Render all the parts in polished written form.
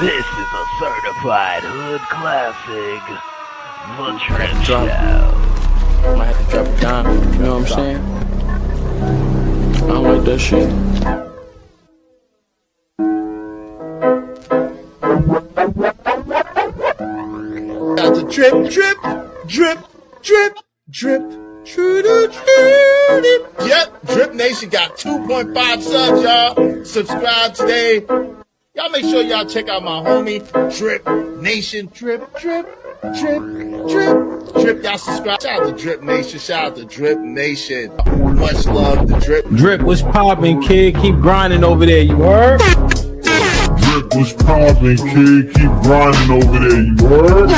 This is a certified hood classic, The Drip Show. Might have to drop it down, you know what I'm saying? I don't like that shit. Got the drip, drip, drip, drip, drip, drip, drip. Yep, Drip Nation got 2.5 subs, y'all. Subscribe today. Y'all make sure y'all check out my homie, Drip Nation. Drip, drip, drip, drip, drip. Y'all subscribe. Shout out to Drip Nation. Shout out to Drip Nation. Much love to Drip. Drip, what's poppin', kid? Keep grinding over there, you heard? Drip, what's poppin', kid? Keep grinding over there, you heard?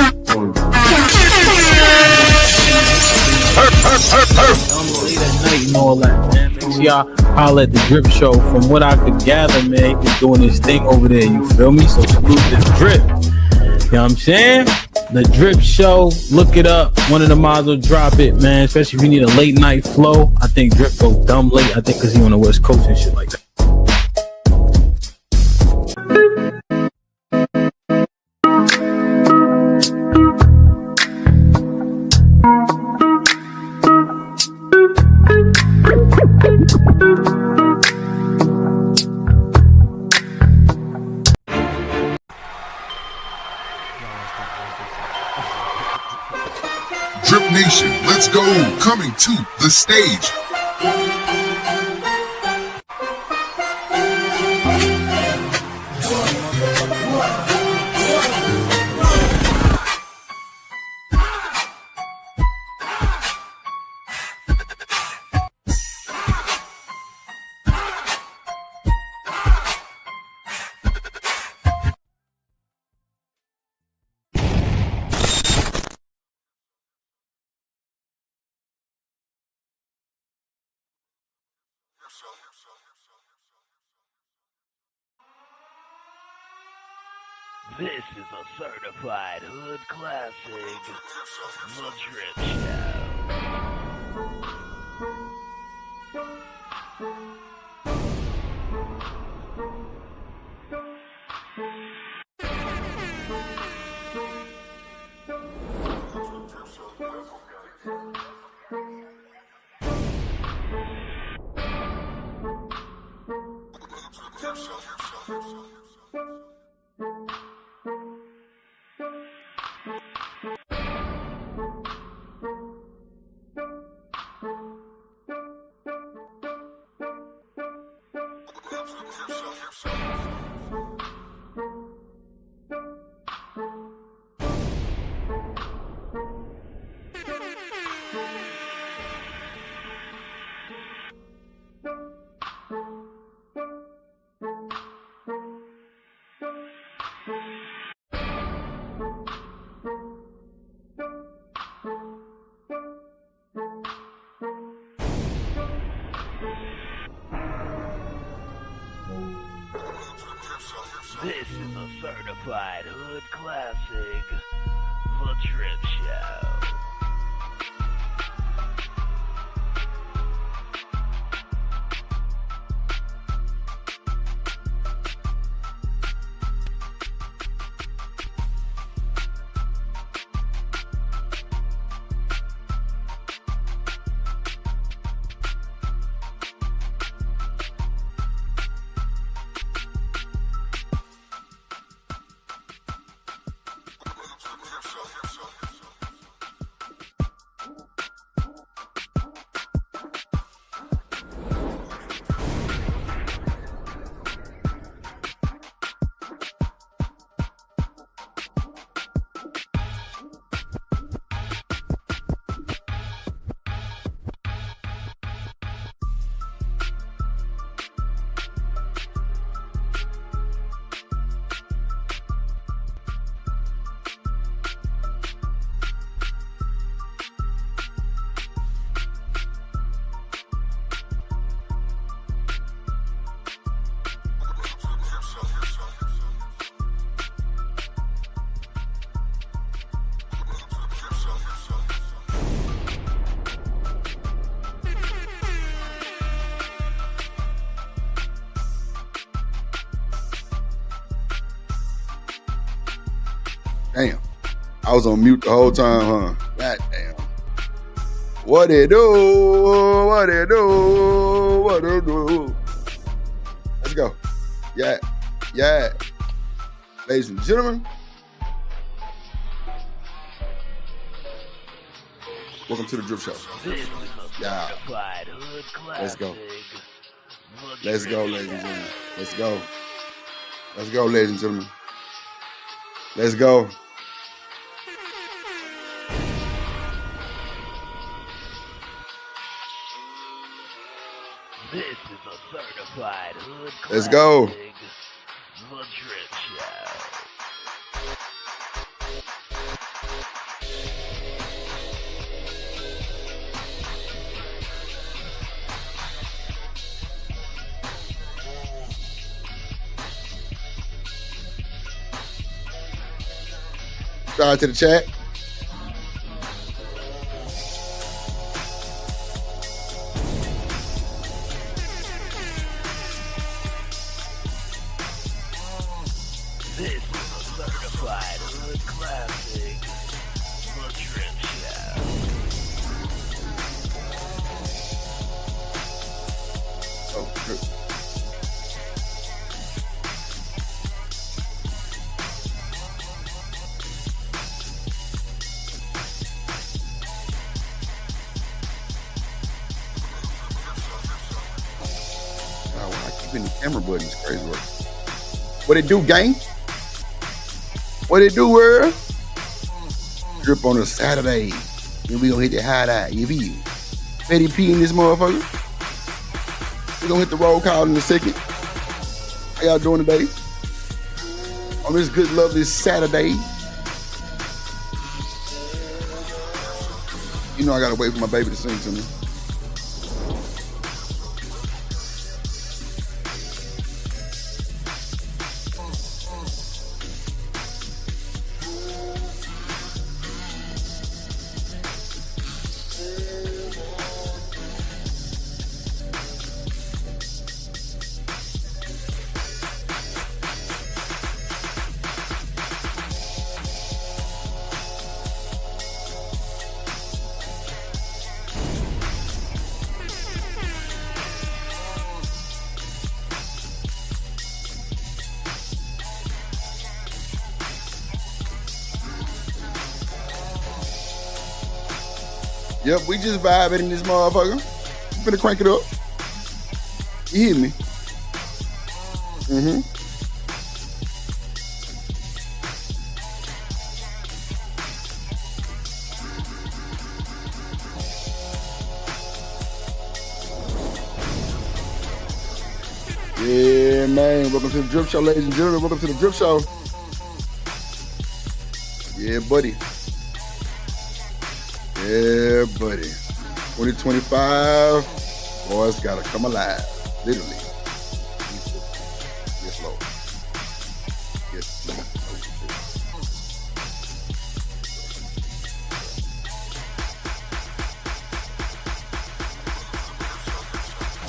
Late at night and all that, man. Make sure y'all holler at the Drip Show. From what I could gather, man, he's doing his thing over there, you feel me? So salute the Drip. You know what I'm saying? The Drip Show, look it up. One of the mods will drop it, man. Especially if you need a late night flow. I think Drip go dumb late. I think because he on the West Coast and shit like that. Drip Nation, let's go. Coming to the stage. This is a certified hood classic, The Drip Show. This is a certified hood classic, The Drip Show. I was on mute the whole time, huh? God damn. What it do? What it do? What it do? Let's go. Yeah. Yeah. Ladies and gentlemen, welcome to the Drip Show. Yeah. Let's go. Let's go, ladies and gentlemen. Let's go. Let's go, ladies and gentlemen. Let's go. This is a certified hood classic. Let's go. The Drip Show. Shout out to the chat. This is a certified hood classic. The Drip Show. Oh, good. Oh, wow, keeping the camera button is crazy work. What it do, gang? What it do, world? Drip on a Saturday. Then we gonna hit the hideout. You feel? Petty P in this motherfucker. We gonna hit the roll call in a second. How y'all doing today? On this good, lovely Saturday. You know I gotta wait for my baby to sing to me. Yep, we just vibing in this motherfucker. Finna crank it up. You hear me? Mm-hmm. Yeah, man. Welcome to the Drip Show, ladies and gentlemen. Welcome to the Drip Show. Yeah, buddy. Yeah, buddy. 2025, boys gotta come alive. Literally. Yes, Lord. Yes, Lord.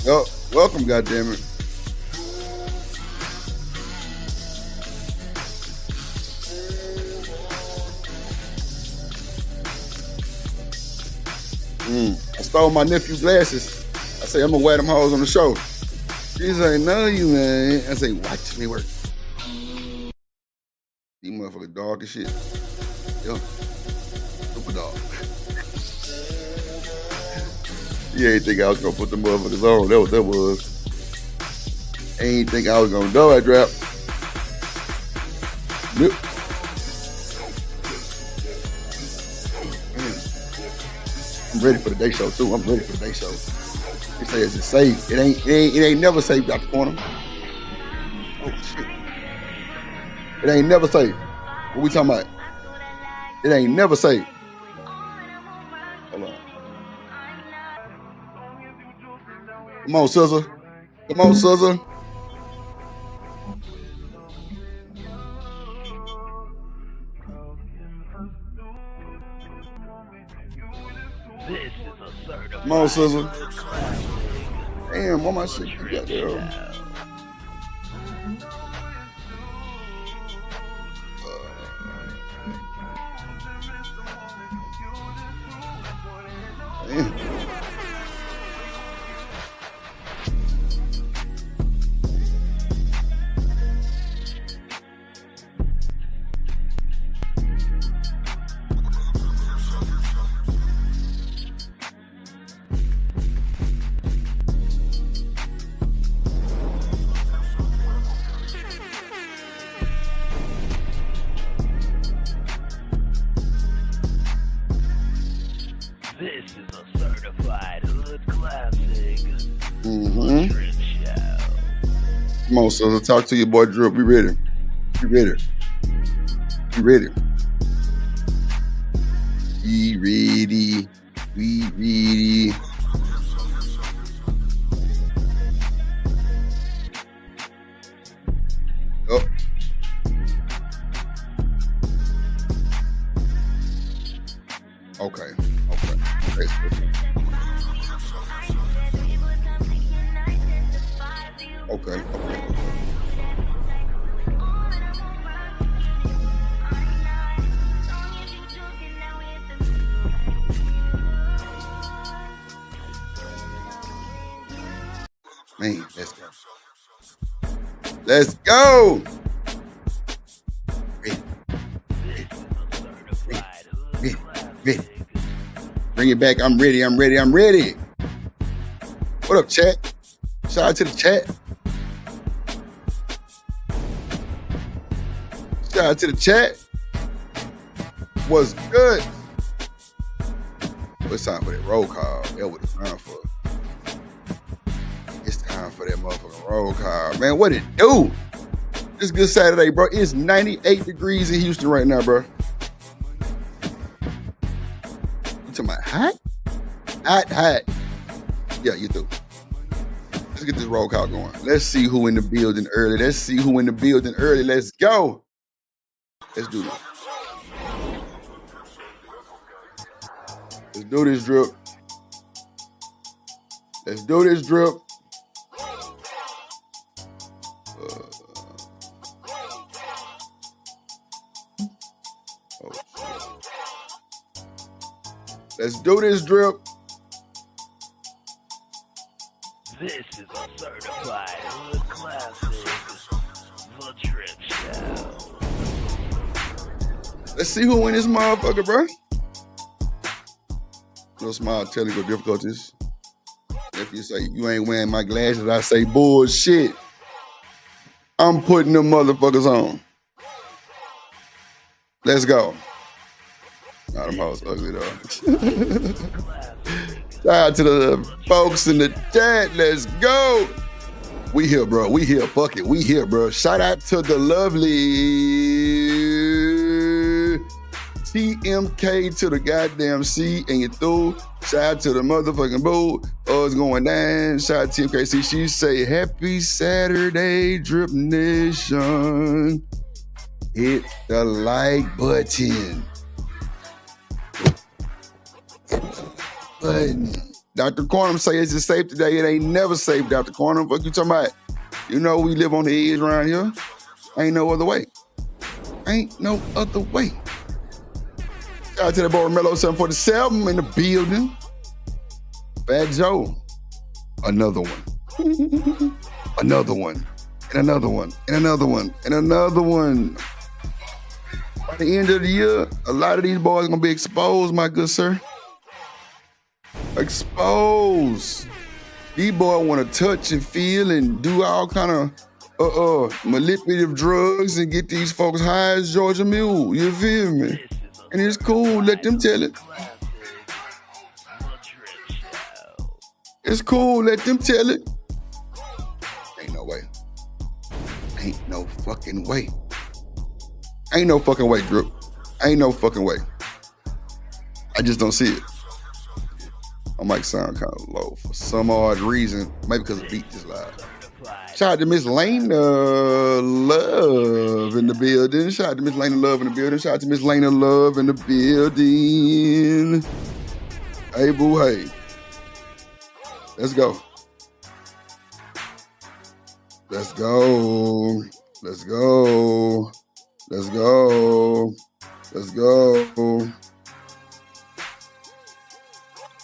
Yo, welcome, goddammit. I stole my nephew's glasses. I say, I'm gonna wear them hoes on the show. He's like, no, you man. I say, watch me work. These motherfuckers dog and shit. Yo, super dog. You ain't think I was gonna put the motherfuckers on. That was what that was. Ain't think I was gonna do that drop. Nope. I'm ready for the day show too. I'm ready for the day show. They say it's safe. It ain't never safe out the corner. Oh shit. It ain't never safe. What we talking about? It ain't never safe. Hold on. Come on, Scissor. Come on, Scissor. This is a certified Come on, Scissor. classic. Damn, all my shit you got there. Man. This is a certified hood classic. Mm-hmm. Drip show. Come on, so talk to your boy Drip. We ready. We ready. We ready. We ready. We ready. Oh. Okay. Okay. Okay. Okay. Man, let's go. Let's go. Ready. Ready. Ready. Bring it back. I'm ready. I'm ready. I'm ready. What up, chat? Shout out to the chat. Shout out to the chat. What's good? It's time for that roll call. That's what it's time for. It's time for that motherfucking roll call. Man, what it do? It's good Saturday, bro. It's 98 degrees in Houston right now, bro. You talking about hot? Hot. Yeah, you do. Let's get this roll call going. Let's see who in the building early. Let's go. Let's do this. Let's do this, Drip. Let's do this, Drip. Let's do this, Drip. This is a certified hood classic. The Drip Show. Let's see who win this motherfucker, bro. No small technical difficulties. If you say you ain't wearing my glasses, I say bullshit. I'm putting them motherfuckers on. Let's go. Nah, them hoes ugly though. Shout out to the folks in the chat. Let's go. We here, bro. We here. Fuck it. We here, bro. Shout out to the lovely TMK to the goddamn C and you through. Shout out to the motherfucking boo. Oh, it's going down. Shout out to TMK. See, she say, happy Saturday, Drip Nation. Hit the like button. Dr. Cornum say, is it safe today? It ain't never safe, Dr. Cornum. What you talking about? You know we live on the edge around here. Ain't no other way. Ain't no other way. Shout out to the boy Mello 747 in the building. Bad Joe. Another one. Another one. And another one. And another one. And another one. By the end of the year, a lot of these boys gonna be exposed, my good sir. Exposed. These boys want to touch and feel and do all kind of manipulative drugs and get these folks high as Georgia Mule. You feel me? And it's cool. Let them tell it. It's cool. Let them tell it. Ain't no way. Ain't no fucking way. Ain't no fucking way, Drip. Ain't no fucking way. I just don't see it. I might sound kind of low for some odd reason. Maybe because the beat is loud. Shout out to Miss Lena Love in the building. Shout out to Miss Lena Love in the building. Shout out to Miss Lena Love in the building. Hey, boo, hey. Let's go. Let's go. Let's go. Let's go. Let's go.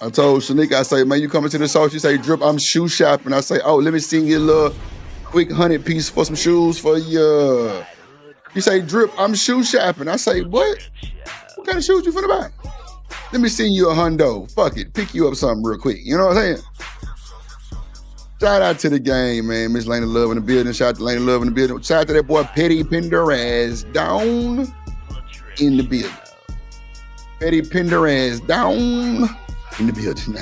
I told Shanika, I say, man, you coming to the show? She say, Drip, I'm shoe shopping. I say, oh, let me send you a little quick 100 piece for some shoes for you. You say, Drip, I'm shoe shopping. I say, what? What kind of shoes you finna buy? Let me send you a hundo. Fuck it. Pick you up something real quick. You know what I'm saying? Shout out to the game, man. Miss Lana Love in the building. Shout out to Lana Love in the building. Shout out to that boy Petty Penderaz down in the building. Petty Penderaz down in the building.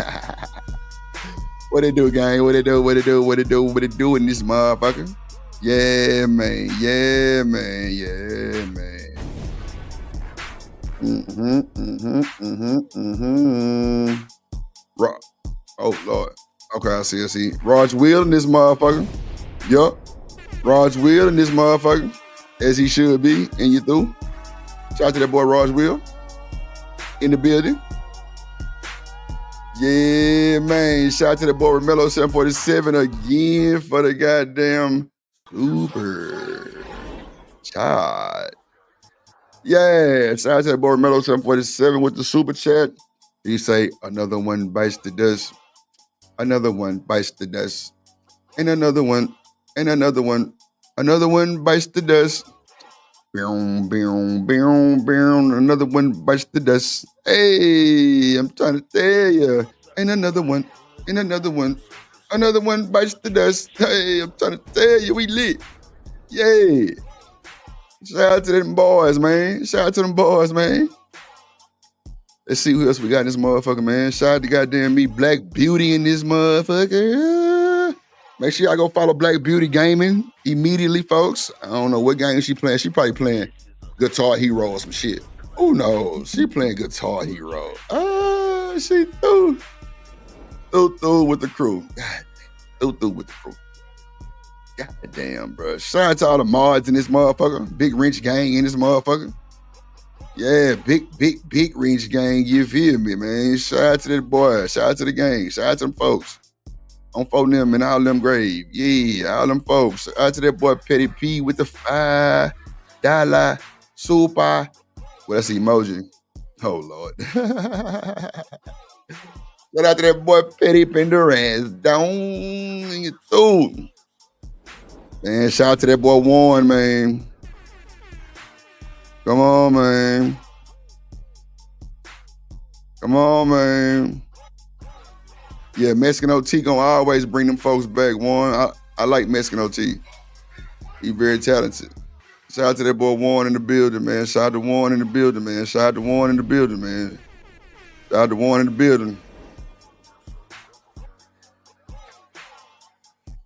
What it do, gang? What it do? What it do? What it do? What it do in this motherfucker? Yeah, man. Yeah, man. Yeah, man. Oh, Lord. Okay, I see. Raj Will in this motherfucker. Yup. Raj Will in this motherfucker. As he should be. And you through. Shout out to that boy Raj Will. In the building. Yeah, man. Shout out to that boy Romello 747 again for the goddamn super chat. Yeah, shout out to that boy Romello 747 with the super chat. He say, another one bites the dust. Another one bites the dust. And another one. And another one. Another one bites the dust. Boom, boom, boom, boom. Another one bites the dust. Hey, I'm trying to tell you. And another one. And another one. Another one bites the dust. Hey, I'm trying to tell you, we lit. Yay. Shout out to them boys, man. Shout out to them boys, man. Let's see who else we got in this motherfucker, man. Shout out to goddamn me, Black Beauty in this motherfucker. Make sure y'all go follow Black Beauty Gaming immediately, folks. I don't know what game she playing. She probably playing Guitar Hero or some shit. Who knows? She playing Guitar Hero. She through with the crew. God, through with the crew. God damn, bro. Shout out to all the mods in this motherfucker. Big Wrench Gang in this motherfucker. Yeah, big Wrench Gang, you feel me, man? Shout out to that boy. Shout out to the gang. Shout out to them folks. On phone them and all them grave. Yeah, all them folks. Shout out to that boy Petty P with the $5 super. Well, that's the emoji. Oh, Lord. Shout out to that boy Petty Penderaz. Down in your throat. Man, shout out to that boy Warren, man. Come on, man. Come on, man. Yeah, Mexican OT gonna always bring them folks back. Warren, I like Mexican OT. He very talented. Shout out to that boy Warren in the building, man. Shout out to Warren in the building, man. Shout out to Warren in the building, man. Shout out to Warren in the building.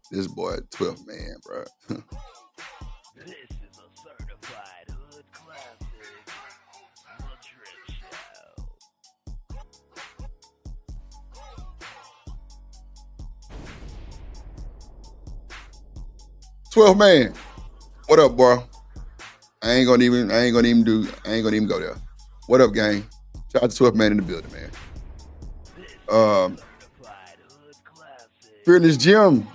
This boy, 12th man, bro. This is a certified hood classic. The Drip Show. 12th man. What up, bro? I ain't gonna even go there. What up, gang? Shout out to 12th man in the building, man. Fearless Jim.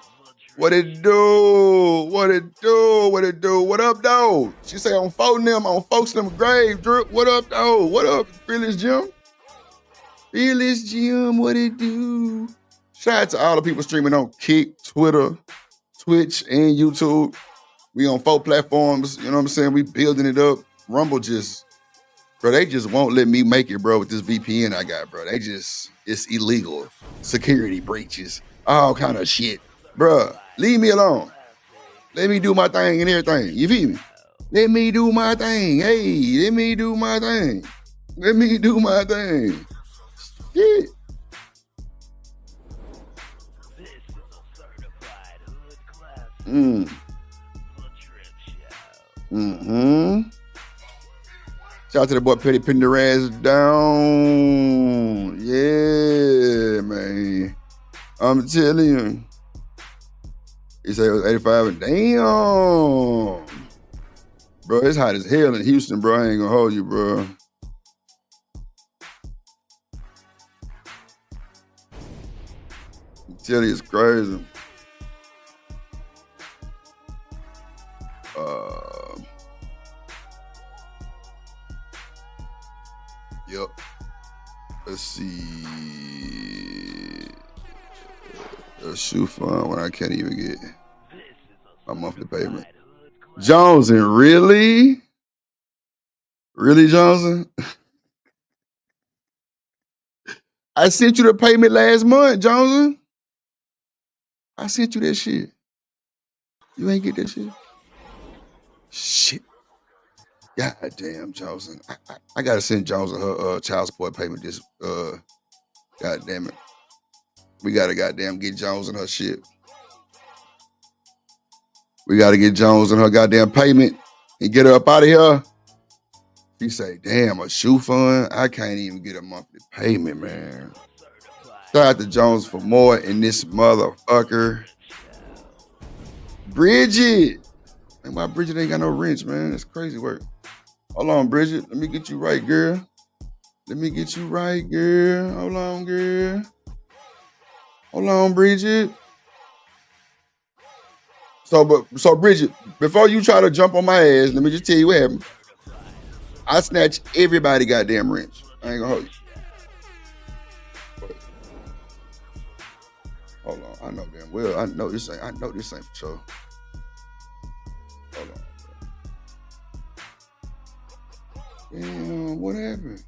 What it do? What it do? What it do? What up, though? She say on folks them grave, Drip. What up, though? What up, Fearless Jim? Fearless Jim, what it do? Shout out to all the people streaming on Kick, Twitter, Twitch, and YouTube. We on 4 platforms, you know what I'm saying? We building it up. Rumble bro, they just won't let me make it, bro, with this VPN I got, bro. It's illegal. Security breaches, all kind of shit. Bro, leave me alone. Let me do my thing and everything. You feel me? Let me do my thing. Hey, let me do my thing. Let me do my thing. Shit. This is a certified hood classic. The Drip Show. Shout out to the boy Petty Penderaz down. Yeah, man. I'm telling you. He said it was 85 and damn. Bro, it's hot as hell in Houston, bro. I ain't gonna hold you, bro. I'm telling you, it's crazy. Yep. Let's see. A shoe fund when I can't even get my monthly payment. Johnson, really? Really, Johnson? I sent you the payment last month, Johnson. I sent you that shit. You ain't get that shit? Shit. God damn, Johnson. I gotta send Johnson her child support payment this God damn it. We gotta goddamn get Jones and her shit. We gotta get Jones and her goddamn payment and get her up out of here. She say, damn, a shoe fund? I can't even get a monthly payment, man. Shout out to Jones for more in this motherfucker. Bridget. Man, why Bridget ain't got no wrench, man? That's crazy work. Hold on, Bridget. Let me get you right, girl. Let me get you right, girl. Hold on, girl. Hold on, Bridget. So Bridget, before you try to jump on my ass, let me just tell you what happened. I snatched everybody goddamn wrench. I ain't gonna hold you. Hold on, I know damn well. I know this ain't for sure. Hold on. Damn, what happened?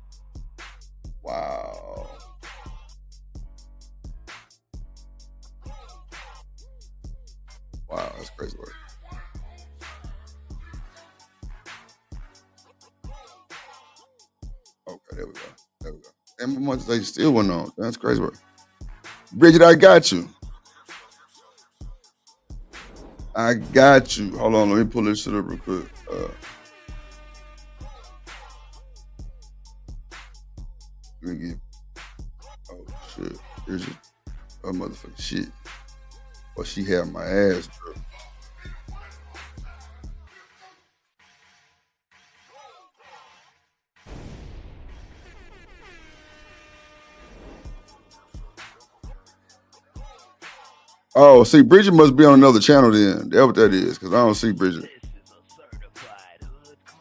Wow. Wow, that's crazy work. Okay, there we go. There we go. And my months they still went on. That's crazy work. Bridget, I got you. I got you. Hold on, let me pull this shit up real quick. Let me get. Oh shit. Here's just a motherfucking shit. Well, she had my ass, bro. Oh, see, Bridget must be on another channel then. That's what that is, because I don't see Bridget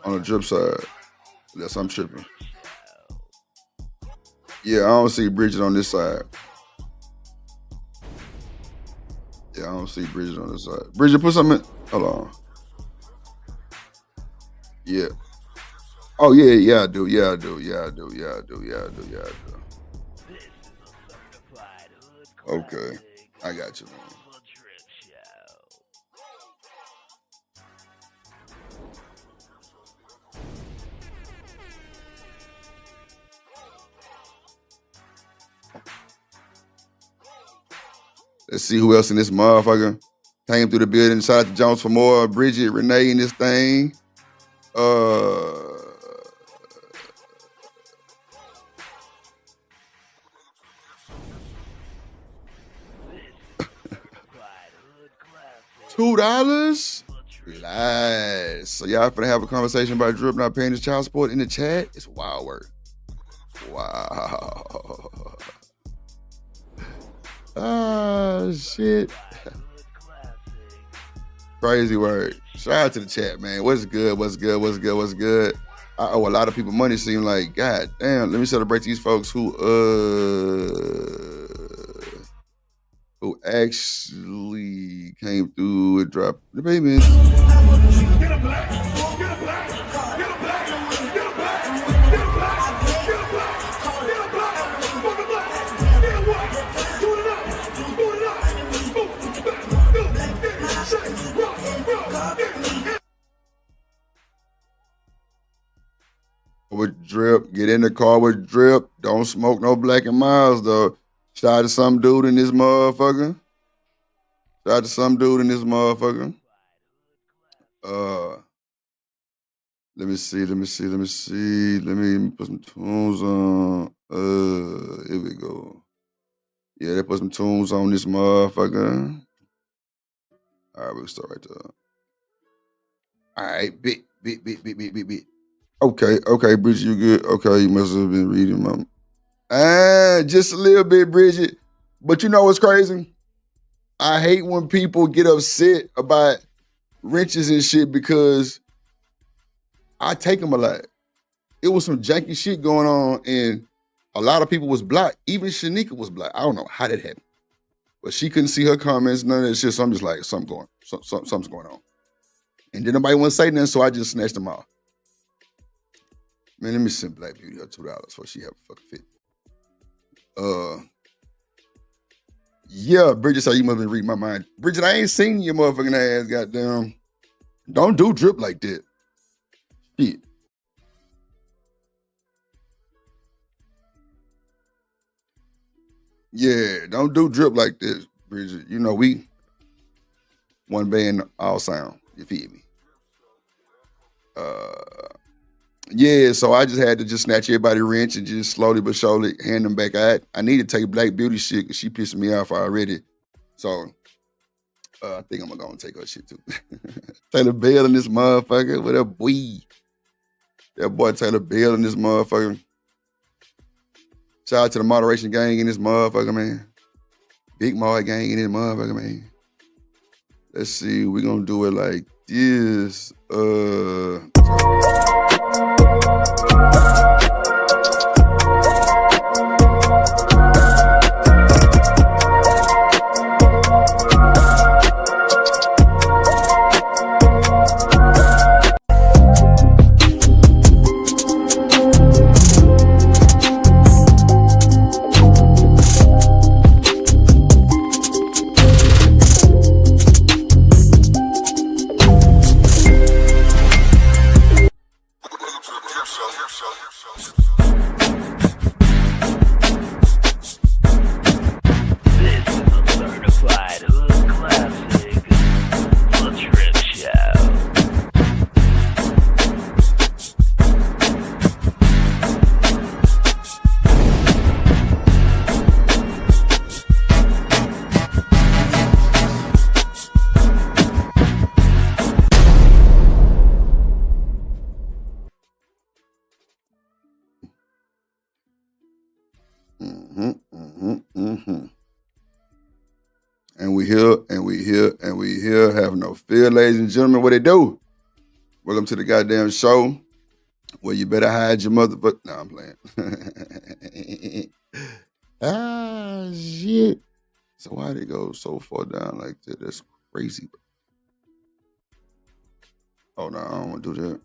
on the drip side. Unless I'm tripping. Yeah, I don't see Bridget on this side. Yeah, I don't see Bridget on this side. Bridget, put something in. Hold on. Yeah. Oh, yeah, I do. Yeah, I do. Okay. I got you, man. Let's see who else in this motherfucker came through the building. Shout out to Jones for more. Bridget, Renee in this thing. $2? Relax. So y'all finna have a conversation about Drip not paying his child support in the chat? It's wild work. Wow. Oh, shit. Crazy word. Shout out to the chat, man. What's good? I owe a lot of people money, seem like. God damn. Let me celebrate these folks who actually came through and dropped the payments. With Drip, get in the car with Drip. Don't smoke no Black and Miles though. Shout out to some dude in this motherfucker. Let me see. Let me put some tunes on. Here we go. Yeah, they put some tunes on this motherfucker. All right, we'll start right there. All right, bit. Okay, Bridget, you good? Okay, you must have been reading my. Just a little bit, Bridget. But you know what's crazy? I hate when people get upset about wrenches and shit because I take them a lot. It was some janky shit going on, and A lot of people was blocked. Even Shanika was blocked. I don't know how that happened. But she couldn't see her comments, none of that shit. So I'm just like, something's going on. And then nobody want to say nothing, so I just snatched them off. Man, let me send Black Beauty her $2 so she have a fucking fit. Yeah, Bridget said you must have been reading my mind. Bridget, I ain't seen your motherfucking ass, goddamn. Don't do drip like that. Shit. Yeah, don't do drip like this, Bridget. You know, we one band, all sound. You feel me? Yeah, so I just had to just snatch everybody wrench and just slowly but surely hand them back out. I need to take Black Beauty shit because she pissing me off already. So I think I'm gonna go and take her shit too. Taylor Bell in this motherfucker. What up, boy? That boy Taylor Bell in this motherfucker. Shout out to the moderation gang in this motherfucker, man. Big Mod gang in this motherfucker, man. Let's see, we're gonna do it like this. And we here, have no fear, ladies and gentlemen. What they do? Welcome to the goddamn show where you better hide your mother. But no, I'm playing. Shit. So why'd it go so far down like that? That's crazy. Oh no, I don't want to do that.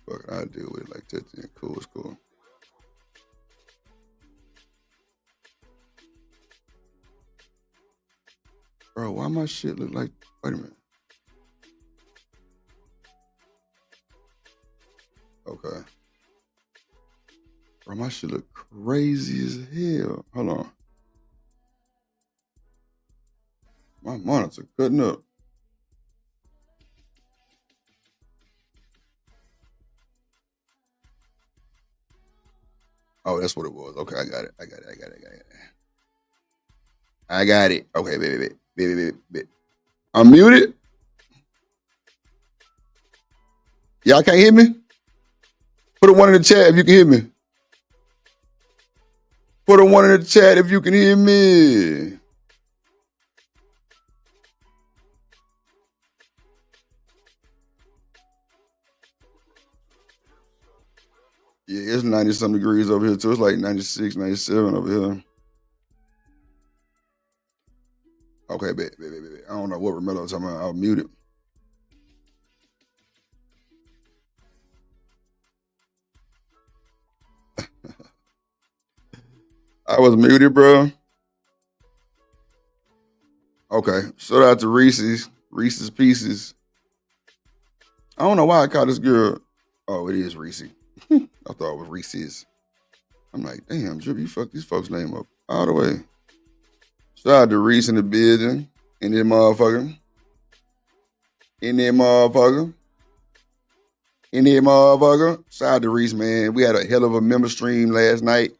Fuck, I'll deal with it like that then. Cool, it's cool. Bro, why my shit look like, wait a minute. Okay. Bro, my shit look crazy as hell. Hold on. My monitor cutting up. Oh, that's what it was. Okay, I got it. I got it. Okay, baby. I'm muted. Y'all can't hear me? Put a one in the chat if you can hear me. Put a one in the chat if you can hear me. Yeah, it's 90-something degrees over here, too. It's like 96, 97 over here. Okay, baby. I don't know what Romello was talking about. I'll mute it. I was muted, bro. Okay, shout out to Reese's Pieces. I don't know why I called this girl. Oh, it is Reese. I thought it was Reese's. I'm like, damn, Drip, you fucked these folks' name up all the way. Shout out to Reese in the building. In that motherfucker. Shout out to Reese, man. We had a hell of a member stream last night.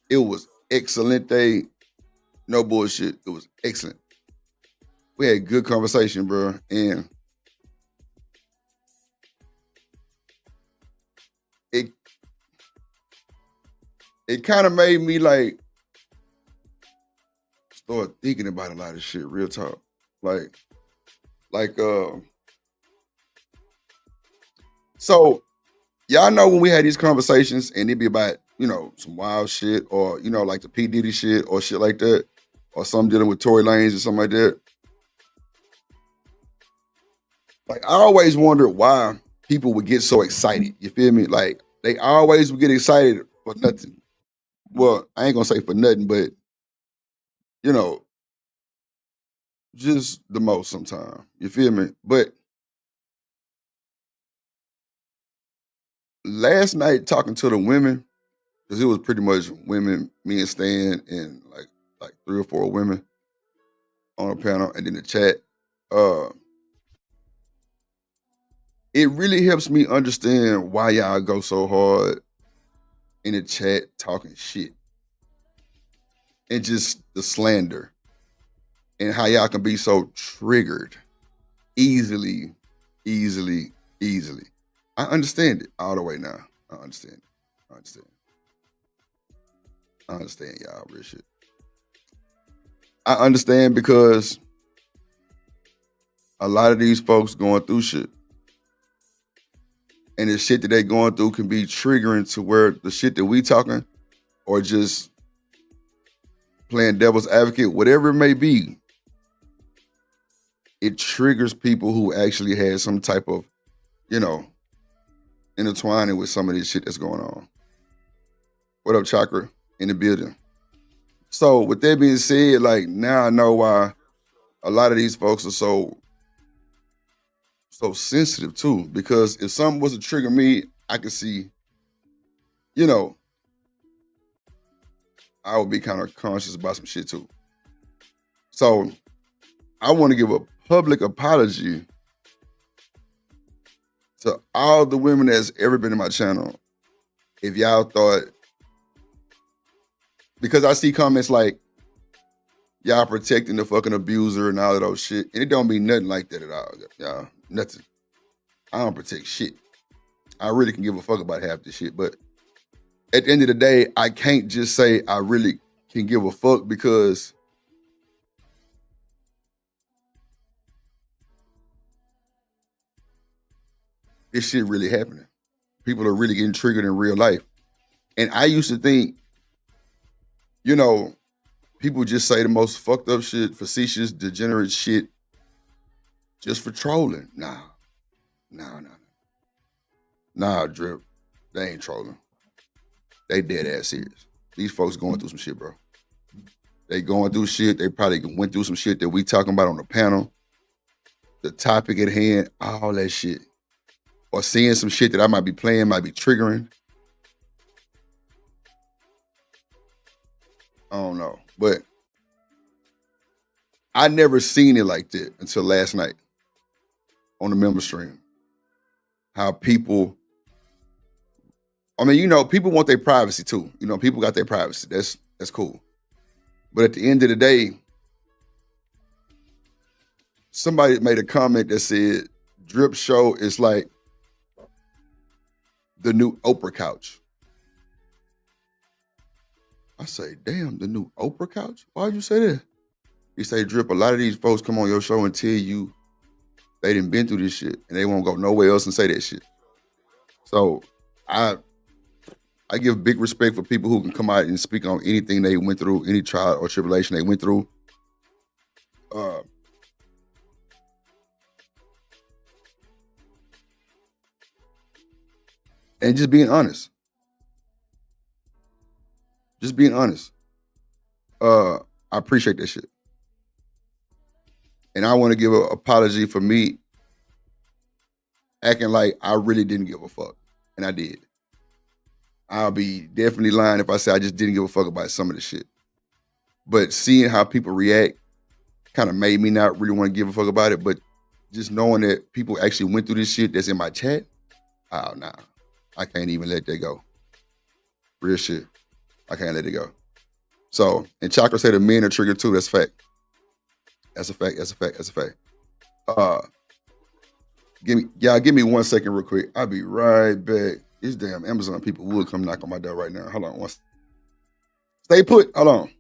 It was excellent day. No bullshit. It was excellent. We had good conversation, bro. And it kind of made me like start thinking about a lot of shit, real talk. So y'all know when we had these conversations and it'd be about, you know, some wild shit or, you know, like the P. Diddy shit or shit like that, or something dealing with Tory Lanez or something like that. Like, I always wondered why people would get so excited. You feel me? Like, they always would get excited for nothing. Well, I ain't gonna say for nothing, but, you know, just the most sometimes. You feel me? But last night, talking to the women, because it was pretty much women, me and Stan, and like 3 or 4 women on a panel, and then the chat. It really helps me understand why y'all go so hard in the chat talking shit and just the slander and how y'all can be so triggered easily. I understand it all the way now. I understand it. I understand y'all real shit. I understand because a lot of these folks going through shit. And the shit that they going through can be triggering to where the shit that we talking or just playing devil's advocate, whatever it may be, it triggers people who actually had some type of, you know, intertwining with some of this shit that's going on. What up, Chakra? In the building. So with that being said, like, now I know why a lot of these folks are so sensitive too, because if something was to trigger me, I could see, you know, I would be kind of conscious about some shit too. So I want to give a public apology to all the women that's ever been in my channel. If y'all thought, because I see comments like, y'all protecting the fucking abuser and all of those shit, and it don't mean nothing like that at all, y'all. Nothing. I don't protect shit. I really can give a fuck about half this shit, but at the end of the day, I can't just say I really can give a fuck because this shit really happening. People are really getting triggered in real life. And I used to think, you know, people just say the most fucked up shit, facetious, degenerate shit just for trolling. Nah, Drip. They ain't trolling. They dead ass serious. These folks going through some shit, bro. They going through shit. They probably went through some shit that we talking about on the panel. The topic at hand, all that shit. Or seeing some shit that I might be playing, might be triggering. I don't know. But I never seen it like that until last night on the member stream. How people, I mean, you know, people want their privacy too. You know, people got their privacy. That's cool. But at the end of the day, somebody made a comment that said, Drip Show is like the new Oprah couch. I say, damn, the new Oprah couch? Why'd you say that? He say, Drip, a lot of these folks come on your show and tell you they done been through this shit and they won't go nowhere else and say that shit. So I give big respect for people who can come out and speak on anything they went through, any trial or tribulation they went through. And just being honest. Just being honest. I appreciate that shit. And I want to give an apology for me acting like I really didn't give a fuck. And I did. I'll be definitely lying if I say I just didn't give a fuck about some of the shit. But seeing how people react kind of made me not really want to give a fuck about it. But just knowing that people actually went through this shit that's in my chat, oh, nah. I can't even let that go. Real shit. I can't let it go. So, and Chakra said the men are triggered too. That's fact. That's a fact. Give me 1 second real quick. I'll be right back. These damn Amazon people would come knock on my door right now. Hold on. Stay put. Hold on.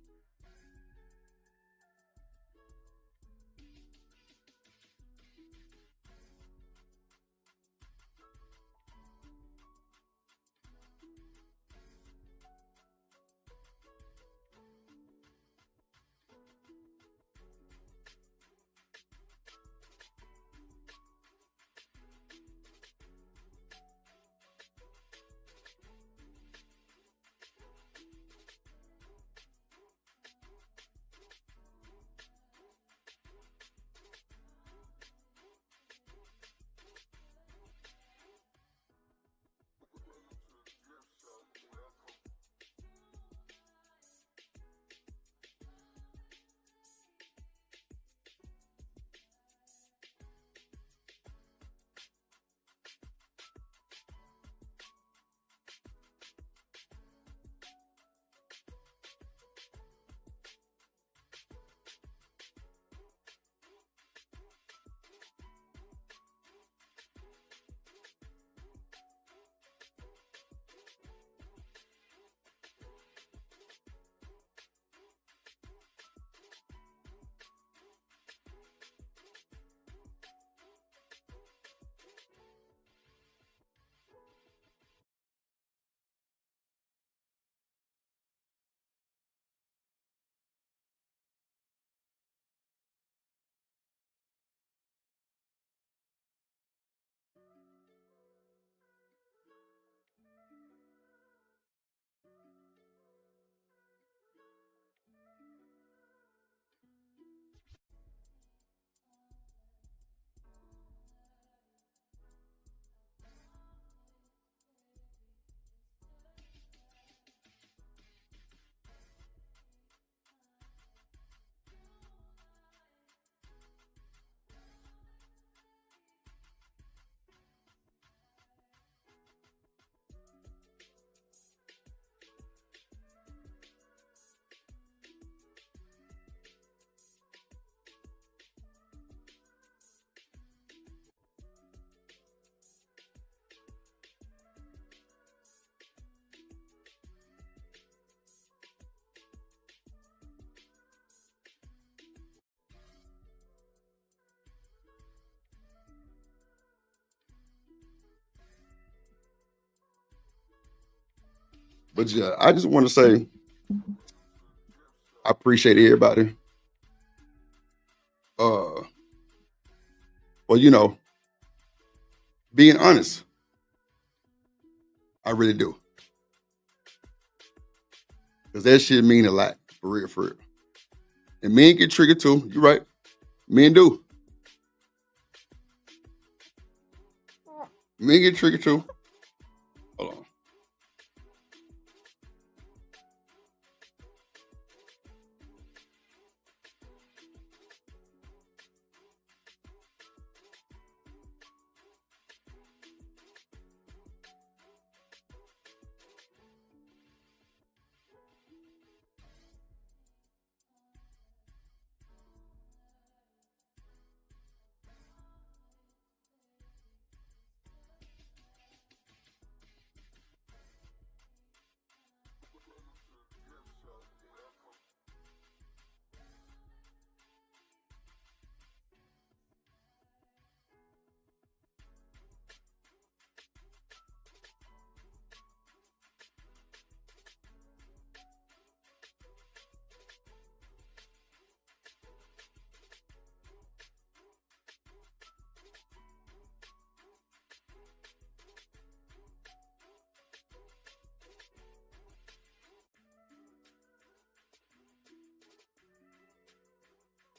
But yeah, I just want to say I appreciate everybody. Well, being honest, I really do. Because that shit mean a lot, for real, for real. And men get triggered too. You're right. Men do. Men get triggered too. Hold on.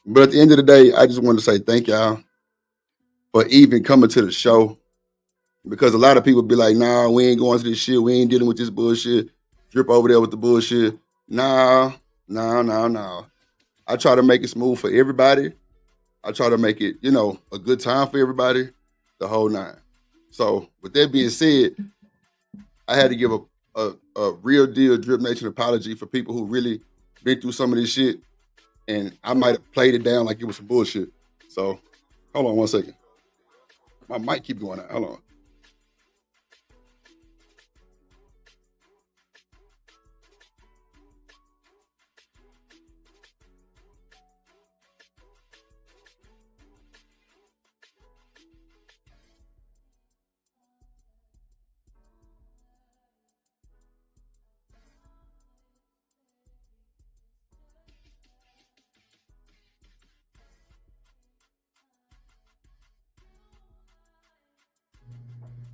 But at the end of the day, I just want to say thank y'all for even coming to the show. Because a lot of people be like, nah, we ain't going to this shit. We ain't dealing with this bullshit. Drip over there with the bullshit. Nah. I try to make it smooth for everybody. I try to make it, a good time for everybody, the whole nine. So with that being said, I had to give a real deal Drip Nation apology for people who really been through some of this shit. And I might have played it down like it was some bullshit. So hold on one second. My mic keep going out. Hold on.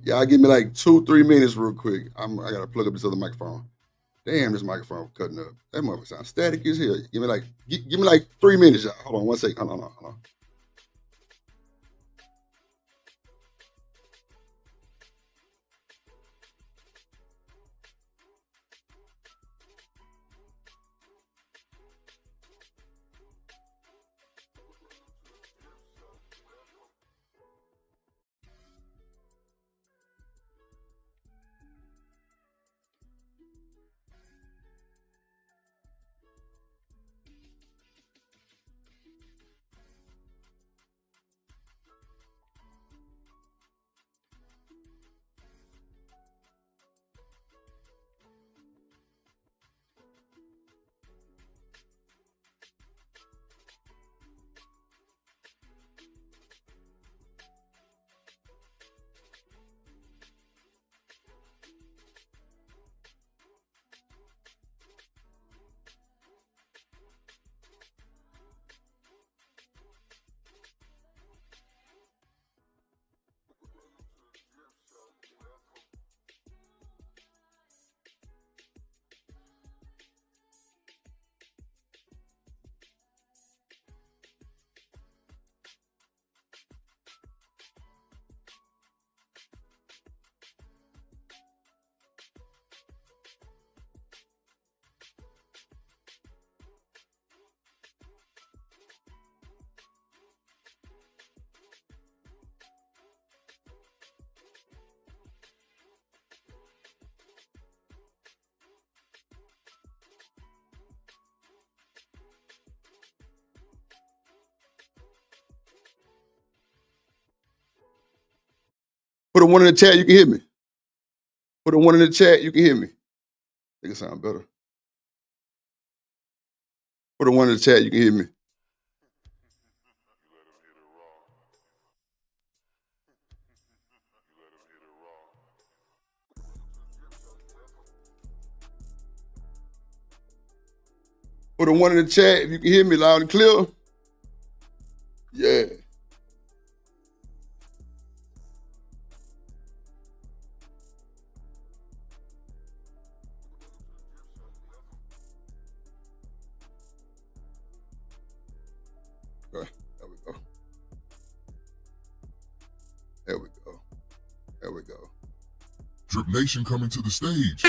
Y'all give me like 2-3 minutes real quick. I gotta plug up this other microphone. Damn, this microphone cutting up. That motherfucker sounds static as hell. Give me like 3 minutes, y'all. Hold on one second. Hold on. Put a one in the chat, you can hear me. Put a one in the chat, you can hear me. I think it sound better. Put a one in the chat, you can hear me. Put a one in the chat if you can hear me loud and clear. Yeah. Okay, there we go. There we go. There we go. Dripnation coming to the stage.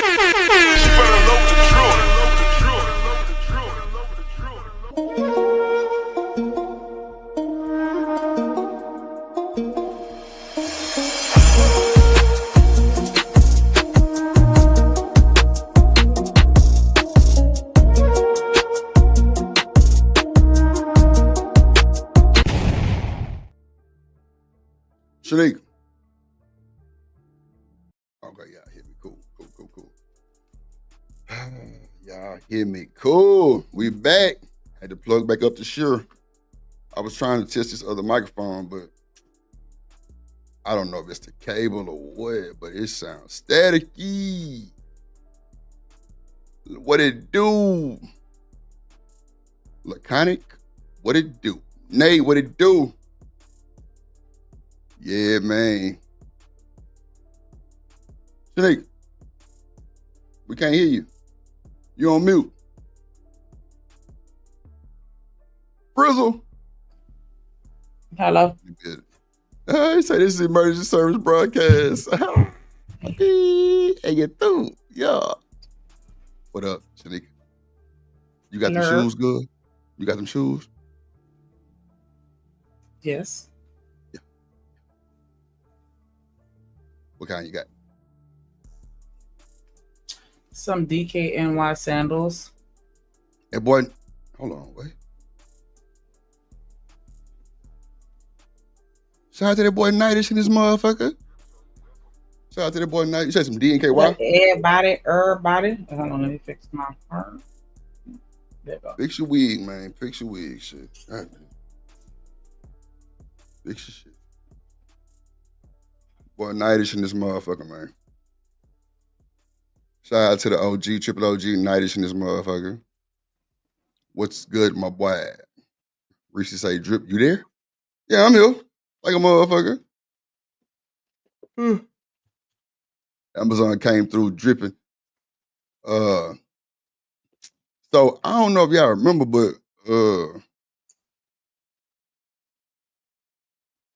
Shanique. Okay, y'all hear me. Cool. Y'all hear me. Cool. We back. Had to plug back up to Shure. I was trying to test this other microphone, but I don't know if it's the cable or what, but it sounds staticky. What it do? Laconic? What it do? Nate, what it do? Yeah, man. Shanique, we can't hear you. You on mute. Frizzle. Hello. He say this is emergency service broadcast. Hey, you through? Yeah. What up, Shanique? You got them shoes good? You got them shoes? Yes. Yeah. What kind you got? Some DKNY sandals. Hey, boy, hold on, wait. Shout out to that boy Nightish in this motherfucker. Shout out to that boy Night. You said some DNKY? Everybody. Hold on, let me fix my part. There you go. Fix your wig, man. Fix your wig, shit. Right, fix your shit. Boy Nightish in this motherfucker, man. Shout out to the OG, triple OG, Nightish in this motherfucker. What's good, my boy? Reese say, Drip, you there? Yeah, I'm here. Like a motherfucker. Amazon came through dripping. So I don't know if y'all remember, but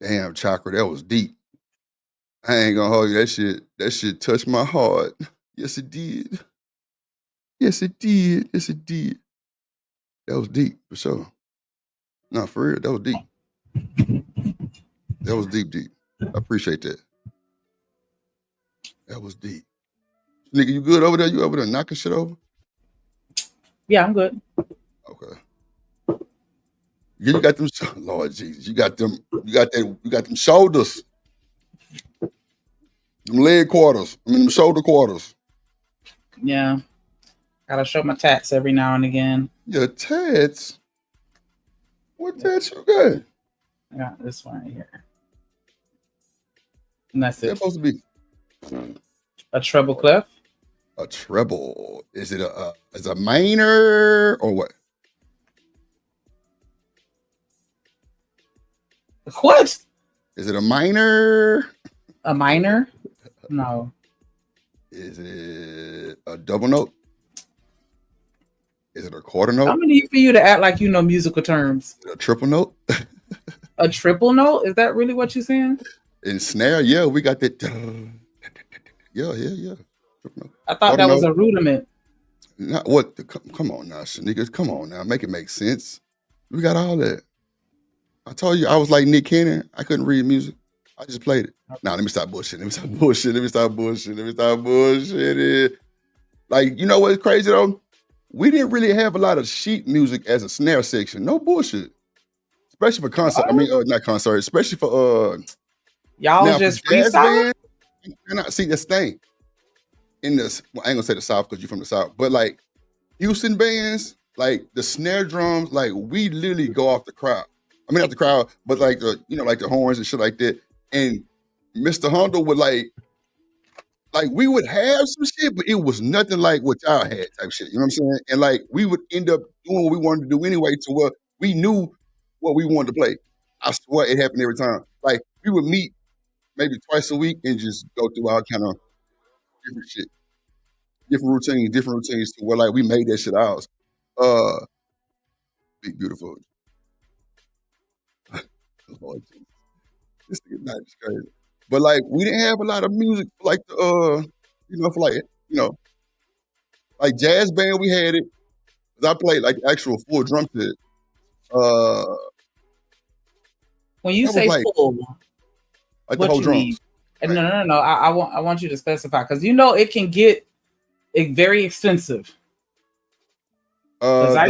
damn, Chakra, that was deep. I ain't gonna hold you. That shit touched my heart. Yes, it did. Yes, it did. Yes, it did. That was deep, for sure. Nah, for real, that was deep. That was deep. I appreciate that. That was deep. Nigga, you good over there? You over there knocking shit over? Yeah, I'm good. Okay. You got them, Lord Jesus, you got them shoulders. Them leg quarters. them shoulder quarters. Yeah. Gotta show my tats every now and again. Your tats? What tats you got? I got this one right here. And that's it. That's supposed to be a treble clef. A treble. Is it a minor or what? What? Is it a minor? A minor? No. Is it a double note? Is it a quarter note? How many for you to act like you know musical terms? A triple note? A triple note? Is that really what you're saying? In snare, yeah, we got that. Yeah. I thought that was a rudiment. Not what? Come on now, niggas. Come on now, make it make sense. We got all that. I told you I was like Nick Cannon. I couldn't read music. I just played it. Now let me stop bullshitting. Like, you know what's crazy though? We didn't really have a lot of sheet music as a snare section. No bullshit. Especially for concert. I mean, not concert. Especially for y'all was just freestyle. See this thing in this. Well, I ain't gonna say the South because you're from the South, but like Houston bands, like the snare drums, like we literally go off the crowd. I mean, not the crowd, but like the like the horns and shit like that. And Mr. Honda would like like we would have some shit, but it was nothing like what y'all had type shit. You know what I'm saying? And like we would end up doing what we wanted to do anyway, to where we knew what we wanted to play. I swear it happened every time. Like we would meet maybe twice a week and just go through all kind of different shit, different routines to where like we made that shit ours. Big beautiful. Lord Jesus. This nigga not just crazy. But like we didn't have a lot of music like for like like jazz band we had it. 'Cause I played like actual full drum set. When you That was say like full, the what whole you mean? drums. Like, No. I want you to specify because it can get very extensive. Because I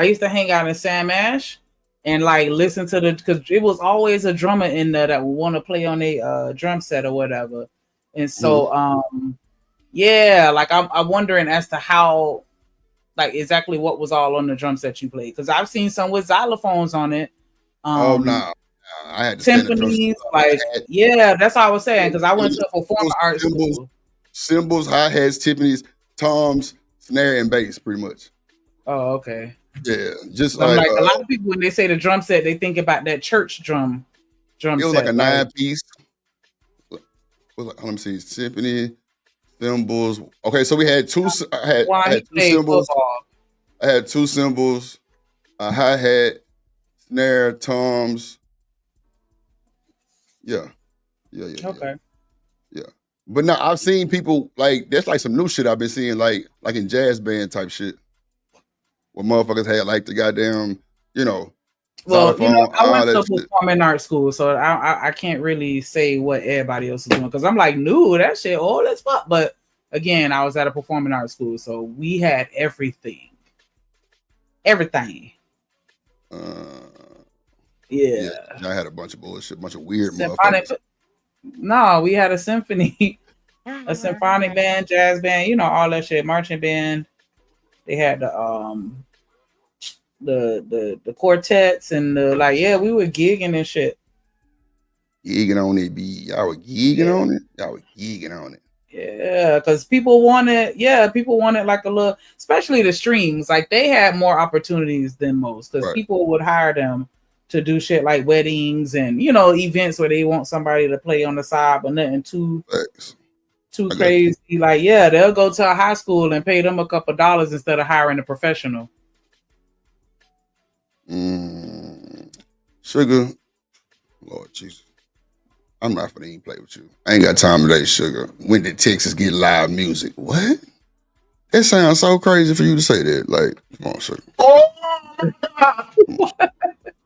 used to hang out in Sam Ash and like listen to because it was always a drummer in there that would want to play on a drum set or whatever. And so yeah, like I'm wondering as to how like exactly what was all on the drum set you played. Because I've seen some with xylophones on it. oh nah. I had to stand the drum set. Symphonies, like yeah, that's what I was saying. Because I went to a performing arts school. Cymbals, hi-hats, timpanis, toms, snare, and bass, pretty much. Oh, okay. Yeah, just I'm like a lot of people when they say the drum set, they think about that church drum it was set. like a 9-piece. Let me see, symphony, cymbals. Okay, so we had two. I had two cymbals. I had two cymbals, a hi-hat, snare, toms. Yeah. Okay. Yeah. But now I've seen people like that's like some new shit I've been seeing like in jazz band type shit. Where motherfuckers had like the goddamn, Well, xylophone, I went to shit. performing arts school, so I can't really say what everybody else is doing because I'm like, no, that shit old as fuck. But again, I was at a performing arts school, so we had everything. Yeah. I had a bunch of bullshit, bunch of weird symphonic, motherfuckers. No, we had a symphony, a symphonic band, jazz band, all that shit, marching band. They had the quartets and the we were gigging and shit. Gigging on it, y'all were gigging on it. Y'all were gigging on it. Yeah, because people wanted like a little, especially the streams. Like they had more opportunities than most because people would hire them to do shit like weddings and events where they want somebody to play on the side, but nothing too crazy. Like they'll go to a high school and pay them a couple dollars instead of hiring a professional. Sugar, Lord Jesus, I'm not gonna even play with you. I ain't got time today, Sugar. When did Texas get live music? What? That sounds so crazy for you to say that. Like, come on, Sugar.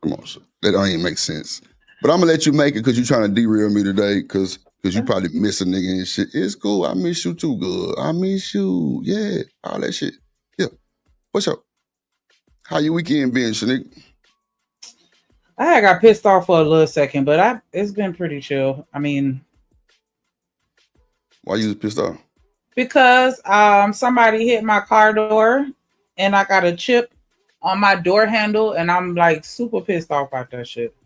Come on, Sugar. That don't even make sense. But I'm gonna let you make it because you're trying to derail me today because you probably miss a nigga and shit. It's cool. I miss you too, good. I miss you. Yeah, all that shit. Yeah. What's up? How your weekend been, Shanique? I got pissed off for a little second, but it's been pretty chill. I mean, why you was pissed off? Because somebody hit my car door and I got a chip on my door handle and I'm like super pissed off about that shit.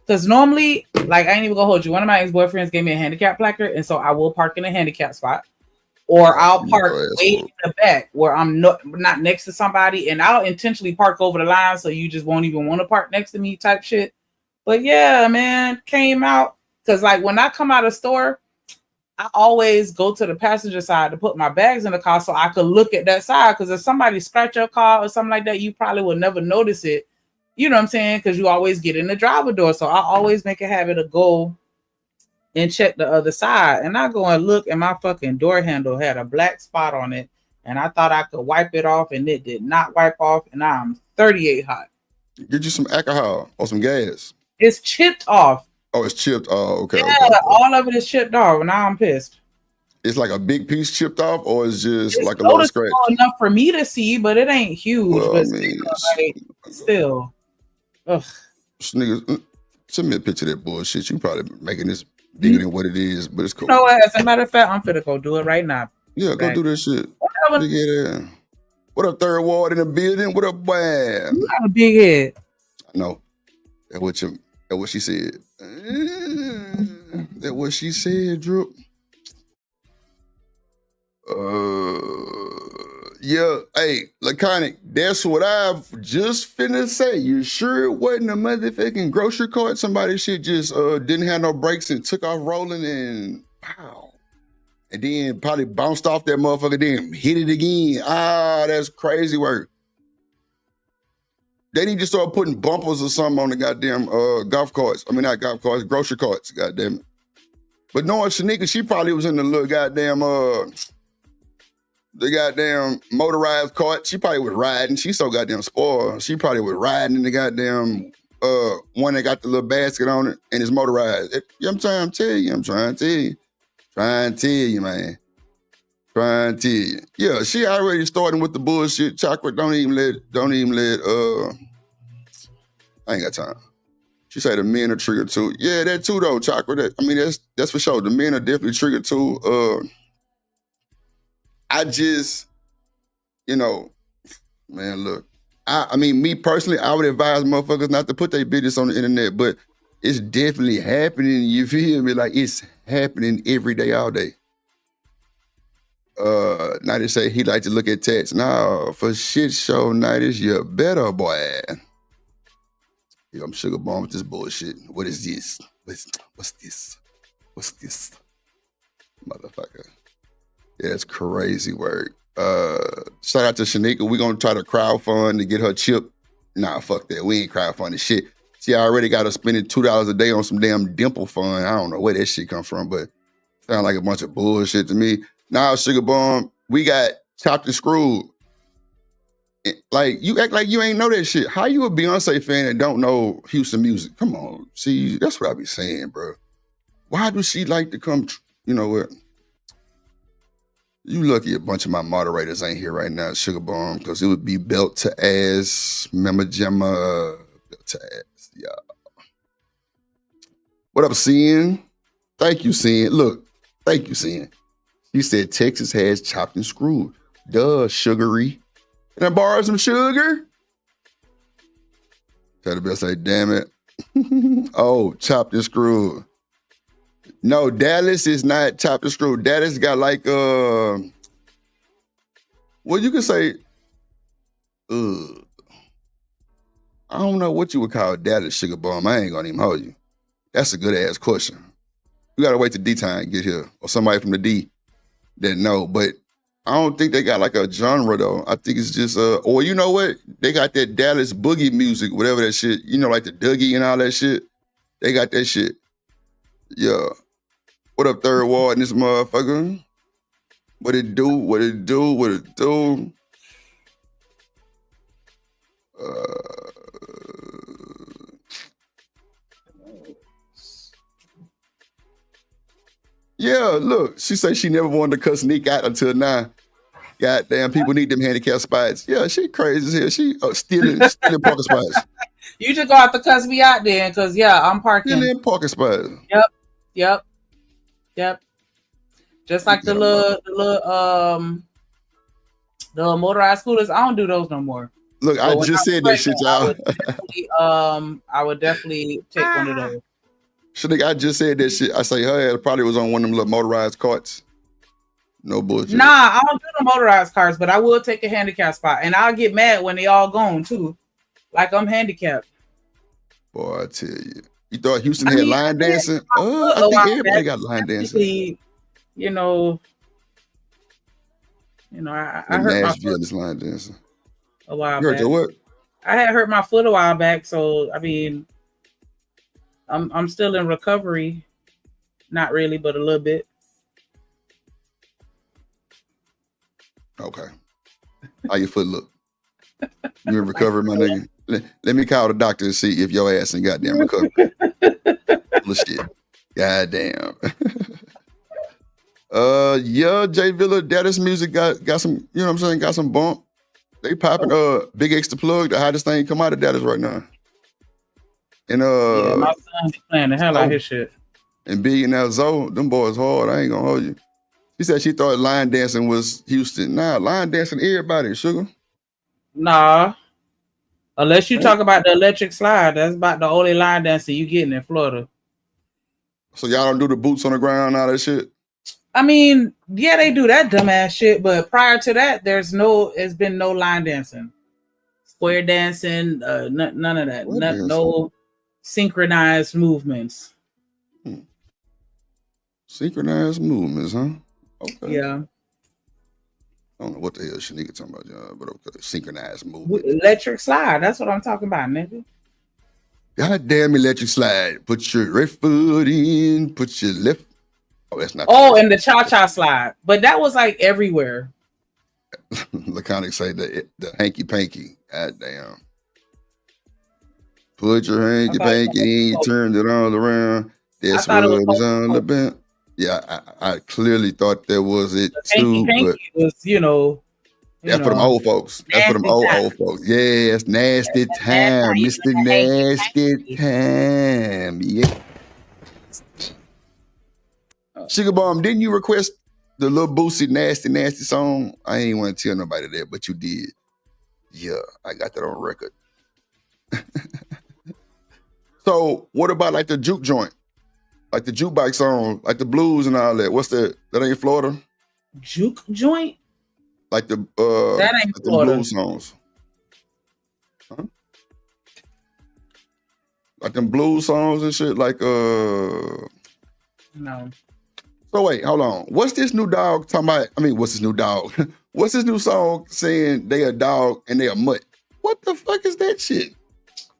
Because normally, like I ain't even gonna hold you. One of my ex-boyfriends gave me a handicap placard, and so I will park in a handicap spot. Or I'll park way in the back where I'm not next to somebody, and I'll intentionally park over the line so you just won't even want to park next to me type shit. But yeah, man, came out because like when I come out of the store, I always go to the passenger side to put my bags in the car so I could look at that side. Because if somebody scratch your car or something like that, you probably will never notice it. You know what I'm saying? Because you always get in the driver door. So I always make a habit of go and check the other side. And I go and look, and my fucking door handle had a black spot on it. And I thought I could wipe it off, and it did not wipe off. And I'm 38 hot. Get you some alcohol or some gas. It's chipped off. Oh, it's chipped. Oh, okay. Yeah, okay. all of it is chipped off. And now I'm pissed. It's like a big piece chipped off, or it's just like a little scratch? It's enough for me to see, but it ain't huge. Well, but I mean, still. Ugh. Niggas, send me a picture of that bullshit. You probably making this bigger than what it is, but it's cool. You know what? As a matter of fact, I'm finna go do it right now. Yeah, go do that shit. What up, Third Ward in the building? What up, boy? You got a big head. I know. That's what she said. That's what she said, Drip. Yeah, hey, Laconic, that's what I've just finna say. You sure it wasn't a motherfucking grocery cart? Somebody shit just didn't have no brakes and took off rolling and pow. And then probably bounced off that motherfucker, then hit it again. Ah, that's crazy work. They need to start putting bumpers or something on the goddamn golf carts. I mean, not golf carts, grocery carts, goddamn it. But knowing Shanika, she probably was in the little goddamn the goddamn motorized cart. She probably was riding. She's so goddamn spoiled. She probably was riding in the goddamn one that got the little basket on it and it's motorized. You know what I'm trying to tell you? I'm trying to tell you. Trying to tell you, man. Trying to tell you. Yeah, she already starting with the bullshit. Chocolate, don't even let, I ain't got time. She said the men are triggered too. Yeah, that too though, Chocolate. I mean, that's for sure. The men are definitely triggered too. I just, you know, man, look. I mean, me personally, I would advise motherfuckers not to put their business on the internet, but it's definitely happening. You feel me? Like it's happening every day, all day. Now they say he like to look at tats. No, for shit show night is your better boy. Yo, I'm sugar bomb with this bullshit. What is this? What's this? What's this? Motherfucker. Yeah, that's crazy work. Shout out to Shanika. We're gonna try to crowdfund to get her chip. Nah, fuck that. We ain't crowdfunding shit. She already got her spending $2 a day on some damn dimple fund. I don't know where that shit come from, but sound like a bunch of bullshit to me. Now, Sugar Bomb, we got chopped and screwed. Like, you act like you ain't know that shit. How you a Beyonce fan and don't know Houston music? Come on. See, that's what I be saying, bro. Why do she like to come, you know what? You lucky a bunch of my moderators ain't here right now, Sugar Bomb, because it would be belt to ass, Mama Gemma, belt to ass, yeah. What up, Sin? Thank you, Sin. Look, thank you, Sin. You said Texas has chopped and screwed. Duh, sugary. Can I borrow some sugar? Try the best say, damn it. Oh, chopped and screwed. No, Dallas is not chopped and screwed. Dallas got like, well, you could say, I don't know what you would call Dallas, Sugar Bomb. I ain't gonna even hold you. That's a good ass question. You gotta wait till D-Time get here, or somebody from the D that know. But I don't think they got like a genre though. I think it's just, or you know what? They got that Dallas boogie music, whatever that shit, you know, like the Dougie and all that shit. They got that shit. Yeah. What up, Third Ward and this motherfucker? What it do? What it do? What it do? Yeah, look, she said she never wanted to cuss Nick out until now. Goddamn, people need them handicap spots. Yeah, she crazy as hell. She stealing parking spots. You just go have to cuss me out then, because, yeah, I'm parking. Stealing parking spots. Yep. Just like the motorized scooters, I don't do those no more. Look, I just said that shit, y'all. I would definitely take one of those. Shanika, I just said that shit. I say her ass probably was on one of them little motorized carts. No bullshit. Nah, I don't do the motorized cars, but I will take a handicap spot. And I'll get mad when they all gone too. Like I'm handicapped. Boy, I tell you. You thought Houston had line dancing? I think everybody got line dancing. You know, I hurt my foot. Is line dancing. A while you hurt back. Your what? I had hurt my foot a while back, so I mean, I'm still in recovery. Not really, but a little bit. Okay. How your foot look? You in recovery, my nigga? Let me call the doctor and see if your ass in goddamn recovery. Full of shit. Goddamn. Yeah, Jay Villa, Dallas music got some, you know what I'm saying, got some bump. They popping Big X the Plug, the hottest thing come out of Dallas right now. And yeah, my son's playing the hell out of his shit. And Big and that Zoe, them boys hard. I ain't gonna hold you. She said she thought line dancing was Houston. Nah, line dancing everybody, sugar. Nah. Unless you talk about the electric slide, that's about the only line dancing you getting in Florida. So y'all don't do the boots on the ground and all that shit? I mean, yeah, they do that dumbass shit, but prior to that, there's been no line dancing, square dancing, none of that, no synchronized movements. Synchronized movements, huh? Okay. Yeah. I don't know what the hell Shanika talking about, y'all, but okay. Synchronized movements. Electric slide. That's what I'm talking about, nigga. God damn electric slide. Put your right foot in, put your left. Oh, that's not. Oh, and the cha-cha slide. But that was like everywhere. Laconic say the hanky panky. God damn. Put your hanky panky in, turned it all around. That's what is on the bent. Yeah, I clearly thought that was it too. But was, that's for them old folks. That's for them old folks. Yes, nasty time, Mr. Nasty Time. Yeah. Sugar Bomb, didn't you request the little Boosie nasty song? I ain't want to tell nobody that, but you did. Yeah, I got that on record. So what about like the juke joint? Like the jukebox song, like the blues and all that. What's that? That ain't Florida? Juke joint? Like the that ain't like the blues songs. Huh? Like them blues songs and shit, like No. So wait, hold on. What's this new dog talking about? I mean, what's this new dog? What's this new song saying they a dog and they a mutt? What the fuck is that shit?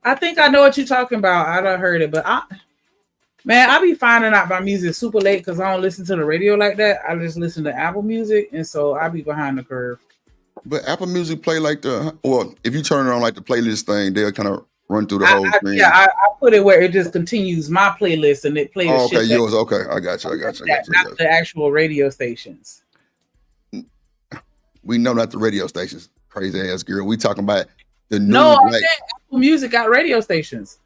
I think I know what you're talking about. I done heard it, but I be finding out my music super late because I don't listen to the radio like that. I just listen to Apple Music, and so I be behind the curve. But Apple Music play like if you turn it on like the playlist thing, they'll kind of run through the whole thing. Yeah, I put it where it just continues my playlist and it plays. Oh, okay, yours. Okay, I got you. Not the actual radio stations. We know not the radio stations. Crazy ass girl. We talking about the new. No, I said Apple Music got radio stations.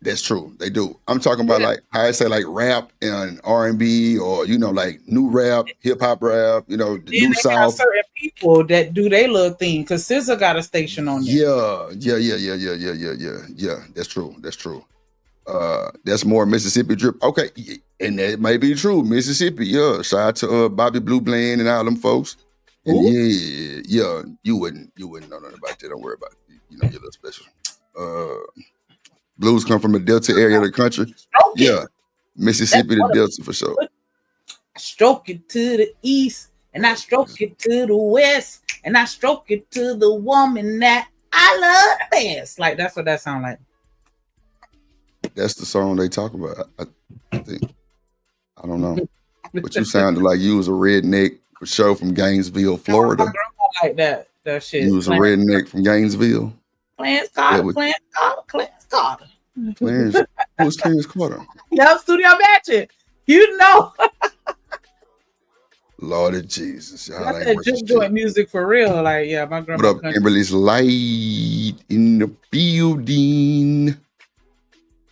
That's true. They do. I'm talking about like how I say like rap and R&B or like new rap, hip hop rap. The new South. Certain people that do their little thing because SZA got a station on there. Yeah. That's true. That's more Mississippi drip. Okay, and that may be true. Mississippi. Yeah. Shout out to Bobby Blue Bland and all them folks. And yeah, you wouldn't know nothing about that. Don't worry about it. You're a little special. Blues come from the Delta area of the country. Yeah, Mississippi to Delta for sure. I stroke it to the east, and I stroke it to the west, and I stroke it to the woman that I love the best. Like that's what that sound like. That's the song they talk about. I think. I don't know, but you sounded like you was a redneck for sure from Gainesville, Florida. My grandma like that shit. You was a redneck from Gainesville. Clarence Carter. Who's Clarence Carter? Yup, Studio Magic. You know. Lord of Jesus. Y'all ain't just doing music for real. Like, yeah, my grandma. What up, Kimberly's light in the building?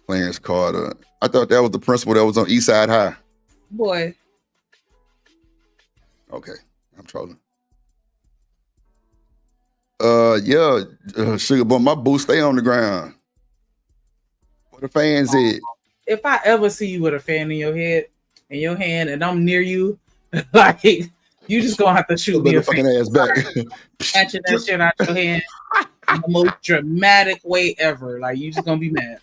Clarence Carter. I thought that was the principal that was on East Side High. Boy. Okay, I'm trolling. Sugar Bump, my boots stay on the ground. What the fans said. If I ever see you with a fan in your hand, and I'm near you, like you just gonna have to shoot me a fucking ass back. Catching that shit out your hand in the most dramatic way ever. Like you just gonna be mad.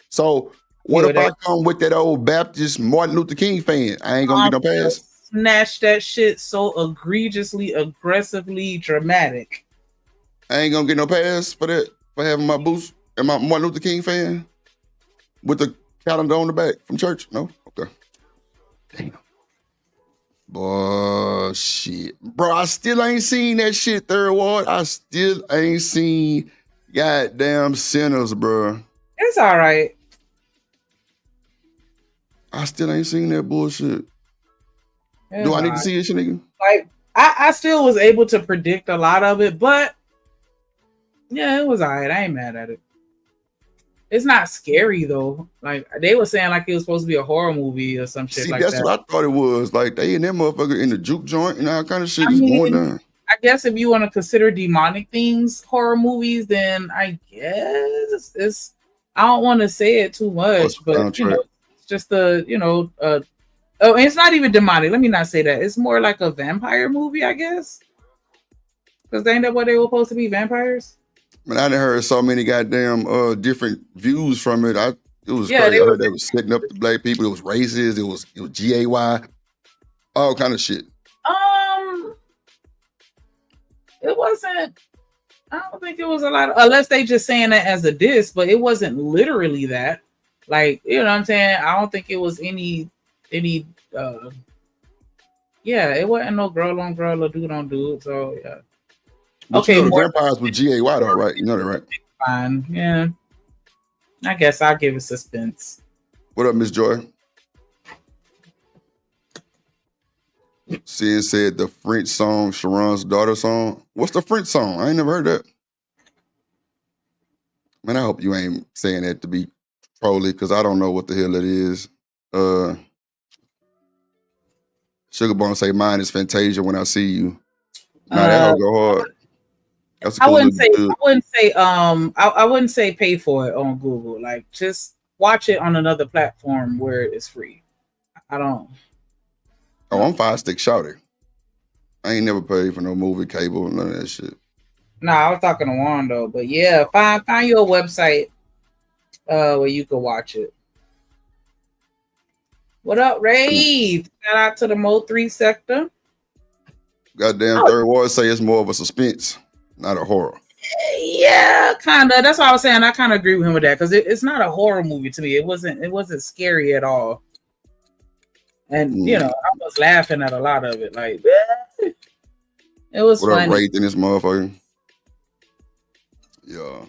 So what if I come with that old Baptist Martin Luther King fan? I ain't gonna get no pass. Snatch that shit so egregiously, aggressively dramatic. I ain't gonna get no pass for that, for having my boots and my Martin Luther King fan with the calendar on the back from church. No? Okay. Damn. Boy, shit. Bro, I still ain't seen that shit, Third Ward. I still ain't seen goddamn Sinners, bro. It's all right. I still ain't seen that bullshit. Do I need to see it, nigga? Like, I still was able to predict a lot of it, but yeah, it was all right. I ain't mad at it. It's not scary though. Like they were saying, like it was supposed to be a horror movie or some shit. See, like that's what I thought it was. Like they and that motherfucker in the juke joint and all kind of shit is going down. I guess if you want to consider demonic things horror movies, then I guess it's. I don't want to say it too much, but it's just a Oh, it's not even demonic. Let me not say that. It's more like a vampire movie, I guess. Because ain't that what they were supposed to be, vampires? Man, I done heard so many goddamn different views from it. It was Yeah, crazy. I heard they was setting up the black people. It was racist. It was GAY, all kind of shit. It wasn't. I don't think it was a lot of, unless they just saying that as a diss, but it wasn't literally that. Like, you know what I'm saying? I don't think it was any yeah, it wasn't no girl on girl or dude on dude. So yeah. But okay, you know the vampires with GAY though, right? You know that, right? Fine. Yeah. I guess I'll give it suspense. What up, Miss Joy? Sid said the French song, Sharon's daughter song. What's the French song? I ain't never heard that. Man, I hope you ain't saying that to be trolly, because I don't know what the hell it is. Sugar Bone say mine is Fantasia When I See You. Nah, that'll go hard. That's a cool I wouldn't say pay for it on Google. Like, just watch it on another platform where it's free. I don't. Oh, I'm Fire Stick Shouty. I ain't never paid for no movie cable, none of that shit. Nah, I was talking to Juan though, but yeah, find your website where you can watch it. What up, Rave? Shout out to the Mo 3 sector. Goddamn Third Ward say it's more of a suspense, not a horror. Yeah, kind of. That's what I was saying. I kind of agree with him with that because it's not a horror movie to me. It wasn't scary at all. And you know, I was laughing at a lot of it. Like, it was what funny. Up, Wraith in this motherfucker? Yeah.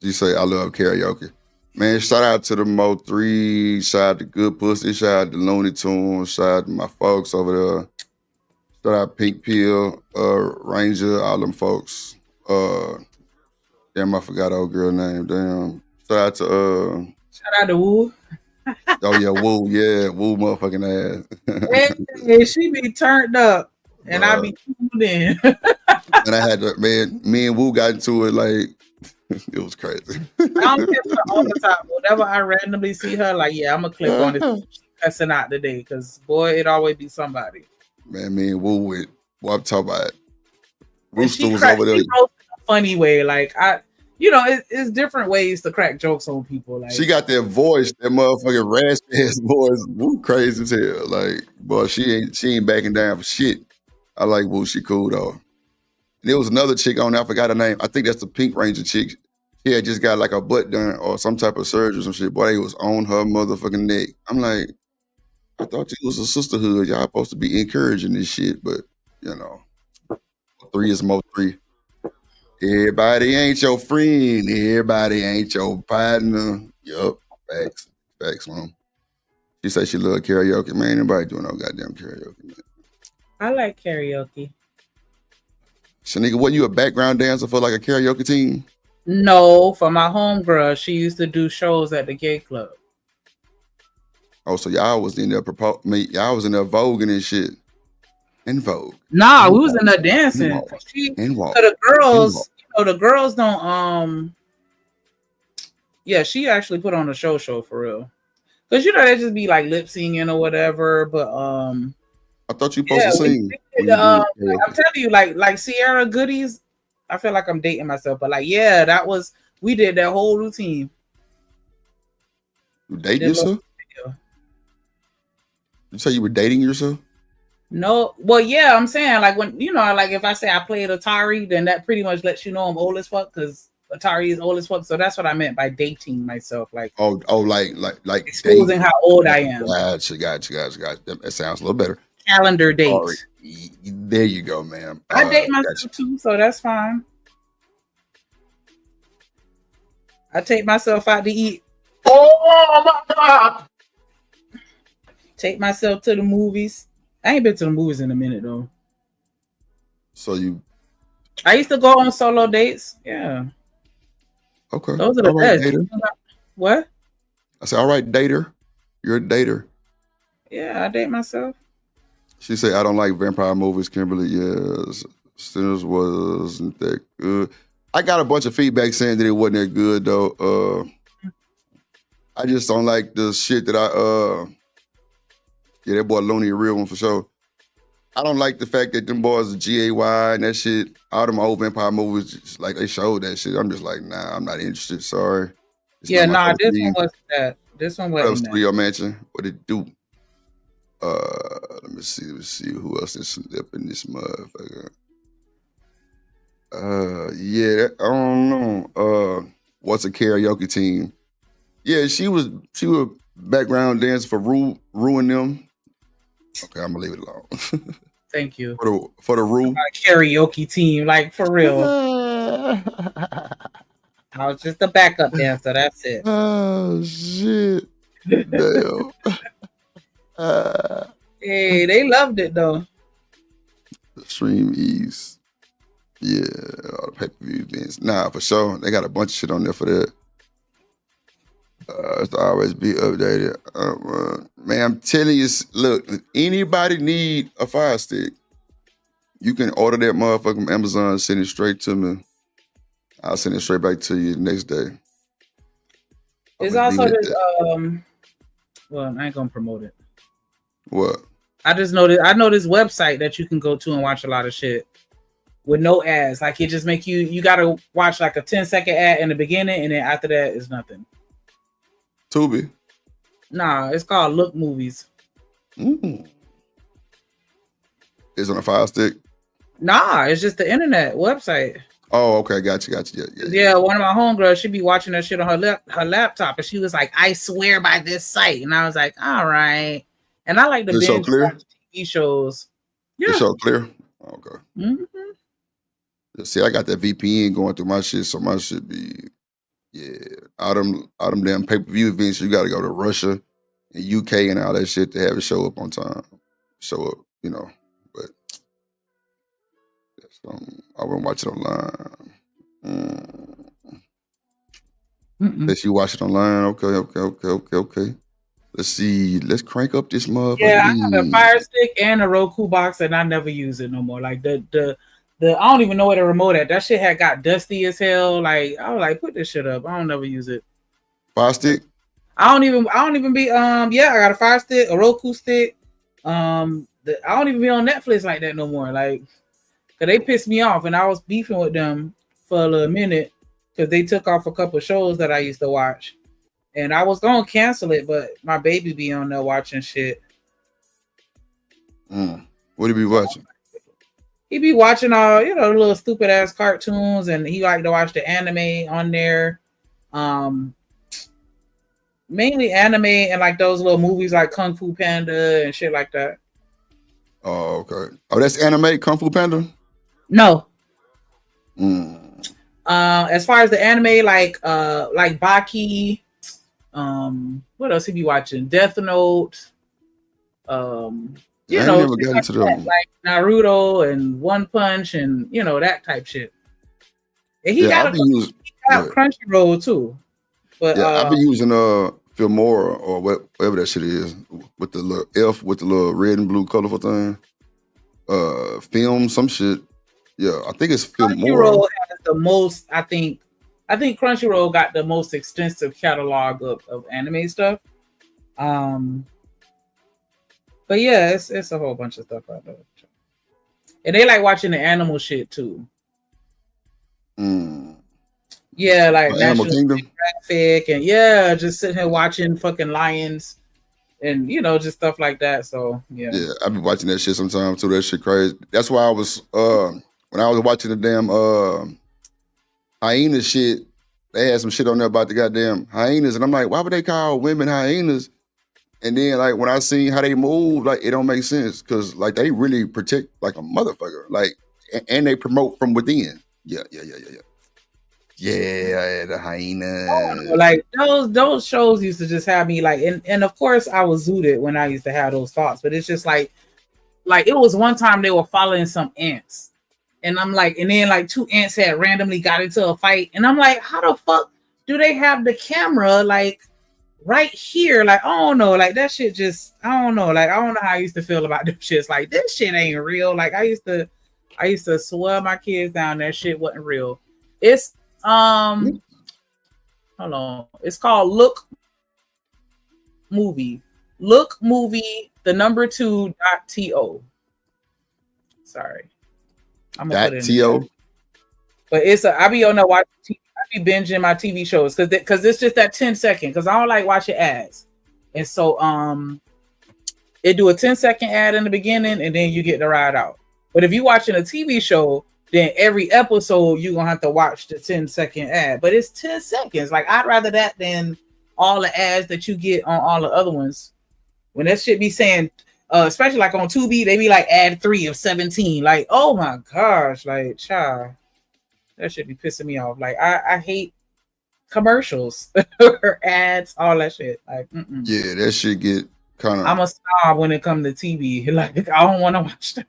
You say I love karaoke. Man, shout out to the Mo 3, shout out to Good Pussy, shout out to Looney Tunes, shout out to my folks over there. Shout out Pink Pill, Ranger, all them folks. Damn, I forgot old girl name. Damn. Shout out to Woo. Oh yeah, Woo, yeah, Woo motherfucking ass. Hey, she be turned up, and I be tuned in. And I had to, man, me and Woo got into it like, it was crazy. I don't catch her all the time. Whenever I randomly see her, like, yeah, I'm gonna click on it. Cussing out today, because boy, it always be somebody. Man, me and Woo with what I'm talking about. Rooster was over there. She wrote in a funny way, like it's different ways to crack jokes on people. Like, she got that voice, that motherfucking raspy ass voice. Woo crazy as hell. Like, boy, she ain't backing down for shit. I like Woo, she cool though. And there was another chick on there, I forgot her name. I think that's the Pink Ranger chick. She had just got like a butt done or some type of surgery or some shit. Boy, it was on her motherfucking neck. I'm like, I thought it was a sisterhood. Y'all supposed to be encouraging this shit, but you know, 3 is Mo 3. Everybody ain't your friend. Everybody ain't your partner. Yup. Facts, man. She said she love karaoke. Man, anybody doing no goddamn karaoke, man. I like karaoke. Shanika, wasn't you a background dancer for like a karaoke team? No, for my homegirl, she used to do shows at the gay club. Oh, so y'all was in there y'all was in there voguing and shit. In Vogue. Nah, we was in there dancing. The girls, the girls don't yeah, she actually put on a show for real. Cause they just be like lip singing or whatever, but I thought you supposed to sing. I'm telling you, like Sierra Goodies, I feel like I'm dating myself, but like, yeah, we did that whole routine. You dating yourself? You say you were dating yourself? No, well, yeah, I'm saying like when like if I say I played Atari, then that pretty much lets you know I'm old as fuck because Atari is old as fuck. So that's what I meant by dating myself, like like dating. Exposing how old I am. Gotcha. That sounds a little better. Calendar date. Right. There you go, ma'am. I date myself too, so that's fine. I take myself out to eat. Oh my God! Take myself to the movies. I ain't been to the movies in a minute though. So I used to go on solo dates. Yeah. Okay. Those are the best. What? I said, all right, dater. You're a dater. Yeah, I date myself. She said, I don't like vampire movies, Kimberly. Yes. Sinners wasn't that good. I got a bunch of feedback saying that it wasn't that good though. I just don't like the shit that Yeah, that boy Looney a real one for sure. I don't like the fact that them boys are GAY and that shit. All them old vampire movies, just, like they showed that shit. I'm just like, nah, I'm not interested. Sorry. It's Yeah, not my nah, cup of this tea. one wasn't that. This one What else? wasn't that. Studio Mansion. What it do? Let me see who else is up in this motherfucker. Yeah, I don't know. What's a karaoke team? Yeah, she was background dancer for Ruin Them. Okay, I'm gonna leave it alone. Thank you. for the Rue. A karaoke team, like for real. I was just a backup dancer. That's it. Oh shit! Damn. Hey, they loved it though. Stream East. Yeah, all the pay-per-view events. Nah, for sure. They got a bunch of shit on there for that. It's to always be updated. Man, I'm telling you, look, if anybody need a Fire Stick, you can order that motherfucker from Amazon, send it straight to me. I'll send it straight back to you the next day. It's also this well, I ain't gonna promote it. What? I just know that I know this website that you can go to and watch a lot of shit with no ads. Like it just make you gotta watch like a 10-second ad in the beginning and then after that is nothing. Tubi. Nah, it's called Look Movies. It's on a Fire Stick? Nah, it's just the internet website. Oh, okay, got you. Yeah, one of my homegirls, she'd be watching that shit on her laptop, and she was like, "I swear by this site," and I was like, "All right." And I like to binge watch TV shows. Yeah, the show clear. Okay. Mm-hmm. See, I got that VPN going through my shit, so my shit be all them damn pay-per-view events. You got to go to Russia and UK and all that shit to have it show up on time. Show up, you know. But I wouldn't watch it online. Unless you watch it online, okay. Let's see. Let's crank up this motherfucker. Yeah, I have a Fire Stick and a Roku box, and I never use it no more. Like the I don't even know where the remote at. That shit had got dusty as hell. Like I was like, put this shit up. I don't never use it. Fire Stick? I don't even be I got a Fire Stick, a Roku stick. I don't even be on Netflix like that no more. Like, cause they pissed me off, and I was beefing with them for a little minute because they took off a couple shows that I used to watch, and I was gonna cancel it, but my baby be on there watching shit. What he be watching? He be watching all little stupid ass cartoons, and he like to watch the anime on there. Mainly anime and like those little movies like Kung Fu Panda and shit like that. Oh, okay. Oh, that's anime, Kung Fu Panda? No. As far as the anime, like Baki, what else he be watching? Death Note. I never got into them. Like Naruto and One Punch and that type shit. And he got Crunchyroll too. But I've been using Filmora or whatever that shit is with the little F with the little red and blue colorful thing. Film some shit. Yeah, I think it's Filmora. Crunchyroll has the most. I think Crunchyroll got the most extensive catalog of anime stuff. But yeah, it's a whole bunch of stuff out there, and they like watching the animal shit too. Yeah, like Animal Kingdom, Graphic, and just sitting here watching fucking lions, and just stuff like that. So yeah, I've been watching that shit sometimes too. That shit crazy. That's why I was when I was watching the damn hyena shit. They had some shit on there about the goddamn hyenas, and I'm like, why would they call women hyenas? And then like when I seen how they move, like it don't make sense because like they really protect like a motherfucker, like and they promote from within. Yeah, the hyena. Like those shows used to just have me like, and of course I was zooted when I used to have those thoughts, but it's just like it was one time they were following some ants, and I'm like, and then like two ants had randomly got into a fight, and I'm like, how the fuck do they have the camera like right here? Like I don't know, like that shit just I don't know, like I don't know how I used to feel about them shits. Like this shit ain't real. Like I used to swear my kids down that shit wasn't real. It's hold on. It's called Look Movie. Look Movie the number 2.to. Sorry, I'm gonna put it in the .to. chat. But I be on there watching TV. I be binging my TV shows because it's just that 10-second. Because I don't like watching ads, and so it do a 10-second ad in the beginning, and then you get to ride out. But if you're watching a TV show, then every episode you're gonna have to watch the 10-second ad. But it's 10 seconds. Like I'd rather that than all the ads that you get on all the other ones. When that shit be saying, especially like on Tubi, they be like ad 3 of 17. Like, oh my gosh, like child. That should be pissing me off. Like I hate commercials or ads, all that shit. Like, yeah, that shit get kind of. I'm a snob when it comes to TV. Like I don't want to watch that.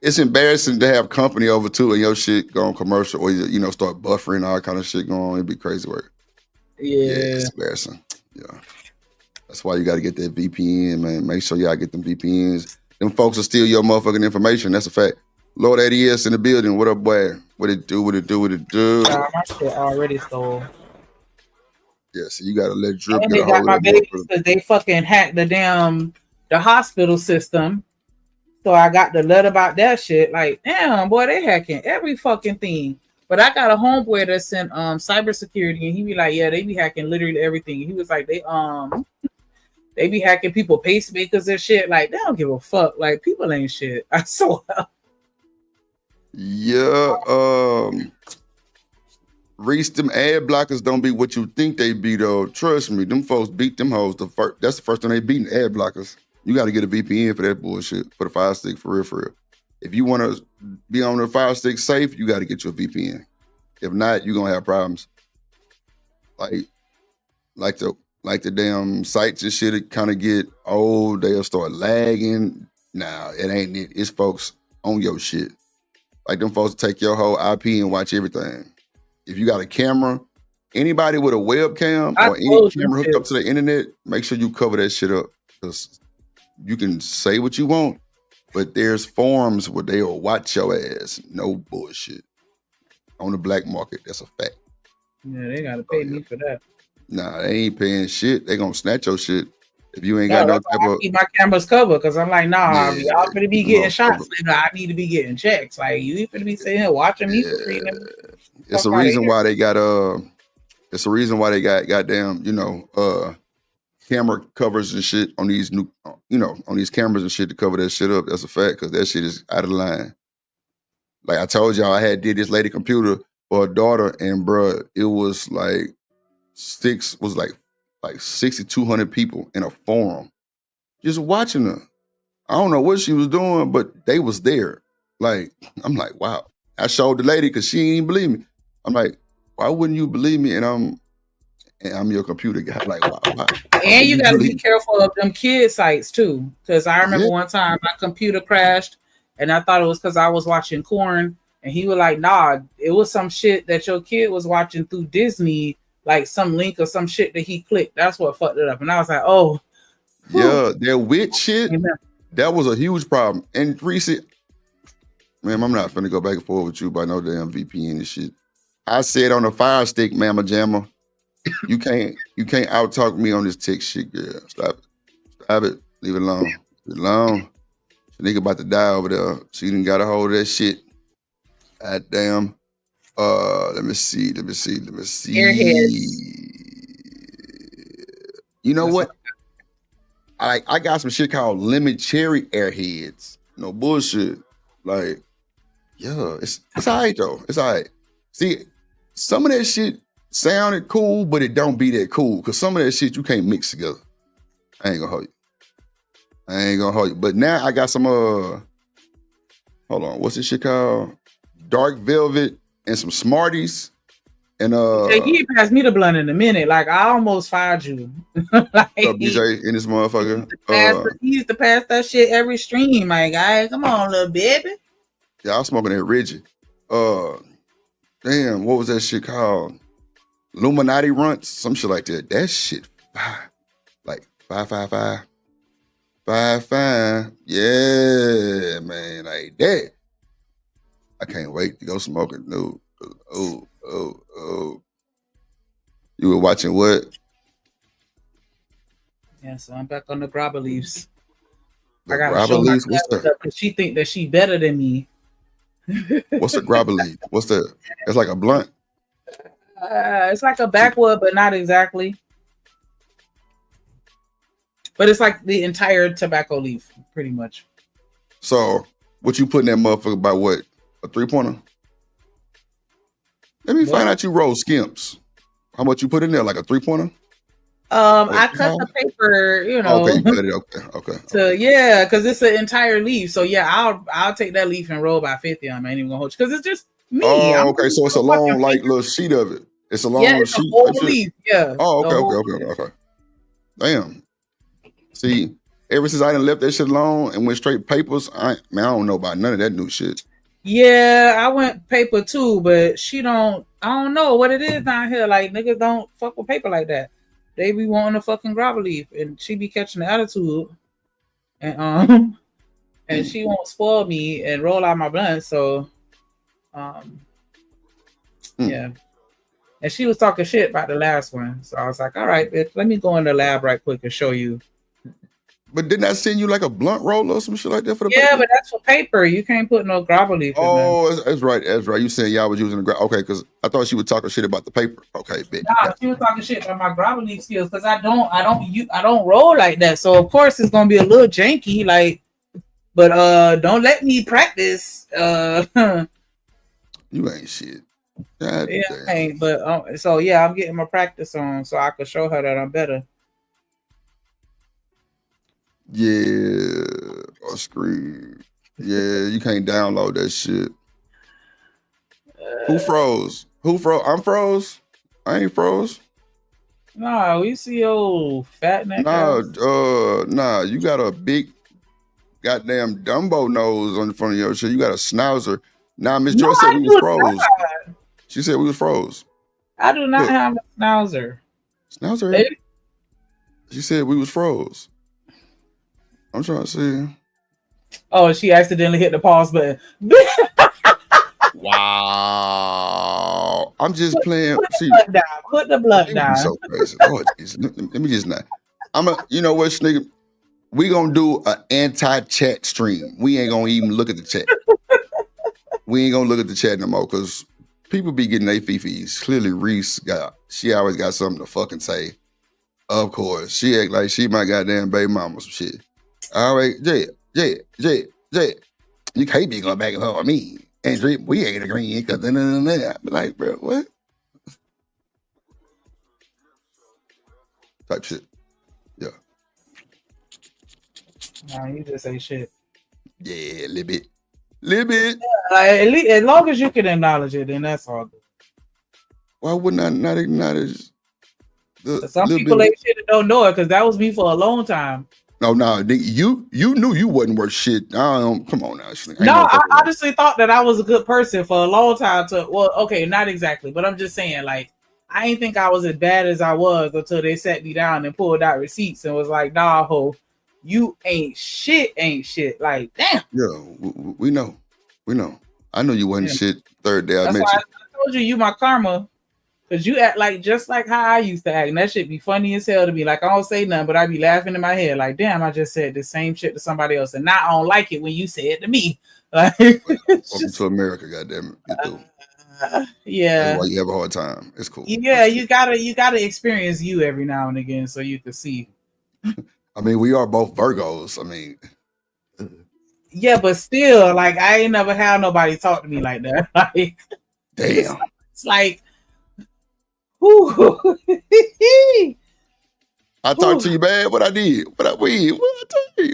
It's embarrassing to have company over too, and your shit go on commercial, or start buffering, all kind of shit going on. It'd be crazy work. Yeah, it's embarrassing. Yeah, that's why you got to get that VPN, man. Make sure y'all get them VPNs. Them folks will steal your motherfucking information. That's a fact. Lord ADS in the building. What up, boy? What it do? What it do? What it do? My shit already stole. Yeah, so you gotta let Drip And get they a hold got my of babies that. because they fucking hacked the hospital system. So I got the letter about that shit. Like, damn, boy, they hacking every fucking thing. But I got a homeboy that's in cybersecurity, and he be like, yeah, they be hacking literally everything. He was like, they be hacking people pacemakers and shit. Like, they don't give a fuck. Like, people ain't shit. I swear. Yeah, Reese, them ad blockers don't be what you think they be though. Trust me, them folks beat them hoes. That's the first time they beating ad blockers. You got to get a VPN for that bullshit, for the Fire Stick, for real, for real. If you want to be on the Fire Stick safe, you got to get your VPN. If not, you're gonna have problems. Like the damn sites and shit, it kind of get old. They'll start lagging. Nah, it ain't it. It's folks on your shit. Like them folks take your whole IP and watch everything. If you got a camera, anybody with a webcam or any camera hooked up to the internet, make sure you cover that shit up. Because you can say what you want, but there's forums where they'll watch your ass. No bullshit. On the black market, that's a fact. Yeah, they gotta pay me for that. Nah, they ain't paying shit. They gonna snatch your shit if you ain't got no type of. Keep my cameras covered because I'm like, nah, Yeah, y'all gonna be getting shots. I need to be getting checks. Like you gonna be sitting here watching me for 3 minutes. It's a reason why they got It's a reason why they got goddamn camera covers and shit on these new on these cameras and shit to cover that shit up. That's a fact because that shit is out of line. Like I told y'all, I did this lady computer for a daughter, and bruh, it was like 6,200 people in a forum just watching her. I don't know what she was doing, but they was there. Like, I'm like, wow. I showed the lady because she didn't even believe me. I'm like, why wouldn't you believe me? And I'm your computer guy. Like, why and you gotta be careful of them kid sites too. Because I remember one time my computer crashed and I thought it was because I was watching Corn, and he was like, nah, it was some shit that your kid was watching through Disney, like some link or some shit that he clicked. That's what fucked it up. And I was like, oh. Yeah, that witch shit, that was a huge problem. And Reese, man, I'm not finna go back and forth with you about no damn VPN and shit. I said on the Fire Stick, Mama Jamma, you can't out talk me on this tech shit, girl. Stop it. Leave it alone. Leave it alone. The nigga about to die over there. So you done got a hold of that shit. God damn. Let me see. Airheads. You know what? I got some shit called lemon cherry airheads. No bullshit. Like, yeah, it's all right though. It's all right. See, some of that shit sounded cool, but it don't be that cool. Cause some of that shit you can't mix together. I ain't gonna hold you. But now I got some hold on, what's this shit called? Dark Velvet and some Smarties. And you passed me the blunt in a minute. Like I almost fired you. Like, BJ in this motherfucker. He used to pass that shit every stream, my guy. Come on, little baby. Yeah, I was smoking that Reggie. Damn, what was that shit called? Illuminati Runts, some shit like that. That shit, like 555. 5-5. Yeah, man, like that. I can't wait to go smoking. No. Oh. You were watching what? Yeah, so I'm back on the grabber leaves. I The gotta grabber show my leaves. What's cousin that? because she think that she better than me. What's a grabber leaf? What's that? It's like a blunt. It's like a backwood, but not exactly. But it's like the entire tobacco leaf, pretty much. So what you putting that motherfucker by what? A 3-pointer? Let me find out you roll skimps. How much you put in there? Like a 3-pointer? I cut the paper, you know. Okay, you cut it. Okay. So yeah, because it's an entire leaf. So yeah, I'll take that leaf and roll by 50. I ain't even gonna hold you because it's just me. Oh, okay. So it's a long, like little sheet of it. It's a long it's sheet. a whole leaf. Yeah. Oh, okay. Damn. See, ever since I done left that shit alone and went straight papers, I don't know about none of that new shit. Yeah, I went paper too, but I don't know what it is down here. Like niggas don't fuck with paper like that. They be wanting a fucking grabber leaf, and she be catching the attitude, and and she won't spoil me and roll out my blunt. So, yeah. And she was talking shit about the last one, so I was like, all right, bitch, let me go in the lab right quick and show you. But didn't I send you like a blunt roller or some shit like that for the Yeah, paper? but that's for paper. You can't put no grabber leaf in there. Oh, that's right. You said y'all was using the okay, because I thought she was talking shit about the paper. Okay, bitch. Nah, she was talking shit about my grabber leaf skills because I don't roll like that. So of course it's gonna be a little janky, like. But don't let me practice. You ain't shit. God Yeah, damn. I ain't. But so yeah, I'm getting my practice on so I could show her that I'm better. Yeah, or screen. Yeah, you can't download that shit. Who froze? I'm froze. I ain't froze. Nah, we see old fat neck. Nah, you got a big goddamn Dumbo nose on the front of your shit. You got a schnauzer. Nah, Miss Joy said we was froze. Not. She said we was froze. I do not have a schnauzer. Schnauzer? Hey. She said we was froze. I'm trying to see. Oh, she accidentally hit the pause button. Wow. I'm just playing. Put the blood down. So crazy. Lord, let me just not. You know what, nigga? We gonna do an anti-chat stream. We ain't gonna even look at the chat. We ain't gonna look at the chat no more because people be getting their fifis. Clearly, Reese she always got something to fucking say. Of course, she act like she my goddamn baby mama or some shit. All right, Jay. You can't be going back and forth with me. And Drip, we ain't agreeing because I be like, bro, what? Type shit. Yeah. Nah, you just say shit. Yeah, a little bit. Yeah, like, as long as you can acknowledge it, then that's all good. Why wouldn't I not acknowledge some people ain't shit that don't know it because that was me for a long time. No, you knew you wasn't worth shit. Come on now. I honestly thought that I was a good person for a long time. Okay, not exactly, but I'm just saying, like, I ain't think I was as bad as I was until they sat me down and pulled out receipts and was like, nah, ho, you ain't shit. Like, damn. Yeah, we know. I know you wasn't shit third day I met you. I told you my karma. Cause you act like just like how I used to act, and that shit be funny as hell to me. Like I don't say nothing, but I be laughing in my head, like, damn, I just said the same shit to somebody else, and now I don't like it when you say it to me. Like, welcome to America, goddamn it. Yeah, that's why you have a hard time. It's cool. Yeah, you gotta experience you every now and again so you can see. I mean, we are both Virgos. I mean, yeah, but still, like, I ain't never had nobody talk to me like that. Like, damn, it's like. I talked to you bad. What I did? What I tell you?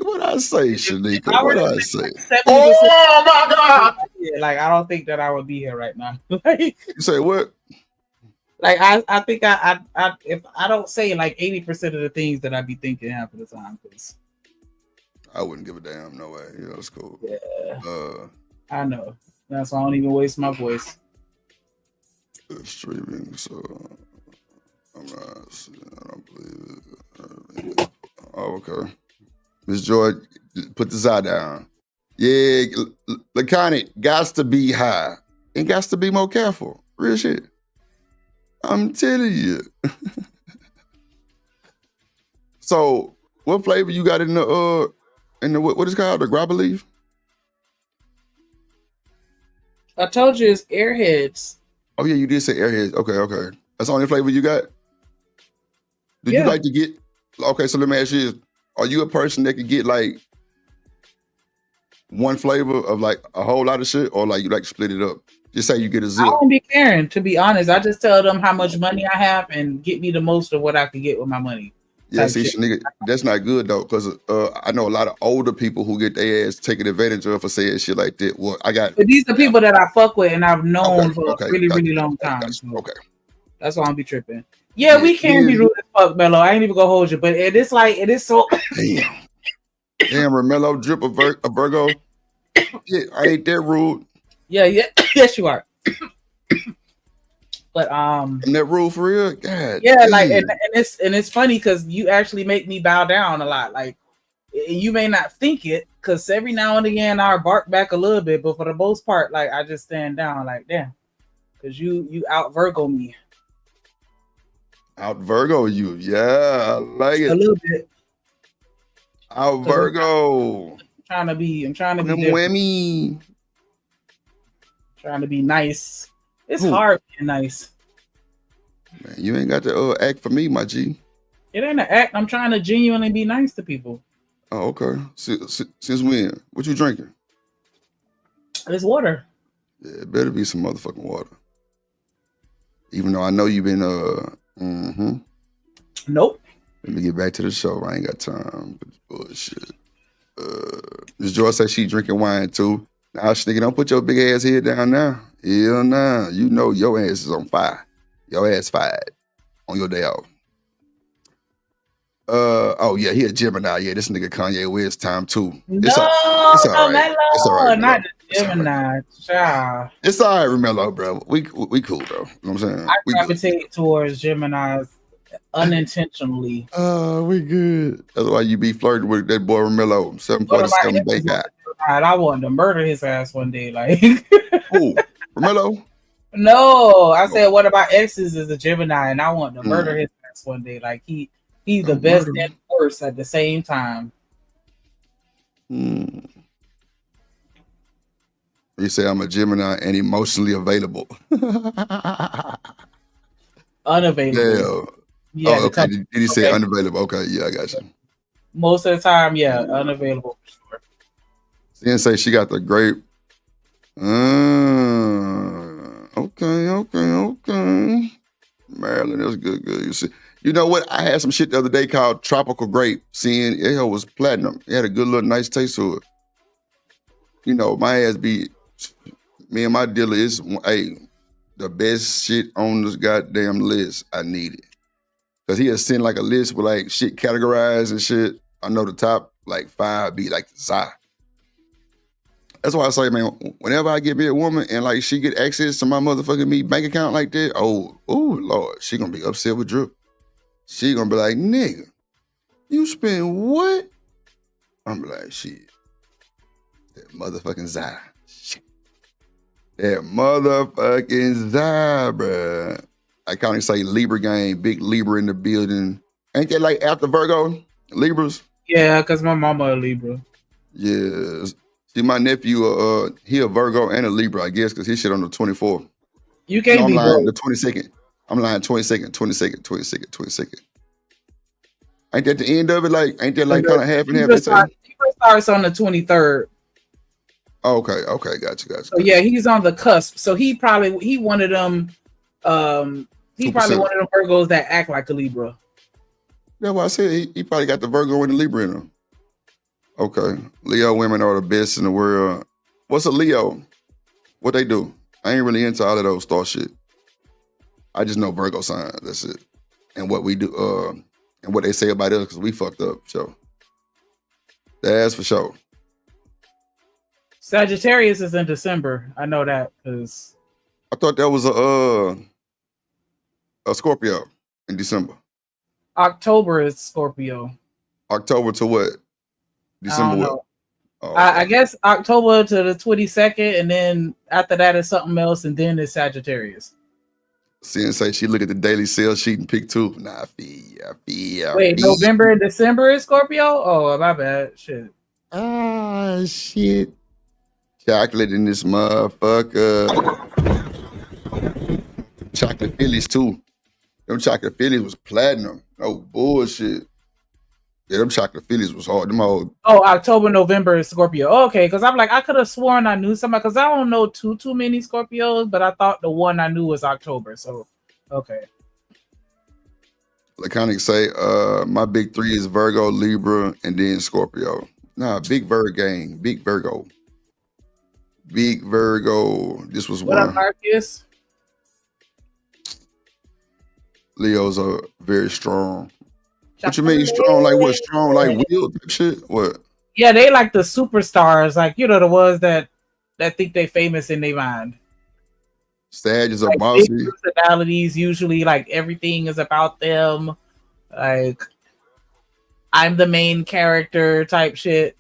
What I say, Shanika? What I say? Oh my God! Like I don't think that I would be here right now. Like, you say what? Like I think I if I don't say like 80% of the things that I be thinking half of the time, because I wouldn't give a damn. No way. Yeah, it's cool. Yeah. I know. That's why I don't even waste my voice. Streaming, so I don't believe it. Oh, okay. Miss Joy, put the side down. Yeah, Laconic, gots to be high. And gots to be more careful. Real shit. I'm telling you. So, what flavor you got in the And what is it called? The grabber leaf? I told you it's Airheads. Oh yeah, you did say airheads. Okay. That's the only flavor you got? Did you Yeah. like to get okay, so let me ask you, are you a person that could get like one flavor of like a whole lot of shit, or like you like to split it up? Just say you get a I zip. don't be caring, to be honest. I just tell them how much money I have and get me the most of what I can get with my money. Yeah, type see, shit. nigga, that's not good though, because I know a lot of older people who get their ass taken advantage of for saying shit like that. Well, I got But these are people that I fuck with and I've known for a really, gotcha, really long gotcha, time. So okay. that's why I'm be tripping. Yeah, we can be rude as fuck, Mello. I ain't even gonna hold you, but it is like it is so. Damn, Romello, Drip a Virgo. Yeah, I ain't that rude. Yeah, yes, you are. But I'm that rude for real. God, yeah, like and it's funny because you actually make me bow down a lot. Like you may not think it, because every now and again I bark back a little bit, but for the most part, like I just stand down. Like damn, because you out Virgo me. Out Virgo you, yeah, I like it. A little bit. Out Virgo. I'm trying to be whammy. Trying to be nice. It's hard being nice. Man, you ain't got to act for me, my G. It ain't an act. I'm trying to genuinely be nice to people. Oh, okay. Since when? What you drinking? It's water. Yeah, it better be some motherfucking water. Even though I know you've been Nope. Let me get back to the show. I ain't got time for this bullshit. Miss Joy said she drinking wine too. Now, nigga, don't put your big ass head down now. Hell nah. You know your ass is on fire. Your ass fired on your day off. Oh yeah, he a Gemini. Yeah, this nigga Kanye West time too. It's all right. It's all right. Not the Gemini. Child. It's all right, Romello, bro. We cool, bro. You know what I'm saying? I gravitate towards Geminis unintentionally. We good. That's why you be flirting with that boy Romello. 747 Bay guy. I wanted to murder his ass one day. Like who? Romello? No, I said what about exes is a Gemini, and I want to murder his ass one day. Like he's the best and worst at the same time. You say I'm a Gemini and emotionally available. Unavailable. Yeah. Oh, okay. Did he say unavailable? Okay, yeah, I got you. Most of the time, yeah, unavailable for sure. She didn't say she got the grape. Okay. Maryland, that's good. You see, you know what? I had some shit the other day called tropical grape. Seeing it was platinum. It had a good little nice taste to it. You know, my ass be me and my dealer is the best shit on this goddamn list. I need it. Cause he has sent like a list with like shit categorized and shit. I know the top like 5 be like the Zai. That's why I say, man, whenever I get me a woman and like she get access to my motherfucking me bank account like that, oh Lord, she gonna be upset with Drip. She gonna be like, nigga, you spend what? I'm like, shit. That motherfucking Zai. Shit. That motherfucking Zai, bruh. I kind of say Libra game, big Libra in the building. Ain't that like after Virgo? Libras? Yeah, because my mama a Libra. Yeah. See, my nephew, he a Virgo and a Libra, I guess, because his shit on the 24th. You can't be lying, both. the 22nd. I'm lying 22nd. Ain't that the end of it? Like, ain't that like kind of half and half? He starts on the 23rd. Okay, gotcha. So yeah, he's on the cusp. So he one of them. He probably one of them Virgos that act like a Libra. That's why I said he probably got the Virgo and the Libra in him. Okay, Leo women are the best in the world. What's a Leo? What they do? I ain't really into all of those star shit. I just know Virgo signs. That's it. And what we do, and what they say about us, because we fucked up. So that's for sure. Sagittarius is in December. I know that because I thought that was a Scorpio in December. October is Scorpio. October to what? December what? Oh, I guess October to the 22nd, and then after that is something else, and then it's Sagittarius. Say she look at the daily sales sheet and pick 2. Nah, I feel. Wait, November and December is Scorpio? Oh, my bad. Shit. Ah, shit. Chocolate in this motherfucker. Chocolate Phillies, too. Them chocolate Phillies was platinum. No bullshit. Yeah, them chocolate Phillies was hard. Them old. Oh, October, November is Scorpio. Oh, okay, because I'm like, I could have sworn I knew somebody, because I don't know too many Scorpios, but I thought the one I knew was October. So, okay. Laconic say, my big three is Virgo, Libra, and then Scorpio. Nah, big Virgo gang. Big Virgo. Big Virgo. This was What one. up, Marcus? Leos are very strong. What you mean strong? Like what? Strong like will type shit? What? Yeah, they like the superstars, like the ones that think they famous in their mind. Sagittarius are Like bossy. big personalities, usually like everything is about them. Like I'm the main character type shit.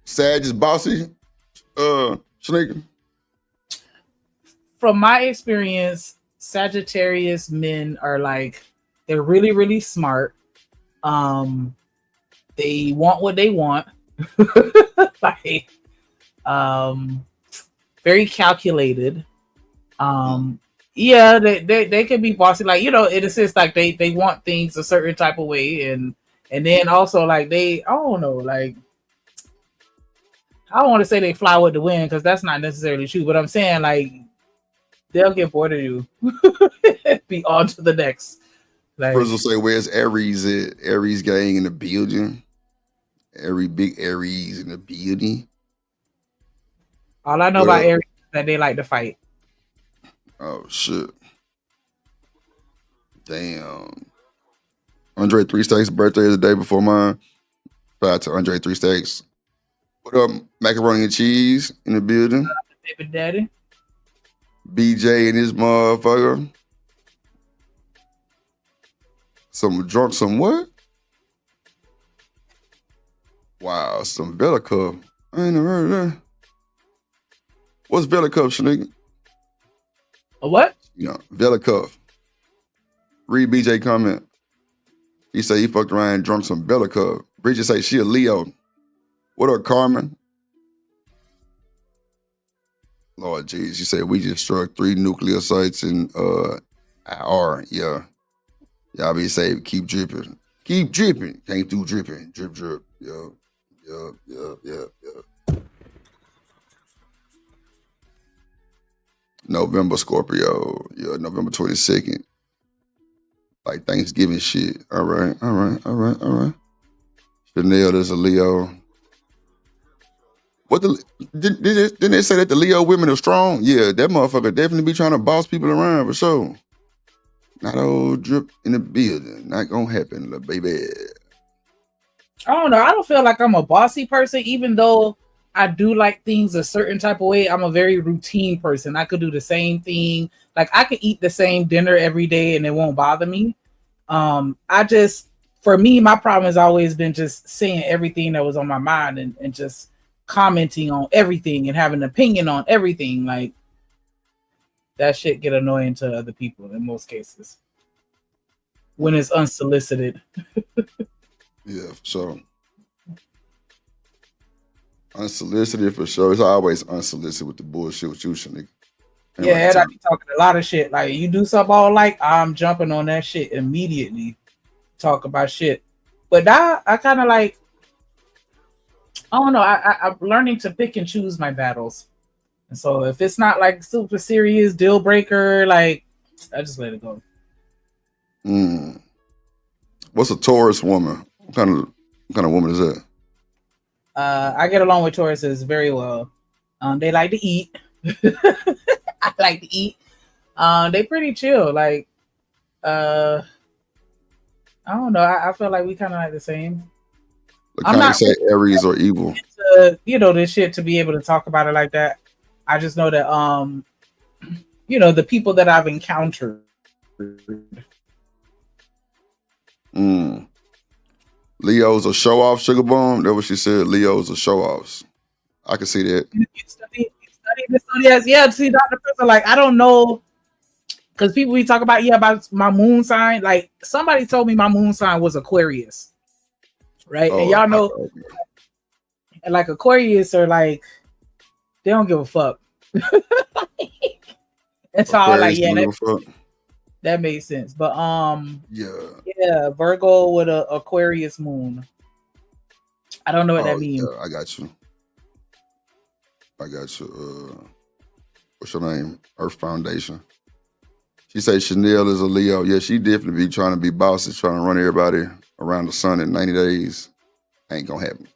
Sagittarius bossy. Snake. From my experience, Sagittarius men are like, they're really, really smart. They want what they want. Like, very calculated. Yeah, they can be bossy, like, in a sense, like they want things a certain type of way, and then also like I don't know, like, I don't want to say they fly with the wind, because that's not necessarily true, but I'm saying like they'll get bored of you. Be on to the next. Like, First will say, where's Aries at? Aries gang in the building. Every big Aries in the building. all I know about Aries is that they like to fight. Oh shit. Damn. Andre 3 Stacks' birthday is the day before mine. Shout out to Andre 3 Stacks. What up, macaroni and cheese in the building? Baby daddy. BJ and his motherfucker. Some drunk, some what? Wow, some Velikov. I ain't never heard of that. What's Velikov, Shanique? A what? Velikov. Read BJ comment. He say he fucked around and drunk some Velikov. Bridget say she a Leo. What up, Carmen? Lord jeez, she said we just struck 3 nuclear sites in IR. Yeah. Y'all be safe. Keep dripping. Keep dripping. Came through dripping. Drip, drip. Yeah. November Scorpio. Yeah, November 22nd. Like Thanksgiving shit. All right. Chanel is a Leo. What didn't they say that the Leo women are strong? Yeah, that motherfucker definitely be trying to boss people around for sure. Not old drip in the building. Not gonna happen, little baby. I don't know. I don't feel like I'm a bossy person, even though I do like things a certain type of way. I'm a very routine person. I could do the same thing. Like I could eat the same dinner every day and it won't bother me. For me, my problem has always been just saying everything that was on my mind and just commenting on everything and having an opinion on everything. Like that shit get annoying to other people in most cases when it's unsolicited. Yeah, for sure. Unsolicited for sure. It's always unsolicited with the bullshit with you, Shanique. Yeah, I be talking a lot of shit. Like you do something all like, I'm jumping on that shit immediately. Talk about shit. But now I kind of like, I don't know. I'm learning to pick and choose my battles. And so if it's not like super serious deal breaker, like I just let it go. What's a Taurus woman? What kind of woman is that? I get along with Tauruses very well. They like to eat. I like to eat. They pretty chill. Like, I don't know. I feel like we kind of like the same. I'm not say Aries or evil. This shit to be able to talk about it like that. I just know that the people that I've encountered. Leo's a show off, Sugar Bomb. That's what she said. Leo's a show offs. I can see that. You study this. Yeah, see, Dr. Prince, like, I don't know. Because people we talk about, about my moon sign. Like, somebody told me my moon sign was Aquarius. Right? And y'all know And like Aquarius are like, they don't give a fuck. And so I was like, Aquarius yeah, don't give a fuck. that makes sense. But Yeah. Virgo with a Aquarius moon. I don't know what that means. Yeah, I got you. What's your name? Earth Foundation. She said Chanel is a Leo. Yeah, she definitely be trying to be bossy, trying to run everybody around the sun in 90 days. Ain't gonna happen.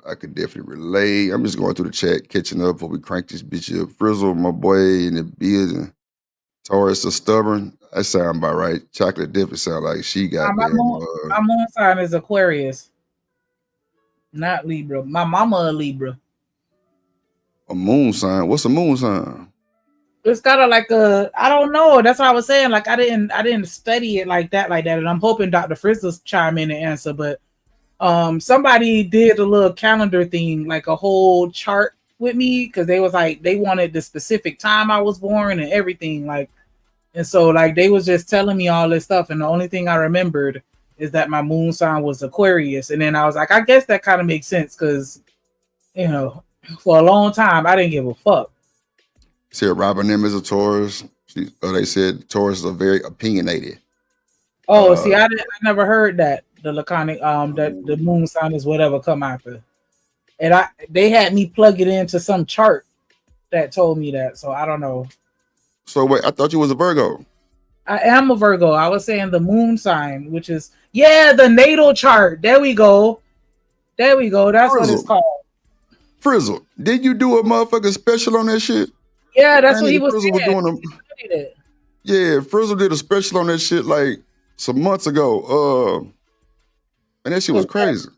I could definitely relate. I'm just going through the chat, catching up before we crank this bitch up. Frizzle, my boy in the building. Taurus is stubborn. That sound about right. Chocolate definitely sound like she got My them. moon sign is Aquarius, not Libra. My mama a Libra. A moon sign. What's a moon sign? It's kind of like I don't know. That's what I was saying. Like I didn't study it like that. And I'm hoping Dr. Frizzle's chime in and answer. But somebody did a little calendar thing, like a whole chart with me, because they was like they wanted the specific time I was born and everything. Like, and so like they was just telling me all this stuff, and the only thing I remembered is that my moon sign was Aquarius. And then I was like, I guess that kind of makes sense because, you know, for a long time I didn't give a fuck. Said Robin M is a Taurus. They said Taurus are very opinionated. Oh, see, I never heard that the laconic that the moon sign is whatever come after, and they had me plug it into some chart that told me that. So I don't know. So wait, I thought you was a Virgo. I am a Virgo. I was saying the moon sign, which is the natal chart. There we go. That's Frizzle. what it's called. Frizzle, did you do a motherfucking special on that shit? Yeah, that's what he was saying. Yeah, Frizzle did a special on that shit like some months ago. And that shit was crazy.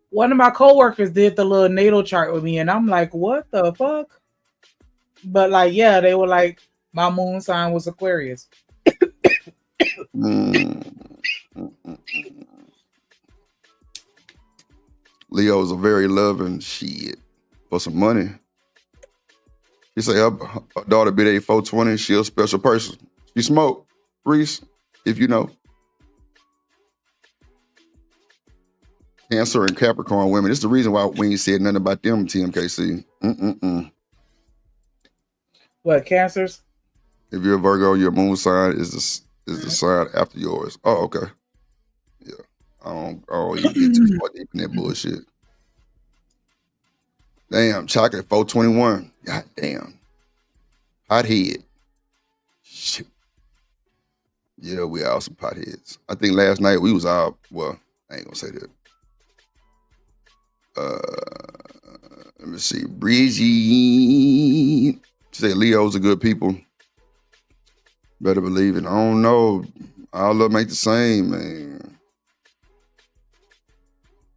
One of my coworkers did the little natal chart with me, and I'm like, what the fuck? But like, yeah, they were like, my moon sign was Aquarius. Leo's a very loving shit for some money. He say her daughter bid 420. She a special person. She smoke, Reese, if you know. Cancer and Capricorn women. This is the reason why we ain't said nothing about them, TMKC. What, Cancers? If you're a Virgo, your moon sign is the sign after yours. Oh, okay. Yeah. I don't even get too far deep in that bullshit. Damn, chocolate 421. God damn. Hot head. Shit. Yeah, we all some potheads. I think last night we was out. Well, I ain't gonna say that. Let me see. Bridget. She said Leos are good people. Better believe it. I don't know. All of them ain't the same, man.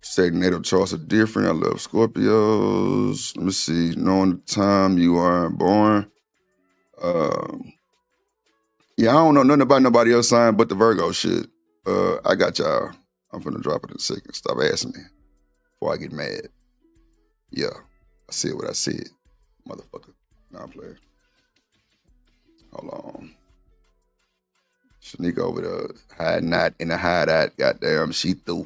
She said natal charts are different. I love Scorpios. Let me see. Knowing the time you are born. Yeah, I don't know nothing about nobody else's sign but the Virgo shit. I got y'all. I'm finna drop it in a second. Stop asking me before I get mad. Yeah, I said what I said, motherfucker. Nah, I'm playing. Hold on. Shanika over there hiding out in the hideout. Goddamn, she through.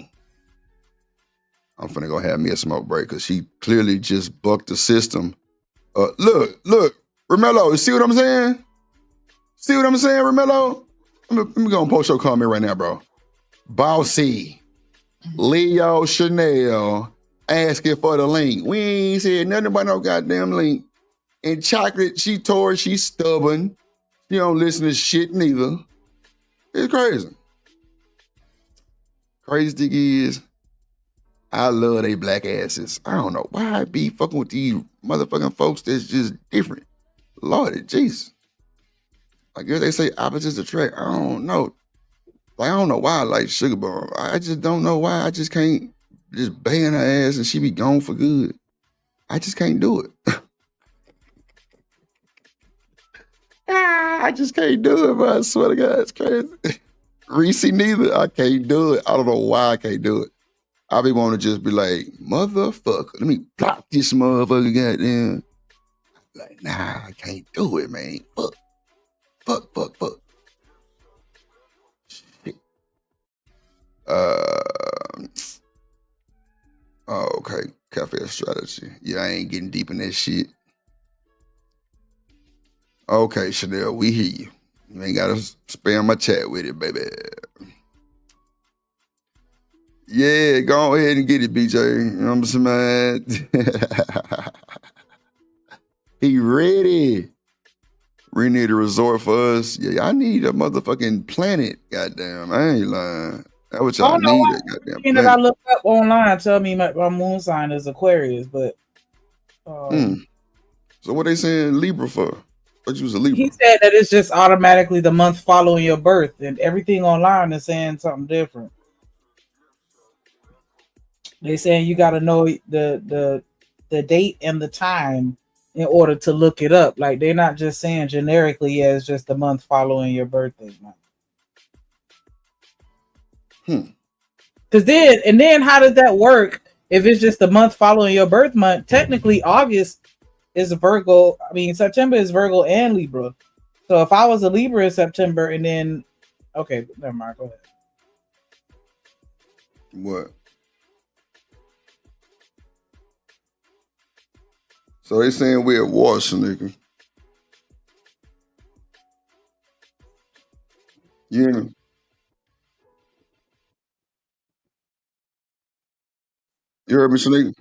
I'm finna go have me a smoke break because she clearly just bucked the system. Look, Romello, you see what I'm saying? See what I'm saying, Romello? Let me go and post your comment right now, bro. Bossy, Leo Chanel asking for the link. We ain't said nothing about no goddamn link. And Chocolate, she Taurus, she's stubborn. She don't listen to shit neither. It's crazy. Crazy thing is, I love they black asses. I don't know why I be fucking with these motherfucking folks that's just different. Lord Jesus. I guess they say opposites attract. I don't know. Like, I don't know why I like Sugar Bomb. I just don't know why. I just can't just bang her ass and she be gone for good. I just can't do it. I just can't do it, bro. I swear to God, it's crazy. Reese neither. I can't do it. I don't know why I can't do it. I be wanting to just be like, motherfucker, let me block this motherfucker, goddamn. Like, nah, I can't do it, man. Fuck. Shit. Oh, okay. Cafe strategy. Yeah, I ain't getting deep in that shit. Okay, Chanel, we hear you. You ain't gotta spam my chat with it, baby. Yeah, go ahead and get it, BJ. You know what I'm saying, man? He ready. We need a resort for us. Yeah, I need a motherfucking planet. Goddamn, I ain't lying. That's what I y'all don't know need. why A goddamn everything that I planet. looked up online tell me my moon sign is Aquarius, but So what they saying Libra for? What you was a Libra? he said that it's just automatically the month following your birth, and everything online is saying something different. They saying you got to know the date and the time in order to look it up. Like they're not just saying generically as just the month following your birthday month. Because then how does that work if it's just the month following your birth month? Technically, August is a Virgo. I mean, September is Virgo and Libra. So if I was a Libra in September and then, okay, never mind. Go ahead. What? So they saying we're at war, nigga. You hear me? You heard me, Shanika?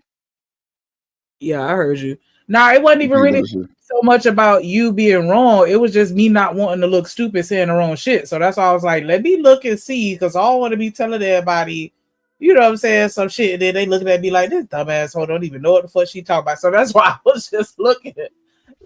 Yeah, I heard you. Nah, it wasn't even really so much about you being wrong. It was just me not wanting to look stupid saying the wrong shit. So that's why I was like, let me look and see, because I don't want to be telling everybody, you know what I'm saying, some shit, and then they looking at me like, this dumb asshole don't even know what the fuck she talking about. So that's why I was just looking at it.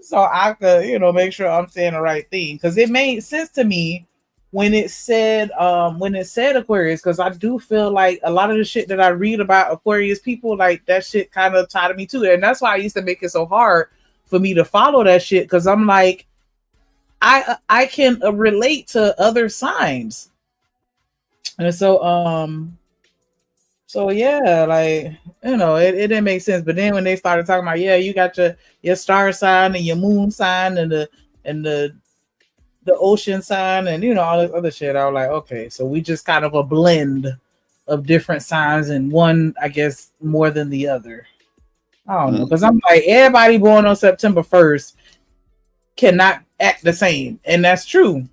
So I could, make sure I'm saying the right thing. Because it made sense to me when it said Aquarius, because I do feel like a lot of the shit that I read about Aquarius people, like that shit kind of tied me to it. And that's why I used to make it so hard for me to follow that shit, because I'm like, I can relate to other signs. And so yeah, like, it didn't make sense. But then when they started talking about, yeah, you got your star sign and your moon sign and the ocean sign and all this other shit, I was like, okay, so we just kind of a blend of different signs, and one, I guess, more than the other. I don't know, because I'm like, everybody born on September 1st cannot act the same, and that's true.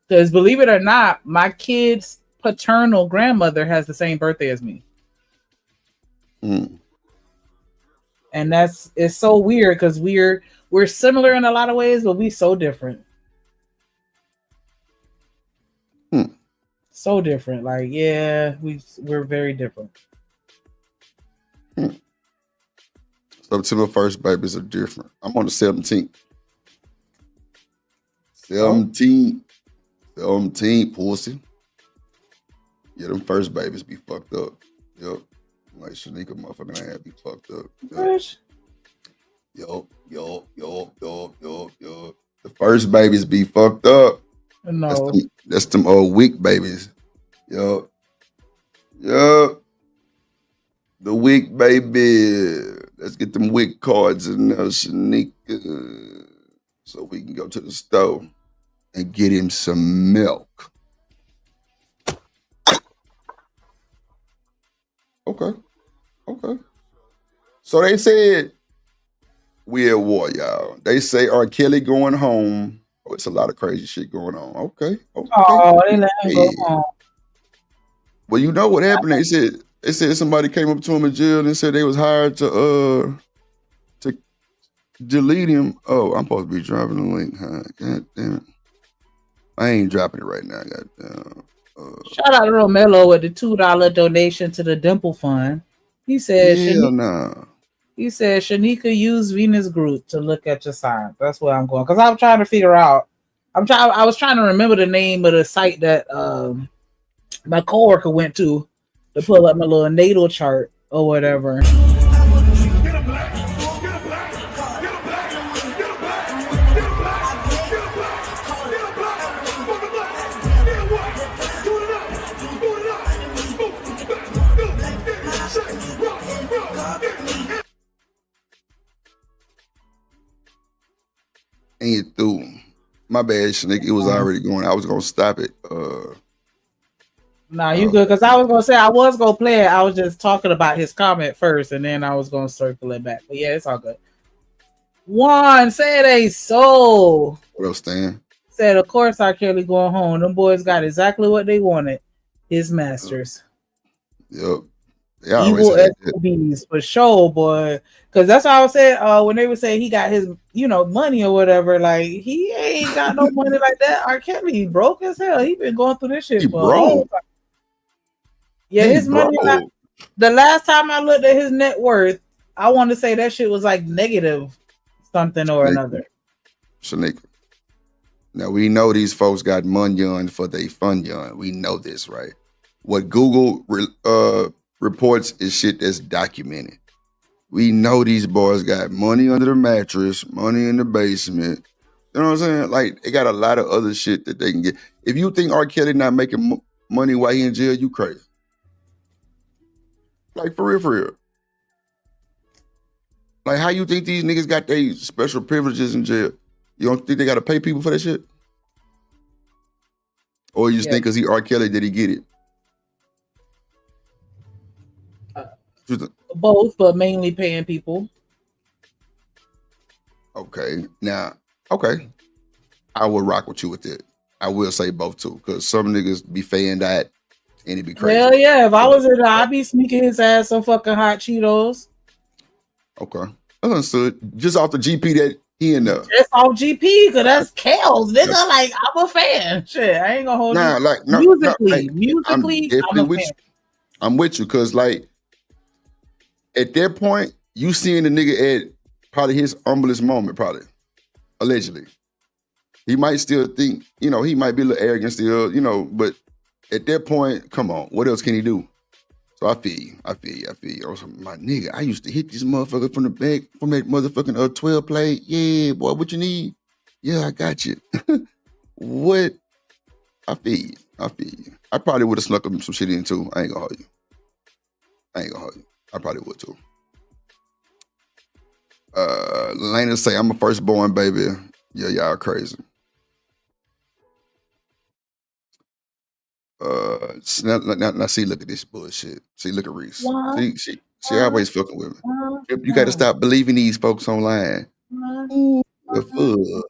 Because believe it or not, my kid's paternal grandmother has the same birthday as me. And it's so weird because we're similar in a lot of ways, but we so different. So different. Like, yeah, we're very different. September 1st babies are different. I'm on the 17th. 17th, pussy. Yeah, them first babies be fucked up. Yep. Like Shanika motherfucking ass be fucked up. Yup. The first babies be fucked up. No. That's them old weak babies. Yup. The weak baby. Let's get them weak cards in there, Shanika. So we can go to the store and get him some milk. Okay. So they said we at war, y'all. They say R. Kelly going home. Oh, it's a lot of crazy shit going on. Okay. Oh, they let him go home. Well, you know what happened? They said somebody came up to him in jail and said they was hired to delete him. Oh, I'm supposed to be dropping the link. Huh? God damn it. I ain't dropping it right now. Goddamn. Shout out to Romelo with the $2 donation to the Dimple Fund. He said, He said, Shanika, use Venus Group to look at your sign. That's where I'm going. Because I'm trying to figure out. I was trying to remember the name of the site that my coworker went to pull up my little natal chart or whatever. Ain't through. My bad, Shanika. It was already going. I was gonna stop it. Nah, you good? Because I was gonna say I was gonna play it. I was just talking about his comment first, and then I was gonna circle it back. But yeah, it's all good. One said a soul. What else, Stan? Said, of course, R. Kelly going home. Them boys got exactly what they wanted. His masters. Yep. Yeah, Evil SOBs for sure, boy. Because that's how I said when they would say he got his, money or whatever. Like he ain't got no money like that. R. Kelly broke as hell. He been going through this shit for a long time. Yeah, his money. The last time I looked at his net worth, I want to say that shit was like negative something or another. Shanika. Now we know these folks got money for they fun yon. We know this, right? What Google reports is shit that's documented. We know these boys got money under the mattress, money in the basement. You know what I'm saying? Like they got a lot of other shit that they can get. If you think R. Kelly not making money while he in jail, you crazy. Like for real. Like how you think these niggas got their special privileges in jail? You don't think they got to pay people for that shit? Or you just think because he R. Kelly, did he get it? Both, but mainly paying people. Okay. Now, okay. I will rock with you with it. I will say both too, because some niggas be faying that and it be crazy. Hell yeah. If I was in there, I'd be sneaking his ass some fucking hot Cheetos. Okay. I understood. Just off the GP that he in there. Just off GP, because that's Kels, nigga. Yeah. Like, I'm a fan. Shit, I ain't gonna hold you. Like, musically, I'm a fan. I'm with you, because, like, at that point, you seeing the nigga at probably his humblest moment, probably. Allegedly. He might still think, he might be a little arrogant still, but at that point, come on, what else can he do? So I feel you. I was my nigga, I used to hit this motherfucker from the back, from that motherfucking 12 play. Yeah, boy, what you need? Yeah, I got you. What? I feel you. I probably would have snuck him some shit in too. I ain't gonna hold you. I probably would too. Lena say, I'm a firstborn baby. Yeah, y'all crazy. Now see, look at this bullshit. See, look at Reese. She always fucking with me. You got to stop believing these folks online. The fuck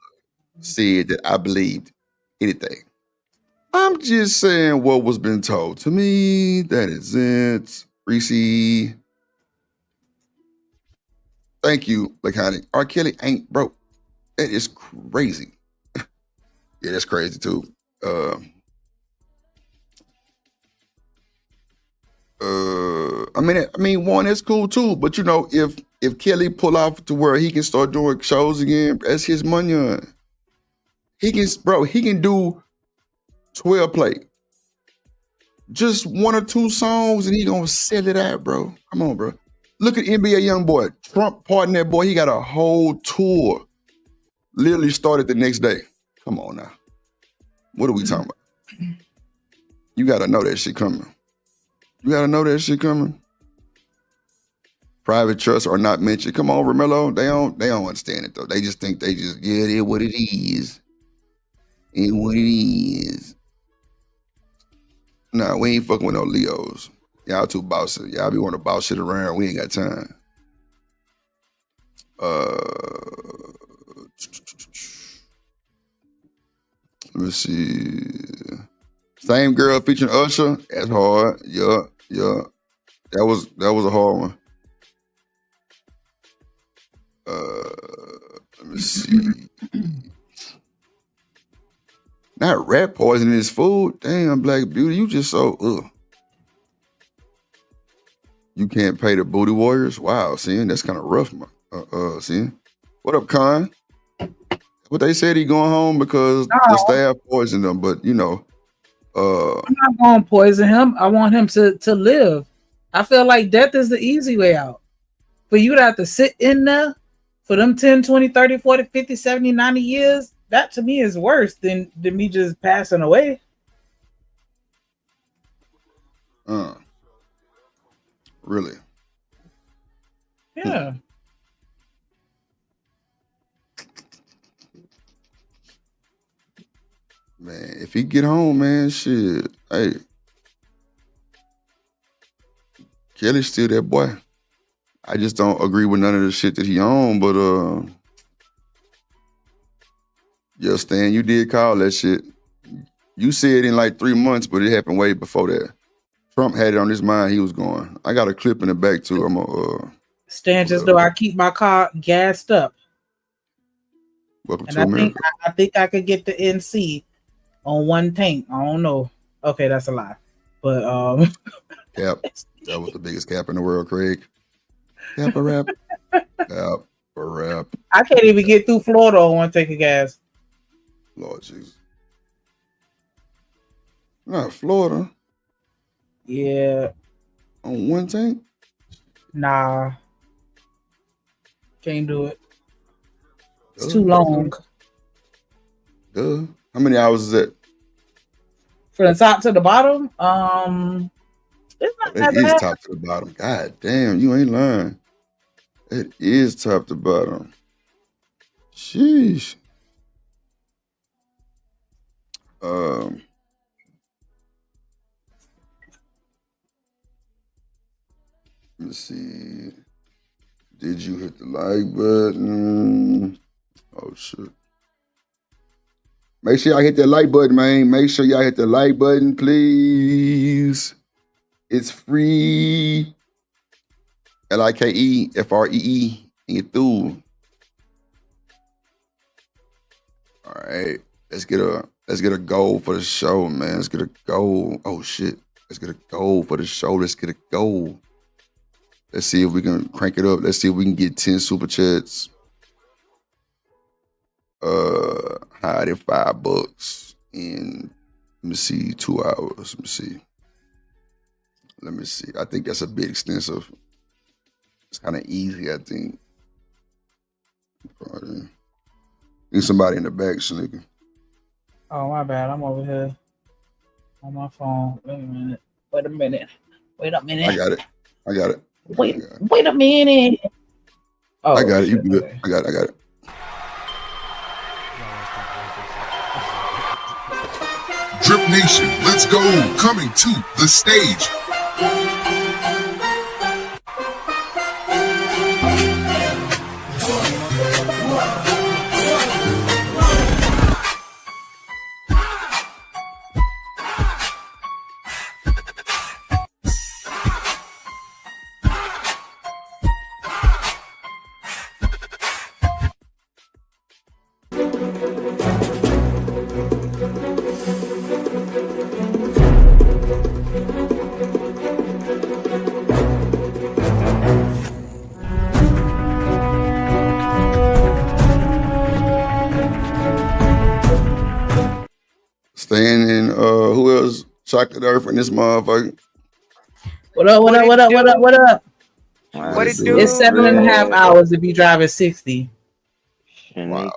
said that I believed anything. I'm just saying what was been told to me. That is it. Reese. Thank you, Laconic. R. Kelly ain't broke. That is crazy. Yeah, that's crazy too. I mean, one is cool too, but if Kelly pull off to where he can start doing shows again, that's his money on. He can do 12 play. Just one or two songs and he gonna sell it out, bro. Come on, bro. Look at NBA YoungBoy. Trump pardon that boy. He got a whole tour. Literally started the next day. Come on now. What are we talking about? You gotta know that shit coming. Private trusts are not mentioned. Come on, Romello. They don't understand it though. They just think it is what it is. It what it is. Nah, we ain't fucking with no Leos. Y'all too bossy. Y'all be wanting to boss shit around. We ain't got time. Let me see. Same girl featuring Usher. That's hard. Yeah. That was a hard one. Let me see. Not rat poisoning his food. Damn, Black Beauty, you just so You can't pay the booty warriors. Wow, seeing that's kind of rough, man. Seeing. What up, Con? But they said he going home because the staff poisoned him. But I'm not going to poison him. I want him to live. I feel like death is the easy way out. For you to have to sit in there for them 10, 20, 30, 40, 50, 70, 90 years, that to me is worse than me just passing away. Really? Yeah. Man, if he get home, man, shit. Hey, Kelly's still that boy. I just don't agree with none of the shit that he owned, but yeah, Stan, you did call that shit. You said in like 3 months, but it happened way before that. Trump had it on his mind. He was going. I got a clip in the back too. I'm gonna Stan, just though I keep my car gassed up. welcome And to America. I think I could get the NC on one tank. I don't know. Okay, that's a lie. But Cap. That was the biggest cap in the world, Craig. Cap a rap. Cap a rap. I can't even get through Florida on one tank of gas. Lord Jesus. Not Florida. Yeah. On one tank? Nah. Can't do it. It's too long. Duh. How many hours is that? From the top to the bottom? It's not that It is bad. top to the bottom. God damn, you ain't lying. It is top to bottom. Sheesh. Let's see. Did you hit the like button? Oh shit. Make sure y'all hit that like button, man. Make sure y'all hit the like button, please. It's free. LIKEFREE. And you through. All right. Let's get a goal for the show, man. Let's get a goal. Oh shit. Let's get a goal for the show. Let's get a goal. Let's see if we can crank it up. Let's see if we can get 10 super chats. Hide in $5 in, let me see, 2 hours. Let me see. I think that's a bit extensive. It's kind of easy, I think. Probably. Need somebody in the back, Sneaker. Oh, my bad. I'm over here on my phone. Wait a minute. I got it. Wait a minute. Oh, I got it. You shit. good. Okay. I got it. Dripnation, let's go. Coming to the stage. Staying in, who else? Chocolate Earth and this motherfucker. What up? What it do? It's 7.5 hours if you driving 60. Wow.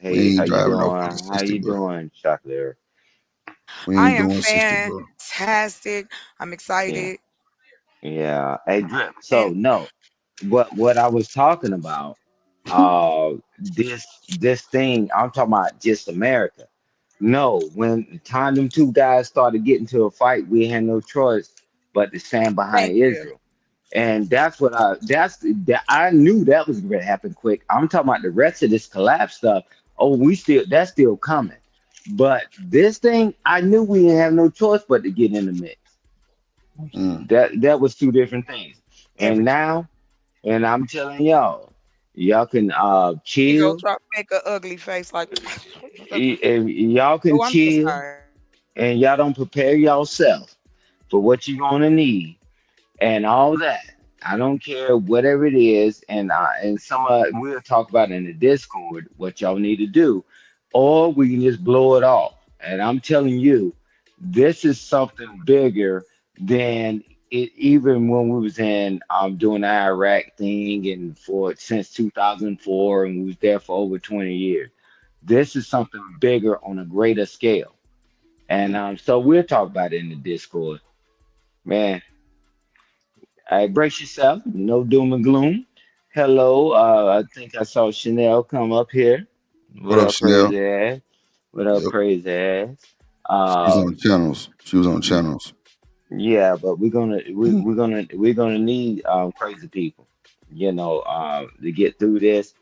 Hey, how you driving no doing? fucking 60, How you bro. doing, Chocolate? We I ain't am doing 60, bro. fantastic. I'm excited. Yeah. Hey, Drip. So no, what I was talking about, this thing I'm talking about, just America. No, when the time them two guys started getting to a fight, we had no choice but to stand behind Thank you. Israel. And I knew that was going to happen quick. I'm talking about the rest of this collapse stuff. Oh, that's still coming. But this thing, I knew we didn't have no choice but to get in the mix. That was two different things. And now, and I'm telling y'all can You go chill. try to make an ugly face like. If y'all can Oh, I'm so chill, sorry. and y'all don't prepare yourself for what you're gonna need and all that. I don't care whatever it is, and we'll talk about in the Discord what y'all need to do, or we can just blow it off. And I'm telling you, this is something bigger than it. Even when we was in doing the Iraq thing and for since 2004, and we was there for over 20 years. This is something bigger on a greater scale. And so we'll talk about it in the Discord. Man, brace yourself. No doom and gloom. Hello, I think I saw Chanel come up here. What What up, up, Chanel? crazy ass? What up, Yep. crazy ass? She was on channels. Yeah, but we're gonna need crazy people, to get through this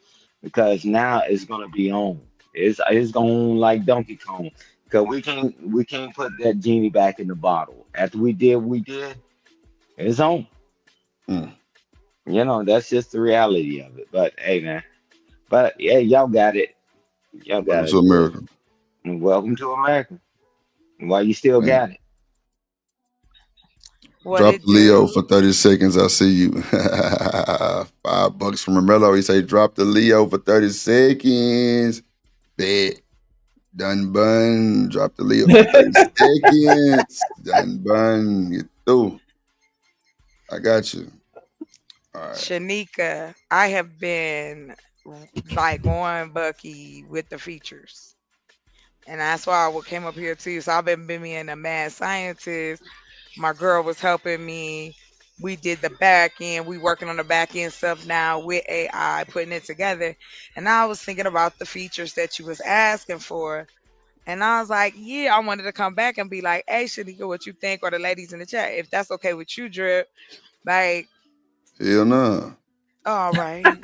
because now it's gonna be on. It's going like Donkey Kong because we can't put that genie back in the bottle. After we did what we did, it's on. Mm. That's just the reality of it. But hey, man. But yeah, y'all got it. Y'all got Welcome it. to America. And welcome to America. Why you still Man. got it? What Drop it the Leo do? for 30 seconds. I see you. $5 from Romello. He say, drop the Leo for 30 seconds. Bet. Done bun. Drop the Leo for 30 seconds. Done bun. Get through. I got you. All right. Shanika, I have been like on Bucky with the features. And that's why I came up here too. So I've been being a mad scientist. My girl was helping me. We did the back end. We working on the back end stuff now with AI, putting it together. And I was thinking about the features that you was asking for. And I was like, yeah, I wanted to come back and be like, hey, Shanika, what you think? Or the ladies in the chat, if that's okay with you, Drip. Like, Hell no. all right.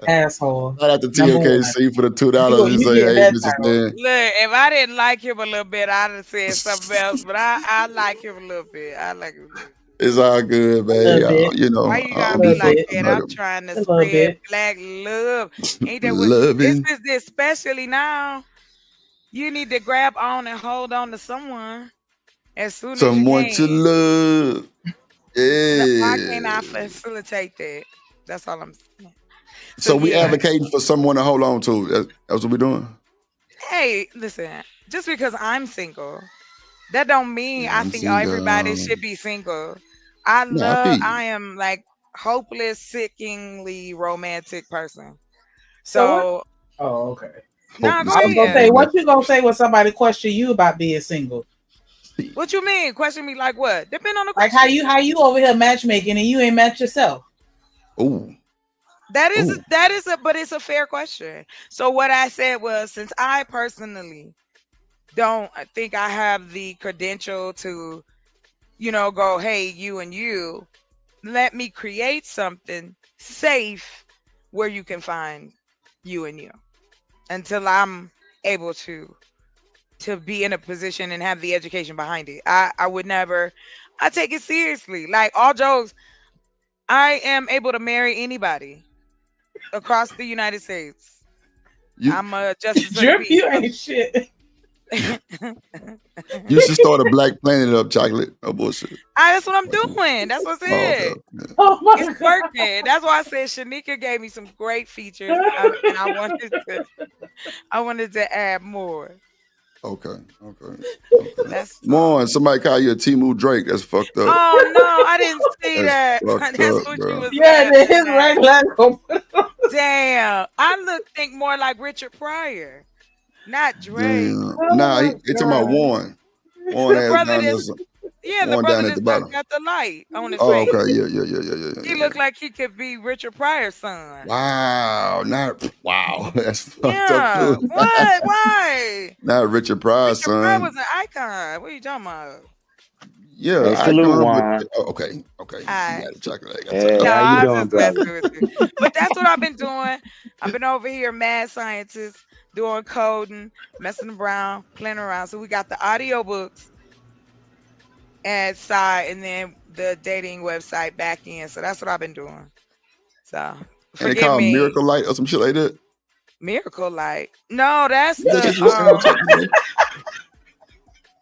Asshole. Shout out to Number one. TLKC for the $2. He You say, get hey, that Mrs. title. Man. Look, if I didn't like him a little bit, I'd have said something else. But I like him a little bit. I like him a little bit. It's all good, A man. little bit. Why you I gotta don't be be like fucking that? about I'm it. trying to A little spread bit. black love. Ain't that what? Loving Especially now, you need to grab on and hold on to someone as soon as you someone to can. love. Why can't I Yeah. facilitate that? That's all I'm saying. So So we yeah, advocating for someone to hold on to. That's what we doing. hey, listen. Just because I'm single, that don't mean Yeah, I I'm think everybody single. should be single. No, I feel you. I am like hopeless, sickingly romantic person. So what? So Oh, okay. nah, go Hopeless I was gonna ahead. say, romantic. what you gonna say when somebody question you about being single? What you mean? Question me like what? Depend on the Like question. how you over here matchmaking and you ain't match yourself? Oh, That oh. is a but it's a fair question. So what I said was since I personally don't think I have the credential to, go, hey, you and you, let me create something safe where you can find you and you until I'm able to be in a position and have the education behind it. I would never I take it seriously. Like all jokes, I am able to marry anybody across the United States. You I'm a justice of the Drip, peace. you ain't shit. you should start a Black Planet up, chocolate. No bullshit. That's what I'm doing. That's what I Oh, okay. said. Okay. Oh my It's god. working. That's why I said Shanika gave me some great features, and I wanted to add more. Okay. That's Come all. on, somebody call you a Timu Drake. That's fucked up. Oh no, I didn't see That's that. fucked That's up, what you bro. was Yeah, then his laughing at. regular. Damn, I think more like Richard Pryor, not Drake. Damn. Oh Nah, my they talking about god. Warren. Warren The ass brother down there. that's the Warren brother down at the that's got bottom. got the light on his Oh, face. okay. Yeah. He looked like he could be Richard Pryor's son. Wow. Wow. That's fucked up Yeah. too. What? Why? Not Richard Pryor's Richard Pryor son. was an icon. What are you talking about? Yeah, Hey, salute, icon, but Juan. okay. You I got it, chocolate. I got Hey, time. No, how you I'm doing, just brother? messing with you. But that's what I've been doing. I've been over here, mad scientist, doing coding, messing around, playing around. So we got the audiobooks and side, and then the dating website back end. So that's what I've been doing. So And they forgive call him me, Miracle Light or some shit like that. Miracle Light. No, that's That's the what you were saying, chocolate.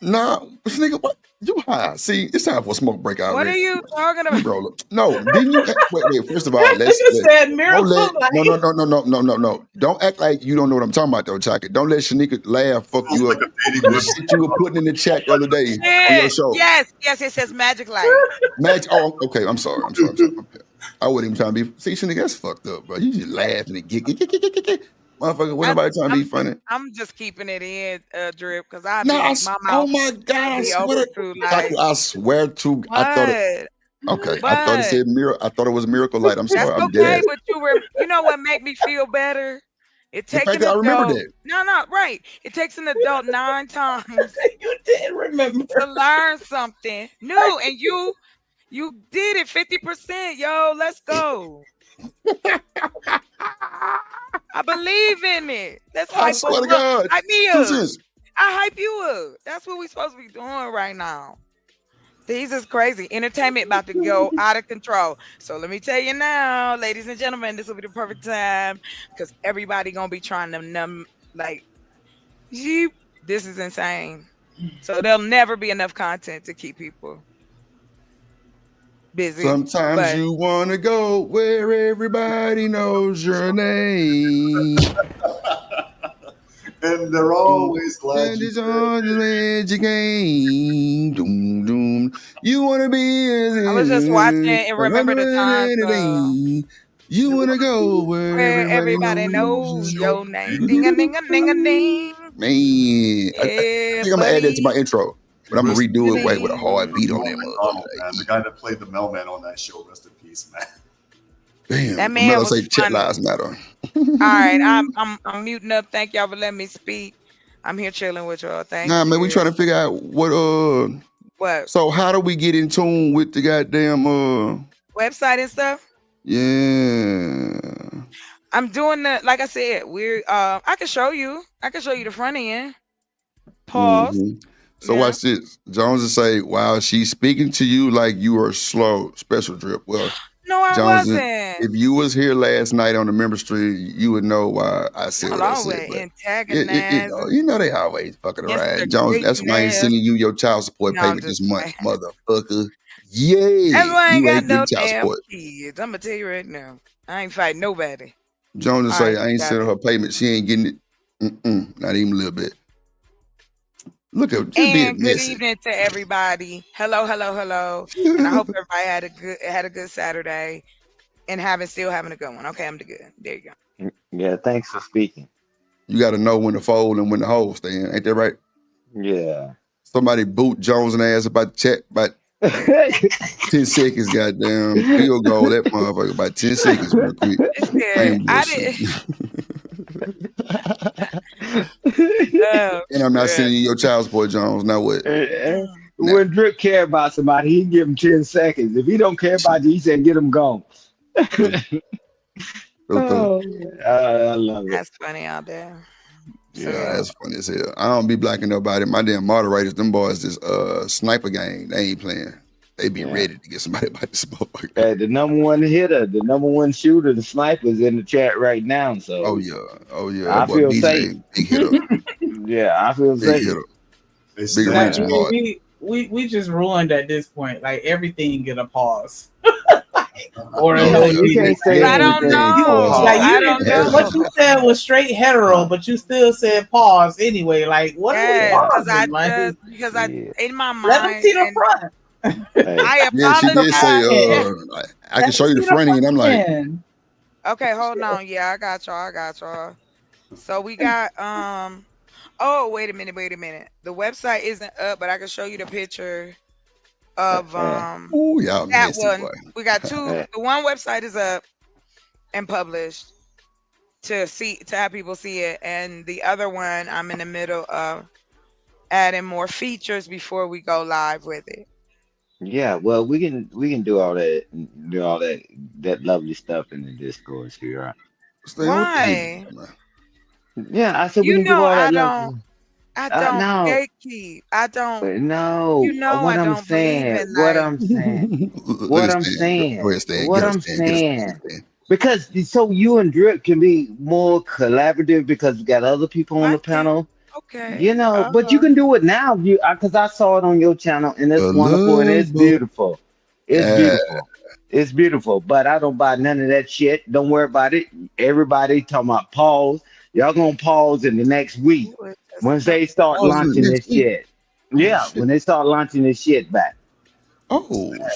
Nah, this nigga, what? You high? See, it's time for a smoke break what are already. you talking Let me about? roll up. No, didn't you? Wait. First of all, You said don't miracle let light. no. Don't act like you don't know what I'm talking about though, chocolate. Don't let Shanika laugh, fuck you up. The shit you were putting in the chat the other day on your Shit. show. Yes, it says magic light. Match. Oh, okay. I'm sorry. I wasn't even trying to be. See, Shanika, that's fucked up, bro. You just laughing and get. Motherfucker, when I, nobody trying to be I'm funny. I'm just keeping it in, Drip, because my Oh mouth my God, I be swear open to to chocolate, like I swear to, I thought it, what? okay, I thought it What? said miracle. I thought it was Miracle Light. I'm That's sorry. I'm okay, dead. but you know what make me feel better? It The takes fact an that I remember adult. that. No, right. It takes an adult 9 times You did remember. to learn something new, and you did it 50%. Yo, let's go. I believe in it. Let's I hype swear us to up. God. Hype me 2 up. cents. I hype you up. That's what we supposed to be doing right now. These is crazy. Entertainment about to go out of control. So let me tell you now, ladies and gentlemen, this will be the perfect time because everybody gonna be trying to like, Yeep, this is insane. So there'll never be enough content to keep people busy. Sometimes But you want to go where everybody knows your name. And they're always glad And you it's on the edge again. Doom, doom. You want to be I was just watching and remember the times you want to go where where everybody knows your name. Ding a ding a ding a ding. Man, I Yeah, think I'm gonna add that to my buddy. intro, but I'm gonna redo it with a Ding. hard beat on that Norman motherfucker. Donald, man, the guy that played the mailman on that show. Rest in peace, man. Damn, That I'm man gonna was say chat funny. lives matter. All right, I'm muting up. Thank y'all for letting me speak. I'm here chilling with y'all. Thank Nah, you. man, we trying to figure out what So how do we get in tune with the goddamn website and stuff. Yeah. I'm doing the like I said. I can show you. I can show you the front end. Pause. Mhm. So Yeah. watch this. Jones will say, "Wow, she's speaking to you like you are slow." Special drip. Well, No, I Jones, wasn't. if you was here last night on the member stream, you would know why I said Y'all what I always said. But antagonizing. you know they always fucking around. Jones, that's why I ain't Instigating. sending you your child support No, I'm payment this just month, playing. motherfucker. Yay! Everyone ain't You got ain't no getting child damn support. kids. I'm gonna tell you right now. I ain't fighting nobody. Jones will All say, right, I ain't got sending it. her payment. She ain't getting it. Not even a little bit. Look at just And being good messy. evening to everybody. Hello. And I hope everybody had a good Saturday and still having a good one. Okay, I'm good. There you go. Yeah, thanks for speaking. You got to know when to fold and when to hold, Stan. Ain't that right? Yeah. Somebody boot Jones in the ass about the chat about 10 seconds, goddamn. Field goal, that motherfucker, about 10 seconds real quick. And I'm not sending you your child support, Jones. Now what? When Drip care about somebody, he give him 10 seconds. If he don't care about you, he said get him gone. I love it. That's funny out there. Yeah, that's funny as hell. I don't be blacking nobody. My damn moderators, them boys, this sniper game, they ain't playing. They be ready to get somebody about this motherfucker. The number one hitter, the number one shooter, the sniper's in the chat right now. So oh yeah. I feel safe. Big hitter. Yeah, I feel big safe. Hitter. Big Like, range hard. we just ruined at this point. Like everything get a pause. Or you can't say I don't know. I don't know. What you said was straight hetero, but you still said pause anyway. Like what are we pausing? Because I in my mind. Let them see the front. I apologize. Yeah, she did say, I can show you the front end. I'm like, okay, hold on. Yeah, I got y'all. So we got oh, wait a minute. The website isn't up, but I can show you the picture of ooh, y'all that messy, one. boy. We got two. The one website is up and published to have people see it, and the other one I'm in the middle of adding more features before we go live with it. Yeah, well, we can do all that lovely stuff in the Discord here. Right? Why? Yeah, I said we can do all that. I don't gatekeep. I don't. No. You know what I I'm don't saying. believe in What like, I'm saying. Because so you and Drip can be more collaborative because we got other people on the panel. Okay. You know, but you can do it now. Because I saw it on your channel and it's wonderful and it's beautiful. It's beautiful. But I don't buy none of that shit. Don't worry about it. Everybody talking about pause. Y'all gonna pause in the next week once they start launching this shit. Yeah, when they start launching this shit back. Oh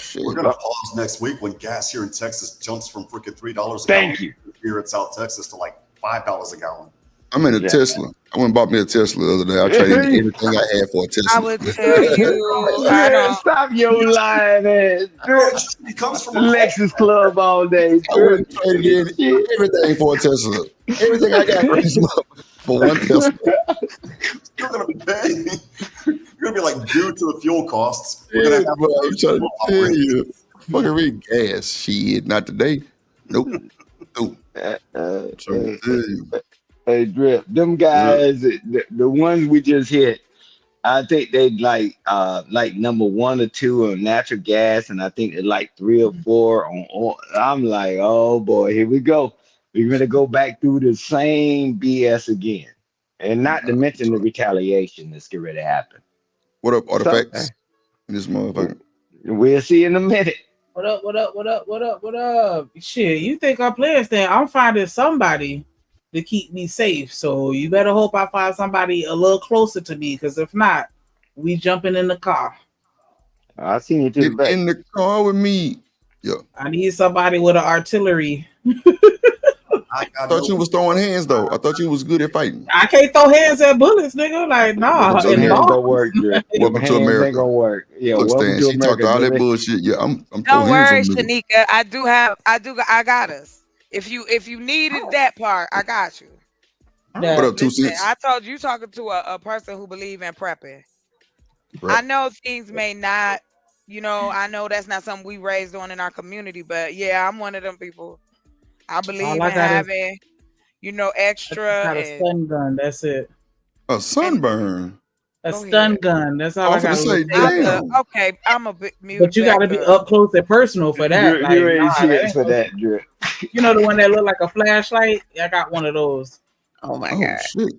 shit! We're gonna pause next week when gas here in Texas jumps from freaking $3 a Thank gallon here in South Texas to like $5 a gallon. I'm in a Tesla. I went and bought me a Tesla the other day. I traded everything I had for a Tesla. I would tell you, I don't stop your lying ass. It comes from Lexus Club all day. I went and traded in everything for a Tesla. Everything I got raised for one Tesla. You're gonna be paying. You're gonna be like, due to the fuel costs, we're Yeah, gonna have but I'm trying to tell operate. you, fucking read gas. Shit, not today. Nope. Nope. Trying to tell you. Hey, Drip, them Yeah. guys, the ones we just hit, I think they like number 1 or 2 on natural gas, and I think they're like 3 or 4 on oil. I'm like, oh boy, here we go. We're gonna go back through the same BS again, and not to mention the retaliation that's getting ready to happen. What up, So artifacts? This motherfucker. we'll see in a minute. What up? What up? What up? What up? What up? Shit, you think I'm playing thing? I'm finding somebody to keep me safe. So you better hope I find somebody a little closer to me, because if not, we jumping in the car. I seen you to the Get back. in the car with me. Yeah. I need somebody with an artillery. I thought you was throwing hands though. I thought you was good at fighting. I can't throw hands at bullets, nigga. Like, nah. Welcome to Them hands America. don't work, Drip. Them Welcome to hands ain't America. gonna work. Yeah, Look, welcome Stan, to she talked America. all that Jimmy. bullshit. Yeah, I'm Don't throwing hands worry, on niggas. Shanika. I got us. If you needed that part, I got you. What up, 2 Listen, cents? I told you talking to a person who believe in prepping. Right. I know things may not, I know that's not something we raised on in our community, but yeah, I'm one of them people. I believe All in I got is having, extra got a and stun gun. That's it. A sunburn. A Go stun ahead. gun. That's all I I was got. gonna say, I'm a bit mute. But you got to be up close and personal for that. You Like, ain't nah, that shit ain't for no- that, Drip. You know the one that look like a flashlight? I got one of those. Oh my Oh god. shit.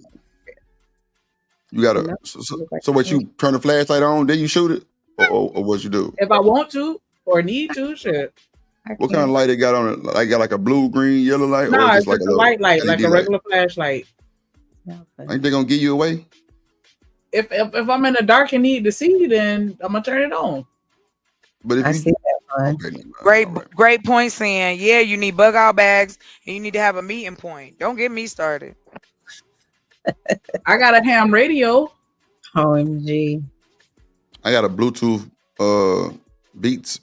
You gotta. So what? You turn the flashlight on, then you shoot it, or what you do? If I want to or need to, shit. What kind of light it got on it? Like got like a blue, green, yellow light, Nah, or it's just like just a a little white light, like LED a regular flashlight. Ain't they gonna give you away? If I'm in the dark and need to see, then I'm gonna turn it on. But if I you see that one. Great point, saying, yeah, you need bug out bags and you need to have a meeting point. Don't get me started. I got a ham radio. OMG. I got a Bluetooth Beats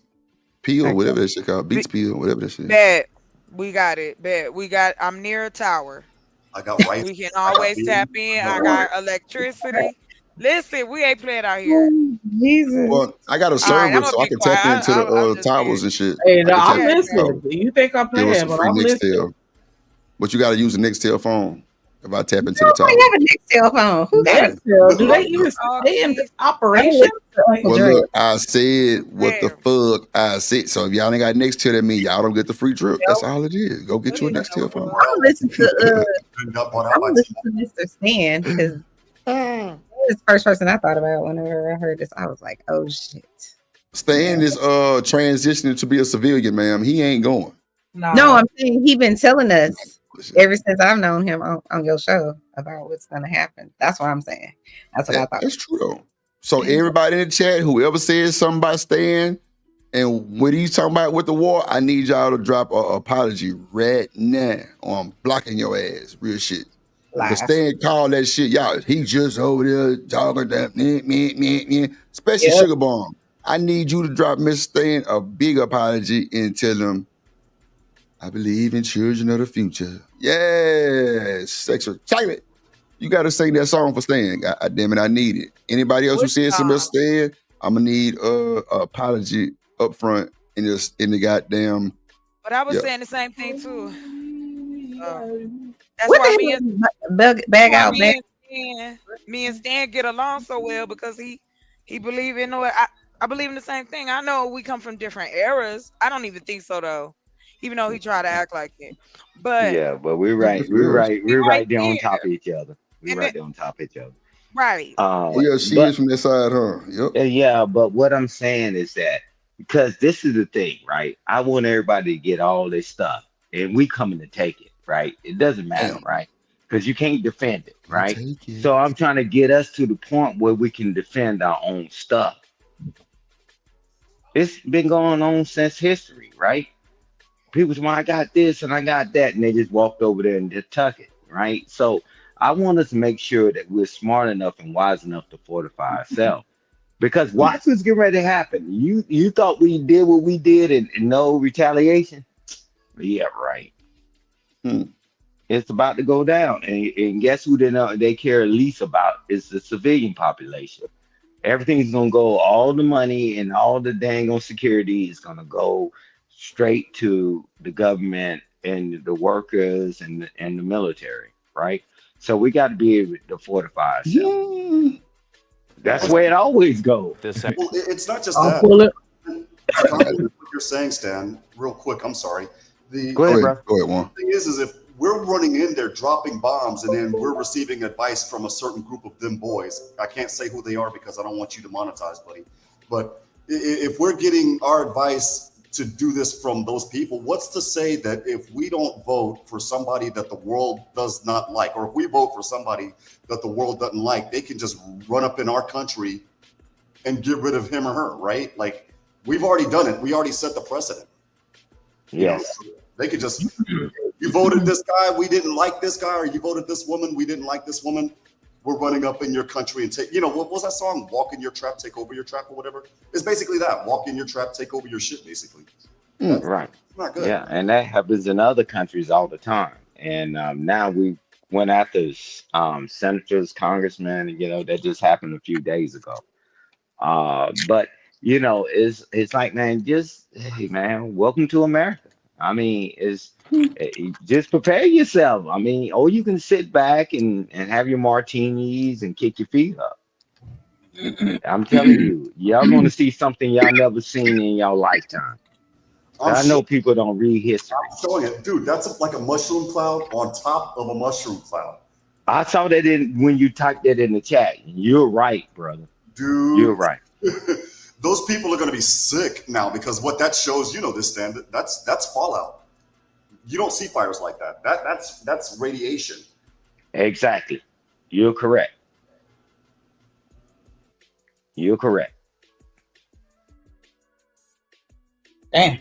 Peel, whatever that shit called. Beats Peel, whatever that shit. Bet we got it. Bet we got. I'm near a tower. I got rice. We can always tap in. I got electricity. Listen, we ain't playing out here. Jesus. Well, I got a All right, server, I'ma so I be can quiet. tap into I'm the just towers being- and shit. Hey, I no, can I'm tap into listening. the You think I'm Give us playing, some but free I'm listening. Nextel. But you got to use a Nextel phone if I tap into the I tower. have a Nextel phone. Who got it? Nextel, do they even stay in operation? Well, look, I said what the fuck I said. So if y'all ain't got Nextel, that means y'all don't get the free trip. That's all it is. Go get you a Nextel phone. I'm gonna listen to Mr. Stan because he's the first person I thought about whenever I heard this. I was like, oh shit. Stan is transitioning to be a civilian, ma'am. He ain't going. No, I'm saying he been telling us ever since I've known him on your show about what's gonna happen. That's what I'm saying. That's what I thought. That's true though. So everybody in the chat, whoever says something about Stan and what he's talking about with the war, I need y'all to drop an apology right now, or I'm blocking your ass. Real shit. Because Stan called that shit, y'all. He just over there talking that, especially Sugar Bomb. I need you to drop Mr. Stan a big apology and tell him, I believe in children of the future. Yes, sexual chocolate. You got to sing that song for Stan. God damn it, I need it. Anybody else who says something about Stan, I'm gonna need a apology up front in the goddamn. But I was saying the same thing too. That's What why the hell is bag out back? me and Stan get along so well because he believe in what I believe in the same thing. I know we come from different eras. I don't even think so though, even though he tried to act like it. But Yeah, but we're right there on top of each other. We're right there on top of each other. Right. Yeah, she is from that side, huh? Yep. Yeah, but what I'm saying is that because this is the thing, right? I want everybody to get all this stuff, and we coming to take it, right? It doesn't matter, right? Because you can't defend it, right? So I'm trying to get us to the point where we can defend our own stuff. It's been going on since history, right? People say, well, I got this and I got that, and they just walked over there and just took it, right? So I want us to make sure that we're smart enough and wise enough to fortify ourselves. Because watch what's getting ready to happen. You thought we did what we did and no retaliation? Yeah, right. It's about to go down. And guess who they care least about is the civilian population. Everything's gonna go, all the money and all the dang on security is gonna go straight to the government and the workers and the military, right? So we got to be able to fortify ourselves. That's where it always goes. Well, it's not just I'll that. pull it. What you're saying, Stan, real quick, I'm sorry. Go ahead, Juan. The thing is if we're running in there dropping bombs and then we're receiving advice from a certain group of them boys. I can't say who they are because I don't want you to monetize, buddy. But if we're getting our advice to do this from those people, what's to say that if we don't vote for somebody that the world does not like, or if we vote for somebody that the world doesn't like, they can just run up in our country and get rid of him or her, right? Like, we've already done it. We already set the precedent. Yes. You know, they could just, you voted this guy, we didn't like this guy, or you voted this woman, we didn't like this woman. We're running up in your country and take, what was that song? Walk in your trap, take over your trap, or whatever. It's basically that. Walk in your trap, take over your shit, basically. Right. It's not good. Yeah, and that happens in other countries all the time. And now we went after senators, congressmen, that just happened a few days ago. But it's like, man, hey, man, welcome to America. I mean, just prepare yourself. I mean, or you can sit back and have your martinis and kick your feet up. I'm telling you, y'all going to see something y'all never seen in y'all lifetime. I know people don't read history. I'm showing it. Dude, that's like a mushroom cloud on top of a mushroom cloud. I saw that when you typed that in the chat. You're right, brother. Dude. You're right. Those people are going to be sick now because what that shows, this standard, that's fallout. You don't see fires like that. That's radiation. Exactly. You're correct. You're correct. Damn.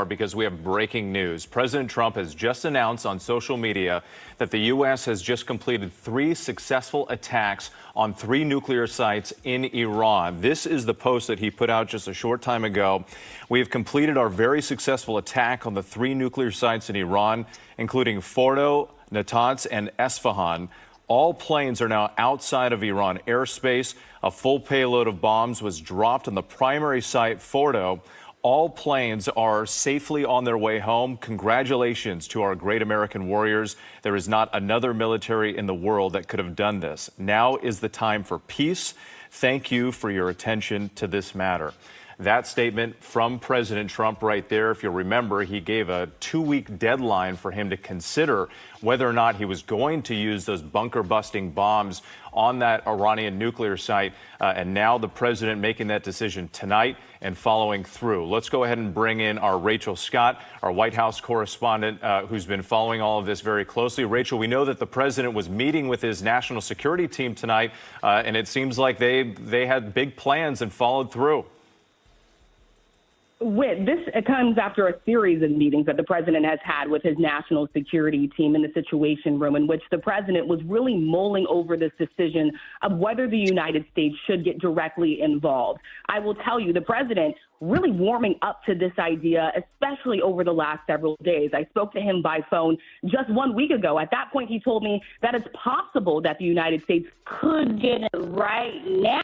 Because we have breaking news. President Trump has just announced on social media that the U.S. has just completed 3 successful attacks on 3 nuclear sites in Iran. This is the post that he put out just a short time ago. We have completed our very successful attack on the 3 nuclear sites in Iran, including Fordo, Natanz, and Esfahan. All planes are now outside of Iran airspace. A full payload of bombs was dropped on the primary site, Fordo. All planes are safely on their way home. Congratulations to our great American warriors. There is not another military in the world that could have done this. Now is the time for peace. Thank you for your attention to this matter. That statement from President Trump right there, if you'll remember, he gave a 2-week deadline for him to consider whether or not he was going to use those bunker-busting bombs on that Iranian nuclear site. And now the president making that decision tonight and following through. Let's go ahead and bring in our Rachel Scott, our White House correspondent, who's been following all of this very closely. Rachel, we know that the president was meeting with his national security team tonight, and it seems like they had big plans and followed through. This comes after a series of meetings that the president has had with his national security team in the Situation Room, in which the president was really mulling over this decision of whether the United States should get directly involved. I will tell you, the president really warming up to this idea, especially over the last several days. I spoke to him by phone just 1 week ago. At that point, he told me that it's possible that the United States could get it right now.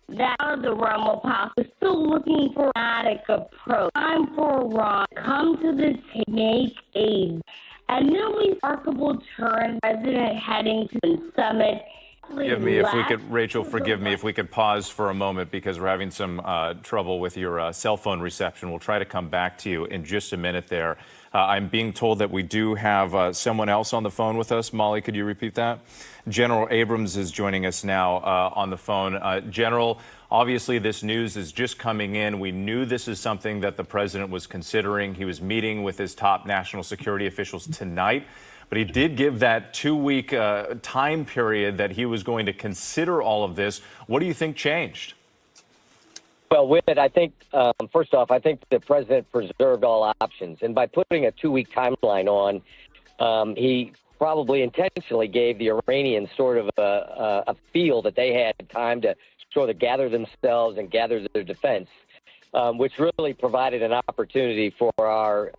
That was the realm of possible. Still looking for an approach. Time for Iran come to the table, make a newly remarkable turn. President heading to the summit. Forgive me if we could, Rachel, forgive me if we could pause for a moment because we're having some trouble with your cell phone reception. We'll try to come back to you in just a minute there. I'm being told that we do have someone else on the phone with us. Molly, could you repeat that? General Abrams is joining us now on the phone. General, obviously this news is just coming in. We knew this is something that the president was considering. He was meeting with his top national security officials tonight. But he did give that 2-week time period that he was going to consider all of this. What do you think changed? Well, Whit, I think, first off, I think the president preserved all options. And by putting a 2-week timeline on, he probably intentionally gave the Iranians sort of a feel that they had time to sort of gather themselves and gather their defense, which really provided an opportunity for our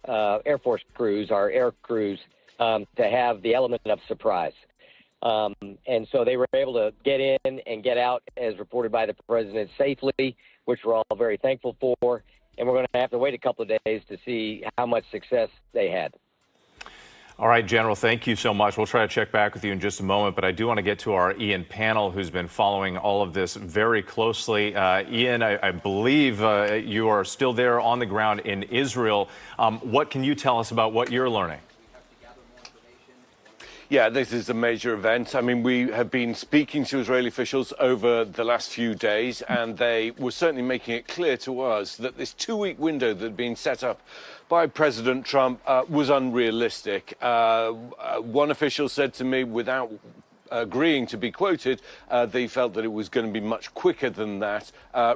Air Force crews, our air crews, to have the element of surprise. And so they were able to get in and get out, as reported by the president, safely, which we're all very thankful for. And we're going to have to wait a couple of days to see how much success they had. All right, General, thank you so much. We'll try to check back with you in just a moment, but I do want to get to our Ian panel, who's been following all of this very closely. Ian, I believe you are still there on the ground in Israel. What can you tell us about what you're learning? Yeah, this is a major event. I mean, we have been speaking to Israeli officials over the last few days, and they were certainly making it clear to us that this 2-week window that had been set up by President Trump was unrealistic. One official said to me, without agreeing to be quoted, they felt that it was going to be much quicker than that.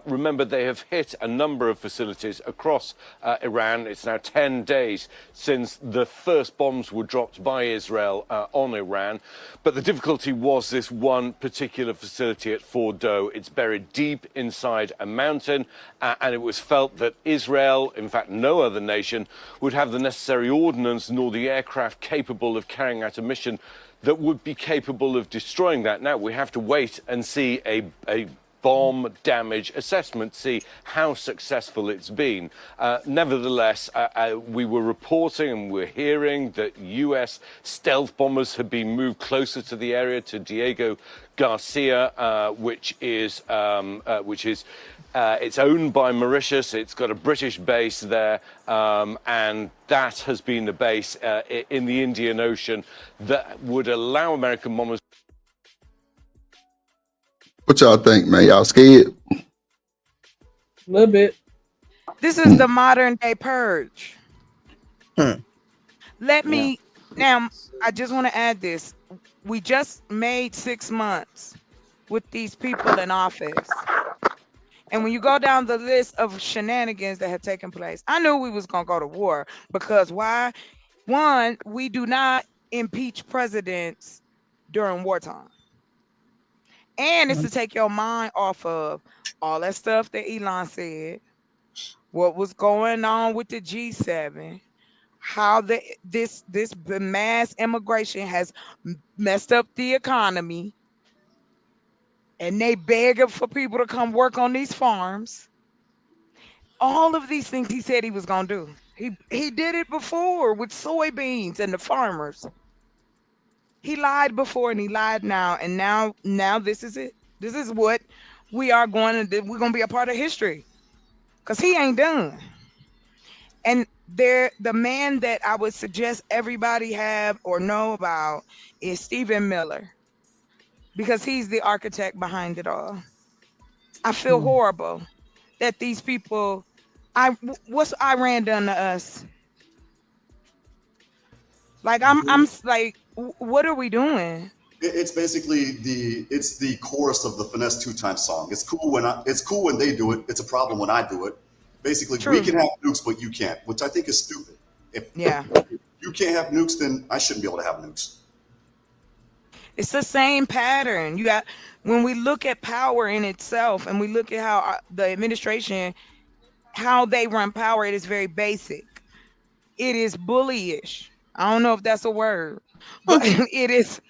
Remember, they have hit a number of facilities across Iran. It's now 10 days since the first bombs were dropped by Israel on Iran. But the difficulty was this one particular facility at Fordo. It's buried deep inside a mountain, and it was felt that Israel, in fact no other nation, would have the necessary ordnance nor the aircraft capable of carrying out a mission that would be capable of destroying that. Now, we have to wait and see a bomb damage assessment, see how successful it's been. Nevertheless, we were reporting and we're hearing that U.S. stealth bombers have been moved closer to the area, to Diego Garcia, which is it's owned by Mauritius. It's got a British base there, and that has been the base in the Indian Ocean that would allow American bombers. What y'all think, man? Y'all scared? A little bit. This is the modern day purge. Let me now. I just want to add this. We just made 6 months with these people in office. And when you go down the list of shenanigans that have taken place, I knew we was going to go to war because why? One, we do not impeach presidents during wartime. And it's to take your mind off of all that stuff that Elon said, what was going on with the G7, how the mass immigration has messed up the economy, and they begging for people to come work on these farms. All of these things he said he was going to do. He did it before with soybeans and the farmers. He lied before and he lied now. And now this is it. This is what we are going to do. We're going to be a part of history because he ain't done. And the man that I would suggest everybody have or know about is Stephen Miller, because he's the architect behind it all. I feel horrible that these people, what's Iran done to us? Like, I'm like, what are we doing? It's basically the chorus of the Finesse 2 Times song. It's cool when they do it. It's a problem when I do it. Basically, we can have nukes, but you can't, which I think is stupid. If you can't have nukes, then I shouldn't be able to have nukes. It's the same pattern. You got, when we look at power in itself and we look at how the administration, how they run power, it is very basic. It is bullyish. I don't know if that's a word, but it is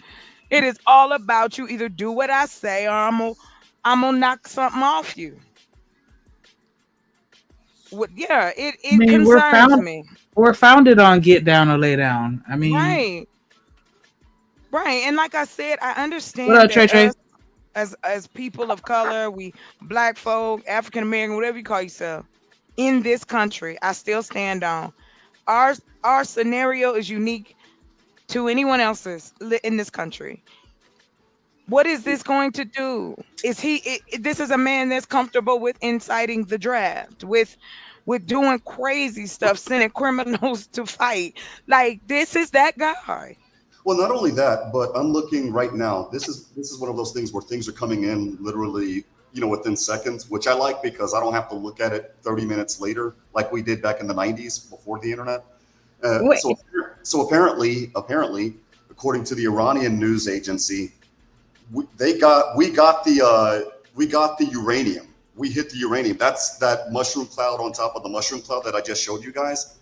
all about you either do what I say or I'm gonna knock something off you. It concerns me. We're founded on get down or lay down. I mean, right. And like I said, I understand what up, that as people of color, we black folk, African American, whatever you call yourself, in this country, I still stand on our scenario is unique to anyone else's in this country. What is this going to do? This is a man that's comfortable with inciting the draft, with doing crazy stuff, sending criminals to fight. Like, this is that guy. Well, not only that, but I'm looking right now. This is one of those things where things are coming in literally, within seconds, which I like because I don't have to look at it 30 minutes later like we did back in the 90s before the internet. So apparently, according to the Iranian news agency, we got the uranium. We hit the uranium. That's that mushroom cloud on top of the mushroom cloud that I just showed you guys.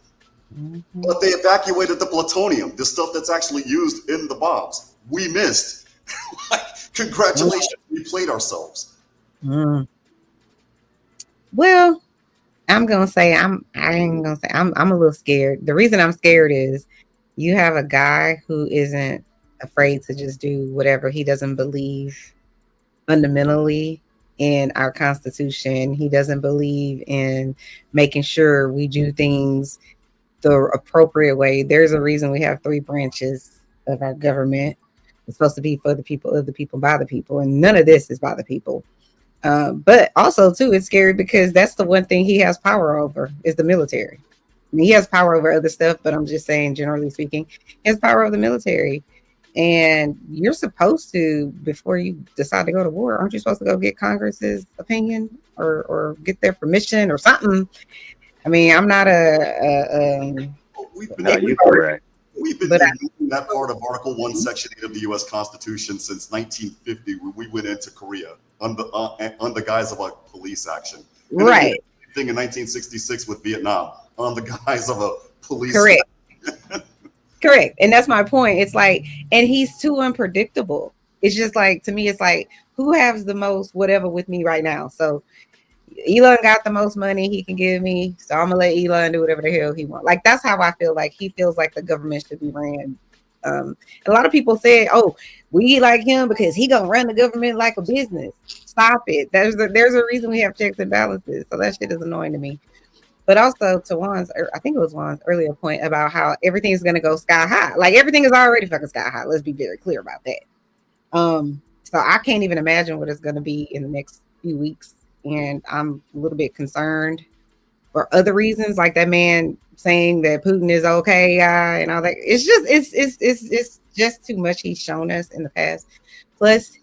But they evacuated the plutonium, the stuff that's actually used in the bombs. We missed. Like, congratulations, we played ourselves. Well, I'm gonna say I ain't gonna say I'm a little scared. The reason I'm scared is you have a guy who isn't afraid to just do whatever he doesn't believe fundamentally in our Constitution. He doesn't believe in making sure we do things the appropriate way. There's a reason we have 3 branches of our government. It's supposed to be for the people, of the people, by the people, and none of this is by the people. But also, too, it's scary because that's the one thing he has power over is the military. I mean, he has power over other stuff, but I'm just saying, generally speaking, he has power over the military. And you're supposed to, before you decide to go to war, aren't you supposed to go get Congress's opinion or get their permission or something? I mean, I'm not you're correct. We've been doing that part of Article 1, Section 8 of the U.S. Constitution since 1950, when we went into Korea on the guise of a police action. And right. Thing in 1966 with Vietnam on the guise of a police. Correct. Correct. And that's my point. It's like, and he's too unpredictable. It's just like, to me, it's like, who has the most whatever with me right now? So Elon got the most money he can give me, so I'm gonna let Elon do whatever the hell he wants. Like, that's how I feel. Like, he feels like the government should be ran. A lot of people say, "Oh, we like him because he gonna run the government like a business." Stop it. There's a reason we have checks and balances. So that shit is annoying to me. But also to Juan's, I think it was Juan's earlier point about how everything is gonna go sky high. Like, everything is already fucking sky high. Let's be very clear about that. So I can't even imagine what it's gonna be in the next few weeks. And I'm a little bit concerned for other reasons, like that man saying that Putin is okay, and all that. It's just too much he's shown us in the past. Plus,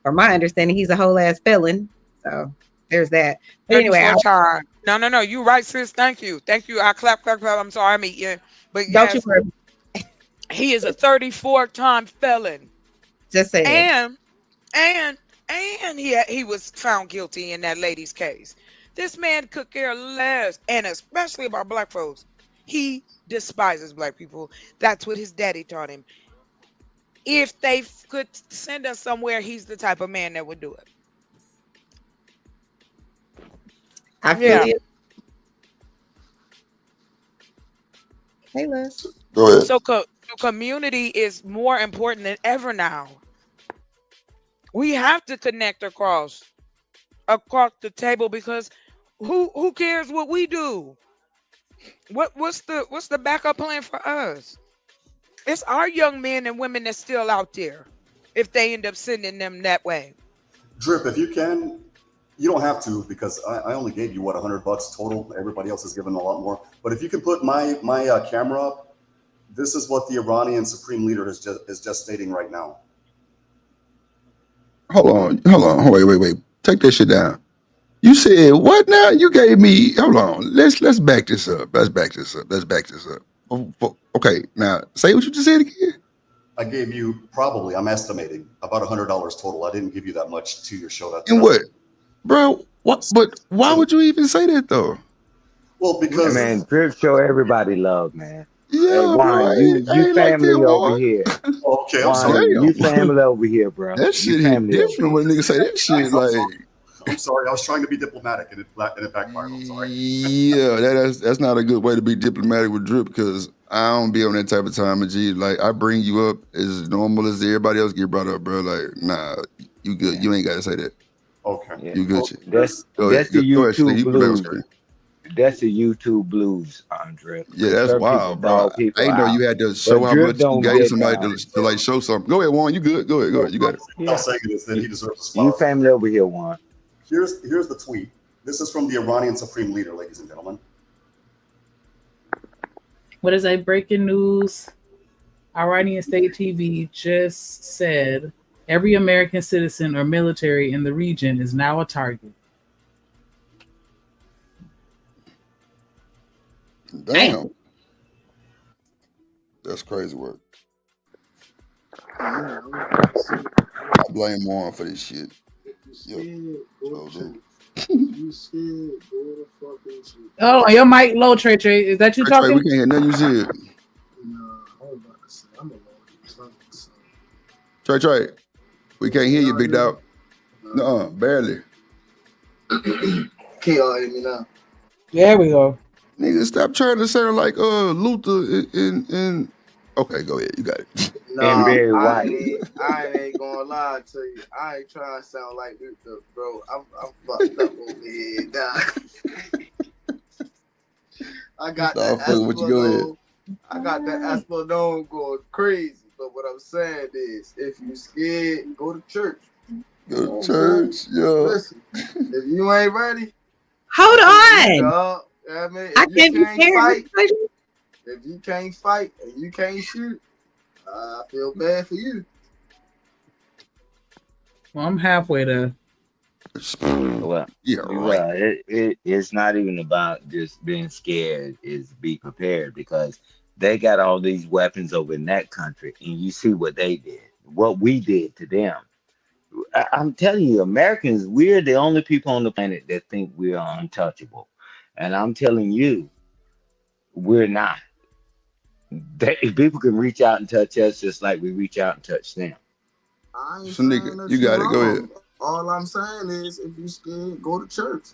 from my understanding, he's a whole ass felon. So there's that. But anyway, no, you right, sis. Thank you. I clap. I'm sorry, I'm eating. But don't you worry. He is a 34-time felon. Just saying. And he was found guilty in that lady's case. This man could care less, and especially about black folks. He despises black people. That's what his daddy taught him. If they could send us somewhere, he's the type of man that would do it. I feel you. Hey, Liz. Go ahead. So community is more important than ever now. We have to connect across the table, because who cares what we do? What's the backup plan for us? It's our young men and women that's still out there, if they end up sending them that way. Drip, if you can, you don't have to, because I only gave you $100 total. Everybody else has given a lot more. But if you can put my camera up, this is what the Iranian Supreme Leader is just stating right now. Hold on. Wait. Take that shit down. You said what now? You gave me, hold on. Let's back this up. Let's back this up. Okay, now say what you just said again. I gave you probably, I'm estimating, about $100 total. I didn't give you that much to your show. And what? Bro, what? But why would you even say that though? Well, because man, Drip show everybody love, man. Yeah, Juan, you family like over here. Okay, I'm sorry. You family over here, bro. That shit is different when niggas say that shit. Like, I'm sorry, I was trying to be diplomatic and it backfired. I'm sorry. Yeah, that's not a good way to be diplomatic with Drip, because I don't be on that type of time. G, like, I bring you up as normal as everybody else get brought up, bro. Like, nah, you good. Yeah. You ain't gotta say that. Okay, yeah. You good. That's the YouTube blues. That's the YouTube blues, Andre. Yeah, that's wild, bro. I ain't know you had to show how much you gave somebody to like show something. Go ahead, Juan. You good? Go ahead. You got it. I'm saying this, that he deserves a spot. You family over here, Juan. Here's the tweet. This is from the Iranian Supreme Leader, ladies and gentlemen. What is that? Breaking news? Iranian state TV just said every American citizen or military in the region is now a target. Damn. That's crazy work. I blame Juan for this shit. Yep. You scared? Go the fuck into. Oh, your mic low, Trey. Is that you Trey, talking? we can't hear nothing you said. Nah, I was about to say I'm a Trey, we can't hear you, big dog. No, barely. Can y'all hear me now? There we go. Nigga, stop trying to sound like Luther in. Okay, go ahead. You got it. Nah, Barry I White. ain't gonna lie to you. I ain't trying to sound like Luther, bro. I'm fucked up over here, dog. I got that Esplanade. I got that Esplanade going crazy. But what I'm saying is, if you scared, go to church. Go to church, yo. Listen, if you ain't ready, hold on. dog. I mean, I if you can't be scared. if you can't fight and you can't shoot, I feel bad for you. Well, I'm halfway there. Well, it's not even about just being scared. It's be prepared because they got all these weapons over in that country, and you see what they did, what we did to them. I'm telling you, Americans, we're the only people on the planet that think we are untouchable. And I'm telling you, we're not. People can reach out and touch us just like we reach out and touch them. I ain't So, nigga, saying that you got it. wrong. Go ahead. All I'm saying is, if you scared, go to church.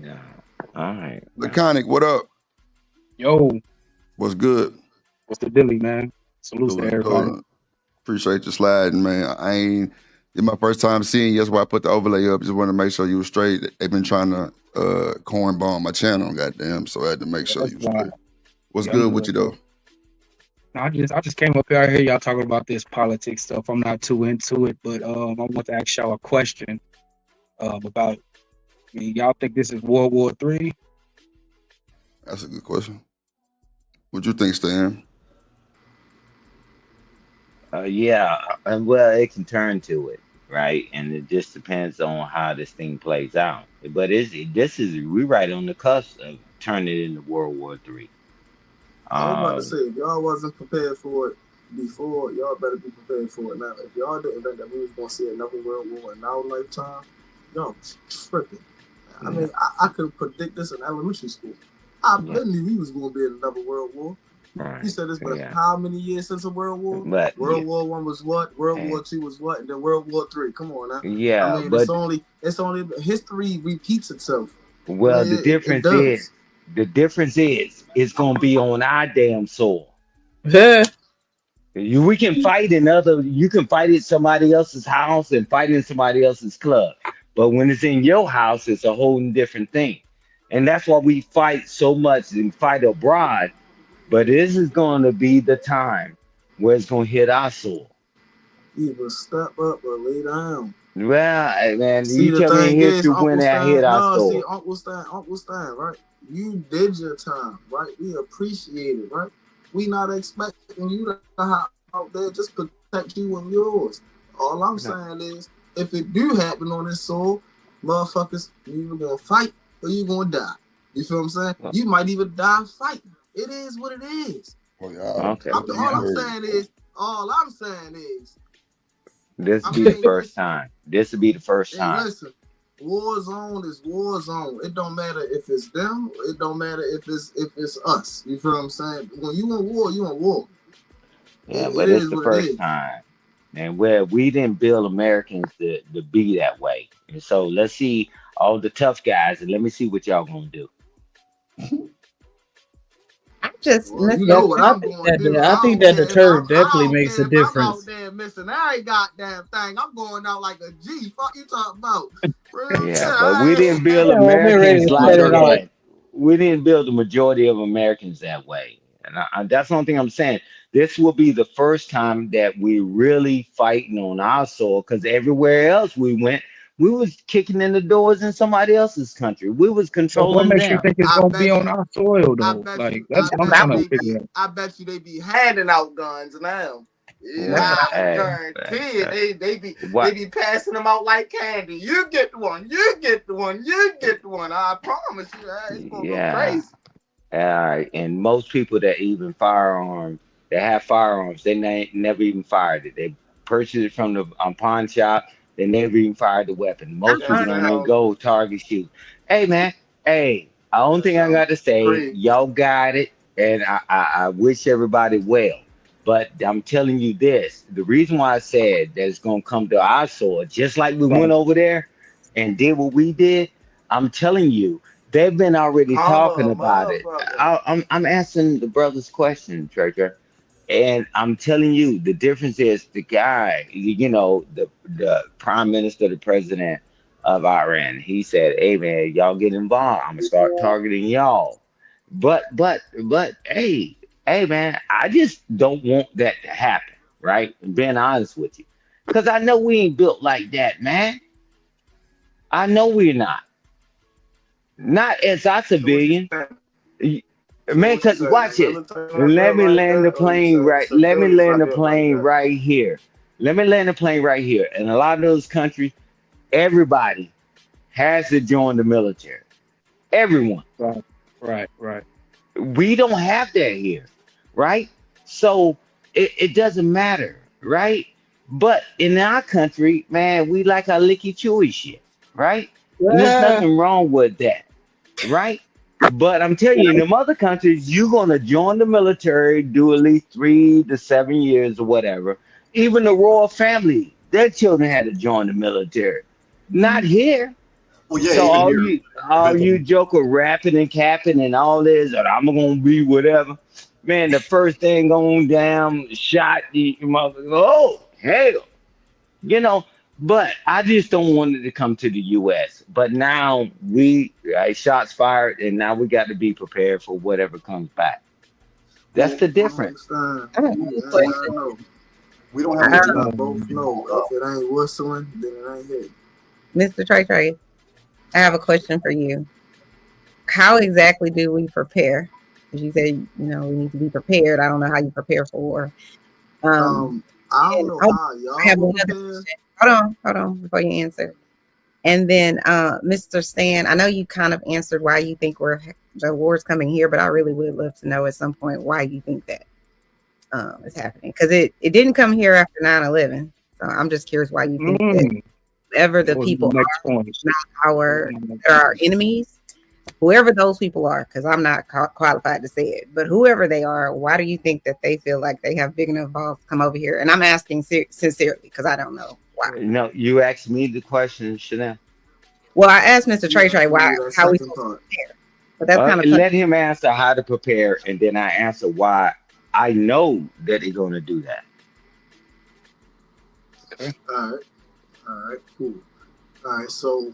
Yeah. All right. Laconic, what up? Yo. What's good? What's the dilly, man? Salute to everybody. Appreciate you sliding, man. It's my first time seeing you. That's why I put the overlay up. Just wanted to make sure you were straight. They've been trying to corn bomb my channel, goddamn. So I had to make sure you were straight. What's good with you though? I just came up here. I hear y'all talking about this politics stuff. I'm not too into it, but I want to ask y'all a question about. Y'all think this is World War III? That's a good question. What you think, Stan? Yeah, and well, it can turn to it, right? And it just depends on how this thing plays out. But we're right on the cusp of turning it into World War III. I was about to say, if y'all wasn't prepared for it before, y'all better be prepared for it now. If y'all didn't think that we was gonna see another World War in our lifetime, y'all was tripping. I mean, I could predict this in elementary school. I knew we was gonna be in another World War. Right. You said it's been how many years since a World War? But, World War I was what? World War II was what? And then World War III. Come on now. Yeah, I mean, but it's only history repeats itself. well, the difference is it's gonna be on our damn soil. We can fight you can fight at somebody else's house and fight in somebody else's club. But when it's in your house, it's a whole different thing. And that's why we fight so much and fight abroad. But this is going to be the time where it's going to hit our soul. Either step up or lay down. Well, man, you tell me in history when that hit our soul. See, Uncle Stan, right? You did your time, right? We appreciate it, right? We not expecting you to hop out there, just protect you and yours. All I'm saying is, if it do happen on this soul, motherfuckers, you either gonna fight or you gonna die. You feel what I'm saying? You might even die fighting. It is what it is. Well, yeah, okay. All I'm saying is, this will be the first time. This will be the first time. Listen, war zone is war zone. It don't matter if it's them. It don't matter if it's us. You feel what I'm saying? When you in war, you in war. Yeah, but it's the first time. And where we didn't build Americans to be that way. And so let's see all the tough guys and let me see what y'all gonna do. I'm just I think that the turf definitely makes a difference. I'm out there missing every goddamn thing. I'm going out like a G. Fuck you talking about? Yeah, but we didn't build Americans like that. We didn't build the majority of Americans that way. And that's the only thing I'm saying. This will be the first time that we're really fighting on our soil because everywhere else we went, we was kicking in the doors in somebody else's country. We was controlling what makes them. you think it's gonna be on our soil though? Like that's what I'm trying to figure out. I bet you they be handing out guns now. Yeah, I guarantee they be passing them out like candy. You get the one, you get the one, you get the one. I promise you, it's gonna go crazy. All right, and most people that even have firearms, they never even fired it. They purchased it from the pawn shop. They never even fired the weapon. Most That people don't even sound go target shoot. Hey man, hey, I don't think I got to say crazy. y'all got it, and I wish everybody well. But I'm telling you this: the reason why I said that it's gonna come to our sword, just like we went Right. over there and did what we did. I'm telling you, they've been already Karma, talking a about it. motherfucker. I'm answering the brother's question, Treasure. And I'm telling you, the difference is the guy, the prime minister, the president of Iran, he said, "Hey man, y'all get involved. I'm gonna start targeting y'all." But hey man, I just don't want that to happen, right? Being honest with you. Because I know we ain't built like that, man. I know we're not. Not as a So what you civilian. saying? Y- So Man, what you cause saying? The watch it. military not Let built me like land the that, or you plane saying right. Let me civilians land not the built like plane that? right here. Let me land the plane right here. In a lot of those countries, everybody has to join the military. Everyone. Right. Right. Right. We don't have that here, right? So it doesn't matter, right? But in our country, man, we like our licky chewy shit, right? And there's Yeah. nothing wrong with that, right? But I'm telling you, in them other countries, you're gonna join the military, do at least 3 to 7 years or whatever. Even the royal family, their children had to join the military. Not here. Well, yeah, So even all here, you all you eventually. joker rapping and capping and all this, and I'm gonna be whatever. Man, the first thing going down, shot the mother. Oh hell, you know. But I just don't want it to come to the U.S. But now shots fired, and now we got to be prepared for whatever comes back. That's Well, the I difference. understand. I have You a and I question. know. We don't have Me to and do I Um, both know if it ain't whistling, then it ain't hitting. Mr. Trey Trey, I have a question for you. How exactly do we prepare? Because you say, we need to be prepared. I don't know how you prepare for war. Um, I don't and know I how y'all have would one other prepare. question. Hold on, before you answer. And then, Mr. Stan, I know you kind of answered why you think the war's coming here, but I really would love to know at some point why you think that is happening. Because it didn't come here after 9/11. So I'm just curious why you think that Mm, whoever the that was people the next are, point. not our enemies, whoever those people are, because I'm not qualified to say it, but whoever they are, why do you think that they feel like they have big enough balls to come over here? And I'm asking sincerely because I don't know why. No, you asked me the question, Chanel. Well, I asked Mr. She Trey Trey asking why, you that how we second supposed to part. prepare, but that's kind of Let him answer how to prepare, and then I answer why I know that they're gonna do that. Okay. All right, cool. All right, so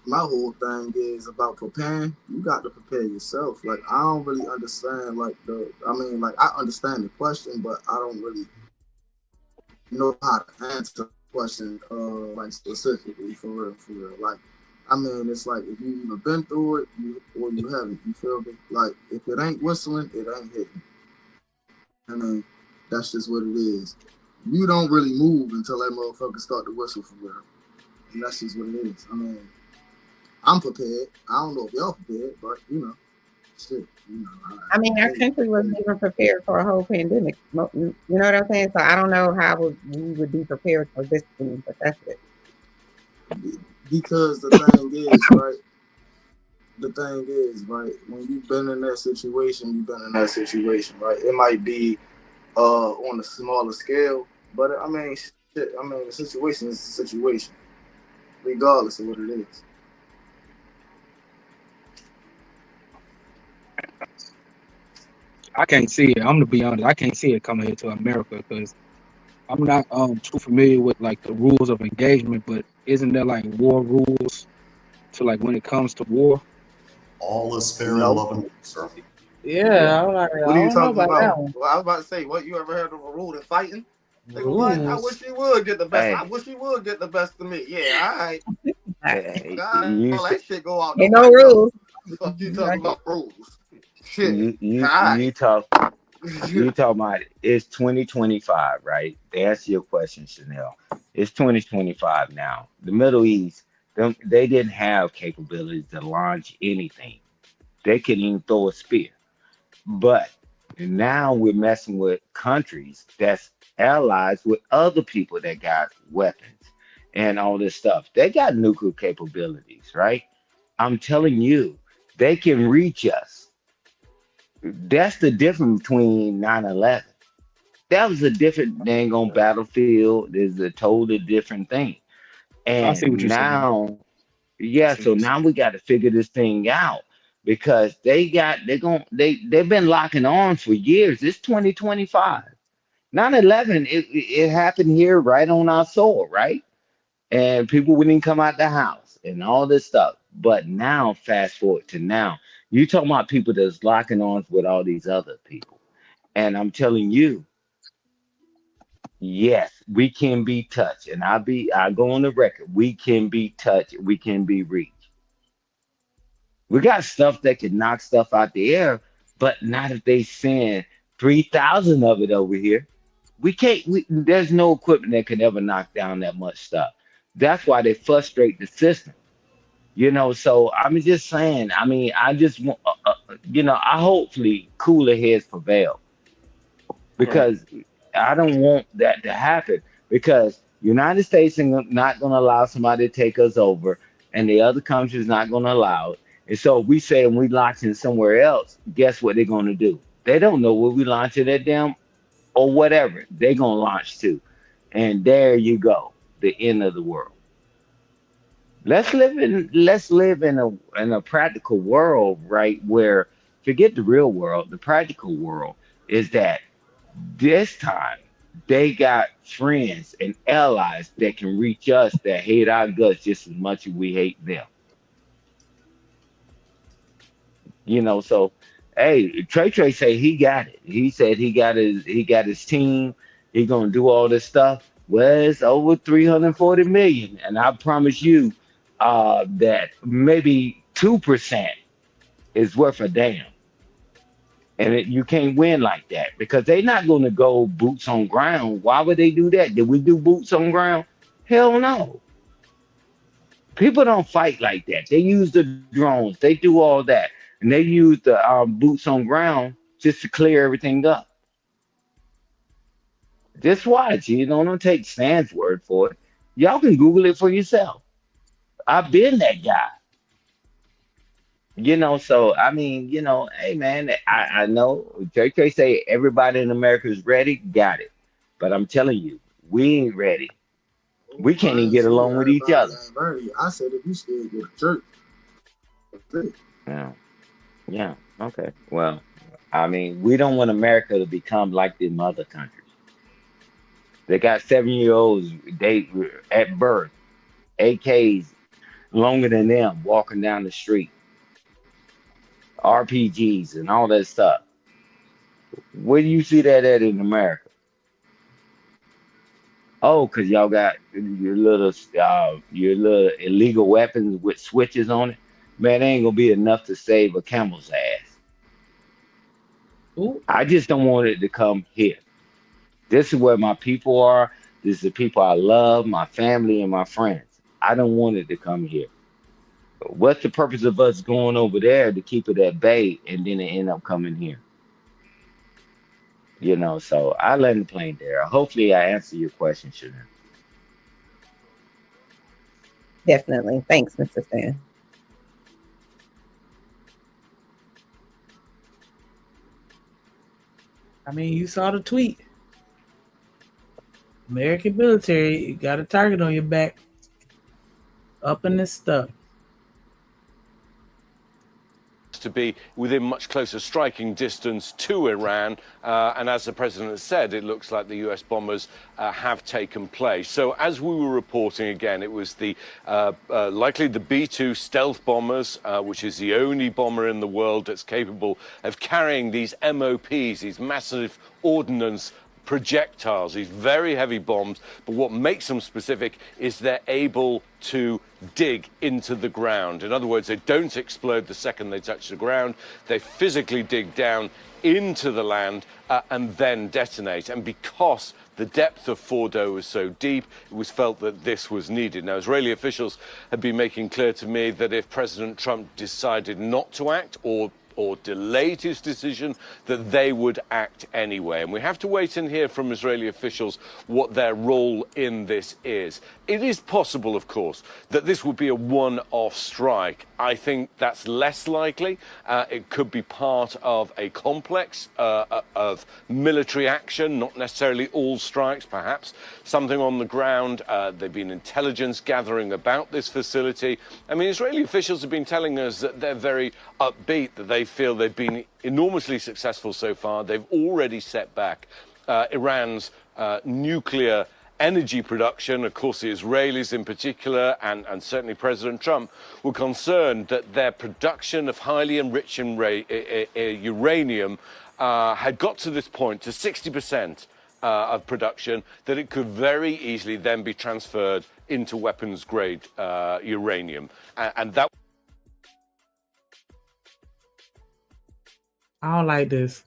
my whole thing is about preparing. You got to prepare yourself. Like I don't really understand I understand the question, but I don't really know how to answer the question like specifically for real, for real. Like it's like if you either been through it or you haven't, you feel me? Like if it ain't whistling, it ain't hitting. I mean, that's just what it is. You don't really move until that motherfucker start to whistle for real. And that's just what it is. I'm prepared. I don't know if y'all prepared, but shit. I mean, our country wasn't even prepared for a whole pandemic. You know what I'm saying? So I don't know how we would be prepared for this thing, but that's it. Because the thing is, right? When you've been in that situation, right? It might be on a smaller scale, but the situation is the situation, regardless of what it is. I can't see it. I'm gonna be honest. I can't see it coming here to America because I'm not too familiar with like the rules of engagement. But isn't there like war rules to like when it comes to war? All is fair in love and war, sir. Yeah, I'm like, I What are you don't know talking about about? that one. Well, I was about to say, what you ever heard of a rule in fighting? Nigga, what? I Rules. wish he would get the best. I Hey, wish he would get the best of me. Yeah, all right. hey, All that shit go out the Ain't no window. rules. Fuck you talking about rules? Shit. All you right. talk you talking about it's 2025, right? To answer your question, Chanel, it's 2025 now. The Middle East, they didn't have capabilities to launch anything. They couldn't even throw a spear. But now we're messing with countries that's allies with other people that got weapons. and all this stuff. They got nuclear capabilities, right? I'm telling you, they can reach us. That's the difference between 9/11. That was a different dang on battlefield. Is a totally different thing. I see what And you're saying. now, I yeah, see what so you're now saying. we got to figure this thing out because they've been locking arms for years. It's 2025. 9/11, it happened here right on our soil, right? And people wouldn't come out the house and all this stuff. But now, fast forward to now, you talking about people that's locking arms with all these other people. And I'm telling you, yes, we can be touched. And I go on the record, we can be touched, we can be reached. We got stuff that can knock stuff out the air, but not if they send 3,000 of it over here. We can't. There's no equipment that can ever knock down that much stuff. That's why they frustrate the system. So I'm just saying. I mean, I just want, I hopefully cooler heads prevail Right. because I don't want that to happen because United States is not going to allow somebody to take us over, and the other countries not going to allow it. And so we say we launching somewhere else. Guess what they're going to do? They don't know where we launching at them or whatever. They're going to launch to, and there you go, the end of the world. Let's live in a practical world, right? Where forget the real world, the practical world is that this time they got friends and allies that can reach us that hate our guts just as much as we hate them. So hey, Trey say he got it. He said he got his team. He gonna do all this stuff. Well, it's over 340 million, and I promise you, that maybe 2% is worth a damn. And you can't win like that because they're not going to go boots on ground. Why would they do that? Did we do boots on ground? Hell no. People don't fight like that. They use the drones. They do all that. And they use the boots on ground just to clear everything up. Just watch. Don't take Stan's word for it. Y'all can Google it for yourself. I've been that guy. So I mean, hey man, I know JK say everybody in America is ready, got it. But I'm telling you, we ain't ready. We I can't even didn't get say along with each everybody other. ain't ready. I said if you scared, get a jerk. That's it. Yeah. Yeah. Okay. Well, I mean, we don't want America to become like them other countries. They got 7-year-olds they at birth, AKs longer than them walking down the street, RPGs and all that stuff. Where do you see that at in America? Oh, because y'all got your little illegal weapons with switches on it. Man, they ain't gonna be enough to save a camel's ass. Ooh. I just don't want it to come here. This is where my people are. This is the people I love, my family and my friends. I don't want it to come here. What's the purpose of us going over there to keep it at bay and then it end up coming here? So I land the plane there. Hopefully I answer your question, Shannon. Definitely. Thanks, Mr. Stan. I mean, you saw the tweet. American military, you got a target on your back. Up in this stuff. To be within much closer striking distance to Iran. And as the president has said, it looks like the US bombers have taken place. So as we were reporting again, it was likely the B-2 stealth bombers, which is the only bomber in the world that's capable of carrying these MOPs, these massive ordnance projectiles, these very heavy bombs. But what makes them specific is they're able to dig into the ground. In other words, they don't explode the second they touch the ground. They physically dig down into the land and then detonate. And because the depth of Fordo was so deep, it was felt that this was needed. Now, Israeli officials have been making clear to me that if President Trump decided not to act or or delayed his decision, that they would act anyway. And we have to wait and hear from Israeli officials what their role in this is. It is possible, of course, that this would be a one-off strike. I think that's less likely. It could be part of a complex of military action, not necessarily all strikes, perhaps something on the ground. There've been intelligence gathering about this facility. I mean, Israeli officials have been telling us that they're very upbeat, that they feel they've been enormously successful so far. They've already set back Iran's nuclear energy production. Of course, the Israelis in particular, and certainly President Trump, were concerned that their production of highly enriched uranium had got to this point, to 60% of production, that it could very easily then be transferred into weapons-grade uranium. And that... I don't like this.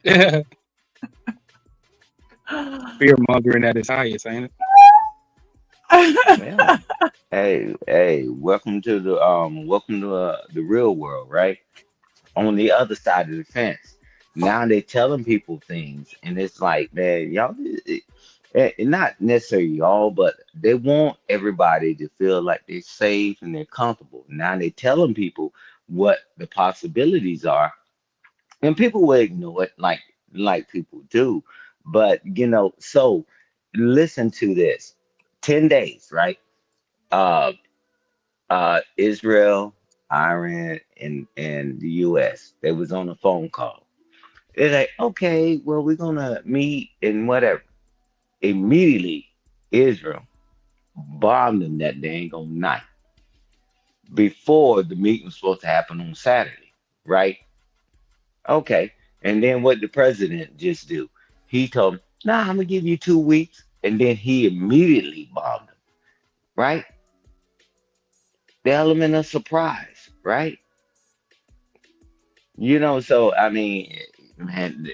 Fear mongering at its highest, ain't it? Yeah. Hey, welcome to the real world, right? On the other side of the fence. Now they telling people things, and it's like, man, y'all, not necessarily y'all, but they want everybody to feel like they're safe and they're comfortable. Now they telling people what the possibilities are, and people will ignore it like people do. But so listen to this. 10 days, right? Israel, Iran, and the US, they was on a phone call. They're like, okay, well, we're gonna meet and whatever. Immediately, Israel bombed them that dang on night before the meeting was supposed to happen on Saturday, right? Okay. And then what the president just do? He told him, nah, I'm gonna give you 2 weeks, and then he immediately bombed them, right? The element of surprise, right? So I mean, man,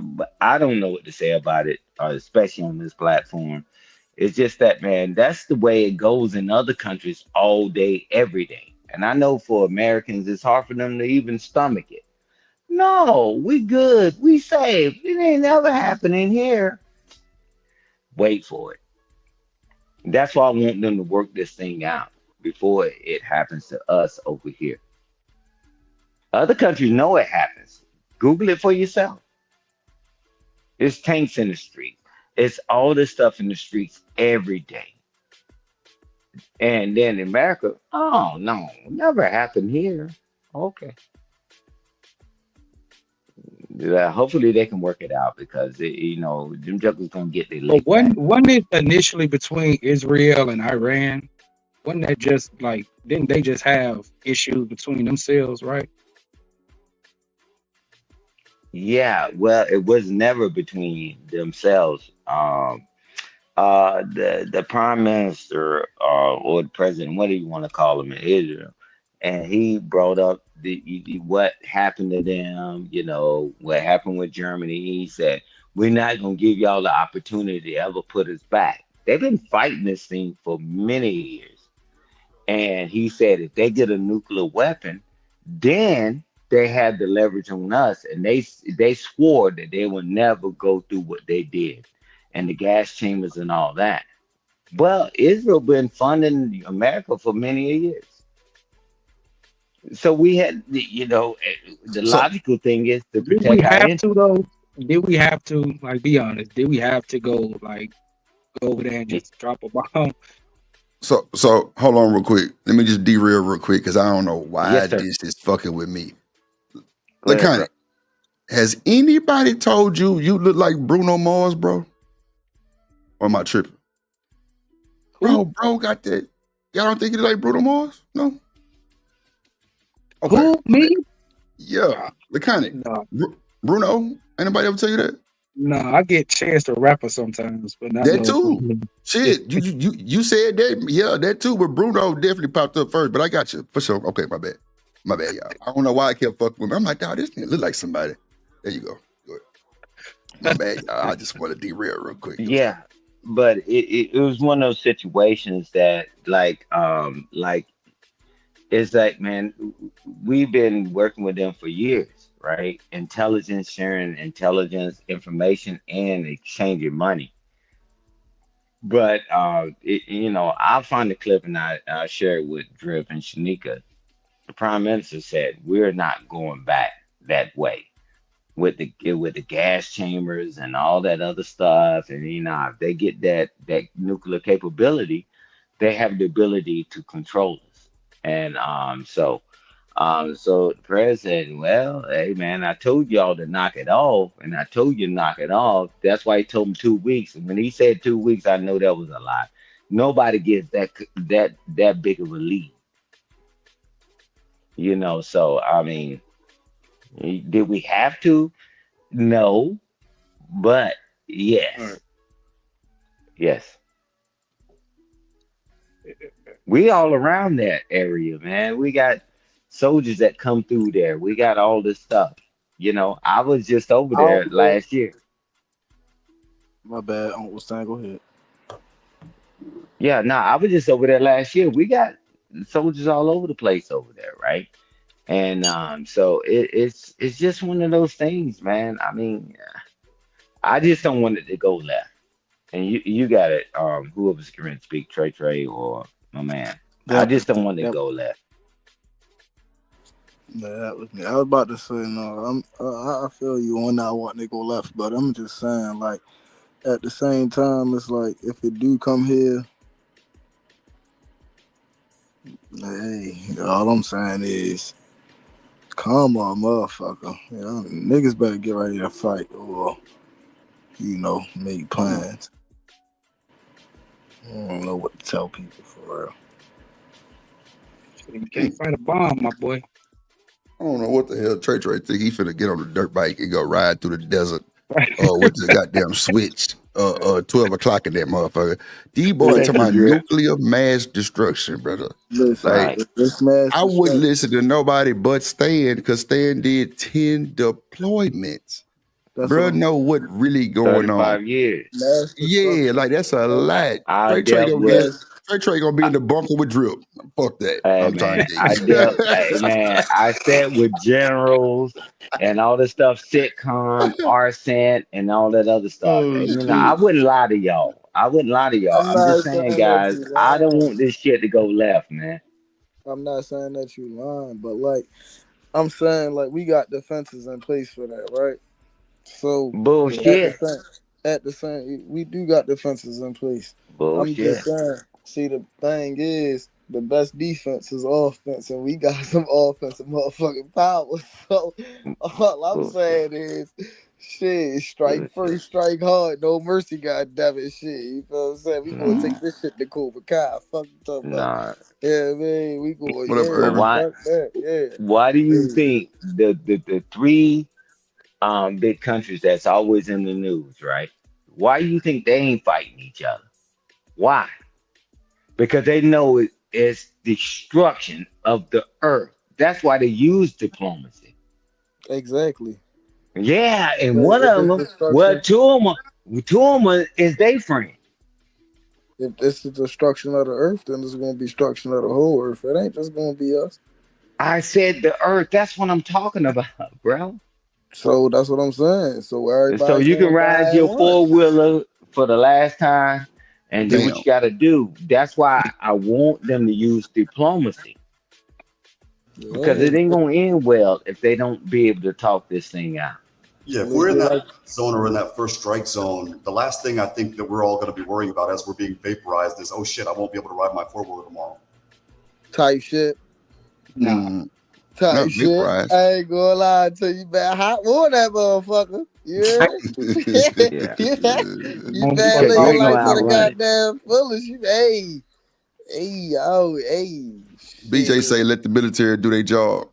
but I don't know what to say about it, especially on this platform. It's just that, man, that's the way it goes in other countries all day, every day. And I know for Americans, it's hard for them to even stomach it. No, we good, we safe. It ain't never happening here. Wait for it. That's why I want them to work this thing out before it happens to us over here. Other countries know it happens. Google it for yourself. It's tanks in the streets. It's all this stuff in the streets every day. And then in America, oh no, never happened here. Okay. Yeah, hopefully they can work it out, because them jokers gonna get their But lick back. wasn't it initially between Israel and Iran? Wasn't that just like, didn't they just have issues between themselves, right? Yeah, well, it was never between themselves. The prime minister, or the president, what do you want to call him in Israel, and he brought up what happened to them. What happened with Germany. He said, we're not gonna give y'all the opportunity to ever put us back. They've been fighting this thing for many years, and he said if they get a nuclear weapon, then they had the leverage on us, and they swore that they would never go through what they did, and the gas chambers and all that. Well, Israel been funding America for many years, so we had the logical thing is to Did we protect our have interests. to though? Did we have to, like, be honest? Did we have to go over there and just drop a bomb? So hold on real quick. Let me just derail real quick, because I don't know why Yes, sir. this is fucking with me. Go ahead, Laconnic, has anybody told you you look like Bruno Mars, bro? Or am I tripping? Bro got that. Y'all don't think you look like Bruno Mars? No? Okay. Who, me? Yeah. Laconnic. No. Bruno? Anybody ever tell you that? No, I get Chance the Rapper sometimes, but not That no too. Bruno. Shit, you said that. Yeah, that too. But Bruno definitely popped up first. But I got you for sure. Okay, my bad, y'all. I don't know why I kept fucking with me. I'm like, dog, this nigga look like somebody. There you go. Good. My bad, y'all. I just want to derail real quick. Yeah, but it was one of those situations that like it's like, man, we've been working with them for years, right? Intelligence sharing, intelligence, information, and exchanging money. But I'll find the clip and I share it with Drip and Shanika. The Prime Minister said we're not going back that way with the gas chambers and all that other stuff. And if they get that nuclear capability, they have the ability to control us. And so the president, well, hey man, I told y'all to knock it off, and I told you to knock it off. That's why he told me 2 weeks. And when he said 2 weeks, I know that was a lie. Nobody gets that big of a lead, So I mean, did we have to? No, but yes, yes. We all around that area, man. We got soldiers that come through there. We got all this stuff. I was just over I there don't know. last year. My bad, Uncle Stan. Go ahead. Yeah, no, I was just over there last year. We got soldiers all over the place over there, right? And so it's just one of those things, man. I mean, I just don't want it to go left. And you got it. Whoever's going to speak, Trey, or my man. I That was just don't me. want it to go left. That was me. I was about to say no. I feel you on that wanting to go left, but I'm just saying, like, at the same time, it's like if it do come here, hey, all I'm saying is, come on, motherfucker. Niggas better get ready to fight or make plans. I don't know what to tell people for real. You can't fight a bomb, my boy. I don't know what the hell Trey think. He finna get on the dirt bike and go ride through the desert with the goddamn switch 12 o'clock in that motherfucker. These boys talking about nuclear mass destruction, brother. Listen, Like, this mass I wouldn't destruction. listen to nobody but Stan because Stan did 10 deployments. That's Bro, what I'm know what really going on. 35 years. mass Yeah, destruction. like that's a lot. I Trey dealt gonna with. get Trey gonna be in the bunker with Drip. Fuck that. Hey I'm trying man, to I tell you. dealt. Hey man, I sat with generals and all this stuff, sitcom, arson, and all that other stuff. Oh And I shit. wouldn't lie to y'all. I'm I'm not just saying, saying that guys, you I don't lying. want this shit to go left, man. I'm not saying that you lying, but like I'm saying, like we got defenses in place for that, right? So Bullshit. at the same, we do got defenses in place. I'm just Bullshit. saying. See, the thing is, the best defense is offense, and we got some offensive motherfucking power. So all I'm saying is, shit, strike first, strike hard, no mercy, goddamn it, shit. You feel what I'm saying? We gonna take this shit to Cobra Kai. Fuck you talking about? Nah. Yeah, man, we going. What up, Yeah, But Irvin? fuck that. Yeah. why do you think the three big countries that's always in the news, right? Why do you think they ain't fighting each other? Why? Because they know it's destruction of the earth. That's why they use diplomacy. Exactly. Yeah, and But one if of it's them, well, destruction, two of them is they friend. if it's the destruction of the earth, then it's gonna be destruction of the whole earth. It ain't just gonna be us. I said the earth. That's what I'm talking about, bro. So that's what I'm saying. So And so everybody's you can gonna ride die at your once. 4-wheeler for the last time and do what Damn. you got to do. That's why I want them to use diplomacy because Yeah, it ain't gonna end well if they don't be able to talk this thing out. Yeah, if let's we're in get that like zone or in that first strike zone, the last thing I think that we're all going to be worrying about as we're being vaporized is, oh shit, I won't be able to ride my 4-wheeler tomorrow. type shit. Type Not shit. vaporized. I ain't gonna lie to you, man. Hot water that motherfucker. Yeah. Yeah, You bad because live you your ain't gonna life to the outrun it. goddamn fullest. Hey. BJ Shit. say let the military do their job.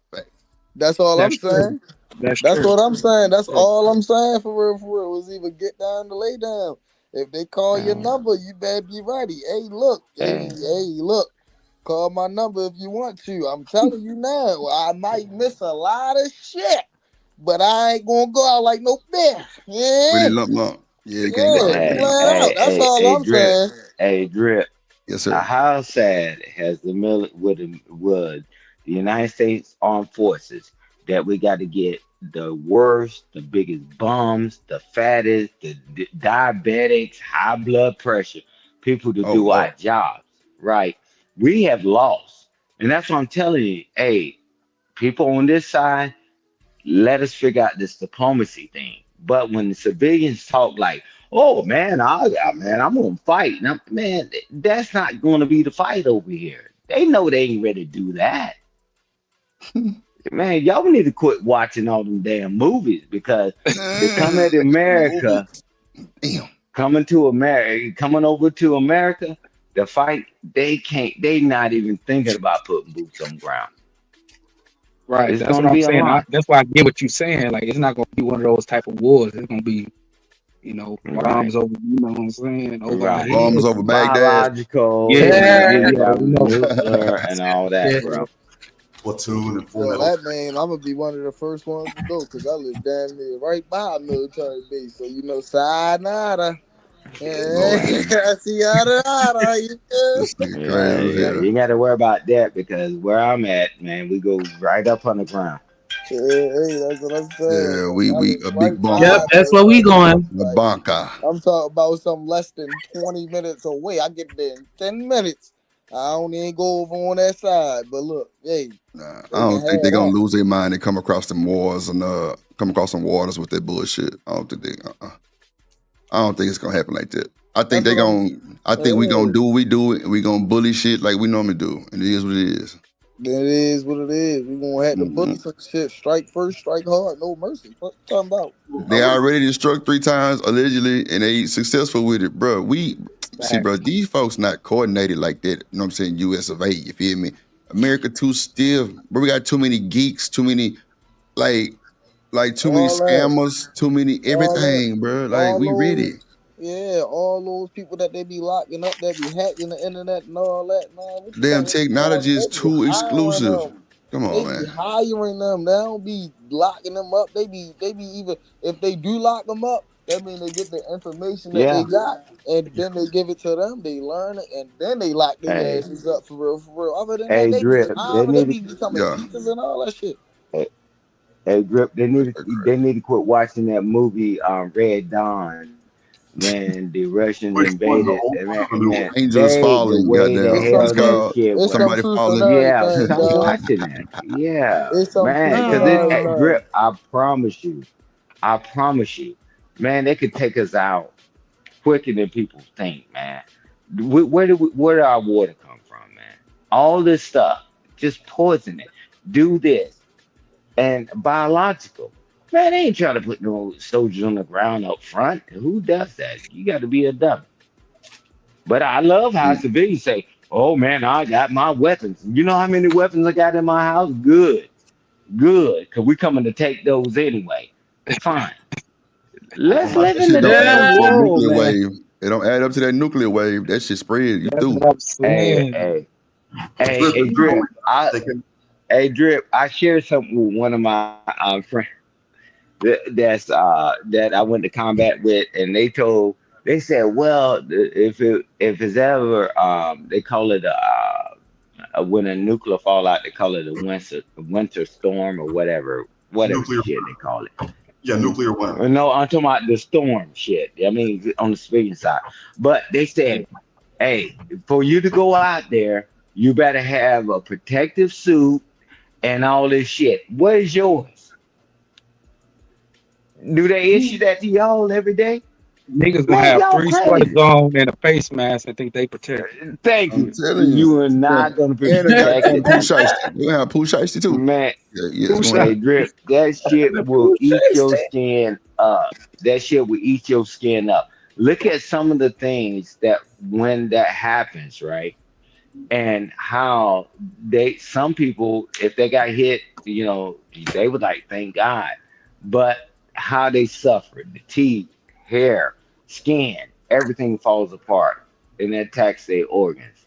That's all I'm That's true. saying. That's That's true. what I'm saying. That's True. all I'm saying for real. Was either get down to lay down. If they call your number, you better be ready. Hey, look. Call my number if you want to. I'm telling you now, I might miss a lot of shit, but I ain't gonna go out like no bitch. Really Yeah, lump. Yeah, you can't go out like you that. flat out. That's all I'm Drip. saying. Hey, Drip. Yes, sir. How sad has the would the United States Armed Forces, that we got to get the worst, the biggest bums, the fattest, the diabetics, high blood pressure, people to Oh do our Lord. jobs, right? We have lost. And that's what I'm telling you. Hey, people on this side, let us figure out this diplomacy thing. But when the civilians talk like, "Oh man, I'm gonna fight," now, man, that's not gonna be the fight over here. They know they ain't ready to do that. Man, y'all need to quit watching all them damn movies because they come at Movie. America, Damn. coming over to America, the fight, they not even thinking about putting boots on the ground. Right. It's That's what gonna I'm be a saying. lot. That's why I get what you're saying. Like, it's not gonna be one of those type of wars. It's gonna be, Right. bombs over. You know what I'm saying? Over our Right. Bombs heads. over Baghdad. Biological, Yeah. yeah, You know. nuclear and all that, Yeah. bro. Platoon and Full Yo, Metal. that man, I'm gonna be one of the first ones to go because I live damn near right by a military base. So sayonara. Lord Yeah, Jesus. sayonara. You good? This nigga Yeah, crazy as yeah. You hell. ain't got to worry about that because where I'm at, man, we go right up on the ground. Yeah, hey, that's what I'm saying. Yeah, Like, I we live a big right bunker. Yep, by that's there. where we Like, going. A like bunker. I'm talking about something less than 20 minutes away. I get there in 10 minutes. I don't even go over on that side. But look, hey, Nah, I they can don't think they're have gonna that. lose their mind and come across some wars and come across some waters with that bullshit. I don't think they. I don't think it's gonna happen like that. I think That's they what I'm gonna. I think we gonna saying. do what we do, and we gonna bully shit like we normally do, and it is what it is. Then it is what it is. We gonna have to bully Mhm. some shit. Strike first, strike hard, no mercy. What you talking about? They already struck 3 times allegedly, and they successful with it, bro. We see, bro. These folks not coordinated like that. You know what I'm saying? U.S. of A. You feel me? America too stiff, but we got too many geeks, too many like too many All that, scammers, too many all that, everything, bro. Like all we ready. those, yeah, all those people that they be locking up, that be hacking the internet and all that, man. What you Damn think they be doing? technology is They be too hiring exclusive. them. Come They on, be man. hiring them. They don't be locking them up. They be even if they do lock them up, that mean they get the information that they Yeah. got, and then they give it to them. They learn it, and then they lock their Hey, asses up for real, for real. Other than that, hey, they be Drip. They they need be to. becoming Yeah. teachers and all that shit. Hey, hey, Drip. They need to quit watching that movie, Red Dawn, when the Russians Which one? The invaded. old one or the new one? Man, Angels the falling, way the It's goddamn. some What's hell that truth. called? shit It's was. some Somebody truth in falling. Yeah, everything, stop dog. watching that. Yeah, It's some man, truth in because everything. Drip. I promise you, man, they could take us out quicker than people think, man. Where did our water come from, man? All this stuff, just poison it. Do this and biological. Man, they ain't trying to put no soldiers on the ground up front. Who does that? You got to be a dummy. But I love how Mm. civilians say, "Oh man, I got my weapons." You know how many weapons I got in my house? Good, because we coming to take those anyway. Fine. Let's That live in shit the don't add up damn to that world, nuclear man. wave. It don't add up to that nuclear wave. That shit spread. You That's through. what I'm Hey, saying. hey, hey, Drip hey, is not Drip. only they can Drip. I shared something with one of my friends that I went to combat with, and they said, well, if it's ever they call it when a nuclear fallout, they call it a winter storm or whatever nuclear. shit they call it. Yeah, nuclear winter. No, I'm talking about the storm shit. I mean, on the civilian side. But they said, hey, for you to go out there, you better have a protective suit and all this shit. What is yours? Do they issue that to y'all every day? Niggas gonna Man, have y'all 3 sweaters crazy. on and a face mask and think they protected. Thank I'm you. telling you. You are Yeah. not going to be And a goddamn protected, poo man. shiesty. We have poo shiesty too. Man, Yeah, yeah, it's Who gonna shot hey, happen. Drip, that shit the will blue eat your shiesty? skin up. That shit will eat your skin up. Look at some of the things that when that happens, right? And how some people, if they got hit, they would like, thank God. But how they suffered, the teeth, hair, skin, everything falls apart and that attacks their organs.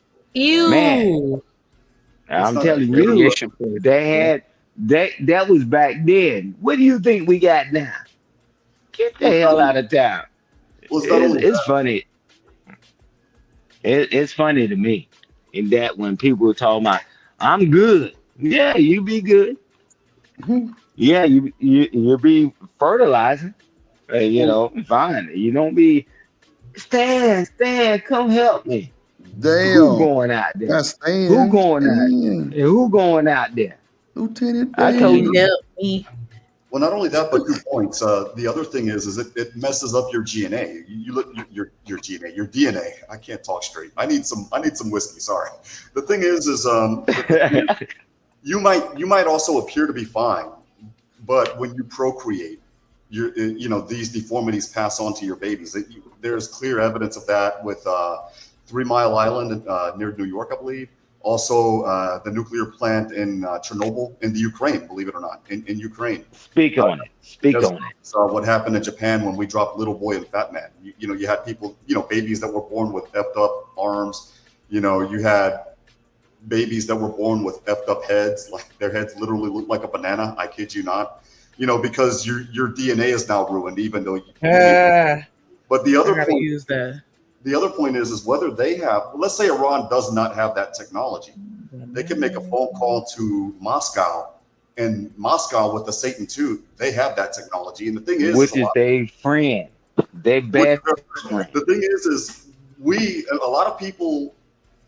Man, Ew. It's I'm not telling you, Radiation poisoning. they Yeah. had that was back then. What do you think we got now? Get the well, hell out of town. it's not only It's that. funny. It's funny to me in that when people talk about, I'm good. Yeah, you be good. Yeah, you be fertilizing. You know, fine. You don't be Stan, come help me. Who Damn. going out there? That's Who Stan. going out? Stan. Who going out there? Lieutenant I Dan. told you. Help me. Well, not only that, but 2 points. The other thing is it messes up your GNA. You look your GNA, your DNA. I can't talk straight. I need some whiskey. Sorry. The thing is you might also appear to be fine, but when you procreate, these deformities pass on to your babies. There's clear evidence of that with 3 Mile Island near New York, I believe. Also, the nuclear plant in Chernobyl in the Ukraine, believe it or not, in Ukraine. Speak on it. Speak on it. So what happened in Japan when we dropped Little Boy and Fat Man? You had people, babies that were born with effed up arms. You had babies that were born with effed up heads, like their heads literally look like a banana. I kid you not. Because your DNA is now ruined, even though But the other point. Use that. The other point is whether they have, let's say Iran does not have that technology. They can make a phone call to Moscow, and Moscow with the Satan II, they have that technology. And the thing is, which is their friend, their best friend. The thing is a lot of people,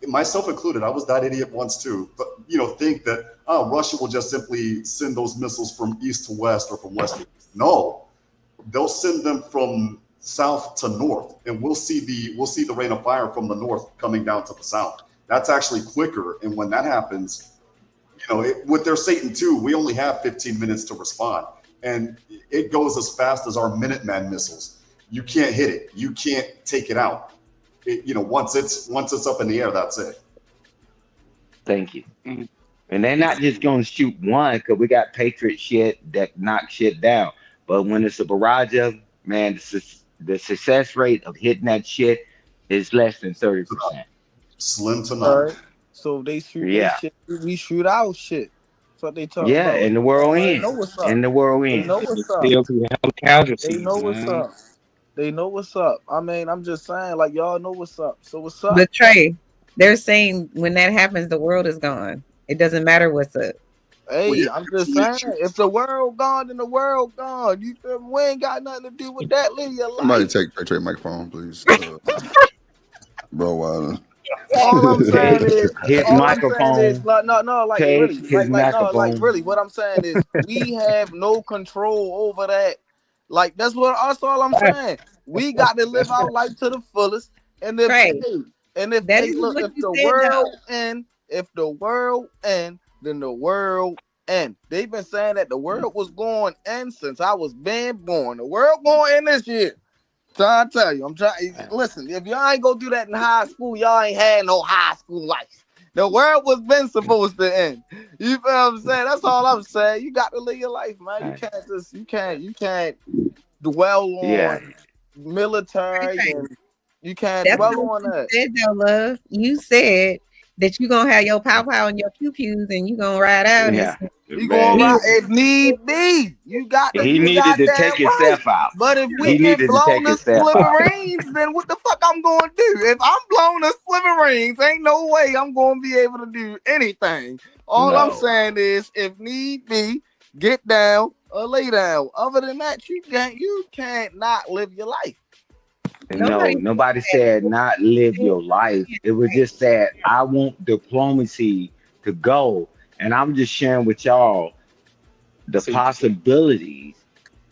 myself included, I was that idiot once too, but think that Russia will just simply send those missiles from east to west or from west to east. No, they'll send them from south to north, and we'll see the rain of fire from the north coming down to the south. That's actually quicker, and when that happens, with their Satan II, we only have 15 minutes to respond, and it goes as fast as our Minuteman missiles. You can't hit it, you can't take it out. Once it's up in the air, that's it. Thank you. And they're not just going to shoot one, because we got Patriot shit that knock shit down. But when it's a barrage of them, man, the success rate of hitting that shit is less than 30%. Slim to none. All right. So if they shoot their shit, we shoot our shit. That's what they talking about. And the world They ends. know what's up. And the world They ends. know what's up. Still be hella casualties, They know what's man. up. They know what's up. I mean, I'm just saying, like, y'all know what's up. So what's up? But Trey, they're saying when that happens, the world is gone. It doesn't matter what's up. Hey, I'm just saying, if the world gone, then the world gone. You feel me? We ain't got nothing to do with that. Live your life. Somebody take Trey microphone, please. Bro, All I'm saying is, his microphone. Like take really, his like really. What I'm saying is, we have no control over that. Like that's all I'm saying. We got to live our life to the fullest. And if the world end, then the world end. They've been saying that the world was going to end since I was being born. The world going to end this year. So I tell you, listen, if y'all ain't go do that in high school, y'all ain't had no high school life. The world was been supposed to end. You feel what I'm saying? That's all I'm saying. You got to live your life, man. You can't dwell on military and you can't dwell on that. You said though, love. You said that you gonna have your pow and your pew pews and you gonna ride out. Yeah. You gonna ride if need be. You got to. He needed to take himself out. But if we get blown to smithereens, then what the fuck I'm going to do? If I'm blown to smithereens, ain't no way I'm going to be able to do anything. All I'm saying is, if need be, get down or lay down. Other than that, you can't not live your life. Nobody said not live your life. It was just that I want diplomacy to go. And I'm just sharing with y'all the possibilities,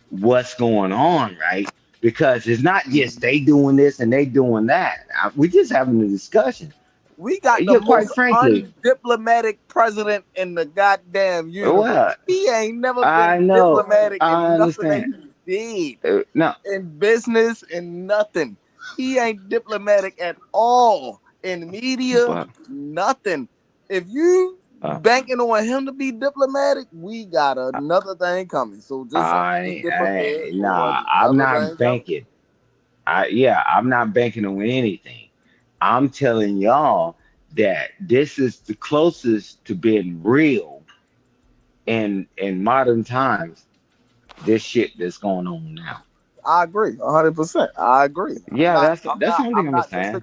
what's going on, right? Because it's not just they doing this and they doing that. We're just having a discussion. We got the most undiplomatic president in the goddamn universe. Well, he ain't never been diplomatic in nothing that he did. In business and nothing. He ain't diplomatic at all. In media, nothing. If you banking on him to be diplomatic, we got another thing coming. So just get prepared. I'm not banking. I'm not banking on anything. I'm telling y'all that this is the closest to being real in modern times. This shit that's going on now. I agree, 100%. I agree. Yeah, that's the only thing I'm saying.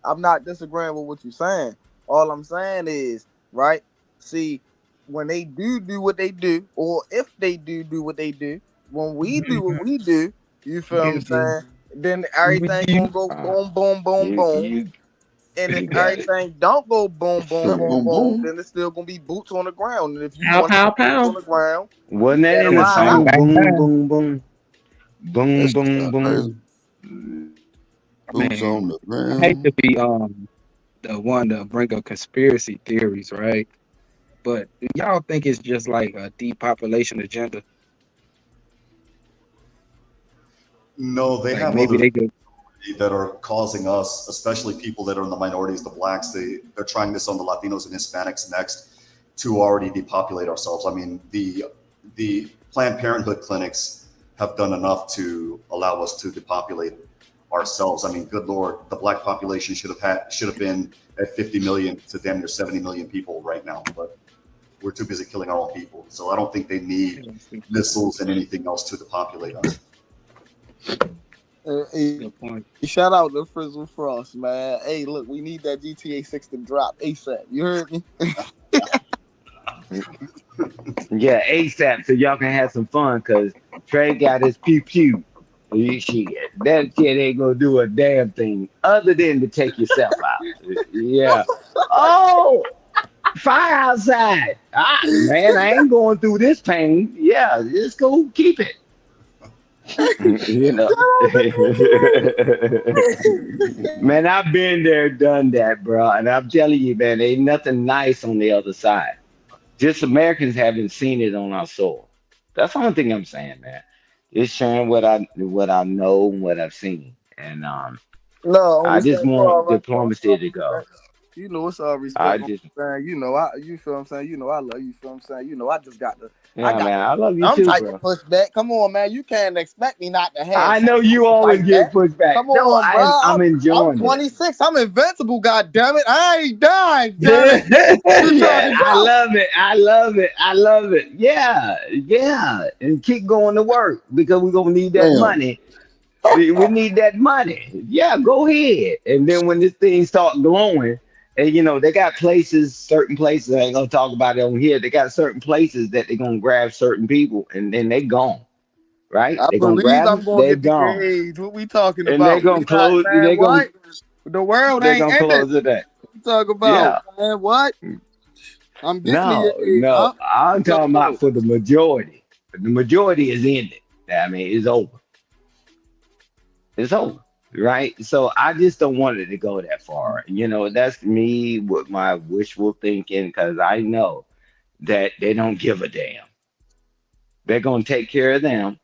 I'm not disagreeing with what you're saying. All I'm saying is, right? See, when they do what they do, or if they do what they do, when we do what we do, you feel what I'm saying? Then everything gonna go boom, boom, boom, boom. And if everything don't go boom, boom, boom, Boom, boom, boom. then it's still gonna be boots on the ground. And if you Pow, want pow, boots pow. on the ground, Wasn't you that better in the ride song? out. Bang, Boom, bang. boom, boom, boom, That shit boom, sound crazy. boom. Boots Man, on the I hate to ground. be the one to bring up conspiracy theories, right? But do y'all think it's just like a depopulation agenda? No, they Like have maybe other they could. that are causing us, especially people that are in the minorities, the blacks. They're trying this on the Latinos and Hispanics next to already depopulate ourselves. I mean, the Planned Parenthood clinics have done enough to allow us to depopulate ourselves. I mean, good Lord, the black population should have been at 50 million to damn near 70 million people right now, but we're too busy killing our own people. So I don't think they need missiles and anything else to depopulate us. Hey, Good point. shout out to Frizzle Frost, man. Hey, look, we need that GTA 6 to drop ASAP. You heard me? Yeah, ASAP, so y'all can have some fun, cause Trey got his pew pew. Shit, that shit ain't gonna do a damn thing other than to take yourself out. Yeah. Oh, fire outside. Ah, man, I ain't going through this pain. Yeah, just go keep it. You know. Man, I've been there, done that, bro. And I'm telling you, man, ain't nothing nice on the other side. Just Americans haven't seen it on our soil. That's the only thing I'm saying, man. It's sharing what I know and what I've seen. And No, on I just respect for all want right, bro. It's diplomacy all to go. respect. You know it's all I respect. just Man. You feel what I'm saying? You know I love you. Feel what I'm saying? You know I just got yeah, man, I love you I'm too, type to bro. push back. Come on, man. You can't expect me not to have I some know you type of always fight get back. pushed back. Come No, on, bro. I'm I'm enjoying it. 26. I'm invincible. God damn it. I ain't dying. Damn it. What you Yeah, talking I about? love it. I love it. I love it. Yeah, yeah. And keep going to work because we're gonna need that Damn. money. We need that money. Yeah, go ahead. And then when this thing start glowing, and they got places, certain places, I ain't gonna talk about it on here. They got certain places that they're gonna grab certain people and then they gone. Right? I They're gonna believe grab I'm them, gonna they get the gone. grades. What we talking And they're about? We gonna not, close man. What? The world they're ain't gonna ending. close it at. What you talk about, Yeah. man? What? I'm getting to your No, age, no. huh? I'm What you talking talking about about? for the majority. The majority is ended. I mean, it's over. It's over. Right? So I just don't want it to go that far. That's me with my wishful thinking because I know that they don't give a damn. They're gonna take care of them,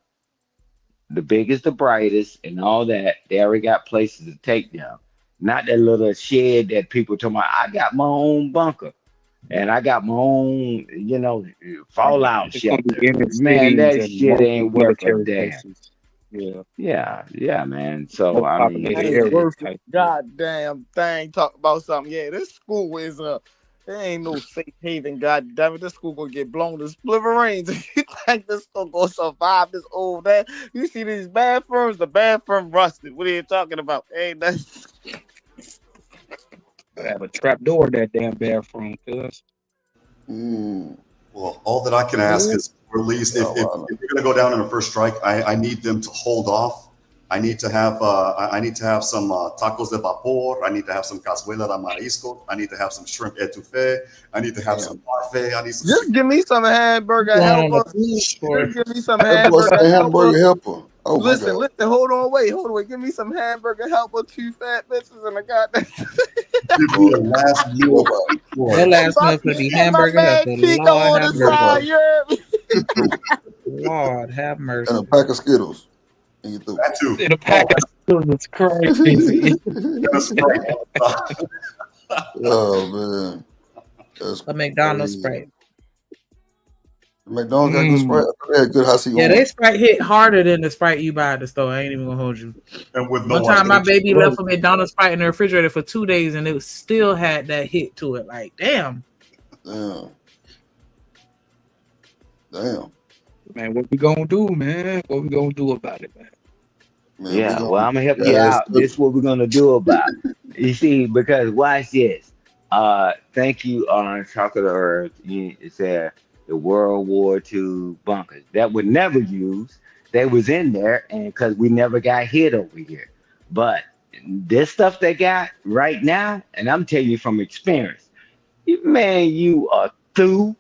the biggest, the brightest, and all that. They already got places to take them. Not that little shed that people talking about. I got my own bunker. And I got my own, fallout It's gonna shelter. be inner Man, cities that and shit mostly ain't worth a military damn. bases. Yeah, Yeah, yeah, man. So most I mean, populated Ain't areas worth it. type shit. Goddamn thing. Talk about something. Yeah, this school is there ain't no safe haven. God damn it, this school gonna get blown to smithereens. You think this school gonna survive this old day? You see these bathrooms? The bathroom rusted. What are you talking about? Ain't that? I have a trap door in that damn bathroom, cuz. Well, all that I can ask is, or at least if you're going to go down in a first strike, I need them to hold off. I need to have some tacos de vapor. I need to have some cazuela de marisco. I need to have some shrimp etouffee. I need to have some parfait. I need some. Just give me some hamburger Going on the helper. food store. Just give me some That boy said hamburger helper. hamburger helper. Oh my Listen, god. hold on, wait. Give me some hamburger helper, 2 fat bitches, and a goddamn. Give me a last meal. Your last meal could be And my hamburger man helper. Chico Lord on have the side, mercy. you heard me? Lord have And mercy. a pack of Skittles. And you through. That too. In a pack of Skittles is crazy. Oh man. That's A McDonald's crazy. Sprite. McDonald's got good Sprite. I thought they had good high C Yeah, they orange. Sprite hit harder than the Sprite you buy at the store. I ain't even gonna hold you. And with One time, my baby left a McDonald's Sprite in the refrigerator for 2 days, and it still had that hit to it. Like, damn. Damn. Man, what we gonna do, man? What we gonna do about it, man? yeah. Well, I'm gonna help you out. This is what we're gonna do about it. You see, because watch this. Thank you, Chocolate Earth. It said the World War II bunkers that were never used. They was in there, and because we never got hit over here. But this stuff they got right now, and I'm telling you from experience, man, you are through,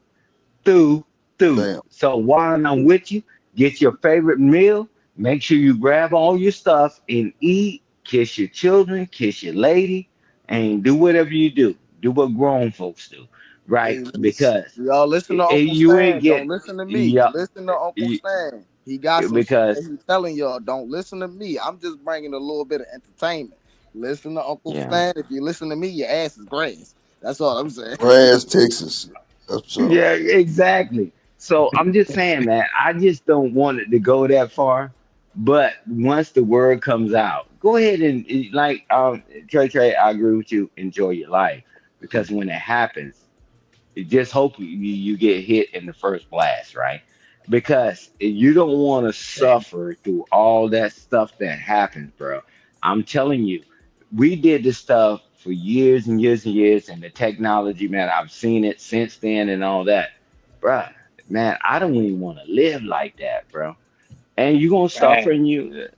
through. Damn. So while I'm with you, get your favorite meal. Make sure you grab all your stuff and eat. Kiss your children, kiss your lady, and do whatever you do. Do what grown folks do, right? Hey, listen. Because Y'all listen to Uncle you ain't Stan. Don't get listen to me. yeah, Listen to Uncle y- Stan. He got some shit that because he's telling y'all. Don't listen to me. I'm just bringing a little bit of entertainment. Listen to Uncle yeah. Stan. If you listen to me, your ass is grass. That's all I'm saying. Grass, Texas. That's so. Yeah, exactly. So I'm just saying that I just don't want it to go that far. But once the word comes out, go ahead and like Trey, I agree with you. Enjoy your life because when it happens, you just hope you get hit in the first blast, right? Because you don't want to suffer through all that stuff that happens, bro. I'm telling you, we did this stuff for years and years and years, and the technology, man, I've seen it since then and all that, bro. Man, I don't even want to live like that, bro. And you're gonna suffer, Man, and you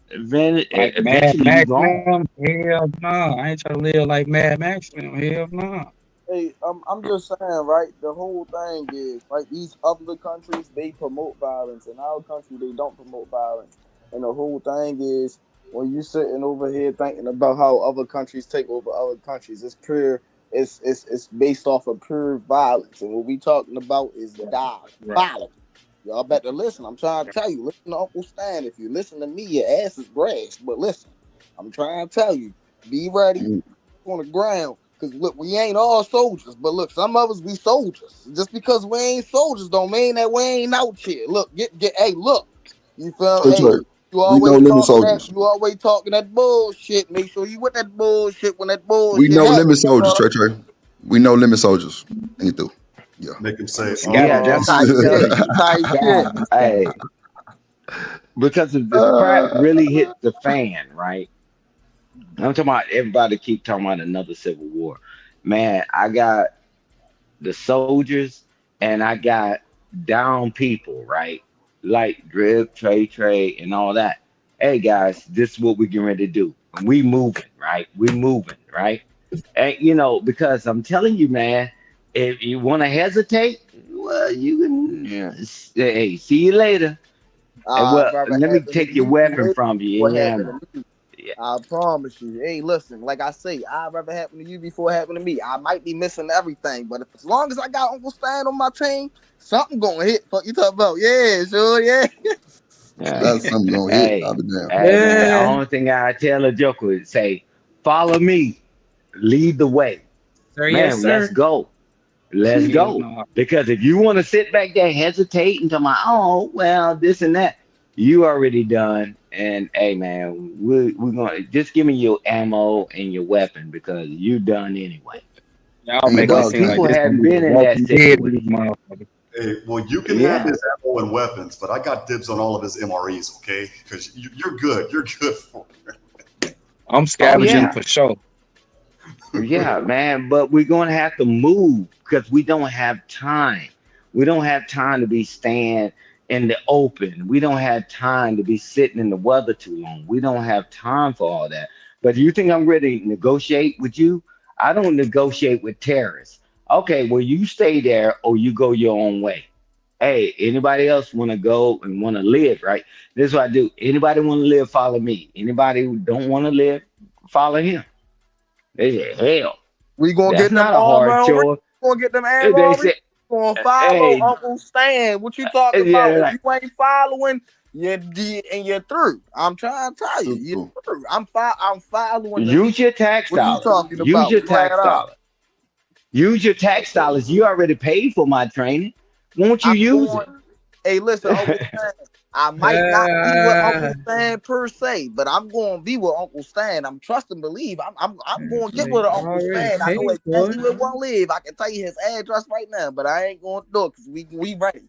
like Mad eventually you Max gone. now? Hell no. I ain't trying to live like Mad Max now. Hell no. Hey, I'm just saying, right? The whole thing is, right? These other countries, they promote violence. In our country, they don't promote violence. And the whole thing is, when you sitting over here thinking about how other countries take over other countries, it's pure. It's based off of pure violence. And what we talking about is Right. diabolical. Y'all better listen. I'm trying to tell you. Listen to Uncle Stan. If you listen to me, your ass is grass. But listen, I'm trying to tell you. Be ready on the ground. Cause look, we ain't all soldiers, but look, some of us we soldiers. Just because we ain't soldiers don't mean that we ain't out here. Look, hey, look, you feel? Trey, Hey, Trey. you We know always limit talking that, soldiers. you always talking that bullshit. Make sure you with that bullshit when that We bullshit know limit happens. That's soldiers, all. Trey, Trey. We know limit soldiers. Ain't through. Yeah. Make him say, Yeah, that's what I'm Type telling shit, you. type shit. Hey, because if the crap really hit the fan, right? I'm talking about everybody keep talking about another civil war. Man, I got the soldiers and I got down people, right? Like Drip, Trey, and all that. Hey guys, this is what we're getting ready to do. We moving, right? We moving, right? And because I'm telling you, man, if you want to hesitate, well, you can. Hey, see you later. And I'd well, rather let me happen to take your you than weapon it from you what and your happened ammo. to me. Yeah, I promise you. Hey, listen, like I say, I'd rather happen to you before it happen to me. I might be missing everything, but if as long as I got Uncle Stan on my team, something gonna hit. Fuck you talking about? Yeah, sure, yeah. yeah. That's something gonna hit. Hey, I'll be damned. hey, man. The only thing I tell a joker is say, "Follow me, lead the way." Sir, yes, Man, let's sir. go. Let's Hell go. no. Because if you want to sit back there, hesitate and tell my, oh, well, this and that, you already done. And hey, man, we're gonna just give me your ammo and your weapon because you done anyway. Y'all Ain't making it But dog seem like people time. this gonna haven't be a been in that walking dead with situation. these motherfuckers. hey, well, you can have Yeah, his ammo and weapons, but I got dibs on all of his MREs, okay? Because you're good. You're good for it. I'm oh scavenging yeah, for sure. yeah, man. But we're gonna have to move because we don't have time. We don't have time to be staying in the open. We don't have time to be sitting in the weather too long. We don't have time for all that. But do you think I'm ready to negotiate with you? I don't negotiate with terrorists. Okay, well, you stay there or you go your own way. Hey, anybody else want to go and want to live, right? This is what I do. Anybody want to live, follow me. Anybody who don't want to live, follow him. They say, hell, We gonna that's get them not a armor hard already. chore. Gonna get them ammo They already. say, Gonna follow hey, Uncle Stan. What you talking about? yeah, If like, you ain't following, you're through. I'm trying to tell you, you're True. through. I'm following the lead. use your tax What are you dollars. talking Use about? your Flat tax out. dollars. Use your tax dollars. You already paid for my training. Won't you I'm use going. it? Hey, listen, Uncle Stan. I might not be with Uncle Stan per se, but I'm going to be with Uncle Stan. I'm trust and believe. I'm going to get with Uncle Already Stan. I know paid for exactly where one live. I can tell you his address right now, but I ain't going to do it because we ready.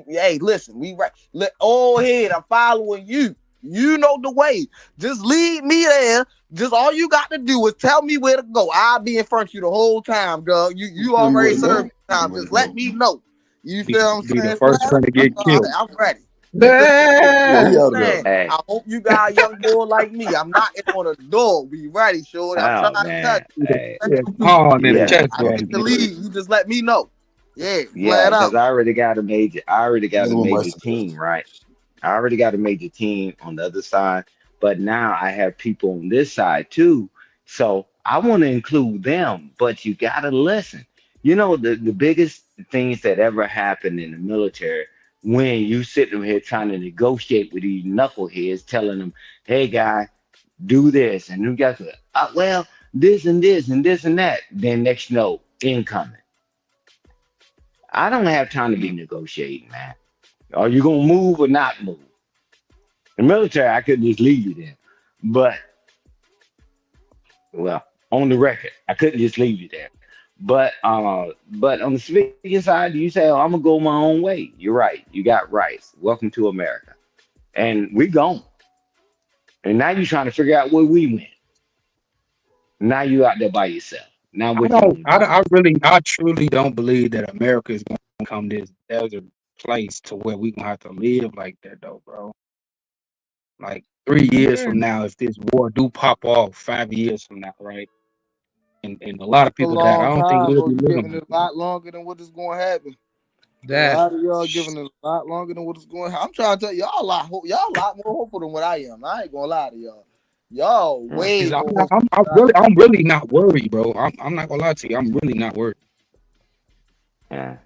Hey, listen, we right. Old head, I'm following you. You know the way. Just lead me there. Just all you got to do is tell me where to go. I'll be in front of you the whole time, dog. You Tell me where already to go. served me time. Just let me know. You feel what I'm Be the saying? first one to get killed. I'm ready. Yeah, he out of there. Hey, I hope you got a young boy like me. I'm knocking on the door. Be ready, Shorty. I'm oh trying to tell man, you. hey, Pawn in a yeah, chest I get the lead. You just let me know. Yeah, yeah, flat because out. I already got a major Minimum team, right? I already got a major team on the other side, but now I have people on this side too. So I want to include them, but you gotta listen. You know, the biggest things that ever happened in the military when you sitting here trying to negotiate with these knuckleheads, telling them, "Hey, guy, do this," and you got to, well, this and this and this and that. Then next, you know, incoming. I don't have time to be negotiating, man. Are you gonna move or not move? The military, I could just leave you there. But, well, on the record, I couldn't just leave you there. But on the civilian side, you say, oh, I'm gonna go my own way. You're right. You got rights. Welcome to America. And we gone. And now you're trying to figure out where we went. Now you out there by yourself. Now what you gonna do? I truly don't believe that America is going to become this desert place to where we gonna have to live like that, though, bro. Like 3 years from now, if this war do pop off, 5 years from now, right? And a lot of A people that I long don't think time, we'll bro. be You living giving like it a lot longer than what is going to happen. A That lot of y'all giving it a lot longer than what is going to happen. I'm trying to tell y'all y'all a lot more hopeful than what I am. I ain't gonna lie to y'all. Y'all way that. more hopeful. I'm really not worried, bro. I'm not gonna lie to you. I'm really not worried. Yeah.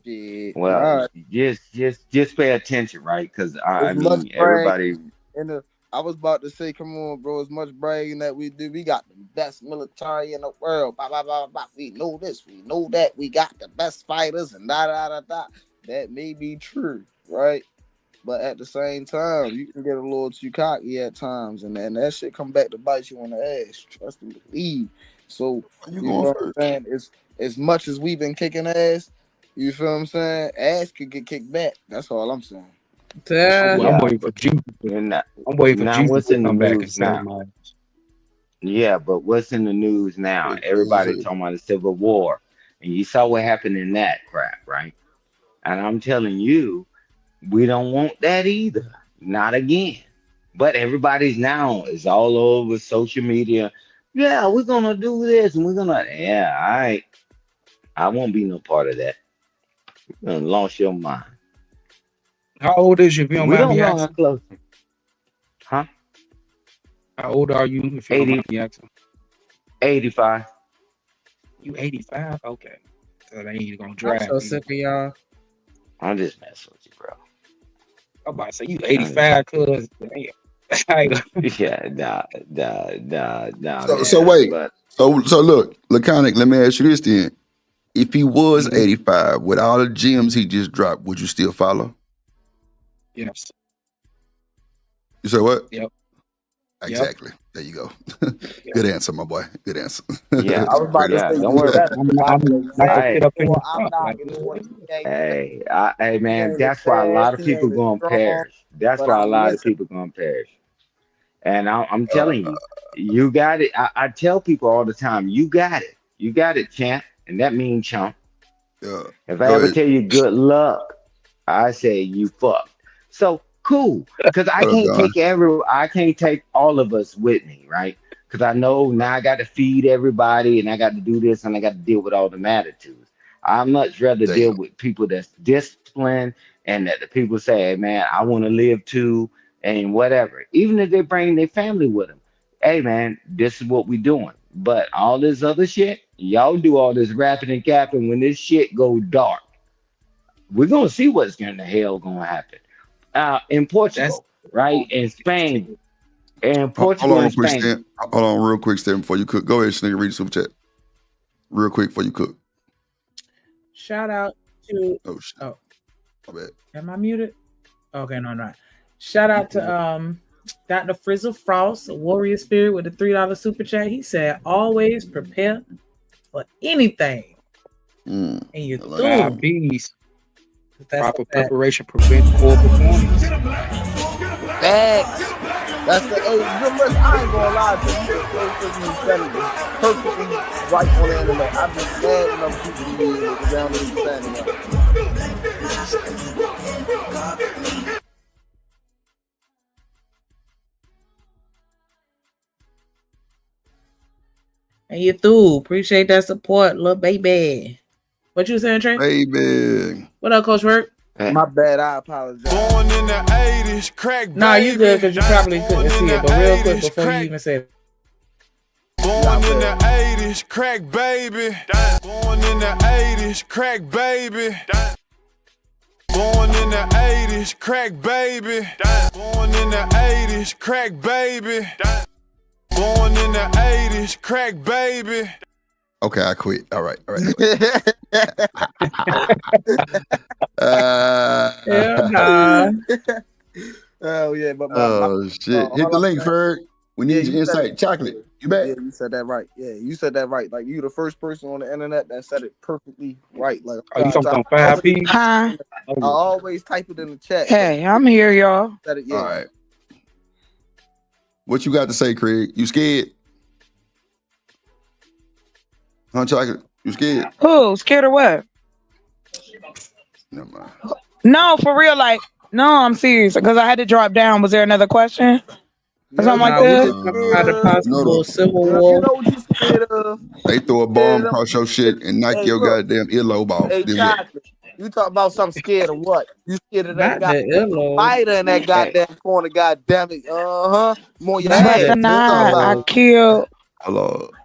Shit. Well, All right. just pay attention, right? Because I As much mean, everybody. bragging I was about to say, come on, bro. As much bragging that we do, we got the best military in the world. Blah, blah, blah, blah. We know this, we know that. We got the best fighters and da da da da. That may be true, right? But at the same time, you can get a little too cocky at times, and then that shit come back to bite you on the ass. Trust and believe. So You you going know what first? I'm saying? It's as much as we've been kicking ass. You feel what I'm saying? Ass could get kicked back. That's all I'm saying. I'm Yeah, waiting for Jesus. now, I'm waiting for now Jesus what's to in the come back and news save now? my ass. Yeah, but what's in the news now? Everybody talking about the Civil War, and you saw what happened in that crap, right? And I'm telling you, we don't want that either. Not again. But everybody's now is all over social media. Yeah, we're gonna do this, and we're gonna. Yeah, all right. I won't be no part of that. You're gonna lost your mind. How old is you, if you don't We mind don't me know how asking? close. Huh? How old are you, if you don't 80, mind me asking? 85. You 85? Okay. So they ain't gonna I'm drag so me. sick of y'all. I'm just messing with you, bro. I'm about to say you 85, cuz. Yeah, nah, So man. wait. But So look, Laconic, let me ask you this then. If he was Mhm. 85 with all the gems he just dropped, would you still follow? Yes. You say what? Yep. Exactly. There you go. Good answer, my boy. Good answer. yeah, I was about to yeah. say Don't you worry. better watch I'm your not gonna step I sit up in before your I'm front. Like, knocking on it. hey, He man. ain't as That's why a lot fast, of he people ain't as gonna strong, perish. That's but why a I'm lot of listening. people gonna perish. And I'm telling you, you got it. I tell people all the time, you got it. You got it, champ. And that means chump. Yeah. If I Go ever ahead. tell you good luck, I say you fucked. So cool. Cause What up, Don? I can't take all of us with me, right? Cause I know now I got to feed everybody and I got to do this and I got to deal with all the attitudes. I much rather deal Damn. with people that's disciplined and that the people say, hey, man, I want to live too and whatever. Even if they bring their family with them. Hey man, this is what we doing. But all this other shit, y'all do all this rapping and capping when this shit go dark. We're gonna see what's gonna the hell gonna happen. In that's Portugal, right? In Spain, in Hold Portugal on real and quick, Spain. Stan. Hold on real quick, Stan, before you cook. Go ahead, nigga, read the super chat. Real quick before you cook. Shout out to Oh shit. oh, My bad. am I muted? Okay, no, I'm not. Shout out to Dr. Frizzle Frost, a warrior spirit with a $3 super chat. He said, always prepare for anything. And you do. diabetes. That's Proper a fact. preparation prevents poor performance. Facts. That's the hey, Dripnation, I ain't gonna lie to you. You the first person who said it was perfectly right on the internet. I've been mad at other people who did it because they don't even saying enough. And you through. Appreciate that support, little baby. What you saying, Trey? Baby. What up, Coach Work? My bad, I apologize. Born in the 80s, crack Nah, you good because you probably couldn't see it. But real quick before you even said it. Born in the 80s, crack baby. Born in the 80s, crack baby. Born in the 80s, crack baby. Born in the 80s, crack baby. Born in the 80s, crack baby. Okay, I quit. All right. Hell nah. Oh yeah, but shit. Hit the link, Ferg. We need your insight. Chocolate. You back? Yeah, you said that right. Yeah, you said that right. Like you the first person on the internet that said it perfectly right. Like you talking on 5P? Huh? I always type it in the chat. Hey, I'm here, y'all. Said it, yeah. All right. What you got to say, Craig? You scared? Huh, Chocolate? You scared? Who? Scared of what? Never mind. No, for real. Like, no, I'm serious. Because I had to drop down. Was there another question? Or something like that? About the possible civil war. You know what you scared of? They throw a bomb across your shit and knock your goddamn earlobe off. Hey, Chocolate, you talk about something scared of what? You scared of that Not the goddamn earlobe. spider in that goddamn corner, goddamn it. More your Not ass. But nah,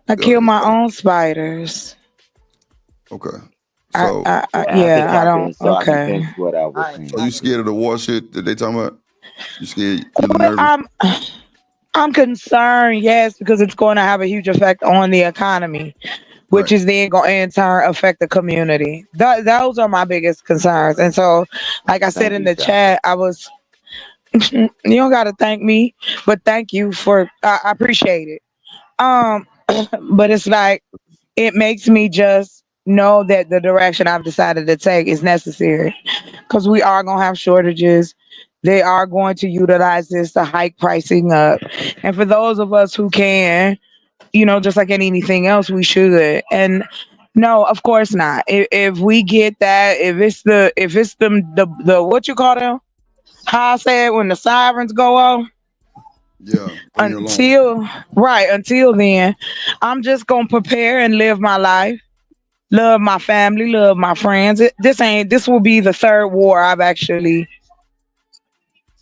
I killed my own spiders. Okay. So I I don't. so I can Okay. think what I was saying. So you scared of the war shit that they talking about? You scared? You nervous? I'm concerned, yes, because it's going to have a huge effect on the economy, which is then going to in turn affect the community. Those are my biggest concerns. And so, like I said in the chat, I was, you don't got to thank me, but thank you for, I appreciate it. But it's like, it makes me just know that the direction I've decided to take is necessary because we are going to have shortages. They are going to utilize this to hike pricing up. And for those of us who can, just like anything else, we should. And no, of course not. If we get that, if it's the what you call them? How I said when the sirens go off. Yeah. Until then, I'm just gonna prepare and live my life. Love my family, love my friends. This will be the third war I've actually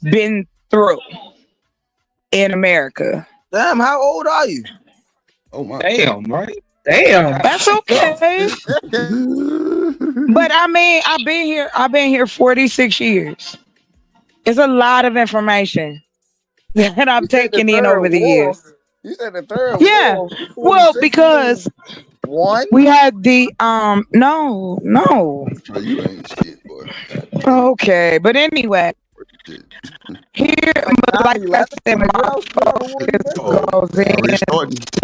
been through in America. Damn, how old are you? Oh my. Damn, right? Damn. That's okay. But I mean, I've been here 46 years. It's a lot of information that I've taken in over the years. You said the third Yeah. war. Well, because one we had the no. You ain't shit, boy. Okay, but anyway, here, but like I said, my focus goes in.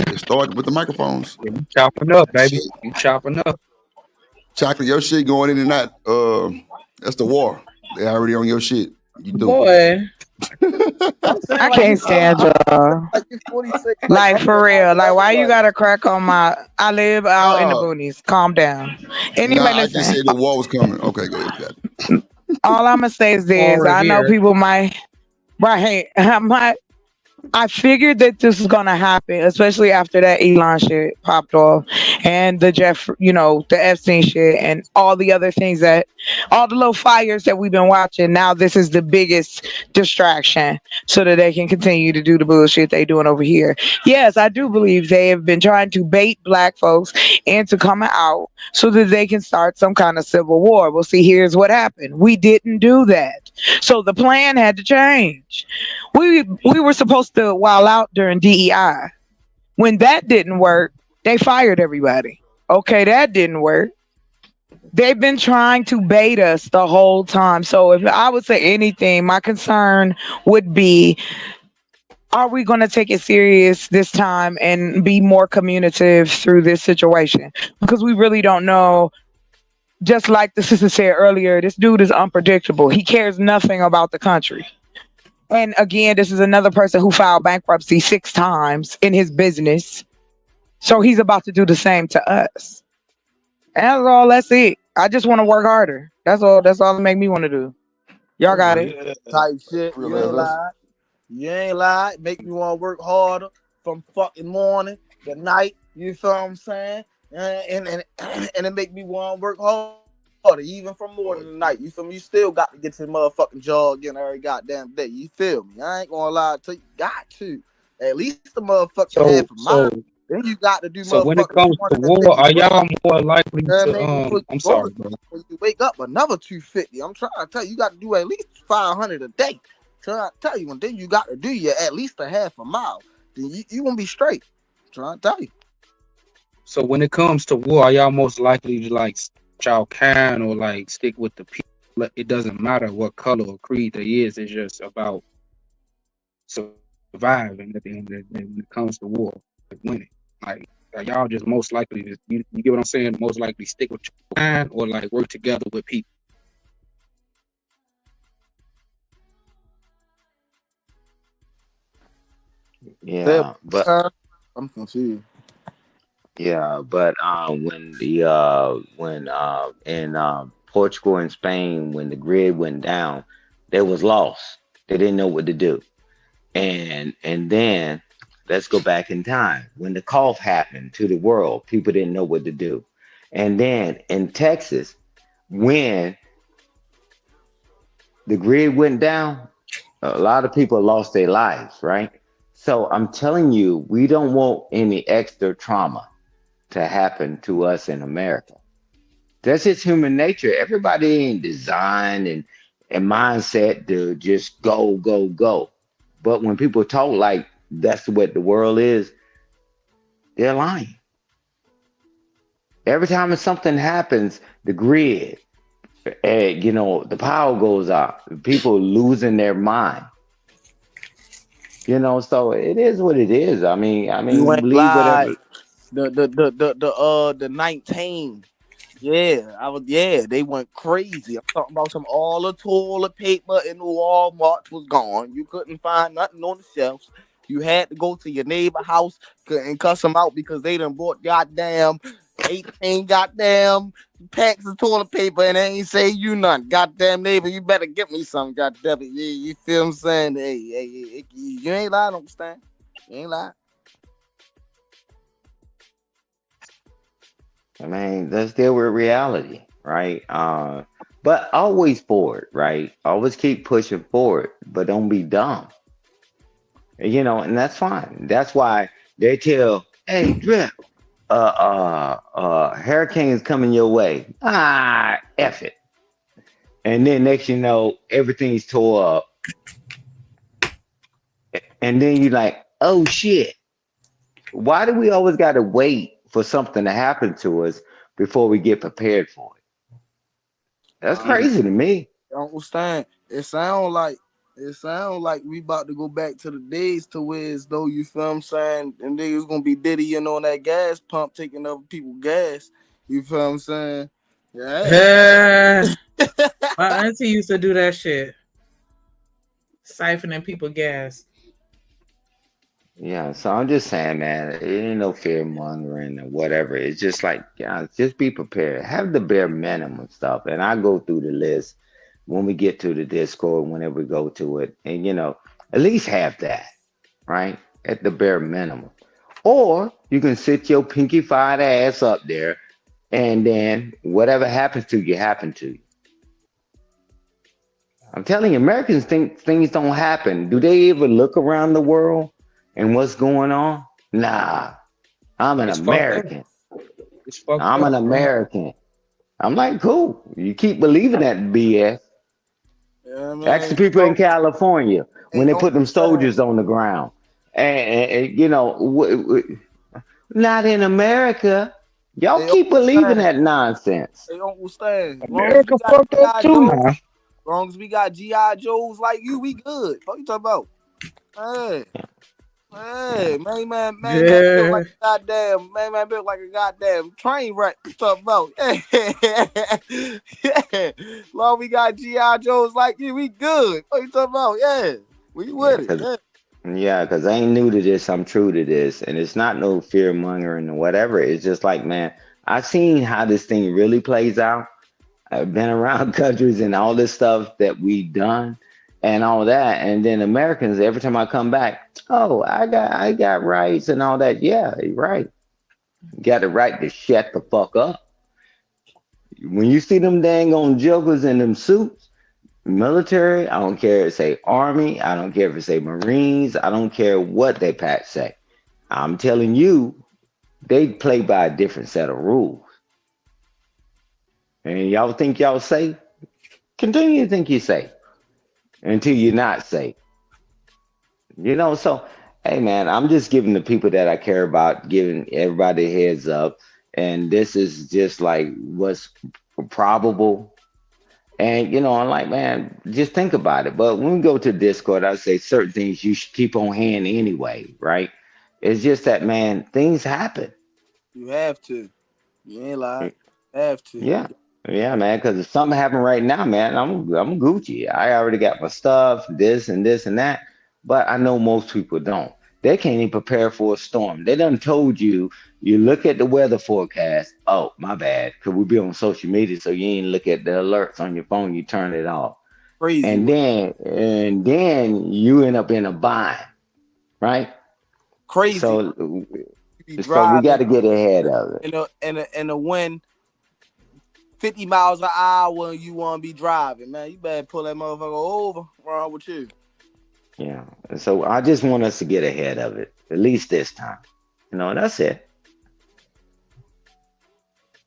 It's starting with the microphones. You chopping up, baby. You chopping up. Chocolate, your shit going in and out. That's the war. They already on your shit. You do. Boy. I can't stand y'all. Like for real. Like why you gotta crack on my I live out in the boonies. Calm down. Anyway, I listen. just said the war was coming. Okay, go ahead. All I'm gonna say is this. I know people might I figured that this was gonna happen, especially after that Elon shit popped off and the the Epstein shit and all the other things all the little fires that we've been watching. Now this is the biggest distraction so that they can continue to do the bullshit they doing over here. Yes, I do believe they have been trying to bait black folks into coming out so that they can start some kind of civil war. Well, see, here's what happened. We didn't do that. So the plan had to change. We were supposed to wild out during DEI. When that didn't work, they fired everybody. Okay, that didn't work. They've been trying to bait us the whole time. So if I would say anything, my concern would be, are we going to take it serious this time and be more communicative through this situation? Because we really don't know. Just like the sister said earlier, this dude is unpredictable. He cares nothing about the country. And again, this is another person who filed bankruptcy 6 times in his business. So he's about to do the same to us. And that's all. That's it. I just want to work harder. That's all. That's all that make me want to do. Y'all got it. Type shit. Real You ain't ass. lied. You ain't lied. Make me want to work harder from fucking morning to night. You feel what I'm saying? And it make me want to work harder even from morning to night. You feel me? You still got to get to the motherfucking job again every goddamn day. You feel me? I ain't gonna lie to you. Got to. At least the motherfucking half a mile. Then you got to do So when it motherfucking comes to 250 war, are y'all grand. more likely You know what I to mean? Before you I'm go sorry, to bro. when you wake up, another 250. I'm trying to tell you, you got to do at least 500 a day. Trying to tell you, and then you got to do your at least a half a mile. Then you gonna be straight. Trying to tell you. So when it comes to war, are y'all most likely to like y'all can or like stick with the people? It doesn't matter what color or creed there is. It's just about surviving at the end of the day when it comes to war, like winning. Like are y'all just most likely to you get what I'm saying? Most likely stick with your kind or like work together with people. Yeah, but I'm confused. yeah, but when in Portugal and Spain when the grid went down, they was lost. They didn't know what to do. And then let's go back in time. When the cough happened to the world, people didn't know what to do. And then in Texas, when the grid went down, a lot of people lost their lives, right? So I'm telling you, we don't want any extra trauma to happen to us in America. That's just human nature. Everybody ain't designed and mindset to just go, go, go. But when people talk like that's what the world is, they're lying. Every time something happens, the grid, the power goes out. People losing their mind. So it is what it is. I mean, You ain't believe whatever. lied. The 19. Yeah, they went crazy. I'm talking about all the toilet paper in the Walmart was gone. You couldn't find nothing on the shelves. You had to go to your neighbor house and cuss them out because they done bought goddamn 18 goddamn packs of toilet paper and they ain't say you nothing. Goddamn neighbor, you better get me some. Goddamn it. Yeah, you feel what I'm saying? Hey, you ain't lying, don't understand? You ain't lying. I mean, let's deal with reality, right? But always forward, right? Always keep pushing forward, but don't be dumb. And that's fine. That's why they tell, hey, Drip, hurricane's coming your way. F it. And then next you know, everything's tore up. And then you're like, oh shit. Why do we always gotta wait for something to happen to us before we get prepared for it? That's crazy to me. I understand. It sound like we about to go back to the days to where as though you feel what I'm saying, and niggas gonna be diddying on that gas pump, taking other people's gas. You feel what I'm saying? Yeah. My auntie used to do that shit, siphoning people gas. Yeah, so I'm just saying, man, it ain't no fear mongering or whatever. It's just like, yeah, just be prepared. Have the bare minimum stuff. And I go through the list when we get to the Discord, whenever we go to it. And, at least have that, right? At the bare minimum. Or you can sit your pinky-fied ass up there and then whatever happens to you, happen to you. I'm telling you, Americans think things don't happen. Do they ever look around the world and what's going on? Nah, I'm an American. I'm an American. I'm like, cool. You keep believing that BS. Yeah, man. Ask the people in California when they put them soldiers on the ground. And not in America. Y'all keep believing that nonsense. They don't understand. America fucked up too now. As long as we got G.I. Joes like you, we good. What you talking about? Hey, man, built like a goddamn, built like a goddamn train wreck. What you talking about? Yeah. Long we got G.I. Joes like you, we good. What you talking about? Yeah. We with it. Cause, Yeah. yeah, because I ain't new to this. I'm true to this. And it's not no fear mongering or whatever. It's just like, man, I've seen how this thing really plays out. I've been around countries and all this stuff that we done and all that. And then Americans, every time I come back, oh, I got rights and all that. Yeah, you're right. You got the right to shut the fuck up. When you see them dang on jokers in them suits, military, I don't care if it say Army, I don't care if it say Marines, I don't care what they patch say. I'm telling you, they play by a different set of rules. And y'all think y'all safe? Continue to think you're safe until you're not safe. You know, so hey man, I'm just giving the people that I care about, giving everybody a heads up. And this is just like what's probable. And you know, I'm like, man, just think about it. But when we go to Discord, I say certain things you should keep on hand anyway, right? It's just that, man, things happen. You have to. You ain't lying. Have to. Yeah. Yeah, man, because if something happened right now, man, I'm Gucci. I already got my stuff, this and this and that. But I know most people don't. They can't even prepare for a storm. They done told you, you look at the weather forecast. Oh, my bad. Because we be on social media, so you ain't look at the alerts on your phone, you turn it off. Crazy. And then you end up in a bind, right? Crazy. So we got to get ahead of it. In the wind 50 miles an hour and you want to be driving, man, you better pull that motherfucker over. What's wrong with you? Yeah. So I just want us to get ahead of it, at least this time. You know, that's it.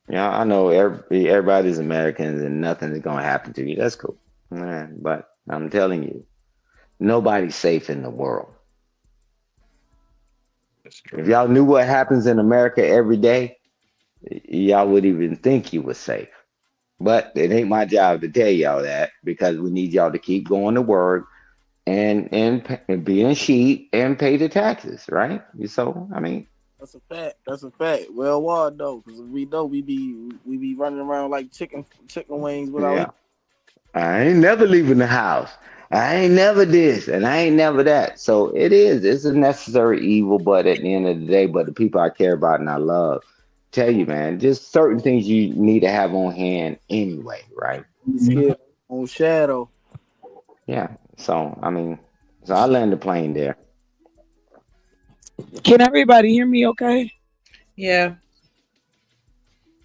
Yeah, I know everybody's Americans and nothing is going to happen to you. That's cool. Man, but I'm telling you, nobody's safe in the world. If y'all knew what happens in America every day, y'all would even think you were safe. But it ain't my job to tell y'all that because we need y'all to keep going to work and being a sheep and pay the taxes, right? So, I mean, that's a fact. That's a fact. Well, what though? Because we know we be running around like chicken wings without. Yeah. I ain't never leaving the house. I ain't never this and I ain't never that. So it's a necessary evil, but at the end of the day, but the people I care about and I love, tell you, man, just certain things you need to have on hand anyway, right? Scared on shadow. Yeah. So I mean, so I land the plane there. Can everybody hear me okay? Yeah.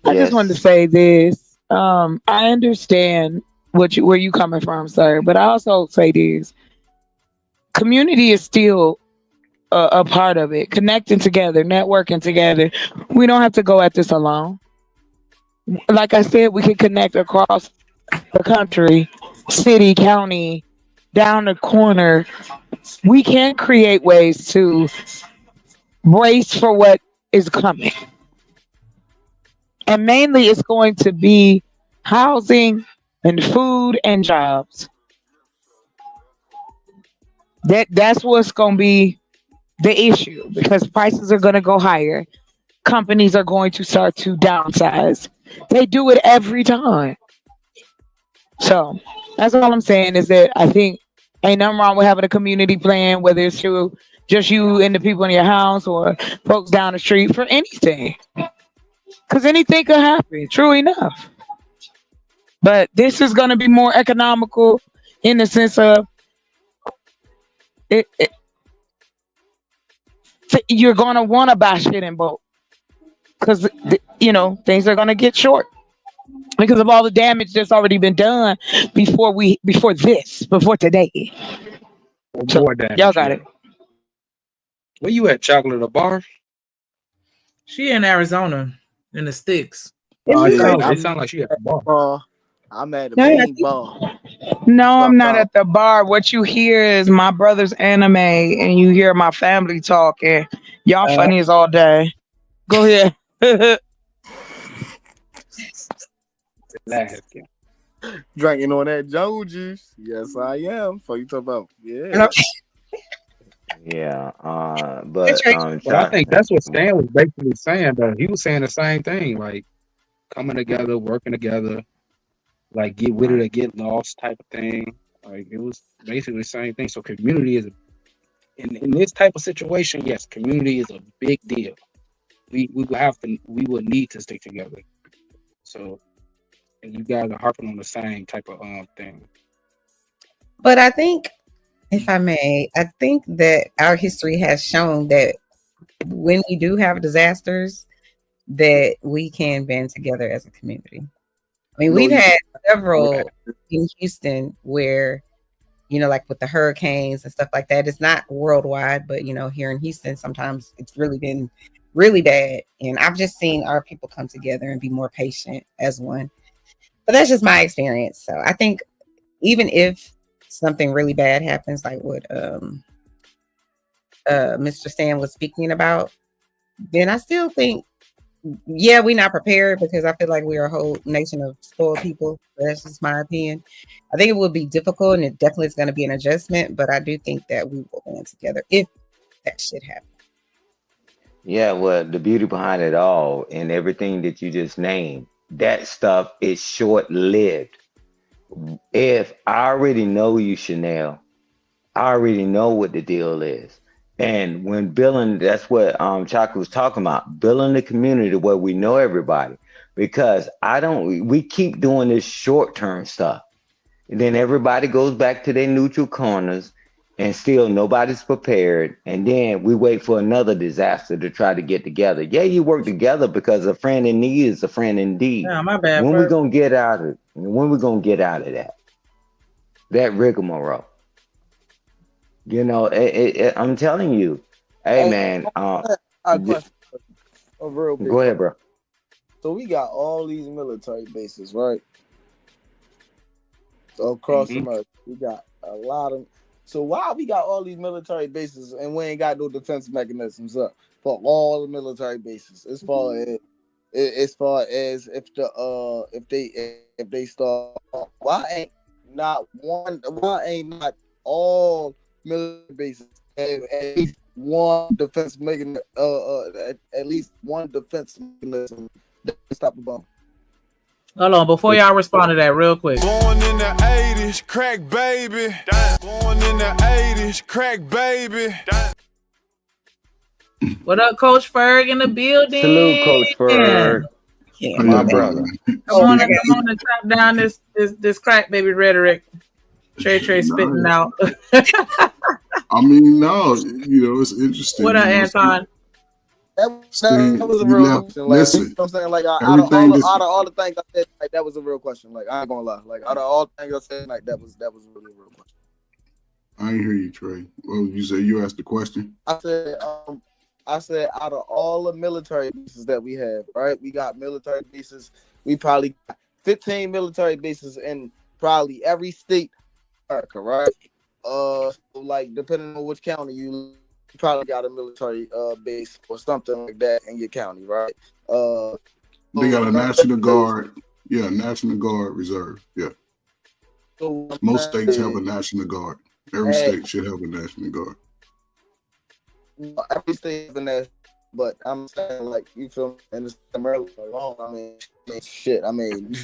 I just wanted to say this. I understand where you coming from, sir, but I also say this. Community is still a part of it. Connecting together, networking together. We don't have to go at this alone. Like I said, we can connect across the country, city, county, down the corner. We can create ways to brace for what is coming. And mainly it's going to be housing and food and jobs. That's what's going to be the issue because prices are going to go higher. Companies are going to start to downsize. They do it every time. So that's all I'm saying is that I think ain't nothing wrong with having a community plan, whether it's through just you and the people in your house or folks down the street for anything. Because anything could happen, true enough. But this is going to be more economical in the sense of you're going to want to buy shit in bulk because, things are going to get short because of all the damage that's already been done before today. So, more damage. Y'all got it. Where you at, Chocolate? A bar? She in Arizona in the sticks. It sounds like she at the bar. I'm at the main bar. No, I'm not at the bar. What you hear is my brother's anime, and you hear my family talking. Y'all funny as all day. Go ahead. Drinking on that jungle juice. Yes, I am. Fuck you talking about? Yeah. Yeah, but I think that's what Stan was basically saying. Though he was saying the same thing, like coming together, working together, like get with it or get lost type of thing. Like it was basically the same thing. So community is in this type of situation, yes, community is a big deal. We would need to stick together. So, and you guys are harping on the same type of thing. But I think, if I may, I think that our history has shown that when we do have disasters, that we can band together as a community. I mean, we've had several in Houston where, like with the hurricanes and stuff like that. It's not worldwide, but here in Houston, sometimes it's really been really bad. And I've just seen our people come together and be more patient as one. But that's just my experience. So I think even if something really bad happens, like what Mr. Stan was speaking about, then I still think, yeah, we're not prepared because I feel like we're a whole nation of spoiled people. That's just my opinion. I think it will be difficult and it definitely is going to be an adjustment, but I do think that we will band together if that shit happens. Yeah, well, the beauty behind it all and everything that you just named, that stuff is short-lived. If I already know you, Chanel, I already know what the deal is. And when building, that's what Chaka was talking about, building the community where we know everybody. Because we keep doing this short-term stuff. And then everybody goes back to their neutral corners and still nobody's prepared. And then we wait for another disaster to try to get together. Yeah, you work together because a friend in need is a friend indeed. Yeah, my bad. When we gonna get out of that rigmarole? I'm telling you, hey man. Real big Go ahead, bro. So we got all these military bases, right? So across America, we got a lot of. So why we got all these military bases and we ain't got no defense mechanisms up for all the military bases? As far as if they start, why ain't not all military bases have at least one defense mechanism? At least one defense mechanism that can stop a bomb. Hold on, before y'all respond to that real quick. Born in the 80s, crack baby. Born in the 80s, crack baby. What up, Coach Ferg in the building? Salute, Coach Ferg. My brother. Come on and chop down this crack baby rhetoric. Trey spitting out. I mean, no, it's interesting. What up, Anton? That was a real question. Like, listen, you know what I'm saying? Like, out of all the things I said, like, that was a real question. Like, I ain't gonna lie. Like, out of all the things I said, like, that was really a real question. I ain't hear you, Trey. Well, you said you asked the question. I said, out of all the military bases that we have, right? We got military bases. We probably got 15 military bases in probably every state in America, right? So like, depending on which county you probably got a military base or something like that in your county, right? They got a National Guard. Yeah, National Guard Reserve. Yeah. So most states have a National Guard. Every state should have a National Guard. Every state has a national, but I'm saying, like, you feel me? In the state of Maryland alone, I mean, shit. I mean,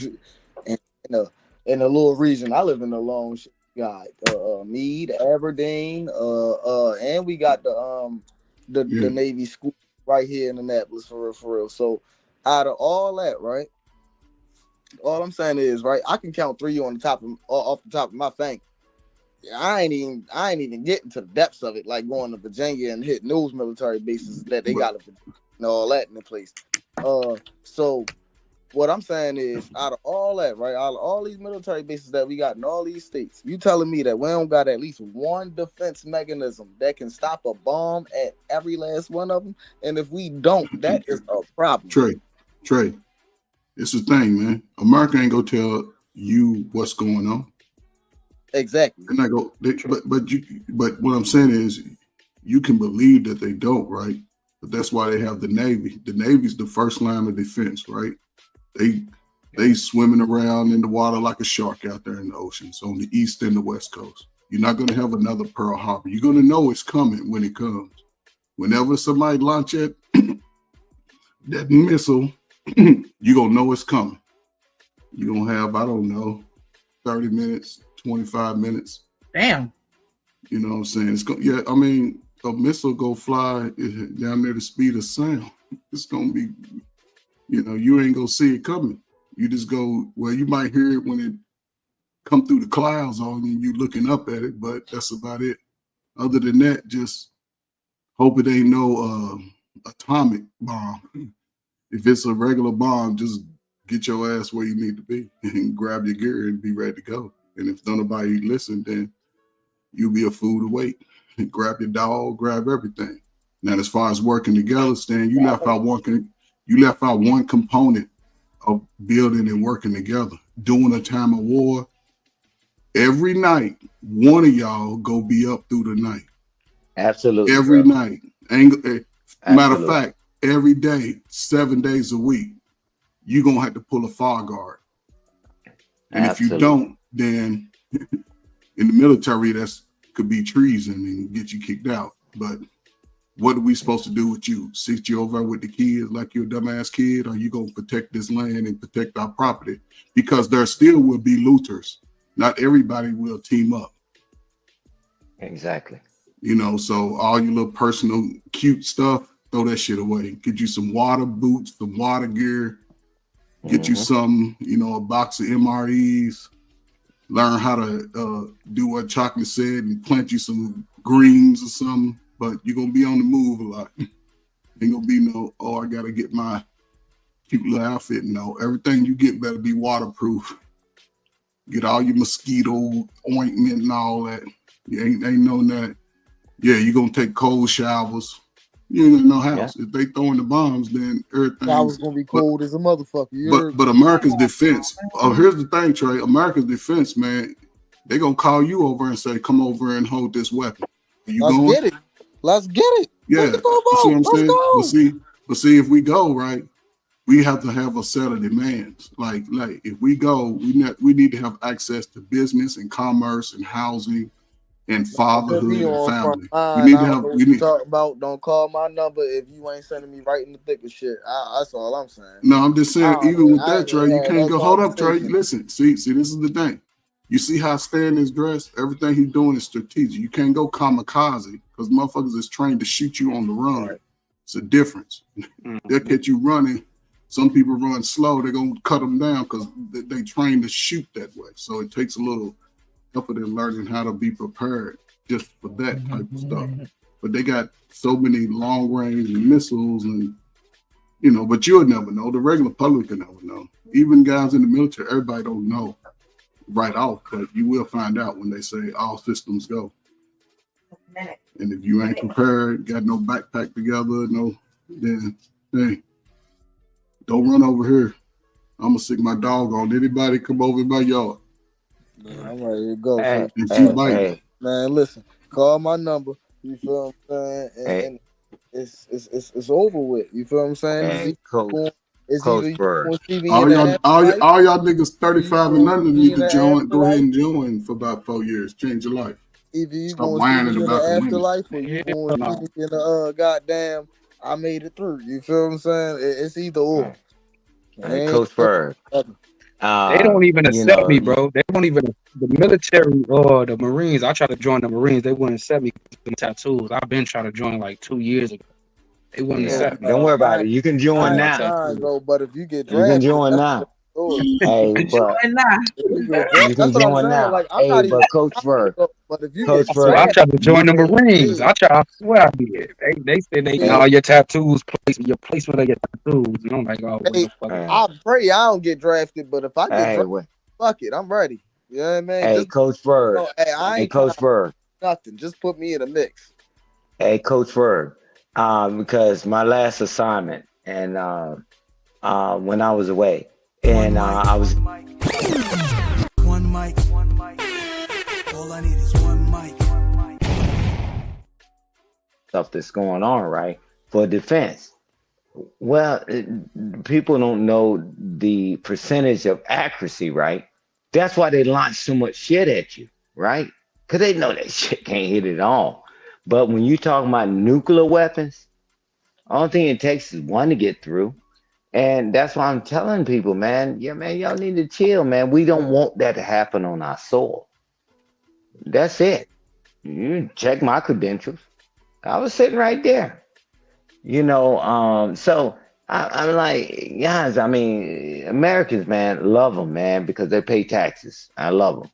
in a little region, I live in the lone. Got Meade, Aberdeen, and we got the Navy school right here in Annapolis for real. So out of all that, right? All I'm saying is, right, I can count 3 off the top of my finger. I ain't even getting to the depths of it, like going to Virginia and hitting those military bases that they got all that in the place. So what I'm saying is, out of all that, right, out of all these military bases that we got in all these states, you telling me that we don't got at least one defense mechanism that can stop a bomb at every last one of them? And if we don't, that is a problem. Trey, it's the thing, man. America ain't gonna tell you what's going on. Exactly. And but what I'm saying is, you can believe that they don't, right? But that's why they have the Navy. The Navy's the first line of defense, right? They swimming around in the water like a shark out there in the oceans on the east and the west coast. You're not going to have another Pearl Harbor. You're going to know it's coming when it comes. Whenever somebody launch that missile, you're going to know it's coming. You're going to have, I don't know, 30 minutes, 25 minutes. Damn. You know what I'm saying? Yeah, I mean, a missile go fly down there the speed of sound. It's gonna be, you ain't gonna see it coming. You just go, well, you might hear it when it come through the clouds on you and you looking up at it, but that's about it. Other than that, just hope it ain't no atomic bomb. If it's a regular bomb, just get your ass where you need to be and grab your gear and be ready to go. And if nobody listen, then you'll be a fool to wait. Grab your dog, grab everything. Now, as far as working together, Stan, you left out one component of building and working together. During a time of war, every night, one of y'all go be up through the night. Absolutely. Every bro. night. Matter of fact, every day, 7 days a week, you're going to have to pull a fire guard. And if you don't, then in the military, that's could be treason and get you kicked out. But what are we supposed to do with you? Sit you over with the kids like you're a dumbass kid, or you gonna protect this land and protect our property? Because there still will be looters. Not everybody will team up. Exactly. So all your little personal cute stuff, throw that shit away. Get you some water boots, some water gear. Get you some, a box of MREs. Learn how to do what Chocolate said and plant you some greens or something. But you're going to be on the move a lot. Ain't going to be no, I got to get my cute little outfit. No, everything you get better be waterproof. Get all your mosquito ointment and all that. You ain't knowing that. Yeah, you're going to take cold showers. You ain't in no house. Yeah. If they throwing the bombs, then everything. I was gonna be cold as a motherfucker. But America's defense. Oh, here's the thing, Trey. America's defense, man. They gonna call you over and say, "Come over and hold this weapon." Are you going? Get it. Let's get it. Yeah. You see what I'm saying? But see, if we go right, we have to have a set of demands. Like if we go, we need to have access to business and commerce and housing. And fatherhood and family. We need to talk about. Don't call my number if you ain't sending me right in the thick of shit. That's all I'm saying. No, I'm just saying. Even with that, Trey, you can't go. Hold up, Trey. Listen, see, this is the thing. You see how Stan is dressed. Everything he's doing is strategic. You can't go kamikaze because motherfuckers is trained to shoot you on the run. Right. It's a difference. They'll get you running. Some people run slow. They're gonna cut them down because they trained to shoot that way. So it takes a little help of them learning how to be prepared just for that type of stuff. But they got so many long range missiles and but you'll never know. The regular public will never know. Even guys in the military, everybody don't know right off, but you will find out when they say all systems go. And if you ain't prepared, got no backpack together, then hey, don't run over here. I'm gonna stick my dog on anybody come over in my yard. Man, I'm ready to go. Man, listen, call my number. You feel what I'm saying? And it's over with. You feel what I'm saying? Coach all y'all niggas 35 and under need to join. Go ahead and join for about 4 years. Change your life. Either you going to see me in the afterlife or you going to see me in the goddamn I made it through. You feel what I'm saying? It's either or. Coach Bird. They don't even accept me, bro. They don't even the military or the Marines. I tried to join the Marines. They wouldn't accept me because of the tattoos. I've been trying to join like 2 years ago. They wouldn't accept me. Don't worry about it. You can join now. But if you get drafted, you can join now. Hey, but you can join now. Like, hey, but Coach Bird. But if you I tried to join the Marines. I swear I did. They said all your tattoos, your placement of your tattoos. And I'm like, oh, I pray I don't get drafted, but if I get drafted, fuck it, I'm ready. You know what I mean? Hey, Coach Bird. I ain't Coach Bird. Nothing. Just put me in a mix. Hey, Coach Bird. Because my last assignment and when I was away, and I was one mic. All I need is one mic. Stuff that's going on, right? For defense. Well, people don't know the percentage of accuracy, right? That's why they launch so much shit at you, right? Because they know that shit can't hit it all. But when you talk about nuclear weapons, the only thing it takes is one to get through. And that's why I'm telling people, man, y'all need to chill, man. We don't want that to happen on our soil. That's it. You check my credentials. I was sitting right there. So I'm like, guys, I mean, Americans, man, love them, man, because they pay taxes. I love them.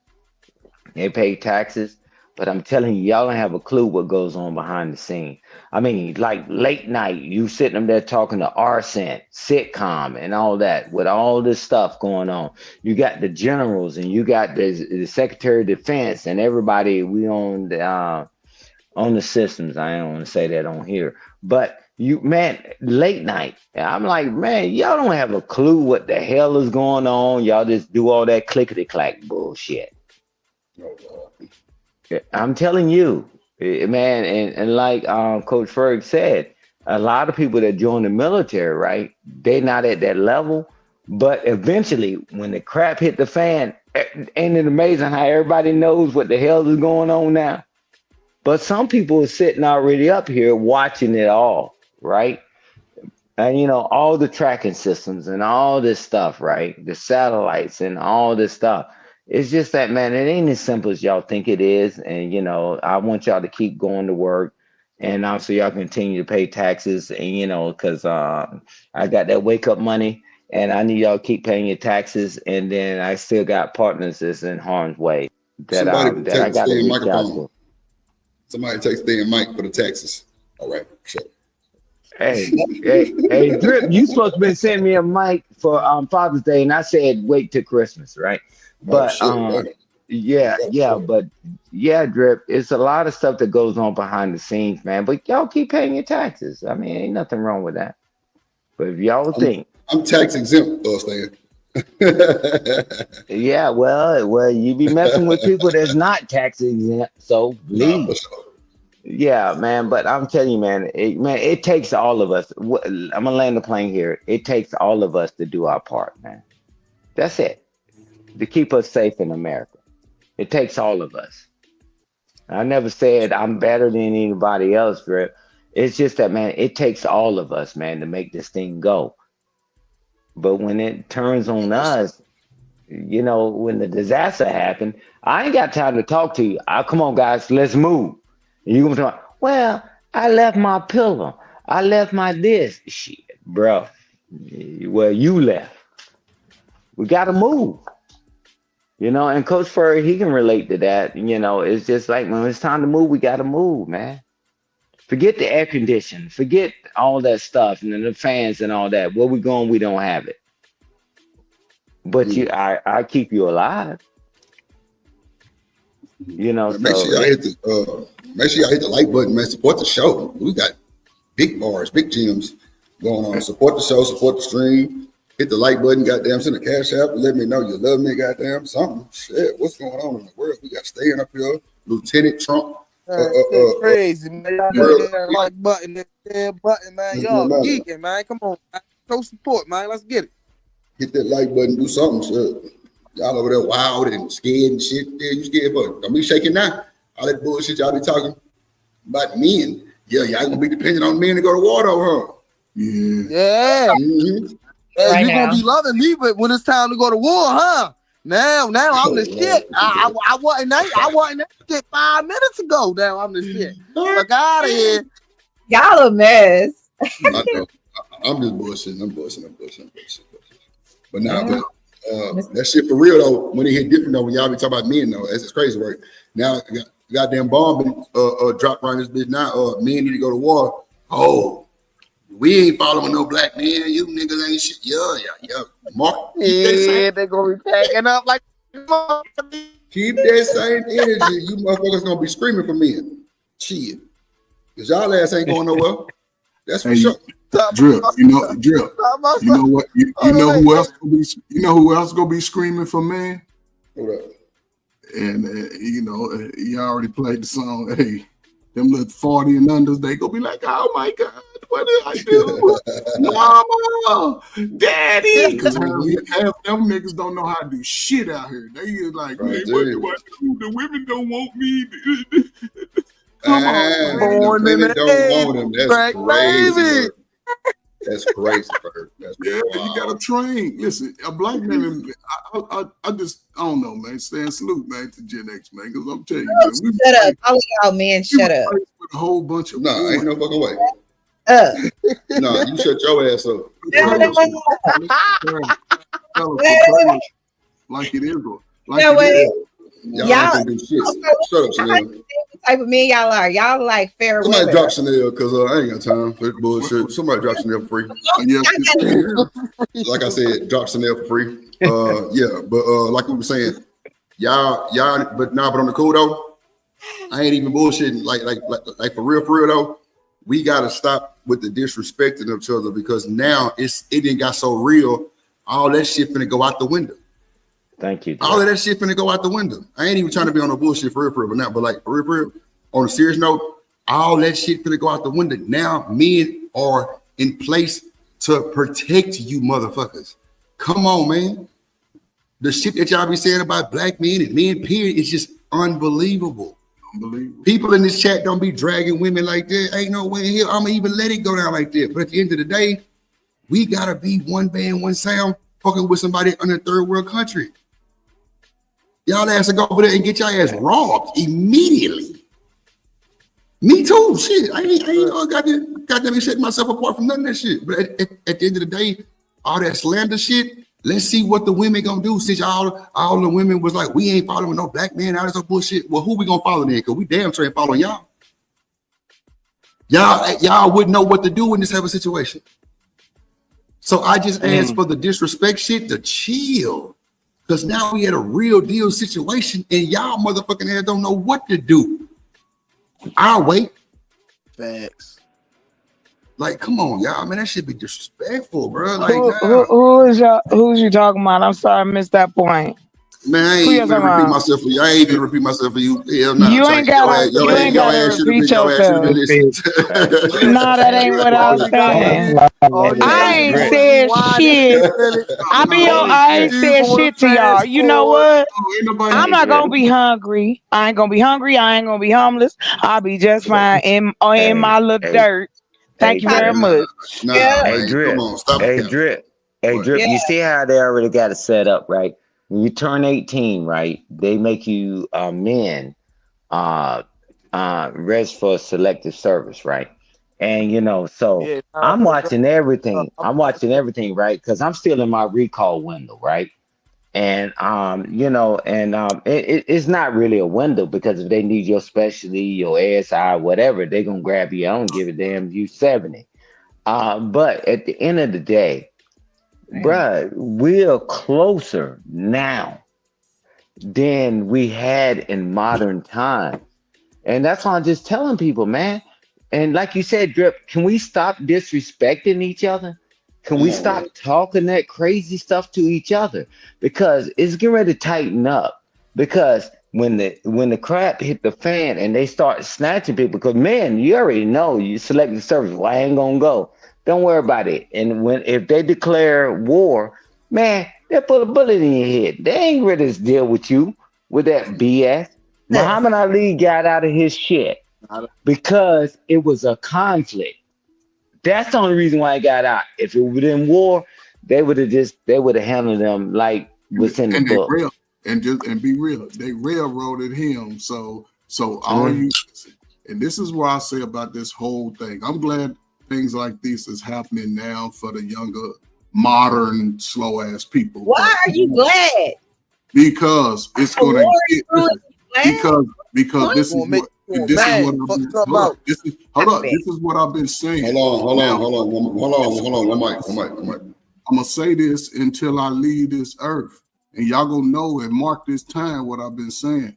They pay taxes, but I'm telling you, y'all don't have a clue what goes on behind the scene. I mean, like late night, you sitting up there talking to Arsen, sitcom, and all that, with all this stuff going on. You got the generals, and you got the Secretary of Defense, and everybody. We on the systems. I don't want to say that on here, but you, man, late night. I'm like, man, y'all don't have a clue what the hell is going on. Y'all just do all that clickety clack bullshit. I'm telling you, man, and like Coach Ferg said, a lot of people that join the military, right? They're not at that level, but eventually, when the crap hit the fan, ain't it amazing how everybody knows what the hell is going on now? But some people are sitting already up here watching it all, right? And all the tracking systems and all this stuff, right? The satellites and all this stuff. It's just that, man, it ain't as simple as y'all think it is. And, I want y'all to keep going to work. And also y'all continue to pay taxes. And, because I got that wake up money and I need y'all to keep paying your taxes. And then I still got partners that's in harm's way that I got to reach out to. Somebody text Dan Mike for the taxes. All right, sure. Hey, Drip, you supposed to be sending me a mic for Father's Day, and I said wait till Christmas, right? But Drip, it's a lot of stuff that goes on behind the scenes, man. But y'all keep paying your taxes. I mean, ain't nothing wrong with that. But if y'all think I'm tax exempt, Stan. Yeah, well, you be messing with people that's not tax exempt, so leave. Yeah, man, but I'm telling you, man, it takes all of us. I'm gonna land the plane here. It takes all of us to do our part, man. That's it. To keep us safe in America. It takes all of us. I never said I'm better than anybody else, Drip. It's just that, man, it takes all of us, man, to make this thing go. But when it turns on us, when the disaster happened, I ain't got time to talk to you. Come on, guys, let's move. And you gonna talk, well, I left my pillow. I left my this. Shit, bro. Well, you left. We got to move. And Coach Furry, he can relate to that. It's just like when it's time to move, we got to move, man. Forget the air conditioning. Forget all that stuff and the fans and all that. Where we going, we don't have it. But I keep you alive. Make sure y'all hit the like button, man. Support the show. We got big bars, big gyms going on. Support the show, support the stream. Hit the like button, goddamn, send a cash app and let me know you love me, goddamn, something. Shit, what's going on in the world? We got staying up here. Lieutenant Trump. Crazy, man. That like button, that share button, man. Y'all geeking, man. Come on, man. Show support, man. Let's get it. Hit that like button, do something, shit. Y'all over there wild and scared and shit. Yeah, you scared for it. Don't be shaking now. All that bullshit y'all be talking about men. Yeah, y'all gonna be dependent on men to go to war, though, huh? Yeah. Mm-hmm. Hey, you gonna be loving me, but when it's time to go to war, huh? Now I'm the shit. I wasn't that shit 5 minutes ago. Now I'm the shit. Fuck out of here. Y'all a mess. I'm just bullshitting. I'm bullshitting. But now, that shit for real though. When it hit different though, when y'all be talking about men though, that's just crazy work. Now, goddamn bomb dropped around this bitch. Now, men need to go to war. Oh. We ain't following no black man. You niggas ain't shit. Yeah. Mark, they gonna be packing up like. Keep that same energy. You motherfuckers gonna be screaming for men. Shit, cause y'all ass ain't going nowhere. That's for sure. Drip. You know what? You know who else gonna be? You know who else gonna be screaming for men? What up? And you already played the song. Hey. Them little 40 and unders, they gonna be like, oh my God, what did I do? Mama, Daddy. Because half them niggas don't know how to do shit out here. They is like, man, what do I do? The women don't want me. Come on, the women don't want them. That's crazy. That's crazy for her. That's Yeah, wow. you gotta train. Listen, a black man, I don't know, man. Stand salute, man, to Gen X, man, because I'm telling you, man, we Shut up. All of y'all men, shut up. with a whole bunch of Nah, ain't no fucking way. Nah, you shut your ass up. Like it is, No way. Y'all can do shit. Shut up, Chanel. What type of men y'all are? Y'all like fair Somebody weather. drop Chanel because I ain't got time for this bullshit. Somebody drop Chanel for free. Like I said, drop Chanel for free. Yeah, but like we were saying, y'all, but on the cool though, I ain't even bullshitting. Like for real though, we gotta stop with the disrespecting of each other because now it didn't got so real. All that shit finna go out the window. Thank you. All of that shit finna go out the window. I ain't even trying to be on no bullshit for real, but now, but like for real, on a serious note, all that shit finna go out the window. Now men are in place to protect you motherfuckers. Come on, man. The shit that y'all be saying about black men and men, period, is just unbelievable. People in this chat don't be dragging women like that. Ain't no way in here I'ma even let it go down like that. But at the end of the day, we gotta be one band, one sound, fucking with somebody in a third world country. Y'all ass to go over there and get your ass robbed immediately. Me too, shit. I ain't goddamn setting myself apart from none of that shit. But at the end of the day, all that slander shit, let's see what the women gonna do since all the women was like, we ain't following no black man out of some bullshit. Well, who we gonna follow then? Because we damn sure ain't following y'all. Y'all wouldn't know what to do in this type of situation. So I just asked for the disrespect shit to chill. Because now we had a real deal situation and y'all motherfucking ass don't know what to do. I'll wait. Facts. Like, come on, y'all. Man, that should be disrespectful, bro. Like, who's you talking about? I'm sorry, I missed that point. man, I ain't even gonna repeat myself for you. I ain't even repeat myself for you. Hell nah. You ain't gotta repeat yourself. Nah, that ain't what I was saying. I ain't said shit. I ain't said shit to y'all. You know what? I'm not gonna be hungry. I ain't gonna be hungry. I ain't gonna be homeless. I'll be just fine in my little dirt. Thank you very much. Hey, Drip. Hey, Drip. Hey, Drip. You see how they already got it set up, right? When you turn 18, right, they make you men rest for selective service, right? And so I'm watching everything. Right? Because I'm still in my recall window, right? And it's not really a window because if they need your specialty, your ASI, whatever, they're gonna grab you. I don't give a damn. You 70. But at the end of the day, bruh, we're closer now than we had in modern times. And that's why I'm just telling people, man. And like you said, Drip, can we stop disrespecting each other? Can we stop talking that crazy stuff to each other? Because it's getting ready to tighten up. Because when the crap hit the fan and they start snatching people, because man, you already know you selected service. Well, I ain't gonna go. Don't worry about it. And if they declare war, man, they'll put a bullet in your head. They ain't ready to deal with you with that BS. Muhammad Ali got out of his shit because it was a conflict. That's the only reason why he got out. If it was in war, they would have handled them like what's in the book. And be real, they railroaded him. So all you, and this is what I say about this whole thing. I'm glad things like this is happening now for the younger, modern, slow ass people. Why are you glad? Because it's gonna get because this is what This is what I've been saying. Hold on, Mike. I'm gonna say this until I leave this earth, and y'all gonna know and mark this time what I've been saying.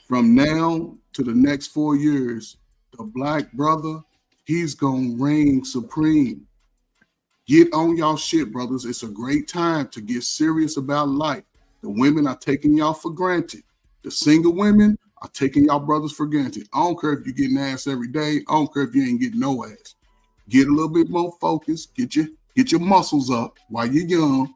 From now to the next 4 years, the black brother, he's gonna reign supreme. Get on y'all shit, brothers. It's a great time to get serious about life. The women are taking y'all for granted. The single women are taking y'all brothers for granted. I don't care if you're getting ass every day. I don't care if you ain't getting no ass. Get a little bit more focused. Get your muscles up while you're young.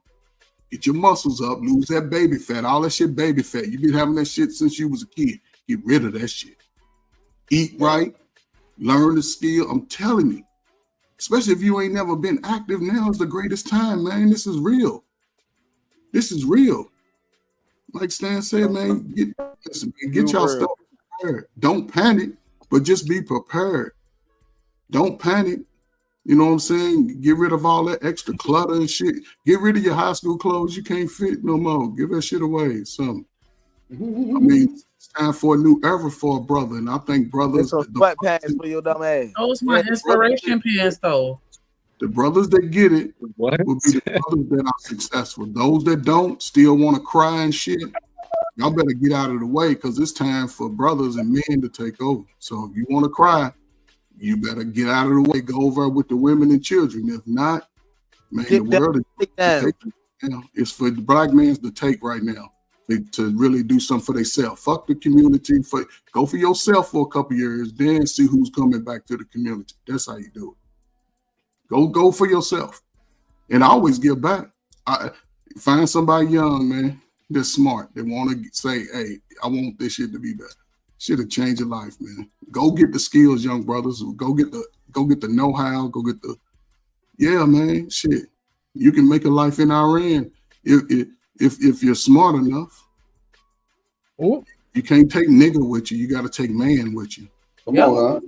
Get your muscles up. Lose that baby fat. All that shit baby fat. You've been having that shit since you was a kid. Get rid of that shit. Eat right. Learn the skill. I'm telling you. Especially if you ain't never been active, now is the greatest time, man. This is real. This is real. Like Stan said, man, get y'all stuff prepared. Don't panic, but just be prepared. Don't panic. You know what I'm saying? Get rid of all that extra clutter and shit. Get rid of your high school clothes you can't fit no more. Give that shit away. Something. I mean, it's time for a new era for a brother, and I think brothers. Some sweatpants for your dumb ass. Those my inspiration pants, though. The brothers that get it will be the brothers that are successful. Those that don't still want to cry and shit, y'all better get out of the way because it's time for brothers and men to take over. So if you want to cry, you better get out of the way. Go over with the women and children. If not, man, the world is it's for the black men to take right now. To really do something for themselves. Fuck the community. Go for yourself for a couple years, then see who's coming back to the community. That's how you do it. Go for yourself. And I always give back. Find somebody young, man, that's smart. They want to say, hey, I want this shit to be better. Shit'll change your life, man. Go get the skills, young brothers. Go get the know-how. Go get the man, shit. You can make a life in Iran if you're smart enough. Ooh. You can't take nigga with you. You got to take man with you. Come on, huh?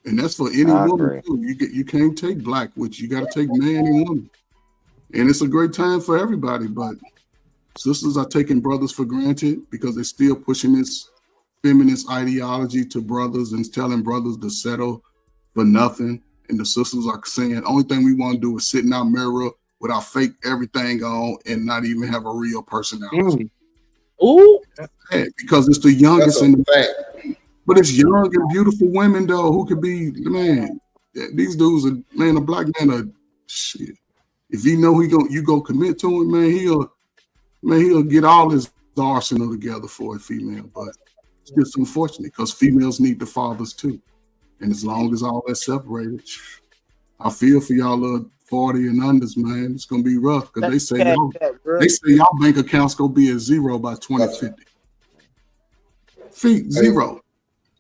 And that's for any woman too. You can't take black with you. You got to take man and woman. And it's a great time for everybody, but sisters are taking brothers for granted because they're still pushing this feminist ideology to brothers and telling brothers to settle for nothing. And the sisters are saying, only thing we want to do is sit in our mirror with our fake everything on and not even have a real personality. Ooh. Because it's the youngest in the fact. But it's young and beautiful women though who could be, man. These dudes are, man, a black man are shit. If you know you go commit to him, man, he'll get all his arsenal together for a female. But it's just unfortunate because females need the fathers too. And as long as all that's separated, I feel for y'all little 40 and unders, man. It's gonna be rough because they say y'all bank accounts gonna be at zero by 2050. Zero.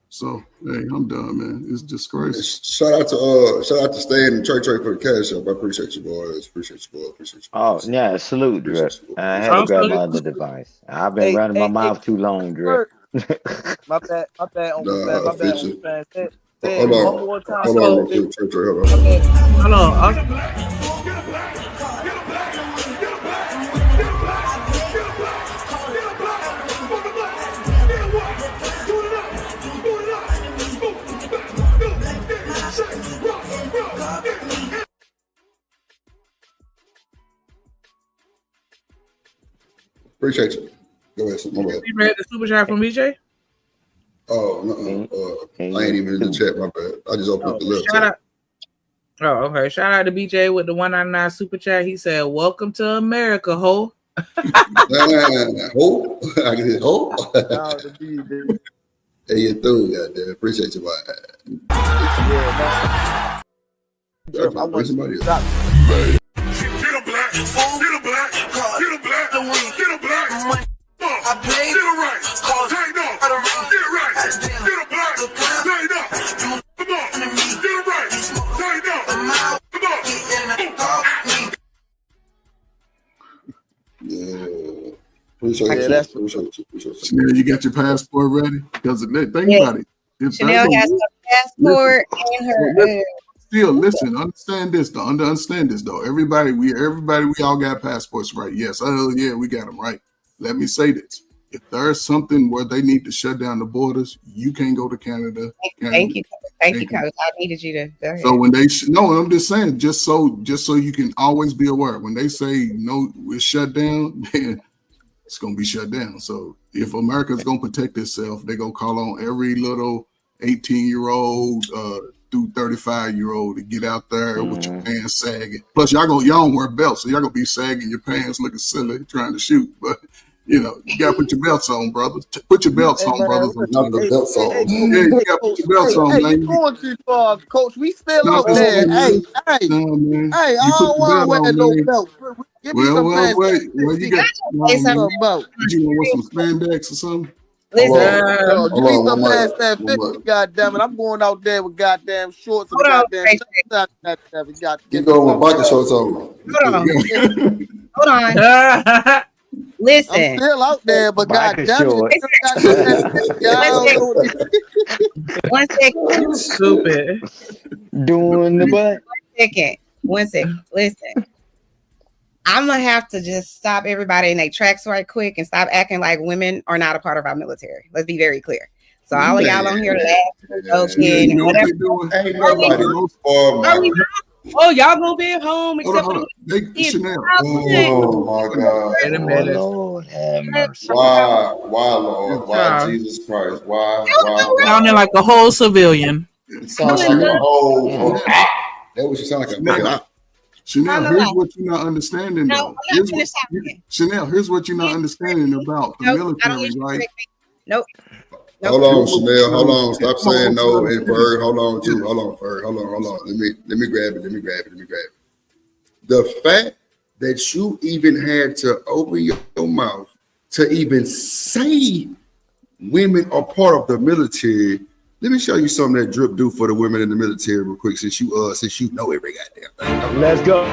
So hey, I'm done, man. It's disgraceful. Shout out to Stan and Trey for the cash up. I appreciate you, boys. Appreciate you, boy. Appreciate you. Oh yeah, salute, Drip. I had to grab my other device. I've been running my mouth too long, Drip. My bad. My bad. Hold on. One more time. Hold on, Trey. Hold on. Appreciate you. Go ahead. My bad. You read the super chat from BJ? Oh, no. I ain't even in the chat. My bad. I just opened up the left. Shout out. Oh, okay. Shout out to BJ with the 199 super chat. He said, "Welcome to America, ho." Ho? I can hear ho. Hey, you through, goddamn. Appreciate you, man. I want somebody else. I paid it right. Take no. Get it right. Get a black. Take no. Come on. Get it right. Take no. Come on. Yeah. Appreciate you. Chanel, you got your passport ready? Because think about it. Chanel has her passport and her. Still, listen. Understand this though. Understand this though. Everybody, we all got passports, right? Yes. Oh yeah, we got them right. Let me say this. If there's something where they need to shut down the borders, you can't go to Canada. Thank you, Coach. I needed you to go ahead. So when I'm just saying, just so you can always be aware. When they say no, we're shut down, then it's gonna be shut down. So if America's gonna protect itself, they're gonna call on every little 18-year-old through 35-year-old to get out there with your pants sagging. Plus, y'all don't wear belts, so y'all gonna be sagging your pants looking silly trying to shoot. But you gotta put your belts on, brothers. Put your belts on, brothers. Not the belts on. Yeah, you gotta put your belts on, man. You going too far, Coach. We still out there. Hey, I don't want to wear no belt. Well, you got. You want some spandex or something? Listen, Yo, you need to one mic. pass that 50, goddamn it. I'm going out there with goddamn shorts and hold on, goddamn Ray. goddamn, got to You get me go with something. biker shorts on. Hold on. Hold on. Listen. I'm still out there, but Biker goddamn shorts. it. One second. Stupid. Doing the butt. One second. Listen. I'm gonna have to just stop everybody in their tracks right quick and stop acting like women are not a part of our military. Let's be very clear. So all of y'all on here laughing and whatever. Ain't nobody Oh, y'all gonna be at home except for Chanel. Oh my God. Wait a minute. Lord have mercy. Why, Lord? Why, Jesus Christ? Why? Sounding like a whole civilian. It sounds like a whole. That was sound like a fucking. Chanel, here's what you're not understanding, though. Chanel, here's what you're not understanding about the military, right? Nope. Hold on, Chanel. Hold on. Stop saying no. And Ferg, hold on, too. Hold on, Ferg. Hold on. Let me grab it. The fact that you even had to open your mouth to even say women are part of the military. Let me show you something that Drip do for the women in the military real quick, since you know every goddamn thing. Let's go.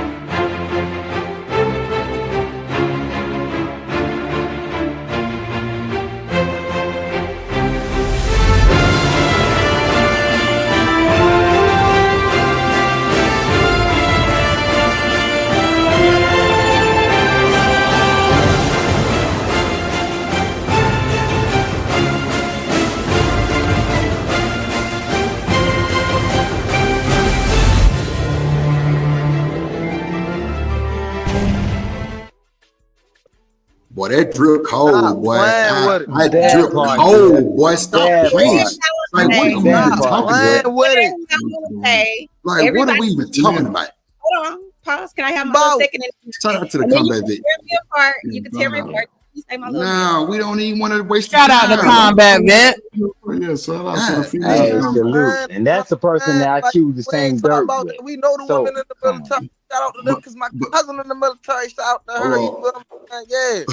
Boy, that Drip cold, boy. That That Drip part, cold, boy. Stop That playing. part. Like, what are we even talking Playing about? with it. Like, what are we even talking about? Hold on. Pause. Can I have my little second? Shout out to the And then you combat can vet. tear me apart. You can tear me apart. You say my little Nah, we don't even want to waste Shout out time. to combat vet. Yeah, shout out to the Hey, female. salute. And that's the person that I chew the same dirt with. We know the So, women in the military. Shout out to them because my cousin in the military. Shout out to her. You feel me? Yeah.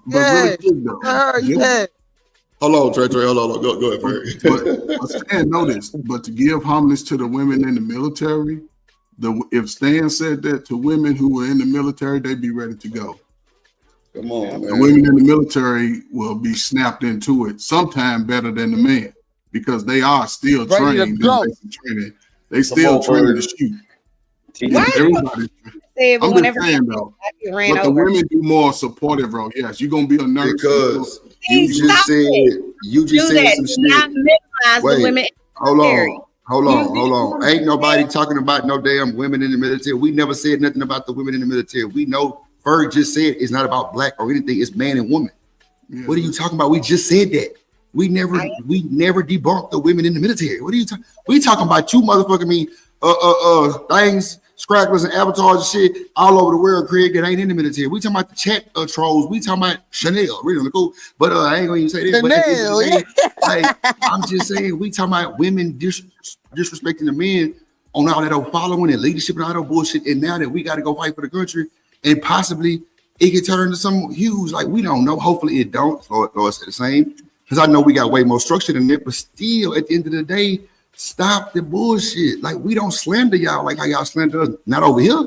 But really quick, though. Her, yeah. Hold on, Trey. Hold on. Go ahead, Ferg. But Stan, notice, but to give homage to the women in the military, if Stan said that to women who were in the military, they'd be ready to go. Come on, The man. women in the military will be snapped into it sometime better than the men because they are still Ready to trained. go. They still on, trained Ferg. to shoot. Why? Everybody. Say, but I'm whenever just saying though. I get ran But the over. women be more supportive, bro. Yes, you're gonna be a nurse Because Please you just stop it. Do said that. some Do shit. not minimize the women. Wait, hold military. on. Ain't nobody talking about no damn women in the military. We never said nothing about the women in the military. We know Ferg just said it's not about black or anything. It's man and woman. Yeah. What are you talking about? We just said that. We never debunked the women in the military. What are you talking? We talking about you motherfucking things, scrapers and avatars and shit all over the world, Craig, that ain't in the military. We talking about the chat trolls. We talking about Chanel, really cool. But I ain't gonna even say that. But at the end of the day, like, I'm just saying, we talking about women disrespecting the men on all that old following and leadership and all that bullshit. And now that we got to go fight for the country, and possibly it could turn into some huge, like, we don't know. Hopefully it don't. Lord said the same. Because I know we got way more structure than that, but still, at the end of the day, stop the bullshit. Like, we don't slander y'all like how y'all slander us. Not over here.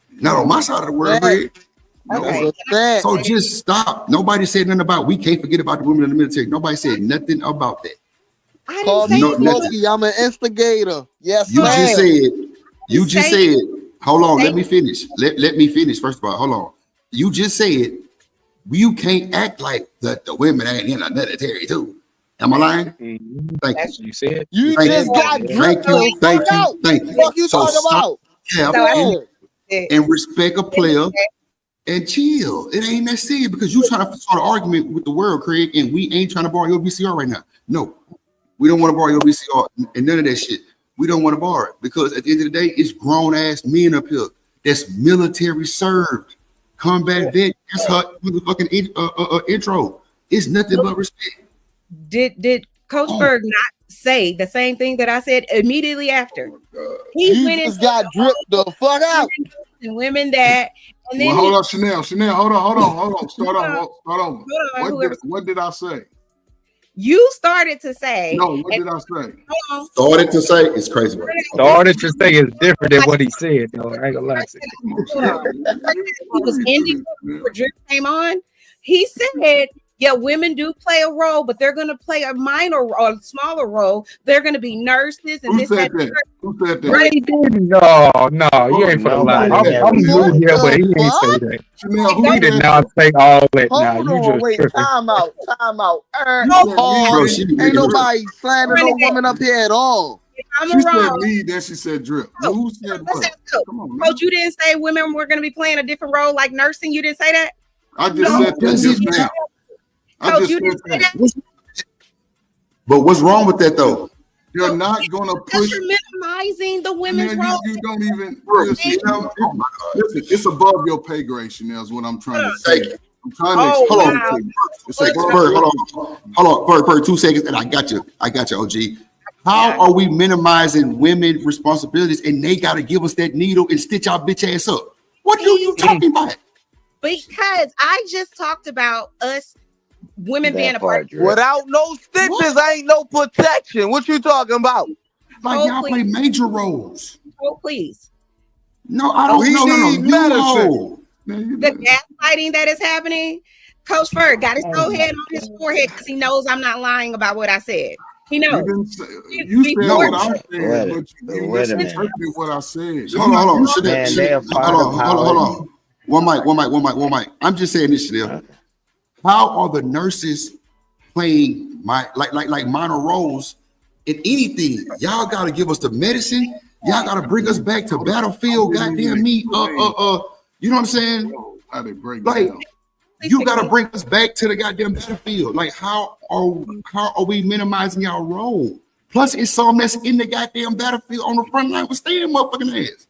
Not on my side of the world, Greg. Okay. So just stop. Nobody said nothing about, we can't forget about the women in the military. Nobody said nothing about that. Call me Loki. I'm an instigator. Yes, You just said, hold on, let me finish. Let me finish, first of all. Hold on. You just said, you can't act like the women ain't in the military too. Am I lying? Thank That's you. You said. You Thank just you. got Thank you. Thank you. Thank you. What you So talking about? stop and respect a player and chill. It ain't that serious because you trying to start an argument with the world, Craig, and we ain't trying to borrow your VCR right now. No, we don't want to borrow your VCR and none of that shit. We don't want to borrow it because at the end of the day, it's grown ass men up here that's military served, combat vet. That's her motherfucking intro. It's nothing but respect. Did Coach Berg not say the same thing that I said immediately after? He went just got dripped the fuck out. And women that, and then Well, hold on, Chanel, hold on. Start over. Hold on, What did I say? You started to say. No, what did I say? Started to say it's crazy. Right? Started to say it's different than what he said, though. I ain't gonna lie to you. Hold on. He was ending before Drip came on. He said, yeah, women do play a role, but they're going to play a minor or a smaller role. They're going to be nurses and Who this, said that. that? Who said that? Right, he didn't. No, you ain't for the lie. I'm new here, but he ain't say that. He did not say all that. Now Hold you on, just wait, tripping. time out. Bro, she Ain't nobody slandering no woman up here at all. She said me, then she said Drip. Who said what? Come on, man. Coach, you didn't say women were going to be playing a different role like nursing. You didn't say that? I just said that just now. Coach, you didn't say that? But what's wrong with that though? You're not gonna Because push. you're minimizing the women's Man, role. you don't even listen, listen, it's above your pay grade, Chanel, is what I'm trying to say. I'm trying to explain it to you. It's above. Hold on, for 2 seconds, and I got you, OG. How are we minimizing women responsibilities and they gotta give us that needle and stitch our bitch ass up? What are you talking about? Because I just talked about us women being a part. Without no stitches, ain't no protection. What you talking about? Like y'all play major roles. Oh, please. No, I don't. We No. need medicine. The gaslighting that is happening. Coach Ferg got his whole head on his forehead because he knows I'm not lying about what I said. He knows. You said what I said, but you misinterpreted what I said. Hold on. Hold on. One mic. I'm just saying this, Chanel. How are the nurses playing like minor roles in anything? Y'all gotta give us the medicine. Y'all gotta bring us back to battlefield. Goddamn me. You know what I'm saying? How they break like down. you gotta bring us back to the goddamn battlefield. Like how are we minimizing y'all role? Plus, it's some that's in the goddamn battlefield on the front line with staying motherfucking ass.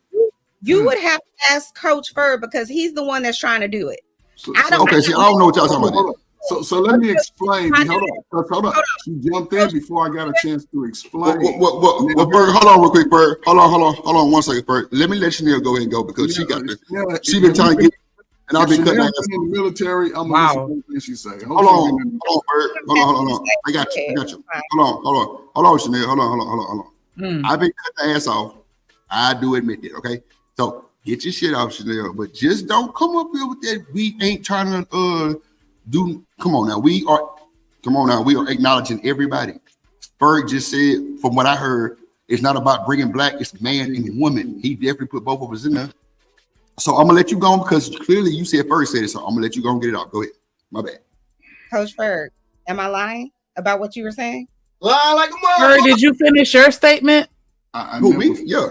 You would have to ask Coach Ferg because he's the one that's trying to do it. I don't know what y'all talking about. So let me explain. Hold on. She jumped in before I got a chance to explain. Berg, hold on real quick, Berg. Hold on 1 second, Berg. Let me let Chanel go ahead and go because she got the. She been trying to get, and I've been cutting ass. In the military, I'm gonna listen to what she say. Hold on, Berg. Hold on. I got you. Hold on, Chanel. Hold on. I've been cutting the ass off. I do admit that. Okay, so get your shit off, Chanel, but just don't come up here with that. We ain't trying to do. Come on now, we are acknowledging everybody. Berg just said, from what I heard, it's not about bringing black, it's man and woman. He definitely put both of us in there. So I'm gonna let you go because clearly you said Ferg said it, so I'm gonna let you go and get it out. Go ahead. My bad. Coach Ferg, am I lying about what you were saying? Lie like a Ferg, did you finish your statement? Who, me? Yeah.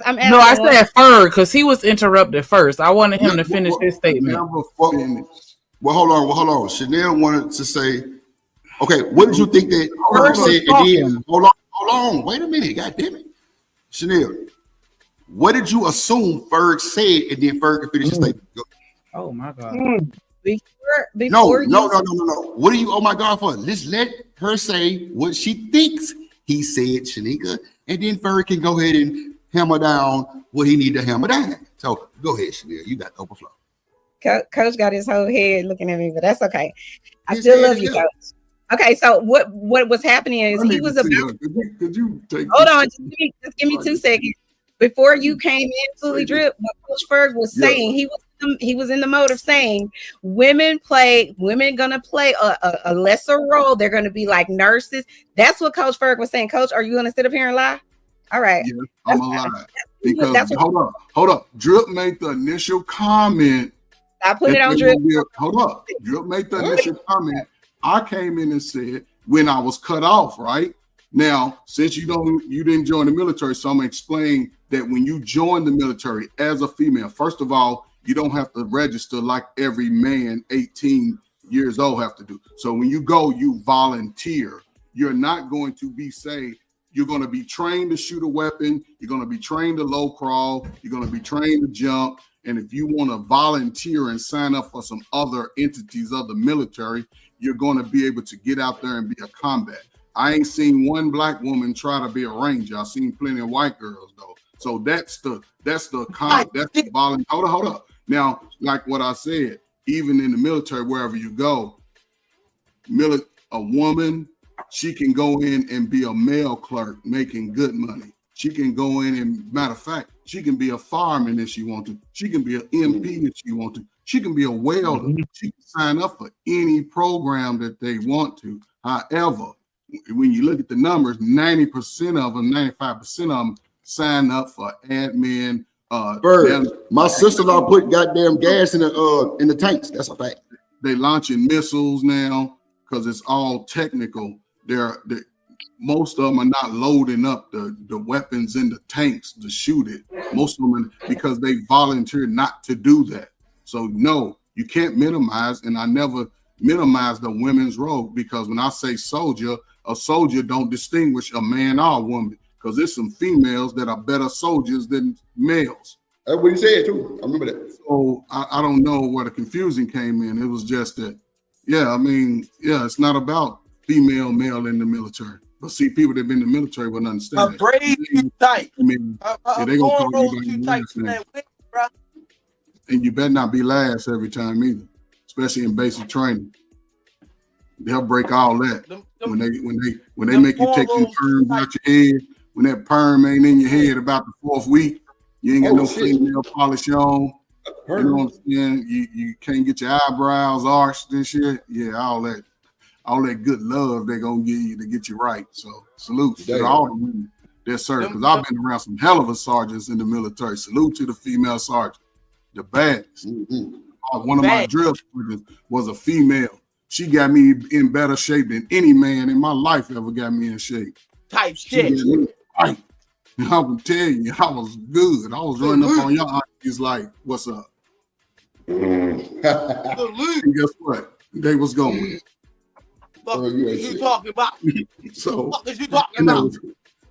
I'm no, I said Ferg because he was interrupted first. I wanted him to finish his statement. Well, hold on. Chanel wanted to say, okay, what did you think that Ferg said? And then, hold on. Wait a minute. God damn it. Chanel, what did you assume Ferg said? And then Ferg could finish his statement. Go. Oh, my God. No. What are you, oh, my God, for? Let's let her say what she thinks he said, Shanika. And then Ferg can go ahead and hammer down what he need to hammer down. So go ahead, Chanel. You got the open floor. Coach got his whole head looking at me, but that's okay. I still love you, Coach. Okay, so what was happening is he was about. Could you take? Hold on, just give me 2 seconds. Before you came in, fully Drip, what Coach Ferg was saying, he was in the mode of saying women gonna play a lesser role. They're gonna be like nurses. That's what Coach Ferg was saying. Coach, are you gonna sit up here and lie? All right. Yeah, I'm gonna lie. Because hold up. Drip made the initial comment. I put it on Drip. Hold up. Drip made the initial comment. I came in and said when I was cut off, right? Now, since you didn't join the military, so I'm gonna explain that when you join the military as a female, first of all, you don't have to register like every man 18 years old have to do. So when you go, you volunteer. You're not going to be you're going to be trained to shoot a weapon. You're going to be trained to low crawl. You're going to be trained to jump. And if you want to volunteer and sign up for some other entities of the military, you're going to be able to get out there and be a combat. I ain't seen one black woman try to be a ranger. I've seen plenty of white girls though. So that's the volunteer. Hold up. Now, like what I said, even in the military, wherever you go, a woman, she can go in and be a mail clerk making good money. She can go in and, matter of fact, she can be a fireman if she want to. She can be an MP if she want to. She can be a welder. She can sign up for any program that they want to. However, when you look at the numbers, 90% of them, 95% of them sign up for admin. My sister-in-law put goddamn gas in the tanks. That's a fact. They launching missiles now because it's all technical. Most of them are not loading up the weapons in the tanks to shoot it. Most of them because they volunteer not to do that. So no, you can't minimize, and I never minimize the women's role, because when I say soldier, a soldier don't distinguish a man or a woman, because there's some females that are better soldiers than males. That's what he said too. I remember that. So I don't know where the confusion came in. It was just that, it's not about female, male in the military. But see, people that have been in the military wouldn't understand. A brave too tight. I mean, they gonna call you by your last name. And you better not be last every time either, especially in basic training. They'll break all that when they make you take them perms out your head. When that perm ain't in your head about the 4th week, you ain't got no fingernail polish on. You know what I'm saying? You can't get your eyebrows arched and shit. Yeah, all that good love they're gonna give you to get you right. So salute to all the women that serve, because I've been around some hell of a sergeants in the military. Salute to the female sergeant, the baddest. One of my drill sergeants was a female. She got me in better shape than any man in my life ever got me in shape. Type shit. Right. I can tell you, I was good. I was running up on your aunties like, "What's up?" And guess what? They was going. What you talking about? So, what is you talking about?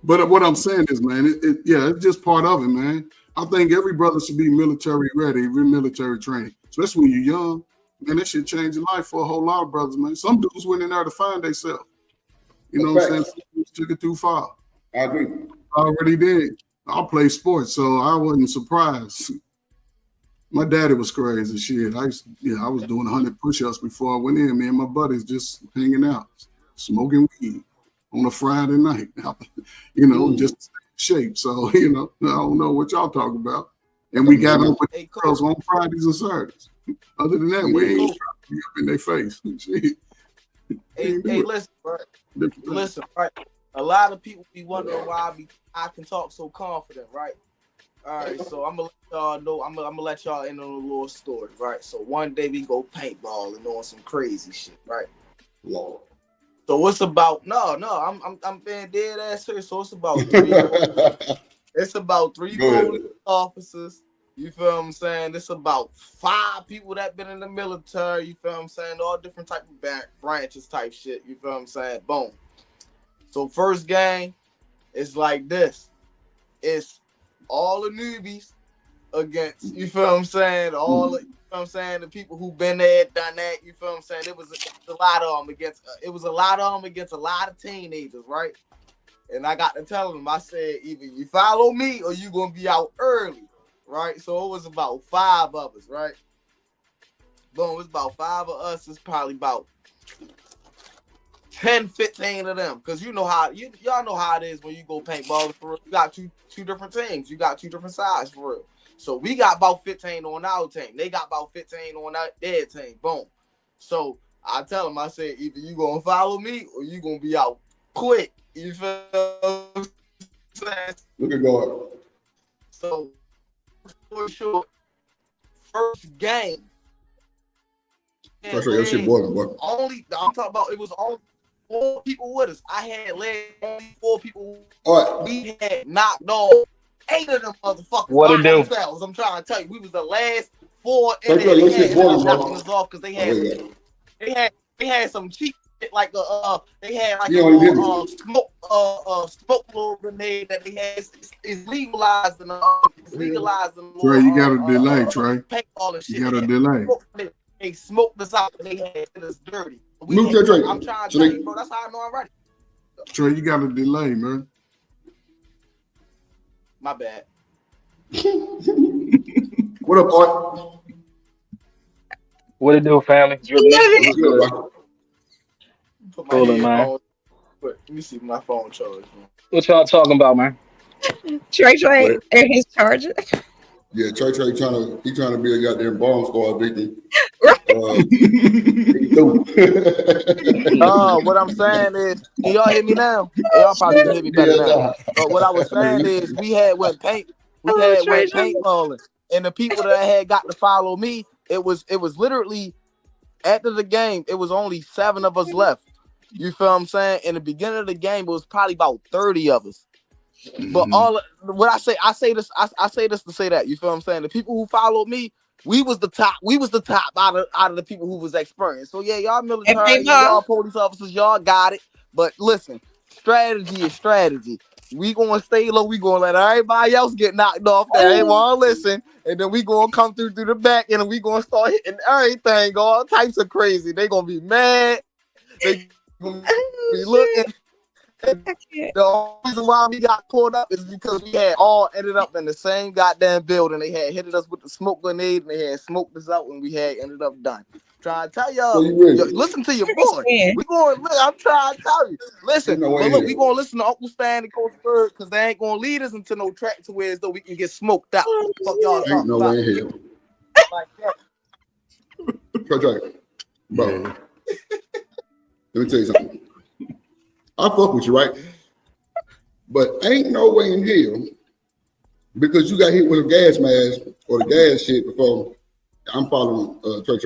But what I'm saying is, man, it's just part of it, man. I think every brother should be military ready, military trained, especially when you're young. Man, that shit change your life for a whole lot of brothers, man. Some dudes went in there to find themselves. You know what I'm saying? Some dudes took it too far. I agree. I already did. I play sports, so I wasn't surprised. My daddy was crazy shit. I was doing 100 push-ups before I went in. Me and my buddies just hanging out, smoking weed on a Friday night. Just to stay in shape. So, I don't know what y'all talking about. And we got up with girls on Fridays and Saturdays. Other than that, we ain't trying to be up in their face. Hey, listen, right? Listen, right? A lot of people be wondering why I can talk so confident, right? All right, so I'm gonna let y'all know. I'm gonna let y'all in on a little story, right? So one day we go paintball and on some crazy shit, right? Lord. So it's about I'm being dead ass serious. So it's about three police officers. You feel what I'm saying? It's about 5 people that been in the military. You feel what I'm saying? All different type of branches type shit. You feel what I'm saying? Boom. So first game, it's like this. It's all the newbies against, you feel what I'm saying? All the, you feel what I'm saying? The people who been there, done that, you feel what I'm saying? It was a lot of them against a lot of teenagers, right? And I got to tell them, I said, either you follow me or you gonna be out early, right? So it was about 5 of us, right? Boom, it was about 5 of us. It's probably about 10, 15 of them, because you know how y'all know how it is when you go paintball for real. You got two different teams, you got 2 different sides for real. So we got about 15 on our team, they got about 15 on their team. Boom. So I tell them, I said, either you gonna follow me or you gonna be out quick. You feel what I'm saying? Look at God. So for sure, first game. That's right, your shit boiling, boy. I'm talking about, it was only 4 people with us. I had led only 4 people. All right. We had knocked on 8 of them motherfuckers. What it do? I'm trying to tell you, we was the last 4 in That's there. right, your They shit had boiling, knocking bro. us off because they had some cheap shit, like they had like smoke little grenade that they had. It's legalized in Trey, you got a delay, Trey. You got a delay. They smoked us out and they had us dirty. I'm trying to tell you, bro. That's how I know I'm ready. Trey, you got a delay, man. My bad. What up, Art? What it do, family? put my Cooling, man. headphones. But let me see if my phone charged. What y'all talking about, man? Trey and his charger. Yeah, Trey trying to be a goddamn bomb squad victim. What I'm saying is, can y'all hear me now? Y'all probably can hear me better now. But what I was saying is, we had went paintballing, and the people that had got to follow me, it was literally after the game, it was only 7 of us left. You feel what I'm saying? In the beginning of the game, it was probably about 30 of us. But I say this to say that, you feel what I'm saying? The people who followed me, we was the top out of the people who was experienced. So yeah, y'all military, y'all police officers, y'all got it. But listen, strategy is strategy. We gonna stay low. We gonna let everybody else get knocked off. They ain't wanna listen, and then we gonna come through the back, and we gonna start hitting everything, all types of crazy. They gonna be mad. They gonna be looking. The only reason why we got pulled up is because we had all ended up in the same goddamn building. They had hit us with the smoke grenade, and they had smoked us out, and we had ended up done. Trying to tell y'all, listen to your boy. We going. I'm trying to tell you. Listen, but look, we gonna listen to Uncle Stan and Coach Bird because they ain't gonna lead us into no track to where as though we can get smoked out. Fuck y'all talking no about. way in hell. Like that. Trey, bro. Let me tell you something. I fuck with you, right? But ain't no way in hell because you got hit with a gas mask or the gas shit before. I'm following Trey,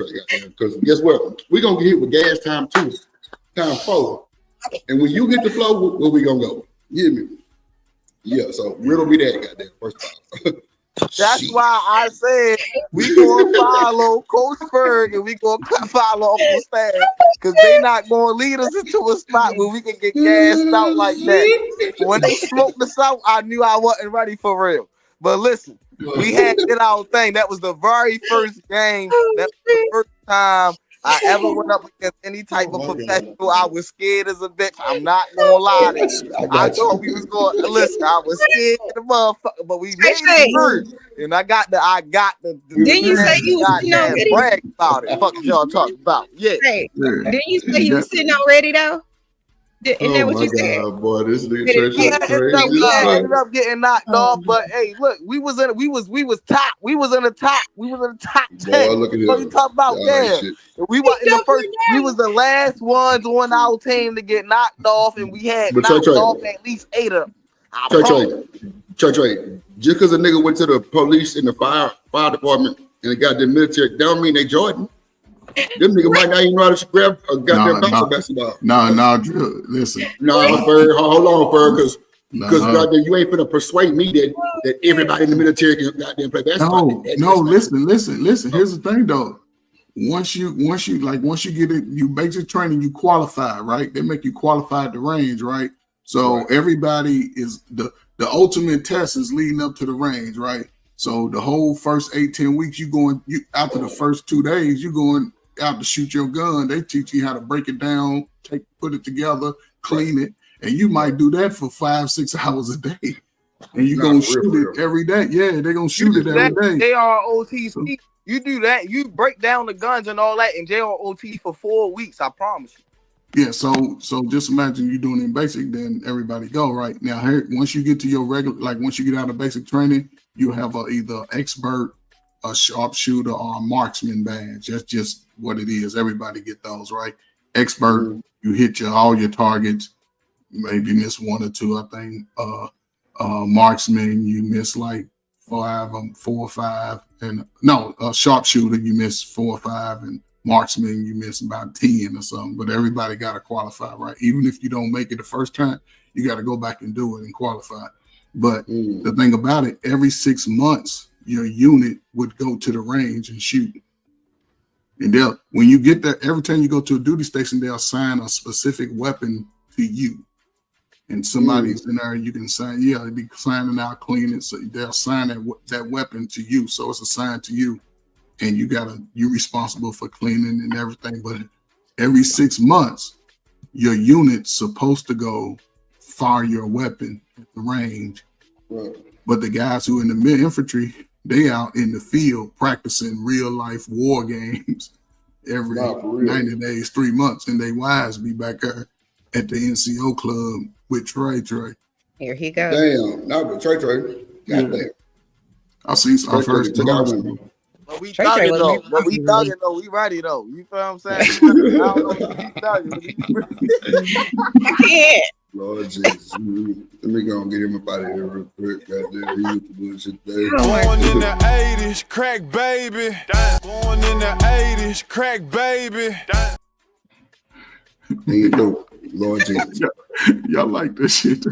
because guess what? We're gonna get hit with gas time 2, time 4. And when you hit the floor, where we gonna go? You hear me? Yeah, so riddle me that goddamn first time. That's why I said we gonna follow Coach Berg and we gonna follow Uncle Stan because they not gonna lead us into a spot where we can get gassed out like that. When they smoked us out, I knew I wasn't ready for real. But listen, we had did our thing. That was the very first game. That was the first time I ever went up against any type of professional. I was scared as a bitch. I'm not gonna lie to you. I thought we was going to listen. I was scared of the motherfucker, but we made it through. And I got the Didn't you say you was sitting already? Brag about it. Fuck y'all talking about. Yeah. Right. Didn't you say you was sitting already though? Isn't that what you said? God, boy, this nigga Trey We crazy. ended up getting knocked off, but hey, look, we was top. We was in the top 10. Boy, look at So him. you talk about we were in the first. We was the last ones on our team to get knocked off, and we had knocked off at least 8 of them. Trey, just because a nigga went to the police and the fire department and it got the military, don't mean they Jordan. Them nigga might not even know how to grab a goddamn bouncer basketball. No, Drew, listen. Ferg, hold on, Ferg, because goddamn, you ain't finna persuade me that everybody in the military can goddamn play basketball. No, listen. Here's the thing, though. Once you get it, you basic training, you qualify, right? They make you qualify at the range, right? So everybody is the ultimate test is leading up to the range, right? So the whole first 8-10 weeks, you after the first 2 days, you going out to shoot your gun. They teach you how to break it down, put it together, clean it, and you might do that for 5-6 hours a day. And you're gonna shoot it every day. Yeah, they're gonna shoot it every day. They are OTC. You do that, you break down the guns and all that in JROT for 4 weeks. I promise you. Yeah, so just imagine you doing it in basic, then everybody go right now. Here, once you get to your regular, once you get out of basic training, you have either expert, a sharpshooter, or a marksman badge. That's just what it is. Everybody get those, right? Expert, you hit all your targets, maybe miss 1 or 2. I think marksman, you miss like 4 or 5, and sharpshooter, you miss 4 or 5, and marksman, you miss about 10 or something. But everybody got to qualify, right? Even if you don't make it the first time, you got to go back and do it and qualify. But the thing about it, every 6 months, your unit would go to the range and shoot. And when you get there, every time you go to a duty station, they'll assign a specific weapon to you. And somebody's in there, you can sign, they'll be signing out, cleaning. So they'll assign that weapon to you. So it's assigned to you. And you're responsible for cleaning and everything. But every 6 months, your unit's supposed to go fire your weapon at the range. Right. But the guys who are in the mid infantry, they out in the field practicing real life war games every Nah, for real. 90 days, 3 months, and they wives be back there at the NCO club with Trey. Here he goes. Damn, not with Trey. Goddamn. I seen some. I've heard Took out some. one. But we Trey Trey thugging was though. never But we comfortable. thugging though. We ready though. You feel what I'm saying? I don't know if we thugging. I can't. Lord Jesus. Let me go and get him up out of here real quick. Goddamn, he with the bullshit there. Born in the 80s, crack baby. Born in the 80s, crack baby. He dope. Lord Jesus. Y'all like this shit.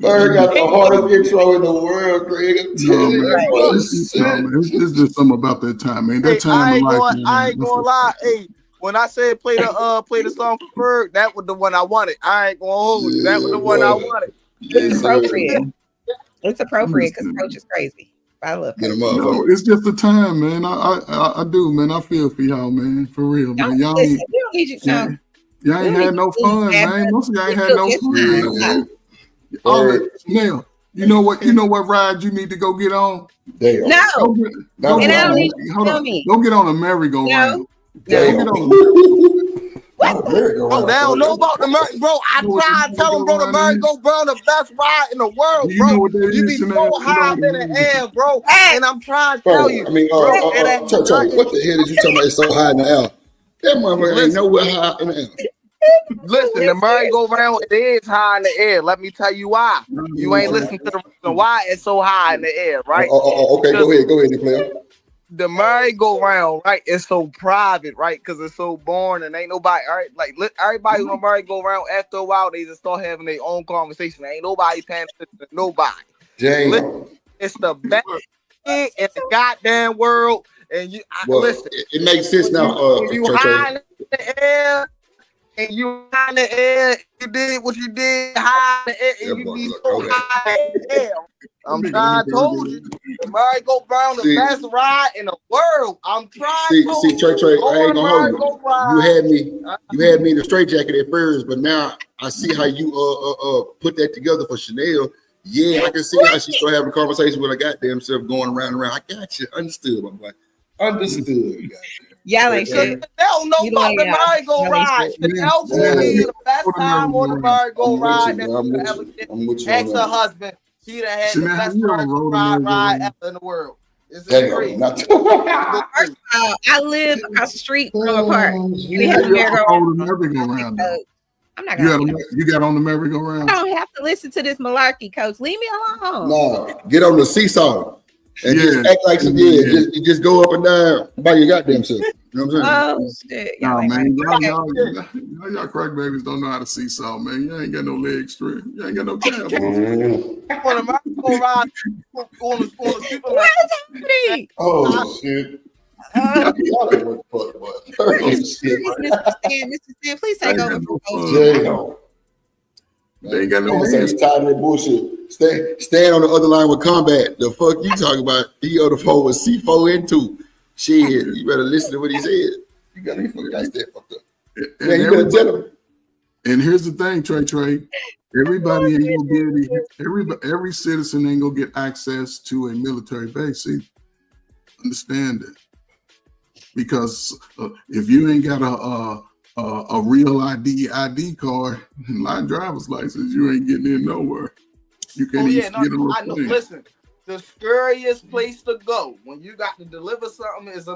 Bird got the hardest intro in the world, Craig. I'm telling you. It's just something about that time, man. That Hey, time of life. I ain't gonna lie. Hey, when I said play the song for Ferg, that was the one I wanted. I ain't gonna hold you. That was the one I wanted. It's appropriate. It's appropriate because Coach is crazy. I love Coach. No, it's just the time, man. I do, man. I feel for y'all, man. For real, man. Y'all Listen, ain't, we don't need you to y'all ain't had no fun, man. Most of y'all ain't had no fun. Now, you know what ride you need to go get on? Damn. No. Go And I don't need you to hold tell on. me. Go get on a merry-go-round. Damn. Go get on Bro, they don't know about the merry. Bro, I try to tell them, bro, the merry-go-round the best ride in the world, You know what that You be is, so Chanel? high in the air, bro. And I'm trying to tell you, I mean, bro, it ain't Trey, nothing. what the hell is you talking about? It's so high in the air. That motherfucker ain't nowhere high in the air. Listen, the merry-go-round, it is high in the air. Let me tell you why. You ain't listening to the reason why it's so high in the air, right? Okay, go ahead, Nick. The merry-go-round, right, is so private, right? Because it's so boring and ain't nobody, all right? Like, everybody on merry-go-round, after a while, they just start having their own conversation. Ain't nobody paying attention to nobody. Damn. Listen, it's the best thing in the goddamn world. And listen, it makes sense now. If you high in the air, and you high in the air, you did what you did high in the air, and you be so high in the air. I'm trying to told you, the merry-go-round the best ride in the world. I'm trying to See, Trey, I ain't gonna hold you. merry-go-round. You had me in the straitjacket at first, but now I see how you put that together for Chanel. Yeah, I can see how she started having a conversation with her goddamn self going around and around. I got you. Understood, my boy. Understood. Y'all ain't shit. They don't know about the merry-go-round. Chanel told me the best time on the merry-go-round that you could ever get. Ex her husband. She done had the best merry-go-round ride ever in the world. This is crazy. First of all, I live across the street from a park. We have a merry-go-round. I'm not gonna. You got on the merry-go-round. I don't have to listen to this malarkey, Coach. Leave me alone. No, get on the seesaw and just act like you just go up and down by your goddamn self. You know what I'm saying? Oh shit! Nah, man, y'all crack babies don't know how to seesaw, man. You ain't got no leg strength. You ain't got no calf. On the merry-go-round, on the Superman. What is happening? Oh shit! Mr. Stan, please take over from Coach. They ain't got no hands. Tired of that bullshit. Stand on the other line with combat. The fuck you talking about? He on the phone with C4 and 2. Shit, you better listen to what he said. You got me fucking like that fucked up. Yeah, you better tell him. And here's the thing, Trey. Everybody ain't gonna get every citizen ain't gonna get access to a military base. See, understand that. Because if you ain't got a real ID card, like driver's license, you ain't getting in nowhere. You can't even get on I know. Listen, the scariest place to go when you got to deliver something is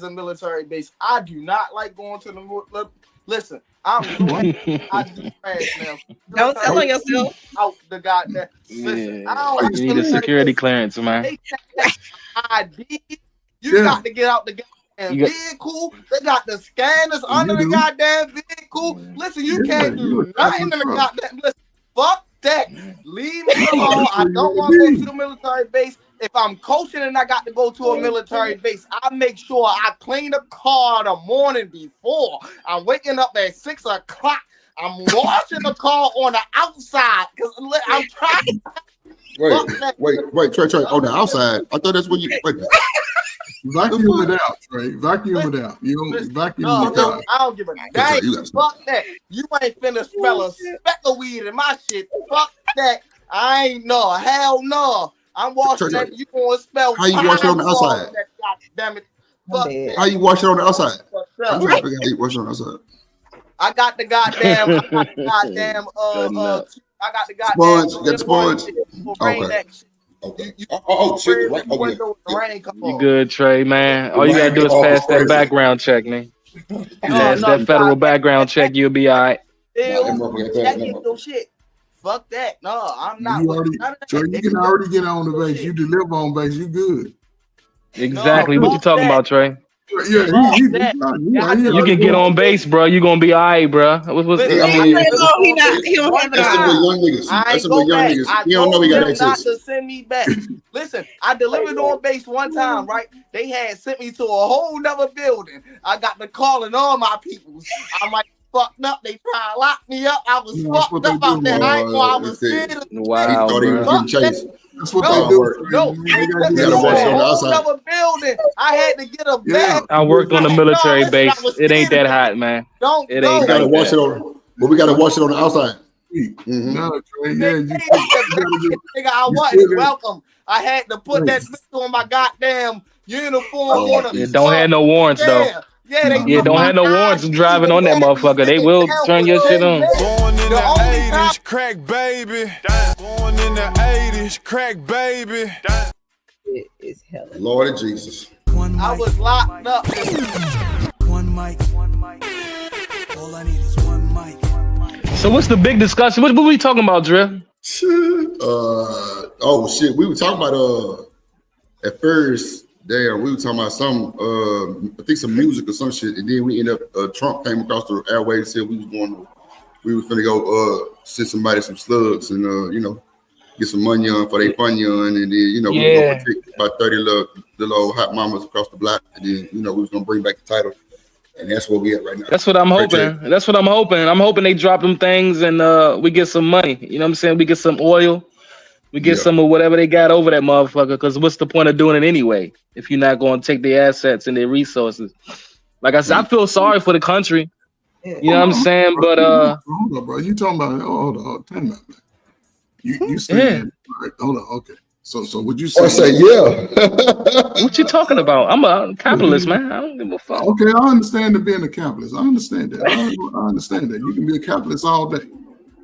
a military base. I do not like going to the. Listen, I'm so I do fast now. Don't tell on yourself. Out the goddamn. Listen, I don't You need a security clearance, man. ID. You got to get out the vehicle. They got the scanners under the goddamn vehicle. Listen, you can't do nothing in the goddamn. Listen, fuck that. Leave me alone. I don't want to go to the military base. If I'm coaching and I got to go to a military base, I make sure I clean the car the morning before. I'm waking up at 6 o'clock. I'm washing the car on the outside because I'm trying. Wait, Trey, on the outside. I thought that's what you. Vacuum it out, Trey. Vacuum it out. You don't vacuum it out. I don't give a damn. Fuck that. You ain't finna smell a speck of weed in my shit. Fuck that. I ain't no. Hell no. I'm washing that. You gonna spell how you wash it on the five all outside? in that, God damn it. Fuck that. How you wash it on the outside? Fucked I'm up. trying to figure out how you wash it on the outside. I got the goddamn, I got the goddamn, Sponge, got the sponge. sponge. Rain Okay. that shit. Okay. Oh, shit. Right. Oh, yeah. The rain come You on. good, Trey, man. All you gotta do is pass that background check, man. Pass that federal background check, you'll be all right. That ain't no shit. Fuck that. No, I'm not. You already, so you can already get on the base. You deliver on base. You good. Exactly. What you talking about, Trey? Yeah, You can get on base, bro. You gonna be all right, bro. That's some little young niggas. That's some little young niggas. You don't know we got access. Not to send me back. Listen, I delivered on base one time, right? They had sent me to a whole nother building. I got to calling all my peoples. I'm like, fucked up. They tried to lock me up. I was fucked up out there. I ain't know I was scared. Wow, he thought he was getting chased. That's what they do. No, you gotta watch it on the outside. Another building. I had to get a bag. I worked on a military base. It ain't that hot, man. It ain't. We gotta watch it on. But we gotta watch it on the outside. No, Trey, yeah, Nigga, I wasn't welcome. I had to put that pistol on my goddamn uniform. It don't have no warrants though. Yeah, don't have no warrants driving on that motherfucker. They will turn your shit on. Born in the 80s, crack baby. Born in the 80s, crack baby. It is hell. Lord of Jesus. I was locked up. One mic. All I need is one mic. So what's the big discussion? What we talking about, Drip? Oh shit. We were talking about at first. Damn, we were talking about some I think some music or some shit, and then we ended up Trump came across the airwaves and said we was finna go send somebody some slugs and get some money on for their fun on, and then we were gonna take about 30 little old hot mamas across the block, and then we was gonna bring back the title, and that's where we at right now. That's what I'm hoping. That's what I'm hoping. I'm hoping they drop them things and we get some money. You know what I'm saying? We get some oil. We get some of whatever they got over that motherfucker. Because what's the point of doing it anyway if you're not going to take their assets and their resources? Like I said, I feel sorry for the country. You know what I'm saying? But hold on, bro. You talking about? Hold on, time out, man. You saying? All right, hold on. Okay. So would you say? I say yeah. What you talking about? I'm a capitalist, man. I don't give a fuck. Okay, I understand that being a capitalist. I understand that. I understand that. You can be a capitalist all day.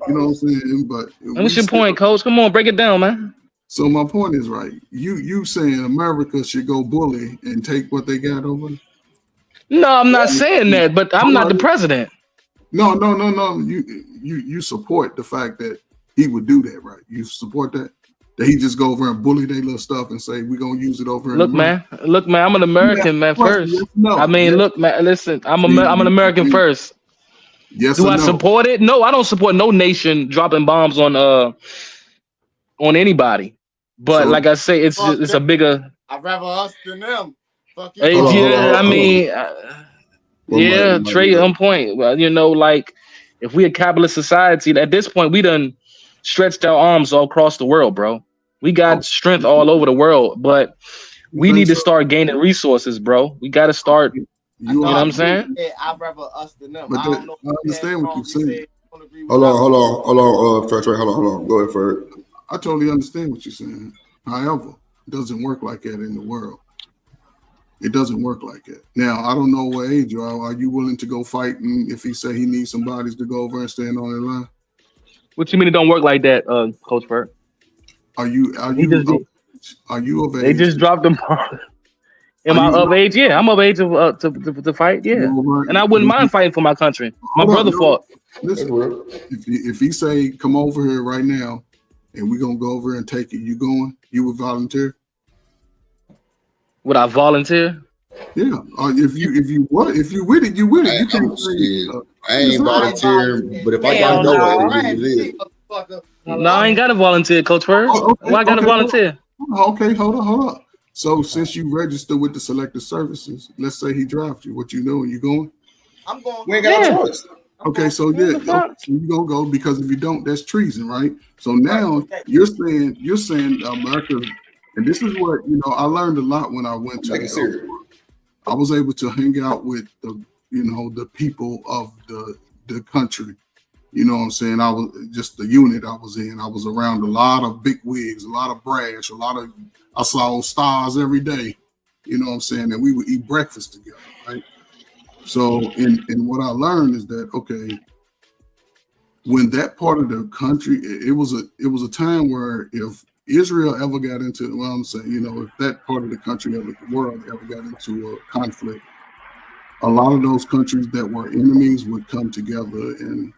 You know what I'm saying? But what's your point, Coach? Come on, break it down, man. So my point is right. You saying America should go bully and take what they got over? No, I'm not saying that, but I'm not the president. No. You support the fact that he would do that, right? You support that he just go over and bully their little stuff and say we're gonna use it over. Look, man, I'm an American, man. First, look, man. Listen, I'm an American first. Yes. Do I support it? No, I don't support no nation dropping bombs on anybody. But like I say, it's a bigger. I'd rather us than them. Fuck you. Trey on point. Well, like if we a capitalist society, at this point we done stretched our arms all across the world, bro. We got strength all over the world, but we need to start gaining resources, bro. We got to start. You know what I'm saying? Yeah, I'd rather us than them. But I understand what you're saying. Hold on, Trey, hold on. Go ahead for it. I totally understand what you're saying. However, it doesn't work like that in the world. It doesn't work like that. Now, I don't know what age you are. Are you willing to go fight if he say he needs some bodies to go over and stand on the line? What you mean it don't work like that, Coach Burt? Are you of age? They just dropped them. Am I of age? Yeah, I'm of age to fight. Yeah, and I wouldn't mind fighting for my country. My brother fought. Listen, if he say come over here right now, and we're gonna go over and take it, you going? You would volunteer? Would I volunteer? Yeah. If you with it, you with it. You can't say, I ain't volunteering, but if I gotta go, no, I ain't gotta volunteer, Coach Bird. Why I gotta volunteer? Okay, hold on. So since you register with the selective services, let's say he drafts you, what you doing? You going? I'm going. We ain't got no choice. Okay, so so you gonna go because if you don't, that's treason, right? So now you're saying America, and this is what I learned a lot when I went to. I was able to hang out with the people of the country You know what I'm saying? I was just the unit I was in. I was around a lot of big wigs, a lot of brash, I saw stars every day. You know what I'm saying? And we would eat breakfast together, right? So, and what I learned is that, okay, when that part of the country, it was a time where if Israel ever got into, well, I'm saying, you know, if that part of the country, the world ever got into a conflict, a lot of those countries that were enemies would come together and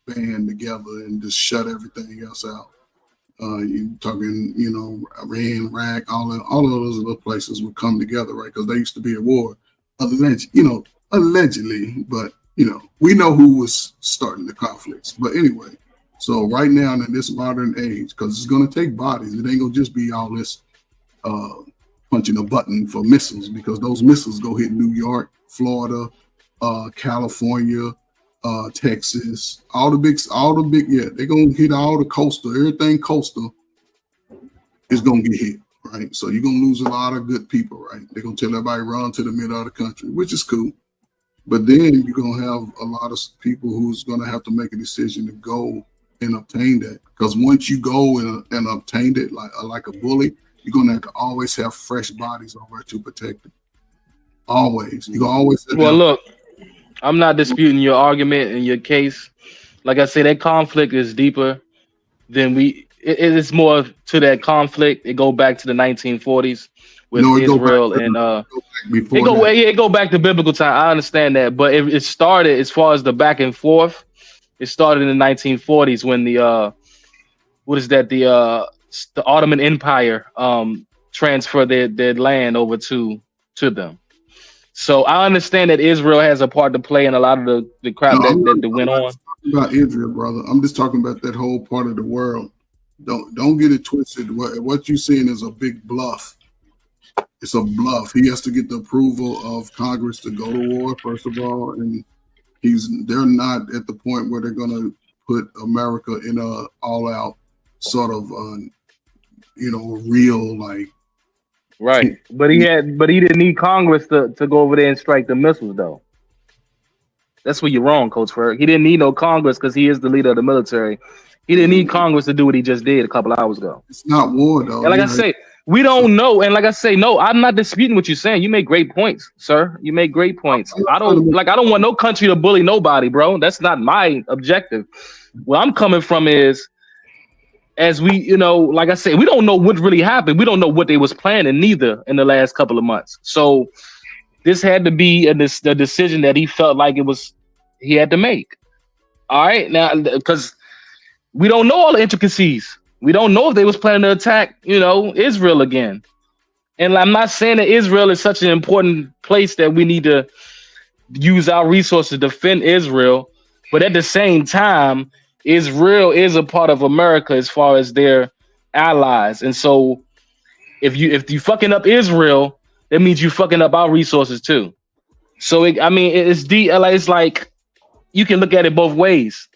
band together and just shut everything else out. You talking, you know, Iran, Iraq, all of those other places would come together, right? Because they used to be at war, allegedly, but you know, we know who was starting the conflicts. But anyway, so right now in this modern age, because it's going to take bodies, it ain't gonna just be all this punching a button for missiles, because those missiles go hit New York, Florida, California, Texas, all the big, yeah, they're gonna hit all the coastal, everything coastal is gonna get hit, right? So you're gonna lose a lot of good people, right? They're gonna tell everybody run to the middle of the country, which is cool. But then you're gonna have a lot of people who's gonna have to make a decision to go and obtain that. Because once you go and obtain it, like a bully, you're gonna have to always have fresh bodies over to protect it. Always, you gonna always. Well, look, I'm not disputing your argument and your case. Like I say, that conflict is deeper than it is more to that conflict. It go back to the 1940s with Israel and it go back to biblical time. I understand that, but it started, as far as the back and forth, it started in the 1940s when the Ottoman Empire transferred their land over to them. So I understand that Israel has a part to play in a lot of the crap that went on. About Israel, brother. I'm just talking about that whole part of the world. Don't get it twisted. What you're seeing is a big bluff. It's a bluff. He has to get the approval of Congress to go to war, first of all, and they're not at the point where they're going to put America in a all-out sort of, real like. Right, but he didn't need Congress to go over there and strike the missiles, though. That's where you're wrong, Coach Ferg. He didn't need no Congress because he is the leader of the military. He didn't need Congress to do what he just did a couple hours ago. It's not war, though. And like I say, we don't know. And like I say, no, I'm not disputing what you're saying. You make great points, sir. You make great points. I don't want no country to bully nobody, bro. That's not my objective. Where I'm coming from is, as we, like I say, we don't know what really happened. We don't know what they was planning neither in the last couple of months. So this had to be a decision that he felt like he had to make. All right, now, because we don't know all the intricacies. We don't know if they was planning to attack, Israel again. And I'm not saying that Israel is such an important place that we need to use our resources to defend Israel. But at the same time, Israel is a part of America as far as their allies. And so if you fucking up Israel, that means you fucking up our resources too. So it's like you can look at it both ways.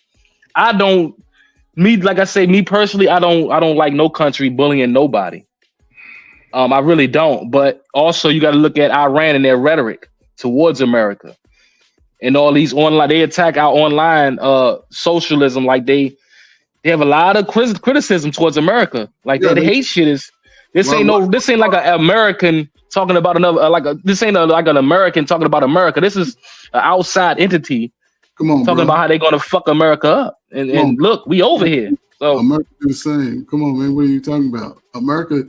Me personally, I don't like no country bullying nobody. I really don't. But also you got to look at Iran and their rhetoric towards America. And all these they attack our online socialism. Like they have a lot of criticism towards America. Like the hate shit is this ain't like an American talking about another this ain't like an American talking about America. This is an outside entity talking about how they're gonna fuck America up. And look, we over here. So America do the same. Come on, man. What are you talking about? America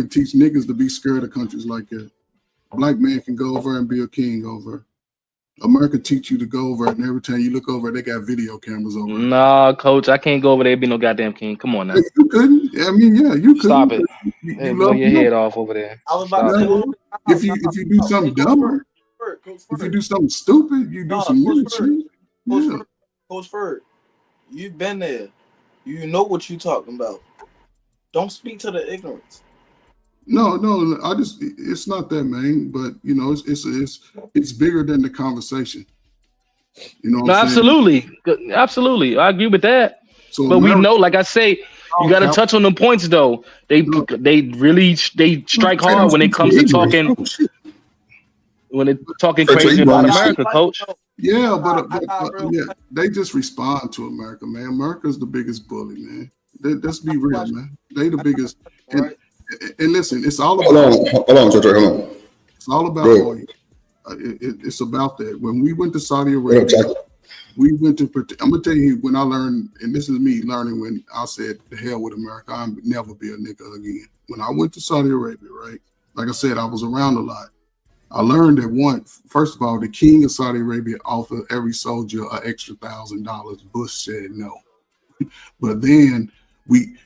teach niggas to be scared of countries like that. A black man can go over and be a king over. America teach you to go over it, and every time you look over, they got video cameras over it. Nah, Coach, I can't go over there and be no goddamn king. Come on now. You couldn't. I mean, yeah, you could. Stop it. Blow your head off over there. I was about to say, if you do something dumb, if you do something stupid, you do some weird shit. Coach Ferg, you've been there. You know what you're talking about. Don't speak to the ignorance. No, it's not that, man. But it's bigger than the conversation. Absolutely, I agree with that. So but we know, like I say, you got to touch on the points though. They really strike hard when it comes to talking. when they're talking So crazy you about wrong. America, coach. Yeah, yeah, they just respond to America, man. America's the biggest bully, man. Let's be real, man. They the biggest. And listen, it's all about. Hold on, Trey, hold on. It's all about Go oil. It's about that. When we went to Saudi Arabia, we went to. I'm gonna tell you when I learned, and this is me learning when I said, "The hell with America, I'll never be a nigga again." When I went to Saudi Arabia, right? Like I said, I was around a lot. I learned that first of all, the king of Saudi Arabia offered every soldier an extra $1,000. Bush said no. But then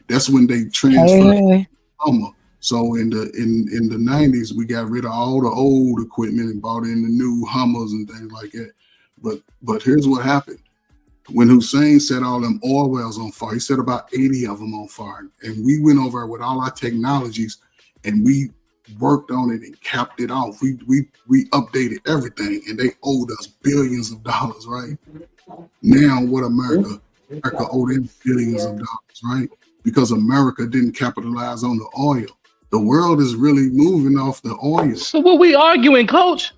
that's when they transferred Hummer. So in the 90s, we got rid of all the old equipment and bought in the new Hummers and things like that. But here's what happened. When Hussein set all them oil wells on fire, he set about 80 of them on fire. And we went over with all our technologies and we worked on it and capped it off. We updated everything and they owed us billions of dollars, right? Now what America owed them billions of dollars, right? Because America didn't capitalize on the oil. The world is really moving off the oil. So what we arguing, coach?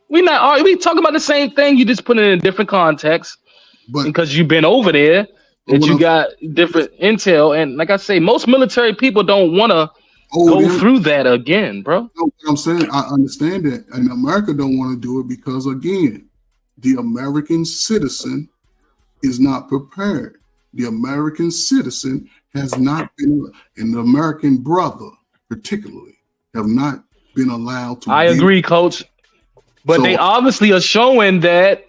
We not arguing. We talking about the same thing. You just put it in a different context. But because you've been over there, that you got different intel. And like I say, most military people don't want to go through that again, bro. No, what I'm saying, I understand that. And America don't want to do it because, again, the American citizen is not prepared. The American citizen has not been, and the American brother particularly, have not been allowed to. I agree, coach. But they obviously are showing that,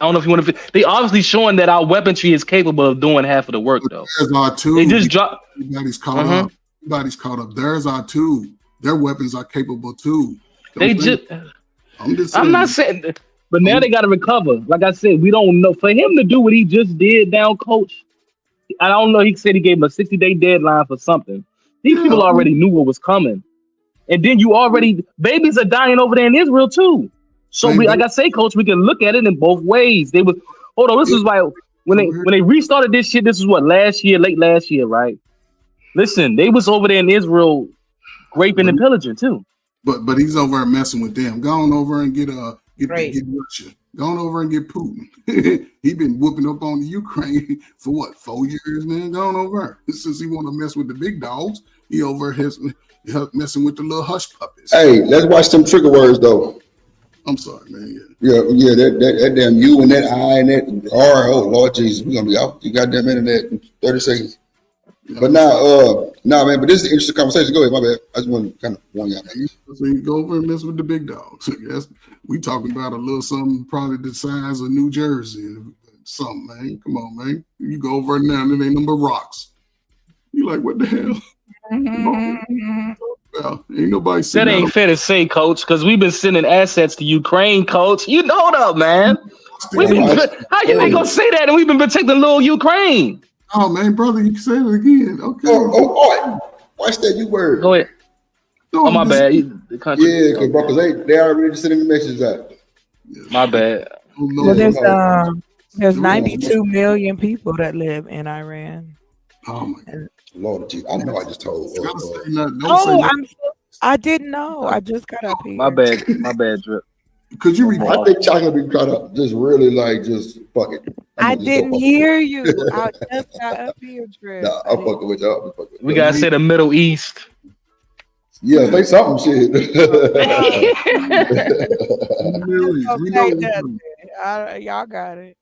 I don't know if you want to, they obviously showing that our weaponry is capable of doing half of the work, though. There's our two. They just dropped. Everybody's caught up. Everybody's caught up. There's our two. Their weapons are capable too. I'm not saying, but now they got to recover. Like I said, we don't know. For him to do what he just did down, coach, I don't know. He said he gave him a 60-day deadline for something. These people already knew what was coming. And then babies are dying over there in Israel too. So like I say, coach, we can look at it in both ways. This is why when they restarted this shit, this is what, late last year, right? Listen, they was over there in Israel raping and pillaging too. But he's over there messing with them. Go on over and get Russia. Go on over and get Putin. He been whooping up on the Ukraine for what, 4 years, man? Go on over. Since he want to mess with the big dogs, he over here messing with the little hush puppies. Hey, let's watch some trigger words though. I'm sorry, man. Yeah, that damn U and that I and that R. Oh Lord Jesus, we're gonna be out. You goddamn internet in 30 seconds. But now, man. But this is an interesting conversation. Go ahead, my bad. I just want to kind of warn y'all. So you go over and mess with the big dogs. Yes, we talking about a little something probably the size of New Jersey, something, man. Come on, man. You go over now and there ain't number rocks. You like, what the hell? Well, ain't nobody. That ain't fair to say, coach, because we've been sending assets to Ukraine, coach. You know that, man. How you ain't gonna say that? And we've been protecting little Ukraine. Oh man, brother, you can say it again. Okay. Watch that U word. Go ahead. No, my bad. Yeah, because they already sending the messages out. My bad. Well, there's 92 million people that live in Iran. Oh my God. Lord, geez, I know I just told. I didn't know. I just got up here. My bad, Drip. Could you repeat? I think chocolate be caught up. Just really just fuck it. I didn't hear you. I just got up here, Drip. Nah, I'm fucking with y'all. We gotta say the Middle East. Yeah, say something, shit. Y'all got it.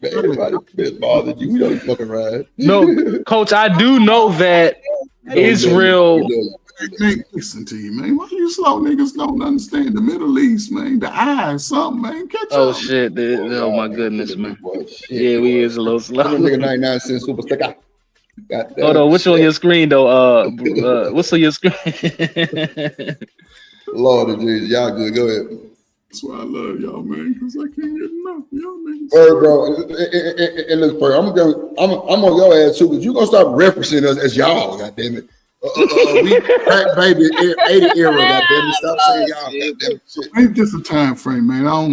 Everybody bothered you. We don't fucking ride. No, coach, I do know that Israel. Man, listen to you, man. Why you slow niggas don't understand the Middle East, man? The eyes, something, man. Catch up. Shit, dude. Oh my goodness, man. Yeah, we is a little slow. Nigga 99 cent super sticker. Hold on, what's on your screen though? What's on your screen? Lord of Jesus, y'all good. Go ahead. That's why I love y'all, man, because I can't get enough. Y'all niggas. Bro, and look, bro, I'm on your ass too, because you're gonna start referencing us as y'all, goddamn it. We crack baby 80 era. Goddamn it! Stop saying y'all. Goddamn shit. It's just a time frame, man. I don't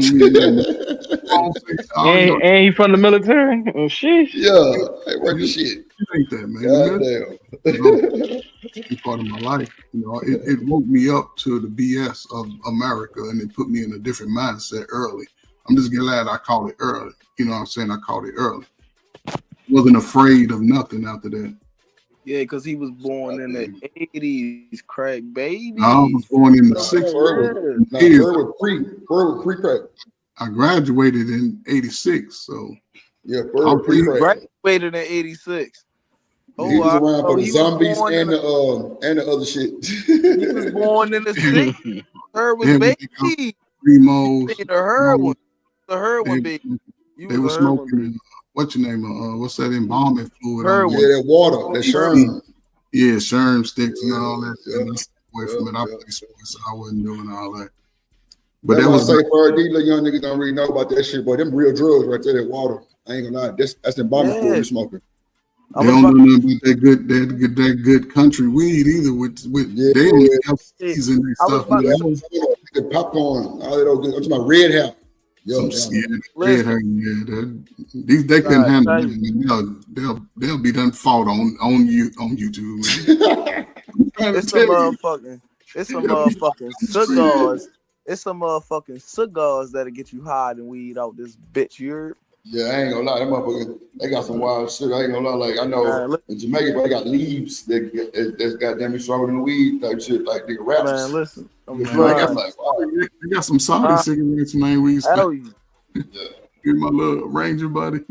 mean. And he from the military? Oh shit. Yeah, I work the shit. It ain't that, man. Goddamn. It's part of my life. You know, it woke me up to the BS of America, and it put me in a different mindset early. I'm just glad I caught it early. You know what I'm saying? I caught it early. Wasn't afraid of nothing after that. Yeah, because he was born in the 80s, crack baby. I was born in the 60s. Bird was pre-crack. I graduated in 86, so yeah, Bird pre-crack. Graduated in 86. Oh, he was around for the zombies and the other shit. He was born in the 60s. Her was baby. Primos. The heroin baby. They were smoking. What's your name? What's that embalming fluid? Yeah, that water, that sherm. Yeah, sherm sticks and all that. Away from it. I played sports, so I wasn't doing all that. But that was say for these little young niggas don't really know about that shit, boy. Them real drugs right there, that water. I ain't gonna lie. That's embalming fluid you smoking. They don't know nothing about that good country weed either. With they don't have season and stuff. Popcorn, all that old good. I'm talking about red hair. Red hair. Yeah, they couldn't handle it. They'll be done fought on YouTube. Man. It's some motherfucking cigars. It's some motherfucking cigars that'll get you high and weed out this bitch. You Yeah, I ain't gonna lie. That motherfucker, they got some wild shit. I ain't gonna lie. Like, I know in Jamaica, they got leaves that's goddamn me stronger than weed type shit. Like, nigga, rappers. Man, listen. They got some Saudi cigarettes, man. We used to get my little Ranger buddy.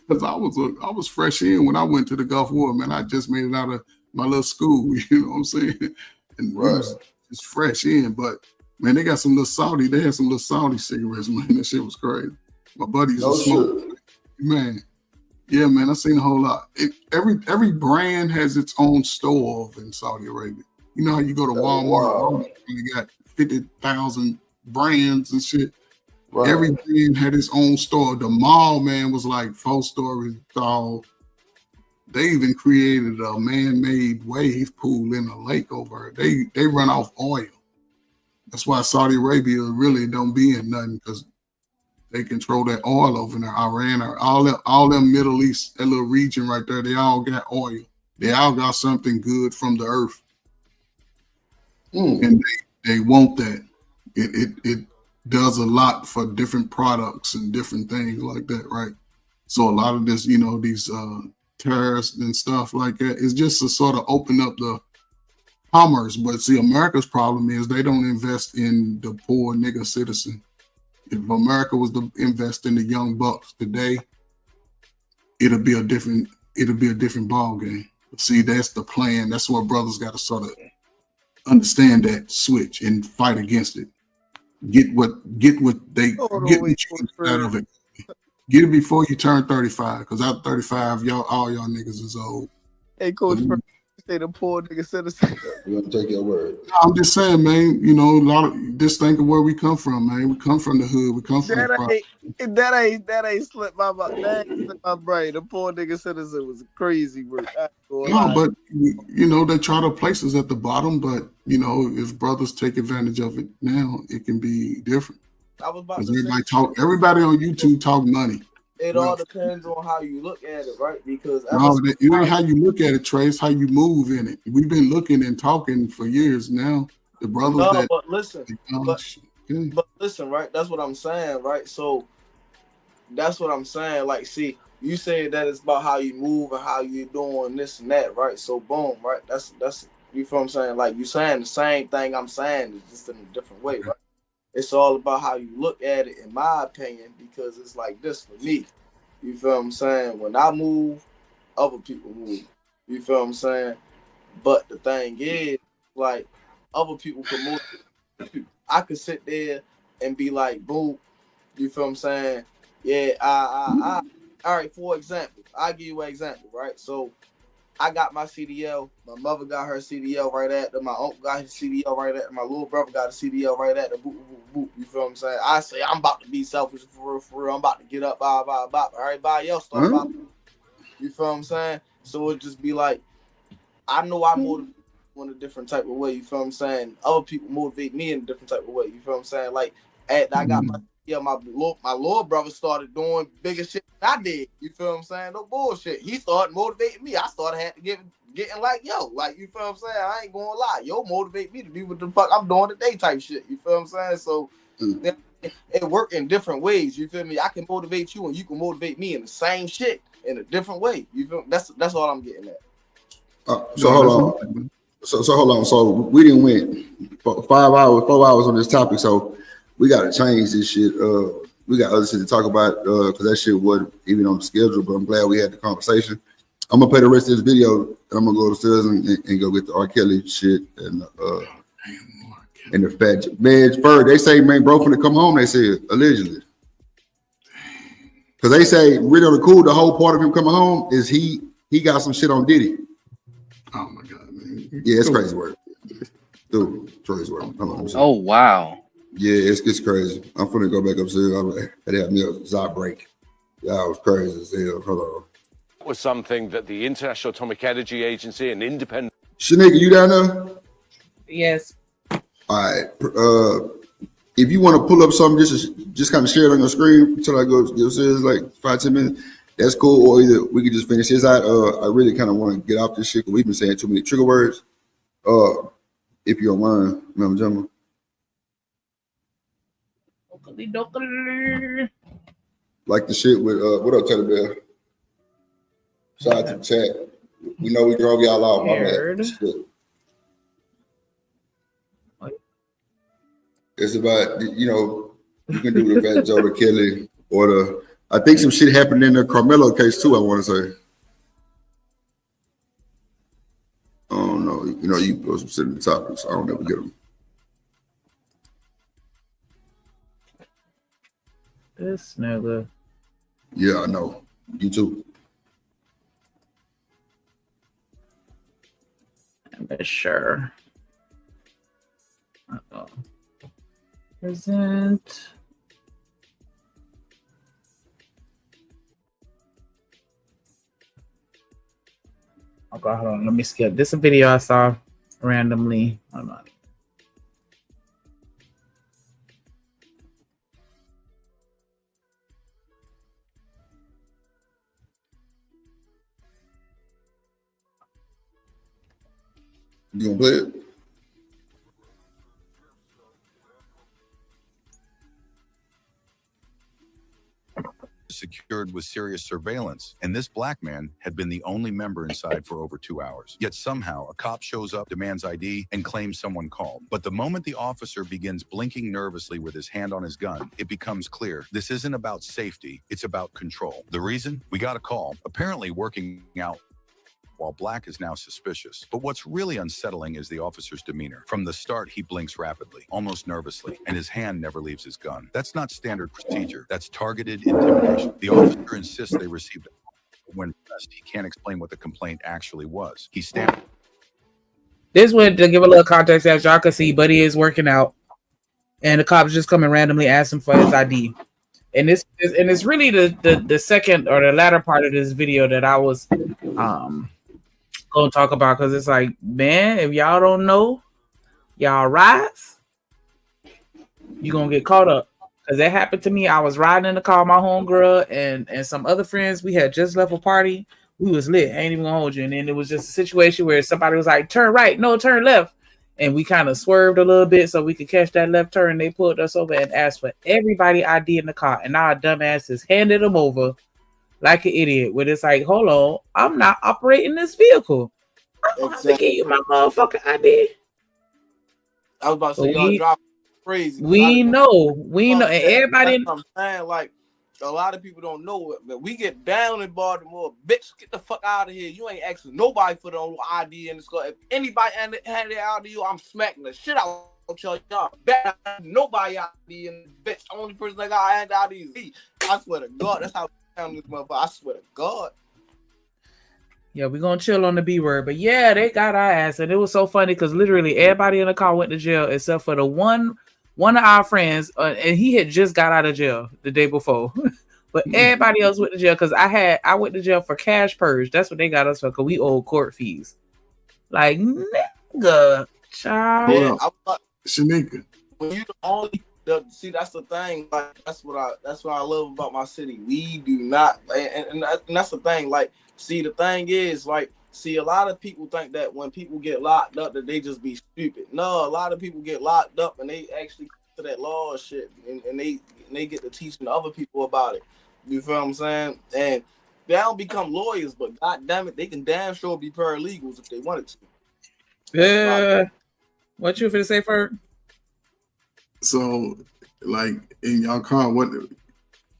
Because I was fresh in when I went to the Gulf War, man. I just made it out of my little school, you know what I'm saying? And we was just fresh in. But, man, they got some little Saudi. They had some little Saudi cigarettes, man. That shit was crazy. My buddies are smoking. Man, yeah, man, I seen a whole lot. Every brand has its own store in Saudi Arabia. You know how you go to Walmart and you got 50,000 brands and shit. Right. Every brand had its own store. The mall, man, was like 4 stories tall. They even created a man-made wave pool in a lake over there. They run off oil. That's why Saudi Arabia really don't be in nothing, because they control that oil over there. Iran or all them Middle East, that little region right there, they all got oil. They all got something good from the earth. And they want that. It does a lot for different products and different things like that, right? So a lot of this, you know, these terrorists and stuff like that, is just to sort of open up the commerce. But see, America's problem is they don't invest in the poor nigga citizen. If America was to invest in the young bucks today, it'll be a different ball game. See, that's the plan. That's what brothers got to sort of understand, that switch and fight against it. Get what you out of it. Get it before you turn 35, because after 35, all y'all niggas is old. Hey, Coach, you say the poor nigga citizen. You want to take your word? I'm just saying, man. You know, a lot of just think of where we come from, man. We come from the hood. We come from that ain't slipped my mind. That ain't slipped my brain. The poor nigga citizen was crazy word. No, but you know, they try to place us at the bottom. But you know, if brothers take advantage of it now, it can be different. I was about to say, everybody on YouTube talk money. It all depends on how you look at it, right? Because it ain't how you look at it, Trey. It's how you move in it. We've been looking and talking for years now. The brothers but listen, right? That's what I'm saying, right? So that's what I'm saying. Like, see, you say that it's about how you move and how you doing this and that, right? So boom, right? That's you feel what I'm saying? Like, you saying the same thing I'm saying, it's just in a different way, right? It's all about how you look at it, in my opinion, because it's like this for me. You feel what I'm saying? When I move, other people move. You feel what I'm saying? But the thing is, like, other people can move. I could sit there and be like, boo. You feel what I'm saying? Yeah, all right, for example, I'll give you an example, right? So I got my CDL. My mother got her CDL right after. My uncle got his CDL right after. My little brother got a CDL right after. Boop, boop, boop. You feel what I'm saying? I say, I'm about to be selfish for real. I'm about to get up, blah. Everybody else stuff. You feel what I'm saying? So it just be like, I know I'm motivated in a different type of way. You feel what I'm saying? Other people motivate me in a different type of way. You feel what I'm saying? Like, I got my little brother started doing bigger shit than I did. You feel what I'm saying? No bullshit. He started motivating me. I started getting like, yo, like, you feel what I'm saying? I ain't gonna lie. Yo, motivate me to do what the fuck I'm doing today type shit. You feel what I'm saying? So it worked in different ways. You feel me? I can motivate you and you can motivate me in the same shit in a different way. You feel me? That's all I'm getting at. So hold on. So hold on. So we didn't win 4 hours on this topic. So we got to change this shit. We got other shit to talk about because that shit wasn't even on the schedule. But I'm glad we had the conversation. I'm gonna play the rest of this video and I'm gonna go upstairs and go get the R. Kelly shit and the fat man. Bird, they say man, bro, finna come home. They said allegedly. Because they say really on the cool, the whole part of him coming home is he got some shit on Diddy. Oh my god, man! Yeah, it's crazy work, dude. It's crazy work. Oh wow. Yeah, it's crazy. I'm finna go back upstairs. They had me a Zod break. Yeah, it was crazy as hell. Hold on. Was something that the International Atomic Energy Agency and independent. Shanika, you down there? Yes. All right. If you want to pull up something, just kind of share it on your screen until I go upstairs, like 5-10 minutes. That's cool. Or either we could just finish this. I really kind of want to get off this shit because we've been saying too many trigger words. If you don't mind, Ma'am Gemma. Like the shit with what up, Teddy Bear? Shout out to the chat. We know we drove y'all out. My bad. It's about, you can do the Fat Joe, the Kelly, or I think some shit happened in the Carmelo case too, I want to say. Oh no, you post some shit in the topics. I don't ever get them. This nigga. Yeah, I know. You too. I'm sure. Present. Okay, hold on. Let me skip. This is a video I saw randomly. Hold on. You gonna play it? Secured with serious surveillance, and this black man had been the only member inside for over 2 hours. Yet somehow a cop shows up, demands ID, and claims someone called. But the moment the officer begins blinking nervously with his hand on his gun, it becomes clear this isn't about safety, it's about control. The reason? We got a call, apparently working out while Black is now suspicious. But what's really unsettling is the officer's demeanor. From the start, he blinks rapidly, almost nervously, and his hand never leaves his gun. That's not standard procedure. That's targeted intimidation. The officer insists they received it. When pressed, he can't explain what the complaint actually was. He stands. This went to give a little context, as y'all can see, Buddy is working out, and the cops just come and randomly ask him for his ID. And it's really the second or the latter part of this video that I was gonna talk about, because it's like, man, if y'all don't know y'all rides, you're gonna get caught up. Because that happened to me. I was riding in the car, my homegirl and some other friends. We had just left a party. We was lit. I ain't even gonna hold you. And then it was just a situation where somebody was like, turn right, no, turn left. And we kind of swerved a little bit so we could catch that left turn. They pulled us over and asked for everybody ID in the car. And our dumbasses handed them over like an idiot. Where it's like, hold on, I'm not operating this vehicle. I'm gonna have to give you my motherfucking ID. I was about to say, y'all drop crazy. We know. And everybody. That's what I'm saying, like, a lot of people don't know it, but we get down in Baltimore. Bitch, get the fuck out of here. You ain't asking nobody for the ID in the school. If anybody hand it out to you, I'm smacking the shit out of y'all. Bet nobody ID in the bitch. Only person that got hand ID is me. I swear to God, that's how we down this motherfucker. I swear to God. Yeah, we're gonna chill on the B word. But yeah, they got our ass. And it was so funny because literally everybody in the car went to jail except for the one of our friends, and he had just got out of jail the day before. But everybody else went to jail because I went to jail for cash purge. That's what they got us for, because we owed court fees. Like, Good child. Yeah, Shanika. when you the only see, that's the thing. Like that's what I love about my city. We do not, and that's the thing. Like, see, the thing is, like, see, a lot of people think that when people get locked up, that they just be stupid. No, a lot of people get locked up and they actually to that law shit, and they get to teaching other people about it. You feel what I'm saying? And they don't become lawyers, but god damn it, they can damn sure be paralegals if they wanted to. What you finna say, Ferg? So, like in y'all car, what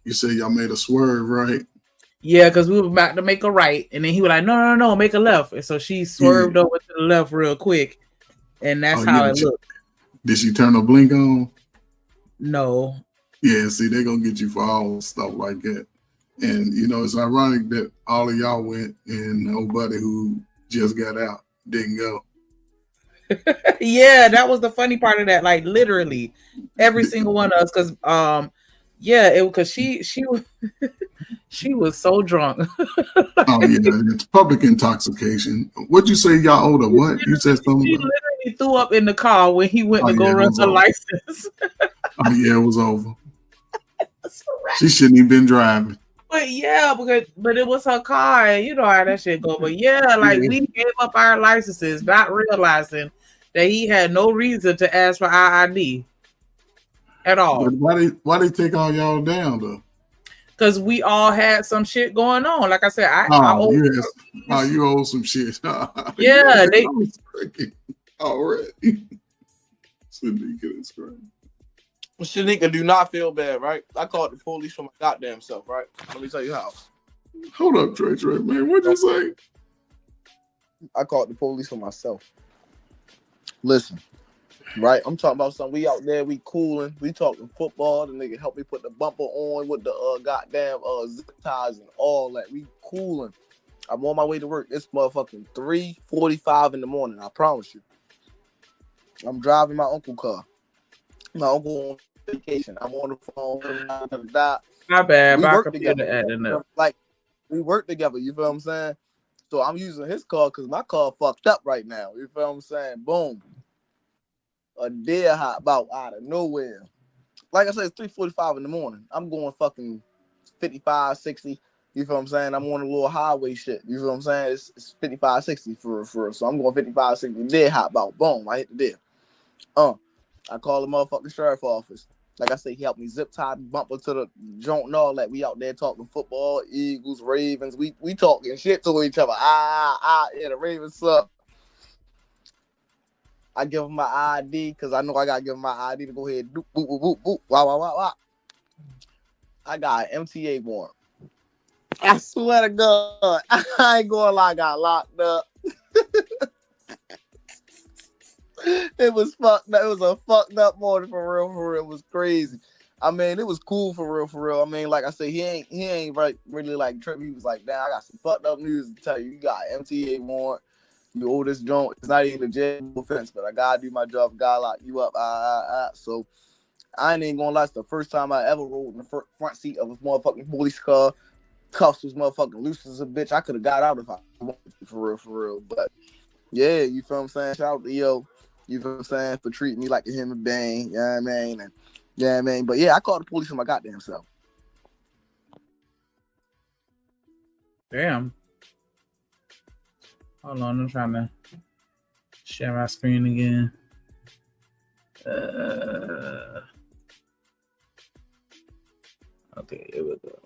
you said y'all made a swerve, right? Yeah, because we were about to make a right, and then he was like, "No, make a left." And so she swerved over to the left real quick, and that's how it looked. Did she turn her blink on? No. Yeah, see, they're gonna get you for all stuff like that. And you know, it's ironic that all of y'all went and nobody who just got out didn't go. Yeah, that was the funny part of that. Like literally every single one of us, because because she was she was so drunk. Oh yeah, it's public intoxication. What'd you say y'all owed her? What? You said something She about literally threw up in the car when he went to go run her license. oh yeah, it was over. She shouldn't even been driving. But it was her car, and you know how that shit go. But we gave up our licenses, not realizing that he had no reason to ask for our ID at all. But why they take all y'all down though? Because we all had some shit going on. Like I said, you owe some shit. Yeah, they was already. Shanika is crazy. Shanika, do not feel bad, right? I called the police for my goddamn self, right? Let me tell you how. Hold up, Trey, man. What'd you say? I called the police for myself. Listen, right? I'm talking about something. We out there, we cooling, we talking football. The nigga helped me put the bumper on with the goddamn zip ties and all that. We cooling. I'm on my way to work. It's motherfucking 3:45 in the morning. I promise you. I'm driving my uncle's car. My uncle on vacation. I'm on the phone with him. My bad. We My work computer together. acting up. Like we work together. You feel what I'm saying? So I'm using his car because my car fucked up right now. You feel what I'm saying? Boom. A deer hop out of nowhere. Like I said, it's 3:45 in the morning. I'm going fucking 55, 60. You feel what I'm saying? I'm on a little highway shit. You feel what I'm saying? It's 55, 60 for real. So I'm going 55, 60. Deer hop out. Boom. I hit the deer. I call the motherfucking sheriff office. Like I said, he helped me zip tie the bumper to the joint and all that. We out there talking football, Eagles, Ravens. We talking shit to each other. Yeah, the Ravens suck. I give him my ID because I know I gotta give him my ID to go ahead and boop, boop, boop, boop, boop. Wow. I got an MTA warrant. I swear to God, I ain't going lie, I got locked up. It was fucked up. It was a fucked up morning for real. It was crazy. I mean, it was cool for real. I mean, like I said, he ain't really like tripping. He was like, damn, I got some fucked up news to tell you. You got MTA warrant. You owe this joint. It's not even a jail offense, but I gotta do my job. Gotta lock you up. So I ain't gonna lie. It's the first time I ever rode in the front seat of a motherfucking police car. Cuffs was motherfucking loose as a bitch. I could have got out if I wanted to, for real. But yeah, you feel what I'm saying? Shout out to Yo. You feel what I'm saying? For treating me like a human being. You know what I mean? And, But yeah, I called the police for my goddamn self. Damn. Hold on, I'm trying to share my screen again. Okay, here we go.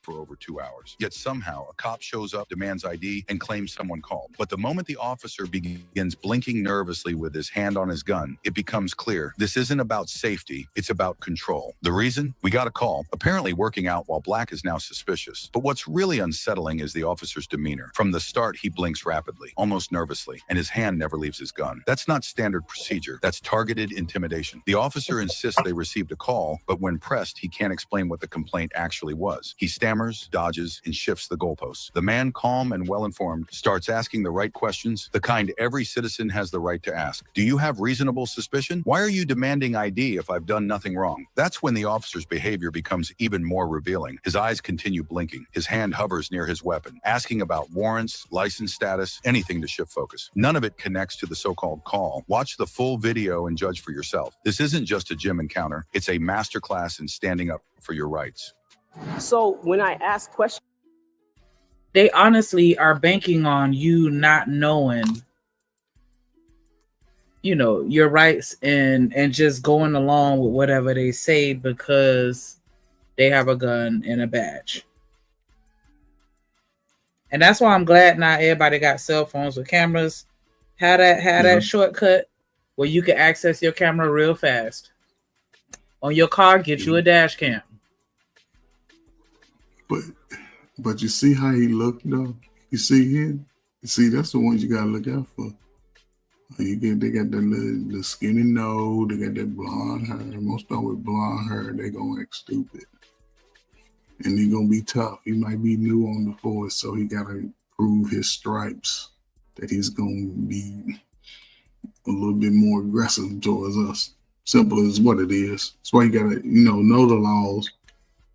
For over 2 hours. Yet somehow a cop shows up, demands ID, and claims someone called. But the moment the officer begins blinking nervously with his hand on his gun, it becomes clear this isn't about safety, it's about control. The reason? We got a call, apparently working out while Black is now suspicious. But what's really unsettling is the officer's demeanor. From the start, he blinks rapidly, almost nervously, and his hand never leaves his gun. That's not standard procedure. That's targeted intimidation. The officer insists they received a call, but when pressed, he can't explain what the complaint actually was. He stammers hammers, dodges, and shifts the goalposts. The man, calm and well-informed, starts asking the right questions, the kind every citizen has the right to ask. Do you have reasonable suspicion? Why are you demanding ID if I've done nothing wrong? That's when the officer's behavior becomes even more revealing. His eyes continue blinking. His hand hovers near his weapon, asking about warrants, license status, anything to shift focus. None of it connects to the so-called call. Watch the full video and judge for yourself. This isn't just a gym encounter. It's a masterclass in standing up for your rights. So when I ask questions, they honestly are banking on you not knowing, you know, your rights and just going along with whatever they say because they have a gun and a badge. And that's why I'm glad now everybody got cell phones with cameras. Have that shortcut where you can access your camera real fast. On your car, get you a dash cam. But you see how he looked though? You see him? You see, that's the ones you gotta look out for. They got the skinny nose, they got that blonde hair. Most of them with blonde hair, they gonna act stupid. And he gonna be tough. He might be new on the force, so he gotta prove his stripes that he's gonna be a little bit more aggressive towards us. Simple as what it is. That's why you gotta, know the laws.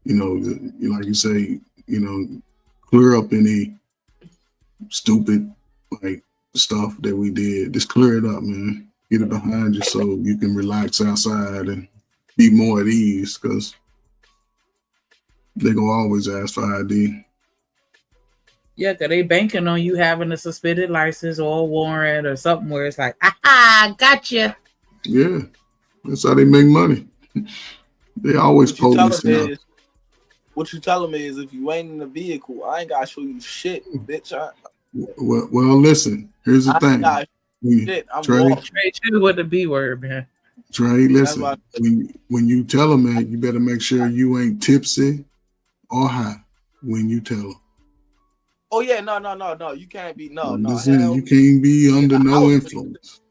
Like you say, clear up any stupid stuff that we did. Just clear it up, man. Get it behind you so you can relax outside and be more at ease, because they're gonna always ask for ID. Yeah, because they banking on you having a suspended license or a warrant or something where it's like, aha, gotcha. Yeah, that's how they make money. They always police now. What you telling me is if you ain't in the vehicle, I ain't gotta show you shit, bitch. Well, listen. Here's the thing. Trey, chill with the B word, man. Trey, listen. When you tell them, man, you better make sure you ain't tipsy or high when you tell them. Oh yeah, no. You can't be Listen, you can't be under no influence.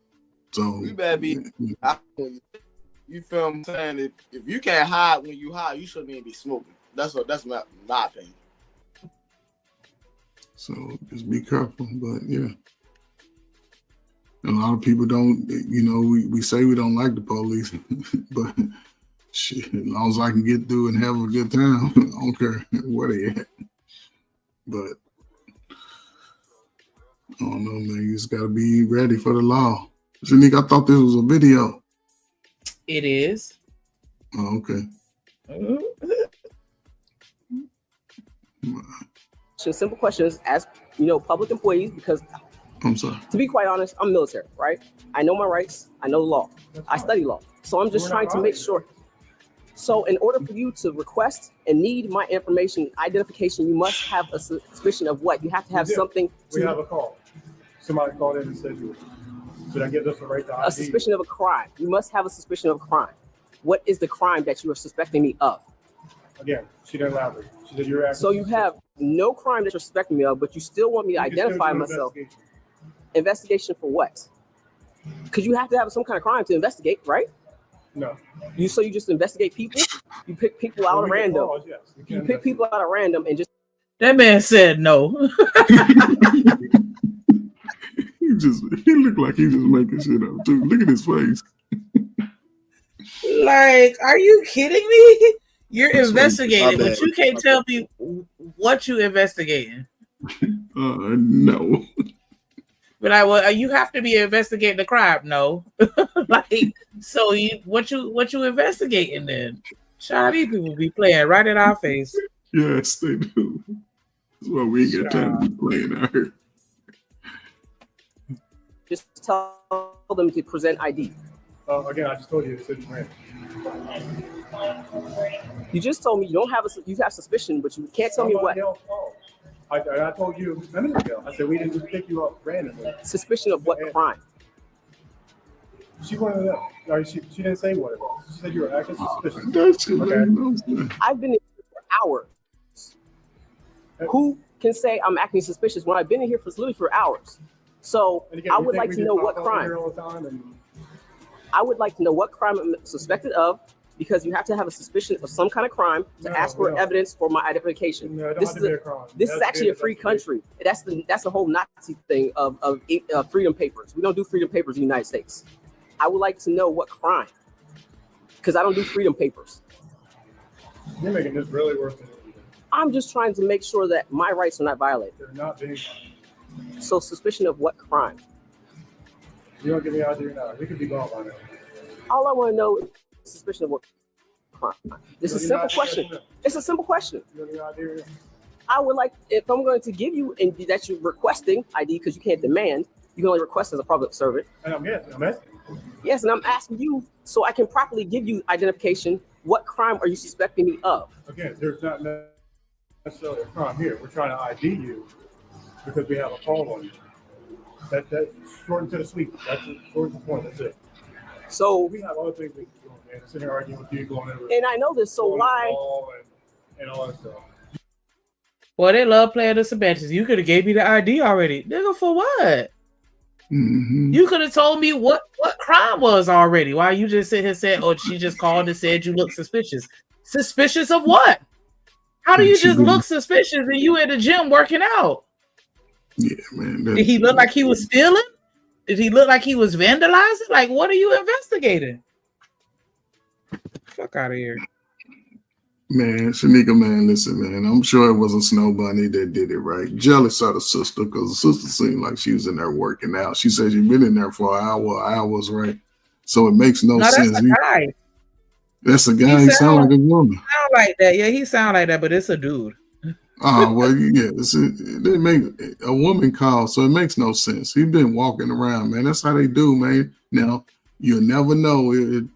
So you better be. You feel what I'm saying? If you can't hide when you high, you shouldn't even be smoking. That's my opinion. So just be careful. But yeah, a lot of people don't. We say we don't like the police, but shit, as long as I can get through and have a good time, I don't care where they at. But I don't know, man. You just gotta be ready for the law. Shanique, I thought this was a video. It is. Oh, okay. Simple questions as public employees, because I'm sorry. To be quite honest, I'm military, right? I know my rights. I know the law. I study law. So I'm just trying to make sure. So in order for you to request and need my information, identification, you must have a suspicion of what? You have to have something. We have a call. Somebody called in and said that gives us the right to ID. A suspicion of a crime. You must have a suspicion of a crime. What is the crime that you are suspecting me of? Again, she didn't elaborate. She said you're asking. So you have no crime that you're suspecting me of, but you still want me to identify myself. Investigation for what? Because you have to have some kind of crime to investigate, right? No. So you just investigate people? You pick people out at random. You pick people out at random and just. That man said no. He looked like he just making shit up too. Look at his face. Like, are you kidding me? You're investigating, but you can't tell me what you investigating. No. But you have to be investigating the crime. No. So what you investigating then? Child, these people be playing right in our face. Yes, they do. That's why we ain't got time to be playing out here. Just tell them to present ID. Again, I just told you it's random. You just told me you have suspicion, but you can't tell me what. I told you a minute ago. I said we didn't just pick you up randomly. Suspicion of what crime? She wanted to know. She didn't say what it was. She said you were acting suspicious. Okay. I've been in here for hours. Who can say I'm acting suspicious when I've been in here for hours? So again, I would like to know what crime. I would like to know what crime I'm suspected of, because you have to have a suspicion of some kind of crime to ask for evidence for my identification. No, it don't This have is to be a crime. this It is has to actually be a free country. That's the whole Nazi thing of freedom papers. We don't do freedom papers in the United States. I would like to know what crime, because I don't do freedom papers. You're making this really worse than it is. I'm just trying to make sure that my rights are not violated. They're not being. So suspicion of what crime? You don't give me an idea now. We could be gone by now. All I want to know is suspicion of what crime. It's a simple question. It's a simple question. You don't give me an idea. I would like, if I'm going to give you, and that you're requesting ID, because you can't demand, you can only request as a public servant. And I'm asking. Yes, and I'm asking you so I can properly give you identification. What crime are you suspecting me of? Again, there's not necessarily a crime here. We're trying to ID you because we have a call on you. That's short and to the sweet. That's short to the point. That's it. So we have other things we can do, man. Sitting here arguing with you, going over. And I know this, so why? And all that stuff. Well, they love playing the semantics. You could have gave me the ID already. Nigga, for what? Mm-hmm. You could have told me what crime was already. Why you just sit here and said, oh, she just called and said you look suspicious. Suspicious of what? How do you just look suspicious and you in the gym working out? Yeah, man. Did he look like he was stealing? Did he look like he was vandalizing? Like, what are you investigating? Fuck out of here. Man, Shanika, man, listen, man. I'm sure it wasn't Snow Bunny that did it, right? Jealous of the sister, because the sister seemed like she was in there working out. She said she'd been in there for hours, right? So it makes no sense. That's a guy. That's a guy. He sound like a woman. Sound like that. Yeah, he sound like that, but it's a dude. Oh, well, yeah. They make a woman call, so it makes no sense. He's been walking around, man. That's how they do, man. Now, you'll never know who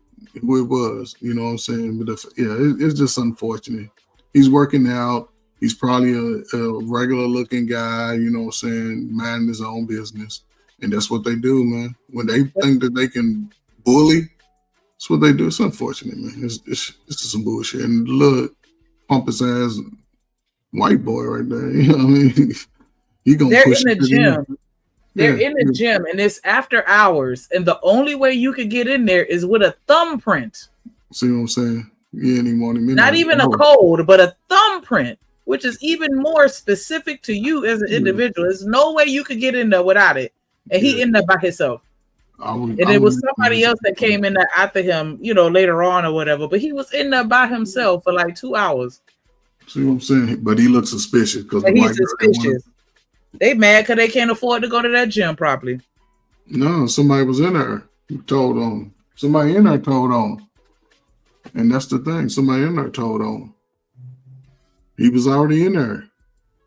it was, you know what I'm saying? But it's just unfortunate. He's working out. He's probably a regular looking guy, you know what I'm saying, minding his own business. And that's what they do, man. When they think that they can bully, that's what they do. It's unfortunate, man. It's just some bullshit. And look, pompous ass white boy right there. You know what I mean? He gonna They're push in the gym. They're Yeah, in the gym, and it's after hours. And the only way you can get in there is with a thumbprint. See what I'm saying? Yeah, any morning. Not even a code, but a thumbprint, which is even more specific to you as an individual. There's no way you could get in there without it. And he in there by himself. And it was somebody else that came in there after him, you know, later on or whatever. But he was in there by himself for like 2 hours. See what I'm saying? But he looks suspicious because He's suspicious. They mad because they can't afford to go to that gym properly. No, somebody was in there. Told on. Somebody in there told on. And that's the thing. Somebody in there told on. He was already in there.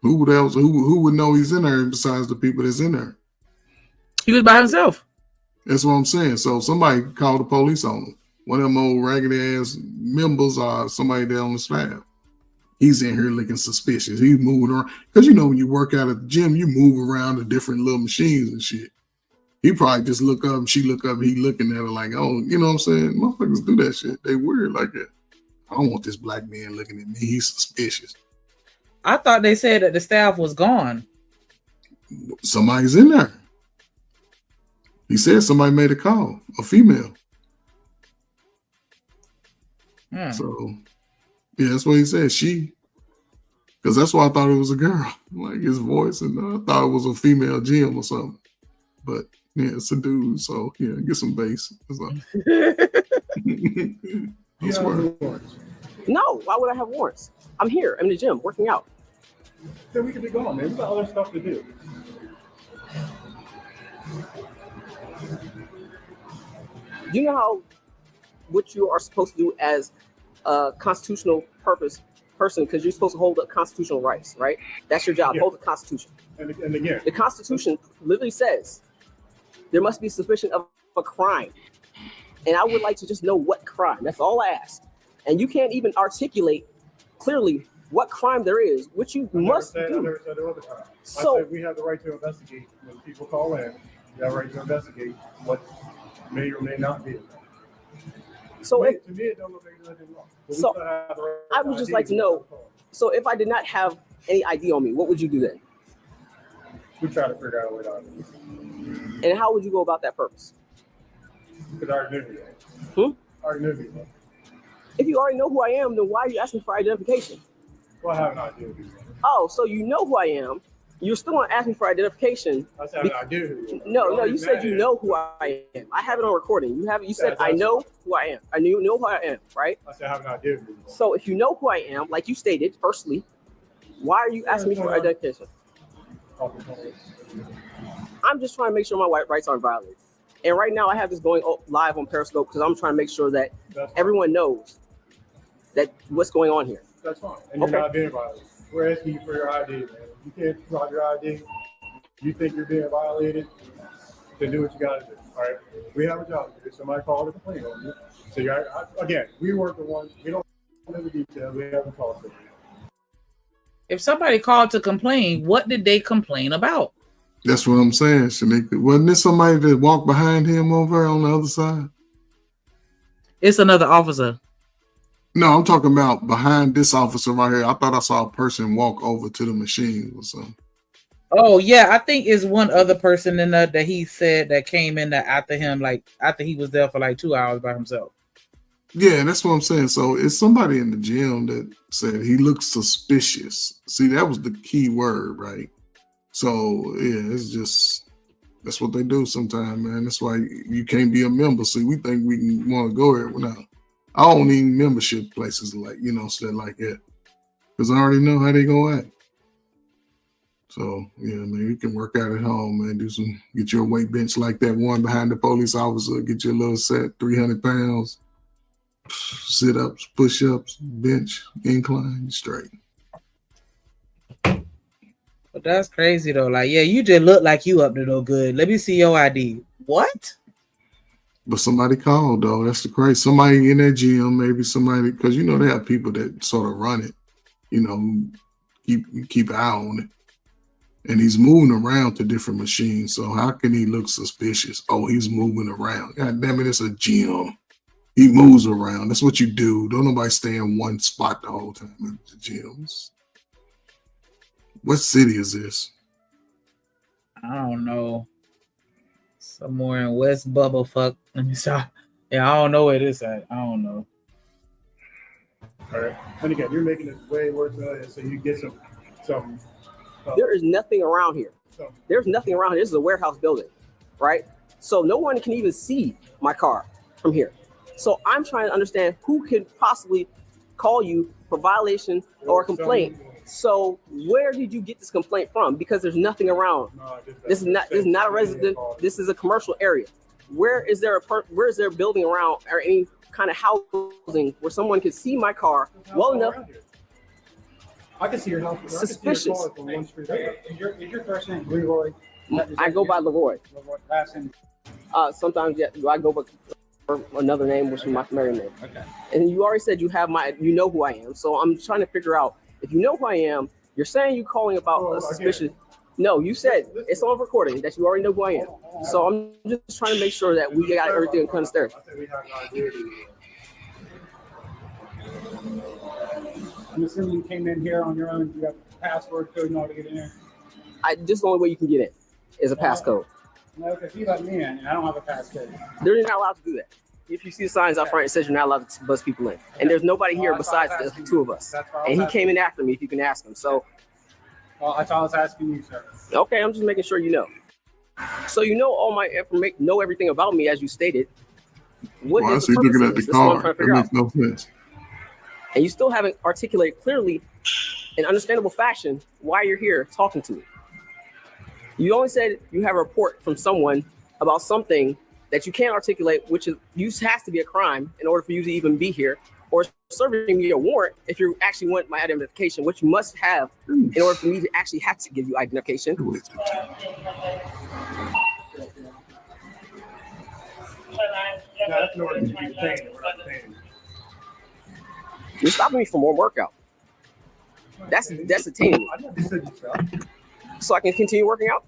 Who else? Who would know he's in there besides the people that's in there? He was by himself. That's what I'm saying. So somebody called the police on him. One of them old raggedy ass members or somebody there on the staff. He's in here looking suspicious. He's moving around. Because you know when you work out at the gym, you move around to different little machines and shit. He probably just look up and she look up and he looking at her like, oh, you know what I'm saying? Motherfuckers do that shit. They weird like that. I don't want this black man looking at me. He's suspicious. I thought they said that the staff was gone. Somebody's in there. He said somebody made a call, a female. So, yeah, that's what he said. She, because that's why I thought it was a girl, like his voice, and I thought it was a female gym or something. But yeah, it's a dude. So yeah, get some bass. I swear. No, why would I have warrants? I'm here. I'm in the gym working out. Then we could be gone, man. We got other stuff to do. Do you know how what you are supposed to do as a constitutional person, because you're supposed to hold up constitutional rights, right? That's your job. Yeah. Hold the Constitution. And again, the Constitution literally says there must be suspicion of a crime. And I would like to just know what crime. That's all I ask. And you can't even articulate clearly what crime there is, which you must do. I never said there was a crime. So I said we have the right to investigate when people call in. We have the right to investigate what may or may not be. So to me, it don't look like there's anything wrong. But So we still have the right I would just ID like to know. So if I did not have any ID on me, what would you do then? We try to figure out a way to ID. And how would you go about that purpose? Because I already knew you. I already knew you. If you already know who I am, then why are you asking for identification? Well, I have an idea. Oh, so you know who I am. You're still going to ask me for identification. I said I do. No, you said you know who I am. I have it on recording. You said I know who I am. I know who I am, right? I said I have an idea. So if you know who I am, like you stated, firstly, why are you asking me for identification? I'm just trying to make sure my rights aren't violated. And right now I have this going live on Periscope because I'm trying to make sure that everyone knows that what's going on here. That's fine. And you're not being violated. We're asking you for your ID, man. You can't drop your ID. You think you're being violated, then do what you got to do. All right. We have a job to do. Somebody called a complaint on you. So again, we work the ones. We don't know the details. We haven't called them. If somebody called to complain, what did they complain about? That's what I'm saying, Shanika. Wasn't there somebody that walked behind him over on the other side? It's another officer. No, I'm talking about behind this officer right here. I thought I saw a person walk over to the machine or something. Oh yeah, I think it's one other person in there that he said that came in there after him, like after he was there for like 2 hours by himself. Yeah, that's what I'm saying. So it's somebody in the gym that said he looks suspicious. See, that was the key word, right? So yeah, it's just that's what they do sometimes, man. That's why you can't be a member. See, we think we can want to go here. Well, no, I don't need membership places like stuff like that because I already know how they gonna act. So yeah, man, you can work out at home, man. Get your weight bench like that one behind the police officer. Get your little set, 300 pounds. Sit-ups, push-ups, bench, incline, straight. But that's crazy though. Like, yeah, you just look like you up to no good. Let me see your ID. What? But somebody called though. That's the crazy. Somebody in that gym, maybe somebody, because they have people that sort of run it. Keep an eye on it. And he's moving around to different machines. So how can he look suspicious? Oh, he's moving around. God damn it, it's a gym. He moves around. That's what you do. Don't nobody stay in one spot the whole time at the gyms. What city is this? I don't know. Somewhere in West Bubblefuck. Let me stop. Yeah, I don't know where this at. I don't know. All right. And again, you're making it way worse than it is, so you get some. There is nothing around here. There's nothing around here. This is a warehouse building, right? So no one can even see my car from here. So I'm trying to understand who could possibly call you for violation or complaint. So where did you get this complaint from? Because there's nothing around. This is not a resident. This is a commercial area. Where is there a building around or any kind of housing where someone could see my car well enough? I can see your house. Suspicious. I can see your car from one street over. Is your first name Leroy? I go by Leroy. Last name. Sometimes I go by another name, which is my married name. Okay. And you already said you know who I am. So I'm trying to figure out if you know who I am. You're saying you're calling about a suspicious. No, you said it's on recording that you already know who I am. So I'm just trying to make sure that we got everything kind of there. I'm assuming you came in here on your own. You got password code and all to get in there. This is the only way you can get in is a passcode. No, because you let me in, and I don't have a passcode. They're not allowed to do that. If you see the signs out front, it says you're not allowed to buzz people in. And there's nobody here besides the two of us. And he came in after me, if you can ask him. So, well, that's all I was asking you, sir. Okay, I'm just making sure you know. So you know all my information, know everything about me, as you stated. What is the purpose looking of at this? the This is what I'm car. trying to That figure makes no sense. And you still haven't articulated clearly, in understandable fashion, why you're here talking to me. You only said you have a report from someone about something that you can't articulate, which has to be a crime in order for you to even be here, or serving me a warrant if you actually want my identification, which you must have in order for me to actually have to give you identification. You're stopping me from one workout. That's attaining. So I can continue working out?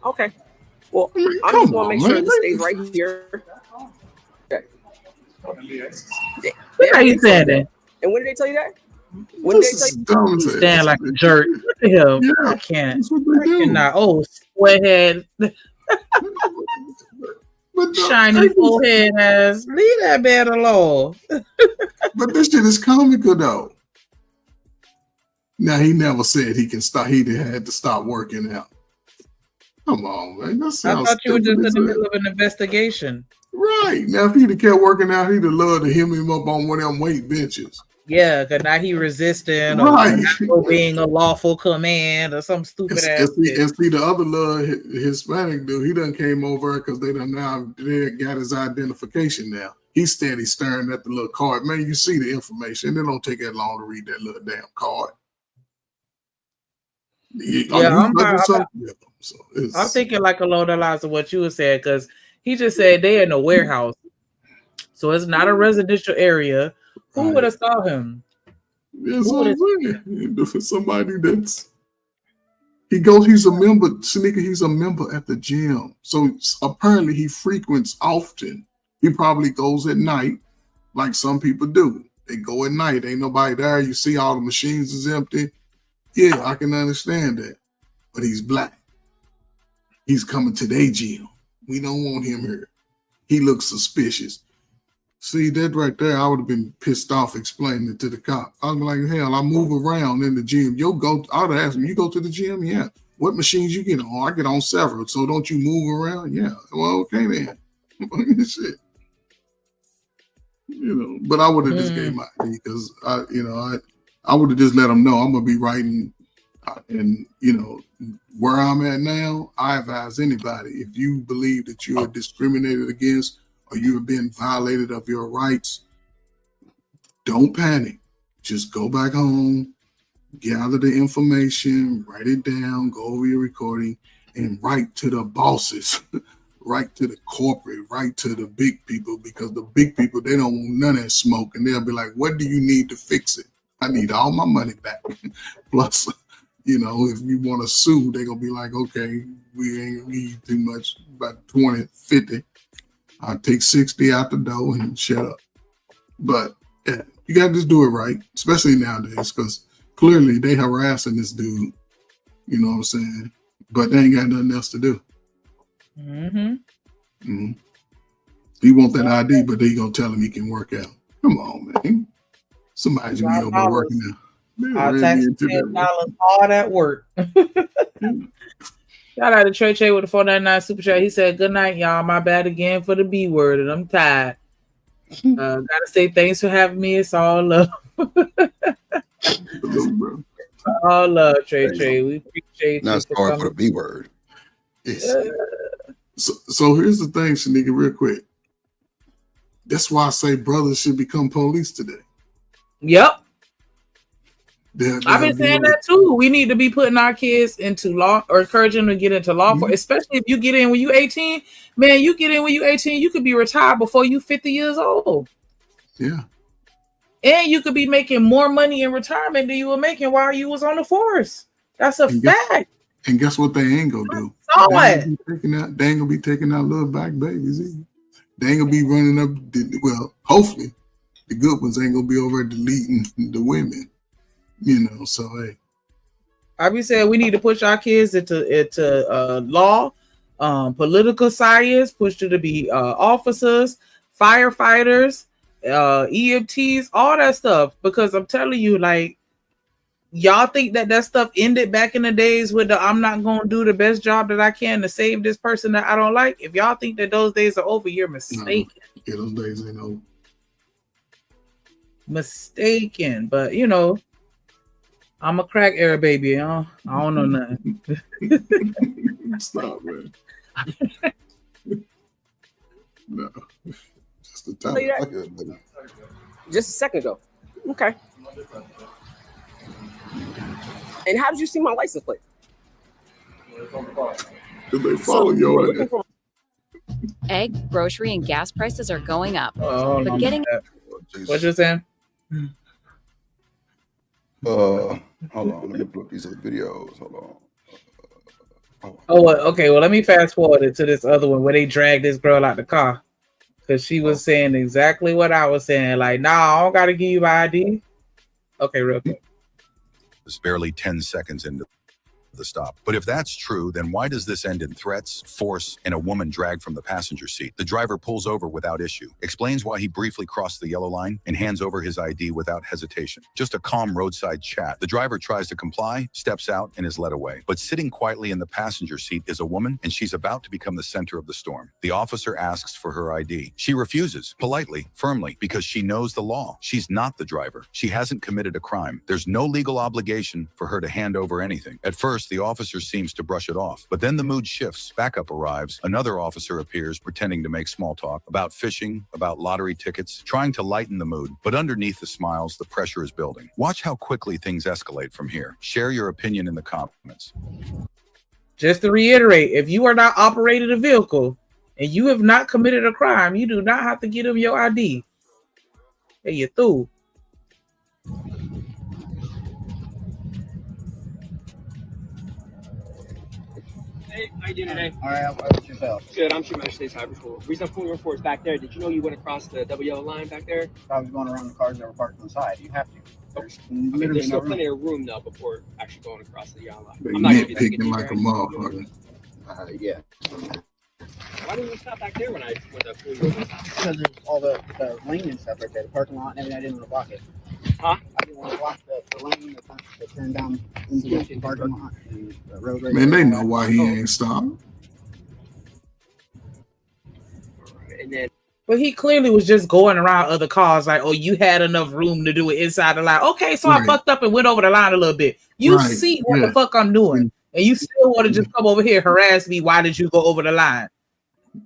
Okay. Well, I'm just want to make sure this stays right here. Okay. Look how you said that. And when did they tell you that? When did they tell you? You stand like a jerk. What the hell? Yeah, I can't. I cannot. Oh, squarehead. But Shiny forehead ass. Leave that man alone. But this shit is comical though. Now he never said he can stop. He had to stop working out. Come on, man. That I sounds thought you were stupid just in as the hell. middle of an investigation. Right. Now, if he'd have kept working out, he'd have loved to hem him up on one of them weight benches. Yeah, because now he resisting Right. or not obeying a lawful command or some stupid ass shit. And see the other little Hispanic dude, he done came over because they got his identification now. He's steady staring at the little card. Man, you see the information. It don't take that long to read that little damn card. I'm thinking like along the lines of what you were saying, because he just said they're in a warehouse. So it's not a residential area. Who would have saw him? That's what I'm saying. For somebody that's he's a member, Sneaker, he's a member at the gym. So apparently he frequents often. He probably goes at night, like some people do. They go at night, ain't nobody there. You see all the machines is empty. Yeah, I can understand that. But he's black. He's coming to their gym. We don't want him here. He looks suspicious. See, that right there, I would have been pissed off explaining it to the cop. I'd be like, hell, I move around in the gym. I'd ask him, you go to the gym? Yeah. What machines you get on? I get on several. So don't you move around? Yeah. Well, okay then. Shit. But I would have just gave my ID because I would have just let them know I'm gonna be writing, and where I'm at now. I advise anybody, if you believe that you are discriminated against or you have been violated of your rights, don't panic. Just go back home, gather the information, write it down, go over your recording, and write to the bosses. Right to the corporate, right to the big people, because the big people, they don't want none of that smoke. And they'll be like, what do you need to fix it? I need all my money back. Plus, if you want to sue, they're going to be like, okay, we ain't need too much, about 20, 50. I'll take 60 out the door and shut up. But yeah, you got to just do it right, especially nowadays, because clearly they harassing this dude. You know what I'm saying? But they ain't got nothing else to do. He want that ID, but they gonna tell him he can work out. Come on, man. Somebody's gonna be over there working out. I'll tax $10 all that work. Shout out to Trey with the 499 super chat. He said, "Good night, y'all. My bad again for the B word, and I'm tired. Gotta say thanks for having me. It's all love. All love, Trey. We appreciate you. Not sorry for the B word. So here's the thing, Shanika, real quick. That's why I say brothers should become police today. Yep. I've been saying that too. We need to be putting our kids into law or encouraging them to get into law, especially if you get in when you're 18. Man, you get in when you're 18, you could be retired before you 50 years old. Yeah. And you could be making more money in retirement than you were making while you was on the force. That's a fact. And guess what they ain't gonna do? So they ain't gonna be taking out little black babies either. They ain't gonna be running up. Well, hopefully, the good ones ain't gonna be over deleting the women. So hey. I be saying we need to push our kids into law, political science, push them to be officers, firefighters, EMTs, all that stuff. Because I'm telling you, like, y'all think that stuff ended back in the days with the I'm not going to do the best job that I can to save this person that I don't like. If y'all think that those days are over, you're mistaken. Yeah, those days ain't over. Mistaken. But, I'm a crack era baby. I don't know nothing. Stop, man. No. Just the time. Just a second ago. Okay. And how did you see my license plate? Did they follow your ass? Egg, grocery, and gas prices are going up. But getting what you saying? Hold on. Let me put these videos. Hold on. Okay. Well, let me fast forward it to this other one where they dragged this girl out the car because she was saying exactly what I was saying. Like, nah, I don't got to give you my ID. Okay, real quick. It's barely 10 seconds into the stop. But if that's true, then why does this end in threats, force, and a woman dragged from the passenger seat? The driver pulls over without issue, explains why he briefly crossed the yellow line, and hands over his ID without hesitation. Just a calm roadside chat. The driver tries to comply, steps out, and is led away. But sitting quietly in the passenger seat is a woman, and she's about to become the center of the storm. The officer asks for her ID. She refuses, politely, firmly, because she knows the law. She's not the driver. She hasn't committed a crime. There's no legal obligation for her to hand over anything. At first, the officer seems to brush it off, but then the mood shifts. Backup arrives. Another officer appears, pretending to make small talk about fishing, about lottery tickets, trying to lighten the mood. But underneath the smiles, the pressure is building. Watch how quickly things escalate from here. Share your opinion in the comments. Just to reiterate, if you are not operating a vehicle and you have not committed a crime, you do not have to give them your ID. Hey, you're through. Hey, how you doing today? All right, what's yourself? Good, I'm United States Highway Patrol. Reason I'm pulling reports back there. Did you know you went across the double yellow line back there? I was going around the cars that were parked on the side. You have to. There's Okay, literally there's still no plenty room. of room though before actually going across the yellow line. They I'm not gonna be that nitpicking picky, like a right? motherfucker. Yeah. Why didn't you stop back there when I pulled you over? Because there's all the lane and stuff right there, the parking lot and everything. I didn't want to block it. Huh? I didn't want to block the lane that turned down into the parking lot and the road right Man, there. they know why he ain't stopped. And then But he clearly was just going around other cars like, oh, you had enough room to do it inside the line. Okay, so I Right. fucked up and went over the line a little bit. You Right, see what yeah. the fuck I'm doing. And you still want to just come over here harass me. Why did you go over the line?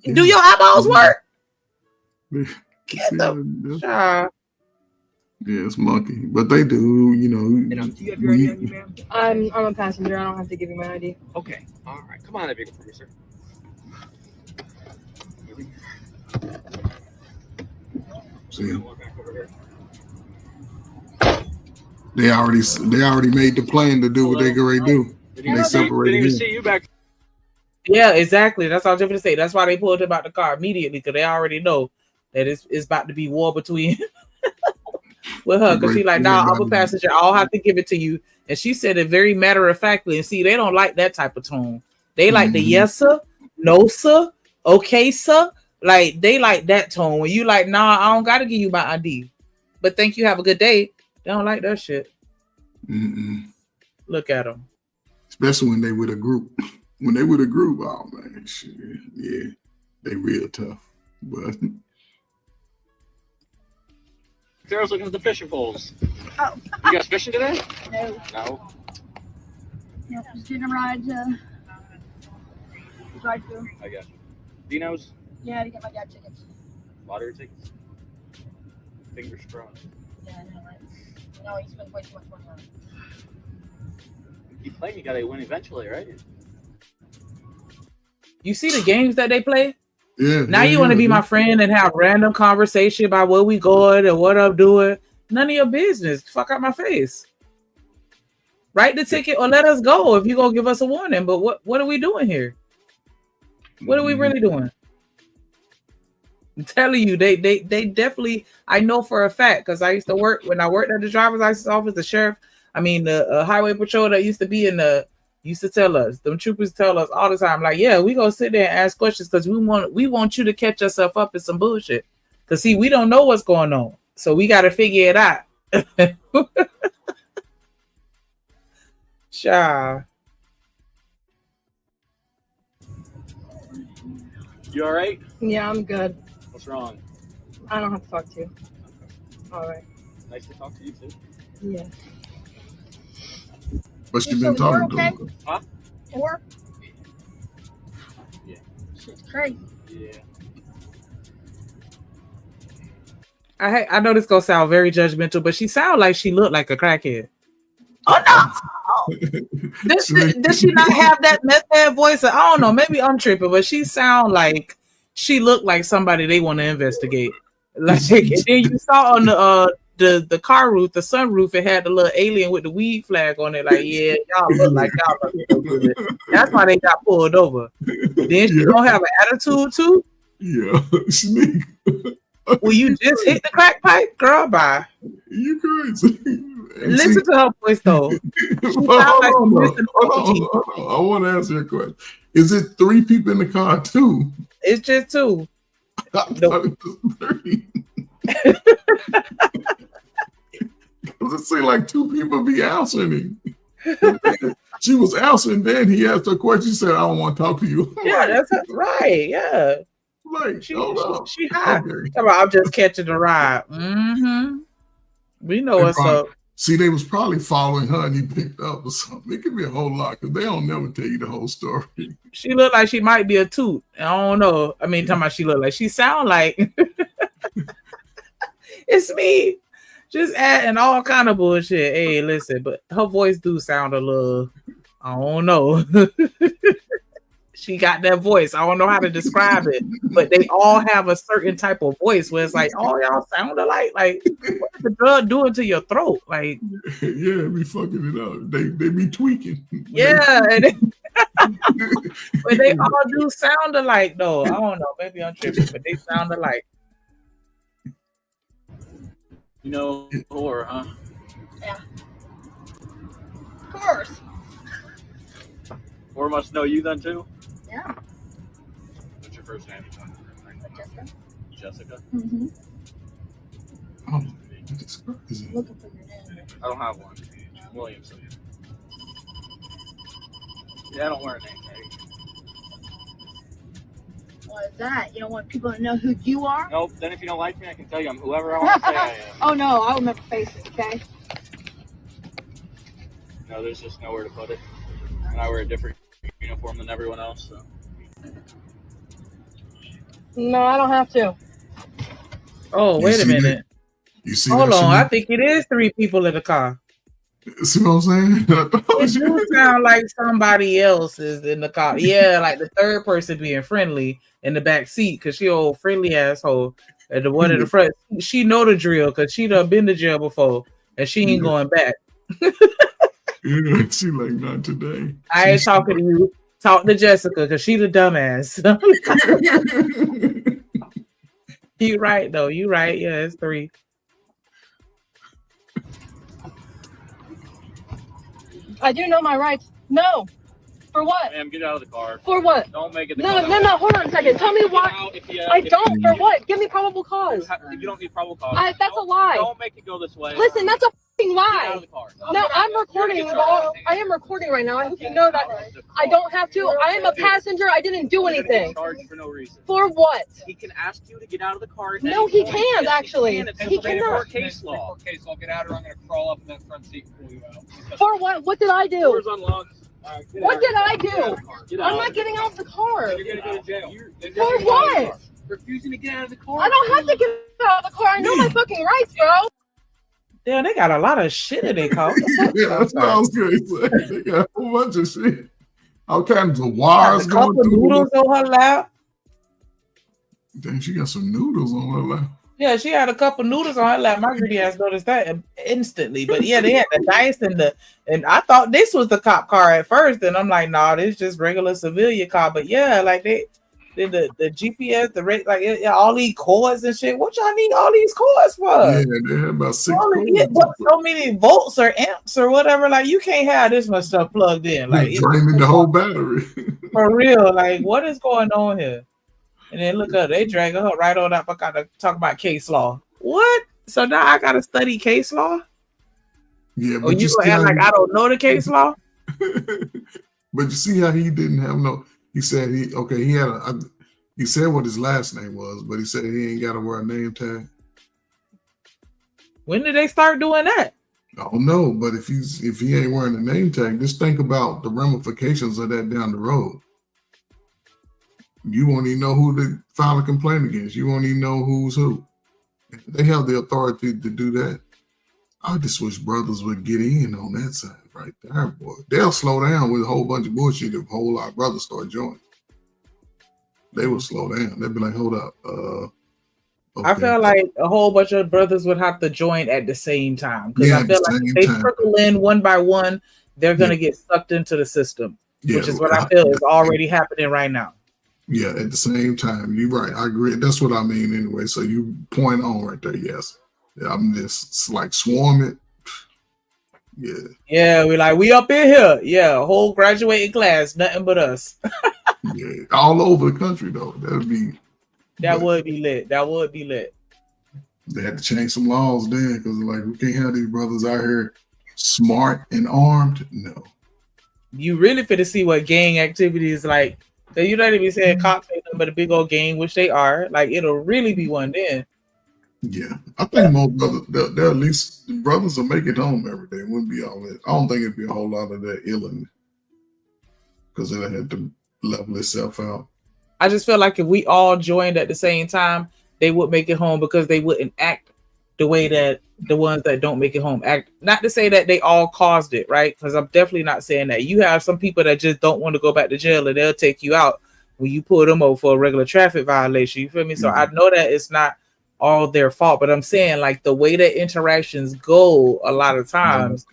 Do your eyeballs work? Get the shot. Yeah, it's monkey. But they do, you know. do you have your ID on you, ma'am? I'm a passenger. I don't have to give you my ID. Okay, all right. Come on, that vehicle for me, sir. See, they already made the plan to do what they gonna do. They separated Didn't even him. see you back. Yeah, exactly. That's all I was going to say. That's why they pulled him out the car immediately, because they already know that it's about to be war between with her. Because she's like, nah, I'm a passenger. I'll have to give it to you. And she said it very matter-of-factly. And see, they don't like that type of tone. They like the yes, sir, no, sir, okay, sir. Like, they like that tone. When you like, nah, I don't got to give you my ID. But thank you, have a good day. They don't like that shit. Look at them. Especially when they with a group. When they with a group, oh man, shit, yeah, they real tough. But Sarah's looking at the fishing poles. Oh. You guys fishing today? No. No. Yep, just getting a ride to drive through. I got you. Dino's Yeah, to get my dad tickets. lottery tickets. Fingers crossed. Yeah, I know, right? No, he spent way too much money on it. You playing, you gotta win eventually, right? You see the games that they play? Yeah. Now you want to be my friend and have random conversation about where we going and what I'm doing. None of your business. Fuck out my face. Write the ticket or let us go if you're going to give us a warning. But what are we doing here? What are we really doing? I'm telling you, they definitely, I know for a fact, because I used to work, when I worked at the driver's license office, the sheriff, the highway patrol that used to be in the, used to tell us, them troopers tell us all the time, like, yeah, we gonna sit there and ask questions because we want you to catch yourself up in some bullshit. Because see, we don't know what's going on. So we gotta figure it out. Sure. You all right? Yeah, I'm good. What's wrong? I don't have to talk to you. All right. Nice to talk to you too. Yeah. But you've been talking to him. Huh? Or? Yeah. Shit's crazy. Yeah. I know this gonna sound very judgmental, but she sound like she looked like a crackhead. Oh no! Does she not have that meth head voice? I don't know. Maybe I'm tripping, but she sound like she looked like somebody they want to investigate. Like, and then you saw on the car roof, the sunroof, it had the little alien with the weed flag on it. Like, yeah, y'all look like y'all look so good. That's why they got pulled over. Then she don't have an attitude too. Yeah, sneak. Well, you just hit the crack pipe, girl. Bye. You crazy? Listen to her voice though. She sounds like Hold she's on, missing hold a on, teeth. hold on. I want to ask you a question. Is it 3 people in the car too? It's just 2. I thought it was 3. Because it seemed like 2 people be answering him. She was answering, then he asked her a question. She said, I don't want to talk to you. Yeah, that's it. Right. Yeah. Like, She hold high. Okay. I'm just catching the ride. We know what's up. See, they was probably following her and he picked up or something. It could be a whole lot because they don't never tell you the whole story. She looked like she might be a toot. I don't know. I mean, talking about she look like she sound like it's me. Just adding all kind of bullshit. Hey, listen, but her voice do sound a little, I don't know. She got that voice. I don't know how to describe it, but they all have a certain type of voice where it's like, oh, y'all sound alike. Like, what is the drug doing to your throat? Like, Yeah, be fucking it up. They be tweaking. yeah, but they all do sound alike though. I don't know. Maybe I'm tripping, but they sound alike. You know, horror, huh? Yeah. Of course. Horror must know you then too? Yeah. What's your first name? Jessica. Jessica? Mm-hmm. Oh, that's crazy. Looking for your name. I don't have one. Williamson. Yeah, I don't wear a name tag. What is that? You don't want people to know who you are? Nope, then if you don't like me, I can tell you I'm whoever I want to say I am. Oh no, I'll never face it, okay? No, there's just nowhere to put it. And I wear a different uniform than everyone else, so. No, I don't have to. Oh, wait a minute. You see Hold that on. shit? I think it is 3 people in the car. See what I'm saying? It do sound like somebody else is in the car. Yeah, like the third person being friendly in the back seat because she old friendly asshole. And the one in the front, she know the drill because she done been to jail before and she ain't going back. Yeah, she like, not today. I ain't talking to you. Talk to Jessica because she the dumbass. You right though. You right. Yeah, it's 3. I do know my rights. No. For what? Ma'am, get out of the car. For what? Don't make it the No, car. no, hold on a second. Tell me why. I don't. For what? Give me probable cause. You don't need probable cause. That's a lie. Don't make it go this way. Listen, that's a fucking Get out lie. of the car. No, I'm recording. I am recording right now. I hope you know that. I don't have to. I am a passenger. I didn't do anything. Charged for no reason. For what? He can ask you to get out of the car. at No, any he point. can't, Yes, actually. He can. It's He cannot. case law. Case law. Get out or I'm going to crawl up in that front seat and pull you out. For what? What did I do? Doors unlocked. What did I do? Get I'm out. not getting out of the car. You're gonna go to jail. For what? Refusing to get out of the car. I don't have to get out of the car. I know my fucking rights, bro. Yeah, they got a lot of shit in their car. Yeah, that's what I was going to say. They got a whole bunch of shit. All kinds of wires A couple going through. noodles on her lap. Then she got some noodles on her lap. Yeah, she had a couple noodles on her lap. My greedy ass noticed that instantly. But yeah, they had the dice and I thought this was the cop car at first, and I'm like, nah, this is just regular civilian car. But yeah, like the GPS, the rate, like all these cords and shit. What y'all need all these cords for? Yeah, they had about 6 cords. So many volts or amps or whatever. Like you can't have this much stuff plugged in. Like Draining the whole battery. for real. Like what is going on here? And then look up, they drag her right on up. I gotta talk about case law. What? So now I gotta study case law? Yeah, but you gonna act like I don't know the case law? But you see how he didn't have no. He said he had a. He said what his last name was, but he said he ain't got to wear a name tag. When did they start doing that? I don't know, but if he ain't wearing a name tag, just think about the ramifications of that down the road. You won't even know who to file a complaint against. You won't even know who's who. They have the authority to do that. I just wish brothers would get in on that side right there, boy. They'll slow down with a whole bunch of bullshit if a whole lot of brothers start joining. They will slow down. They'll be like, hold up. Okay. I feel like a whole bunch of brothers would have to join at the same time. Because Yeah, I feel at the like if same they time. trickle in one by one, they're gonna get sucked into the system. Yeah, which is what I feel is already happening right now. Yeah, at the same time, you're right. I agree. That's what I mean anyway. So you point on right there. Yes. Yeah, I'm just like swarm it. Yeah, we up in here. Yeah, whole graduating class, nothing but us. Yeah, all over the country though. That would be lit. That would be lit. They had to change some laws then because like we can't have these brothers out here smart and armed. No. You really fit to see what gang activity is like. So you don't even say cops ain't nothing but a big old gang, which they are. Like it'll really be one then. Yeah, I think most brothers, they're at least the brothers will make it home every day. It wouldn't be all that. I don't think it'd be a whole lot of that illing because they had to level itself out. I just feel like if we all joined at the same time, they would make it home because they wouldn't act the way that the ones that don't make it home act. Not to say that they all caused it, right? Because I'm definitely not saying that. You have some people that just don't want to go back to jail and they'll take you out when you pull them over for a regular traffic violation. You feel me? So I know that it's not all their fault, but I'm saying like the way that interactions go a lot of times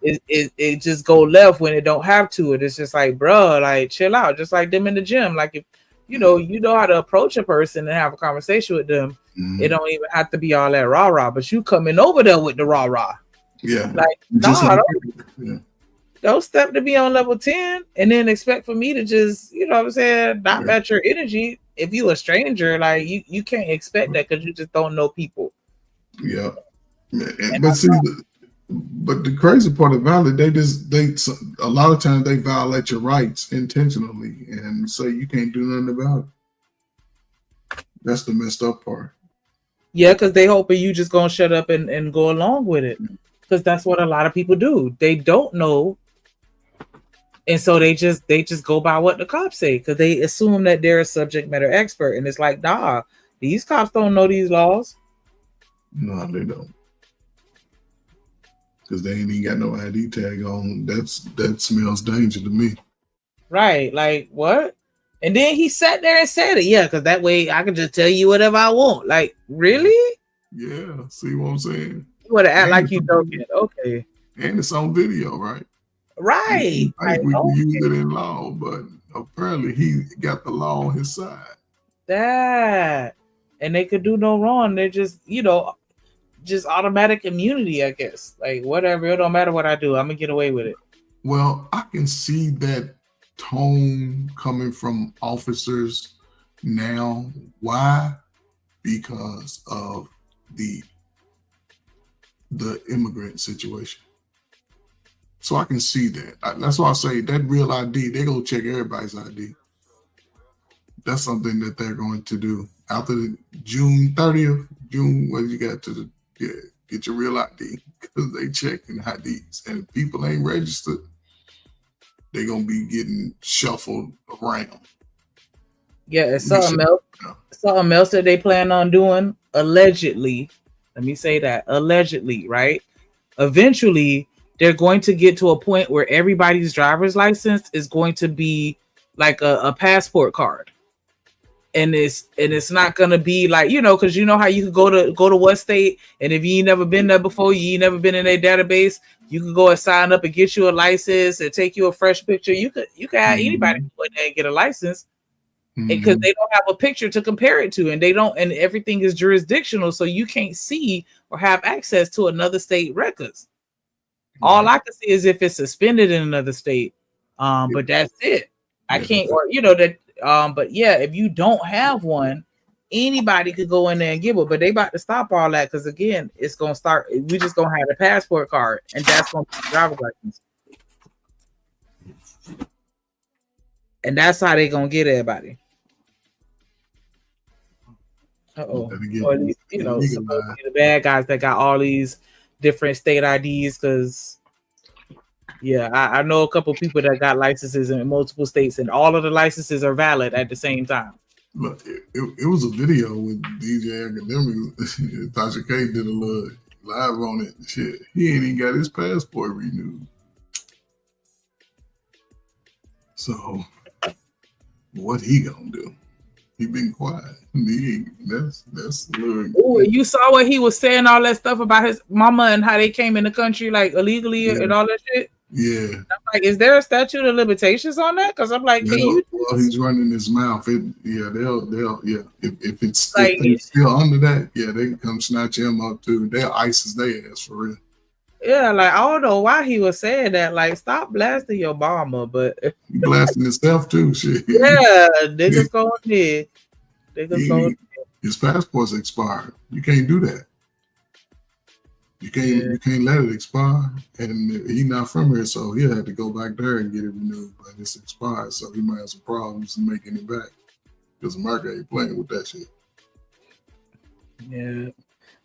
it just go left when it don't have to. And it's just like, bro, like chill out, just like them in the gym. Like if you know how to approach a person and have a conversation with them, it don't even have to be all that rah-rah, but you coming over there with the rah-rah. Yeah. Like, nah, don't step to be on level 10 and then expect for me to just, you know what I'm saying, not match your energy. If you a stranger, like you can't expect that because you just don't know people. Yeah. But see, but the crazy part about it, they a lot of times they violate your rights intentionally and say you can't do nothing about it. That's the messed up part. Yeah, because they hoping you just gonna shut up and go along with it. Because that's what a lot of people do. They don't know. And so they just go by what the cops say because they assume that they're a subject matter expert. And it's like, nah, these cops don't know these laws. No, they don't. Because they ain't even got no ID tag on. That smells danger to me. Right. Like, what? And then he sat there and said it. Yeah, because that way I can just tell you whatever I want. Like, really? Yeah. See what I'm saying? You want to act like you joking. Okay. And it's on video, right? Right. Like we can use it in law, but apparently he got the law on his side. That. And they could do no wrong. They're just, just automatic immunity, I guess. Like, whatever. It don't matter what I do. I'm going to get away with it. Well, I can see that tone coming from officers now. Why? Because of the immigrant situation. So I can see that. That's why I say that real ID, they're going to check everybody's ID. That's something that they're going to do. After the June 30th, what you got to get your real ID because they checking IDs. And if people ain't registered, they're going to be getting shuffled around. Yeah, it's something else that they plan on doing, allegedly. Let me say that, allegedly, right? Eventually, they're going to get to a point where everybody's driver's license is going to be like a passport card. And it's not gonna be like, because you know how you could go to one state, and if you ain't never been there before, you ain't never been in their database, you can go and sign up and get you a license and take you a fresh picture. You could have anybody go in there and get a license because they don't have a picture to compare it to, and and everything is jurisdictional, so you can't see or have access to another state records. All I can see is if it's suspended in another state, but that's it. I can't, or that. But yeah, if you don't have one, anybody could go in there and give it. But they about to stop all that because again, it's gonna start. We just gonna have a passport card, and that's gonna be driver's license, and that's how they gonna get everybody. Or at least, supposedly the bad guys that got all these different state IDs. Because I know a couple people that got licenses in multiple states, and all of the licenses are valid at the same time. Look, it was a video with DJ Academic. Tasha K did a little live on it. Shit, he ain't even got his passport renewed. So, what he gonna do? He been quiet. That's Oh, you saw what he was saying, all that stuff about his mama and how they came in the country like illegally and all that shit. Yeah. I'm like, is there a statute of limitations on that? Because I'm like, well, he's running his mouth. They'll if it's like, if still under that, they can come snatch him up too. They'll ISIS their ass for real. Yeah, like I don't know why he was saying that. Like, stop blasting your mama, but He blasting himself too. Shit. yeah, niggas going there. Niggas going. His passport's expired. You can't do that. You can't let it expire. And he not from here, so he'll have to go back there and get it renewed. But it's expired, so he might have some problems in making it back. Because America ain't playing with that shit. Yeah,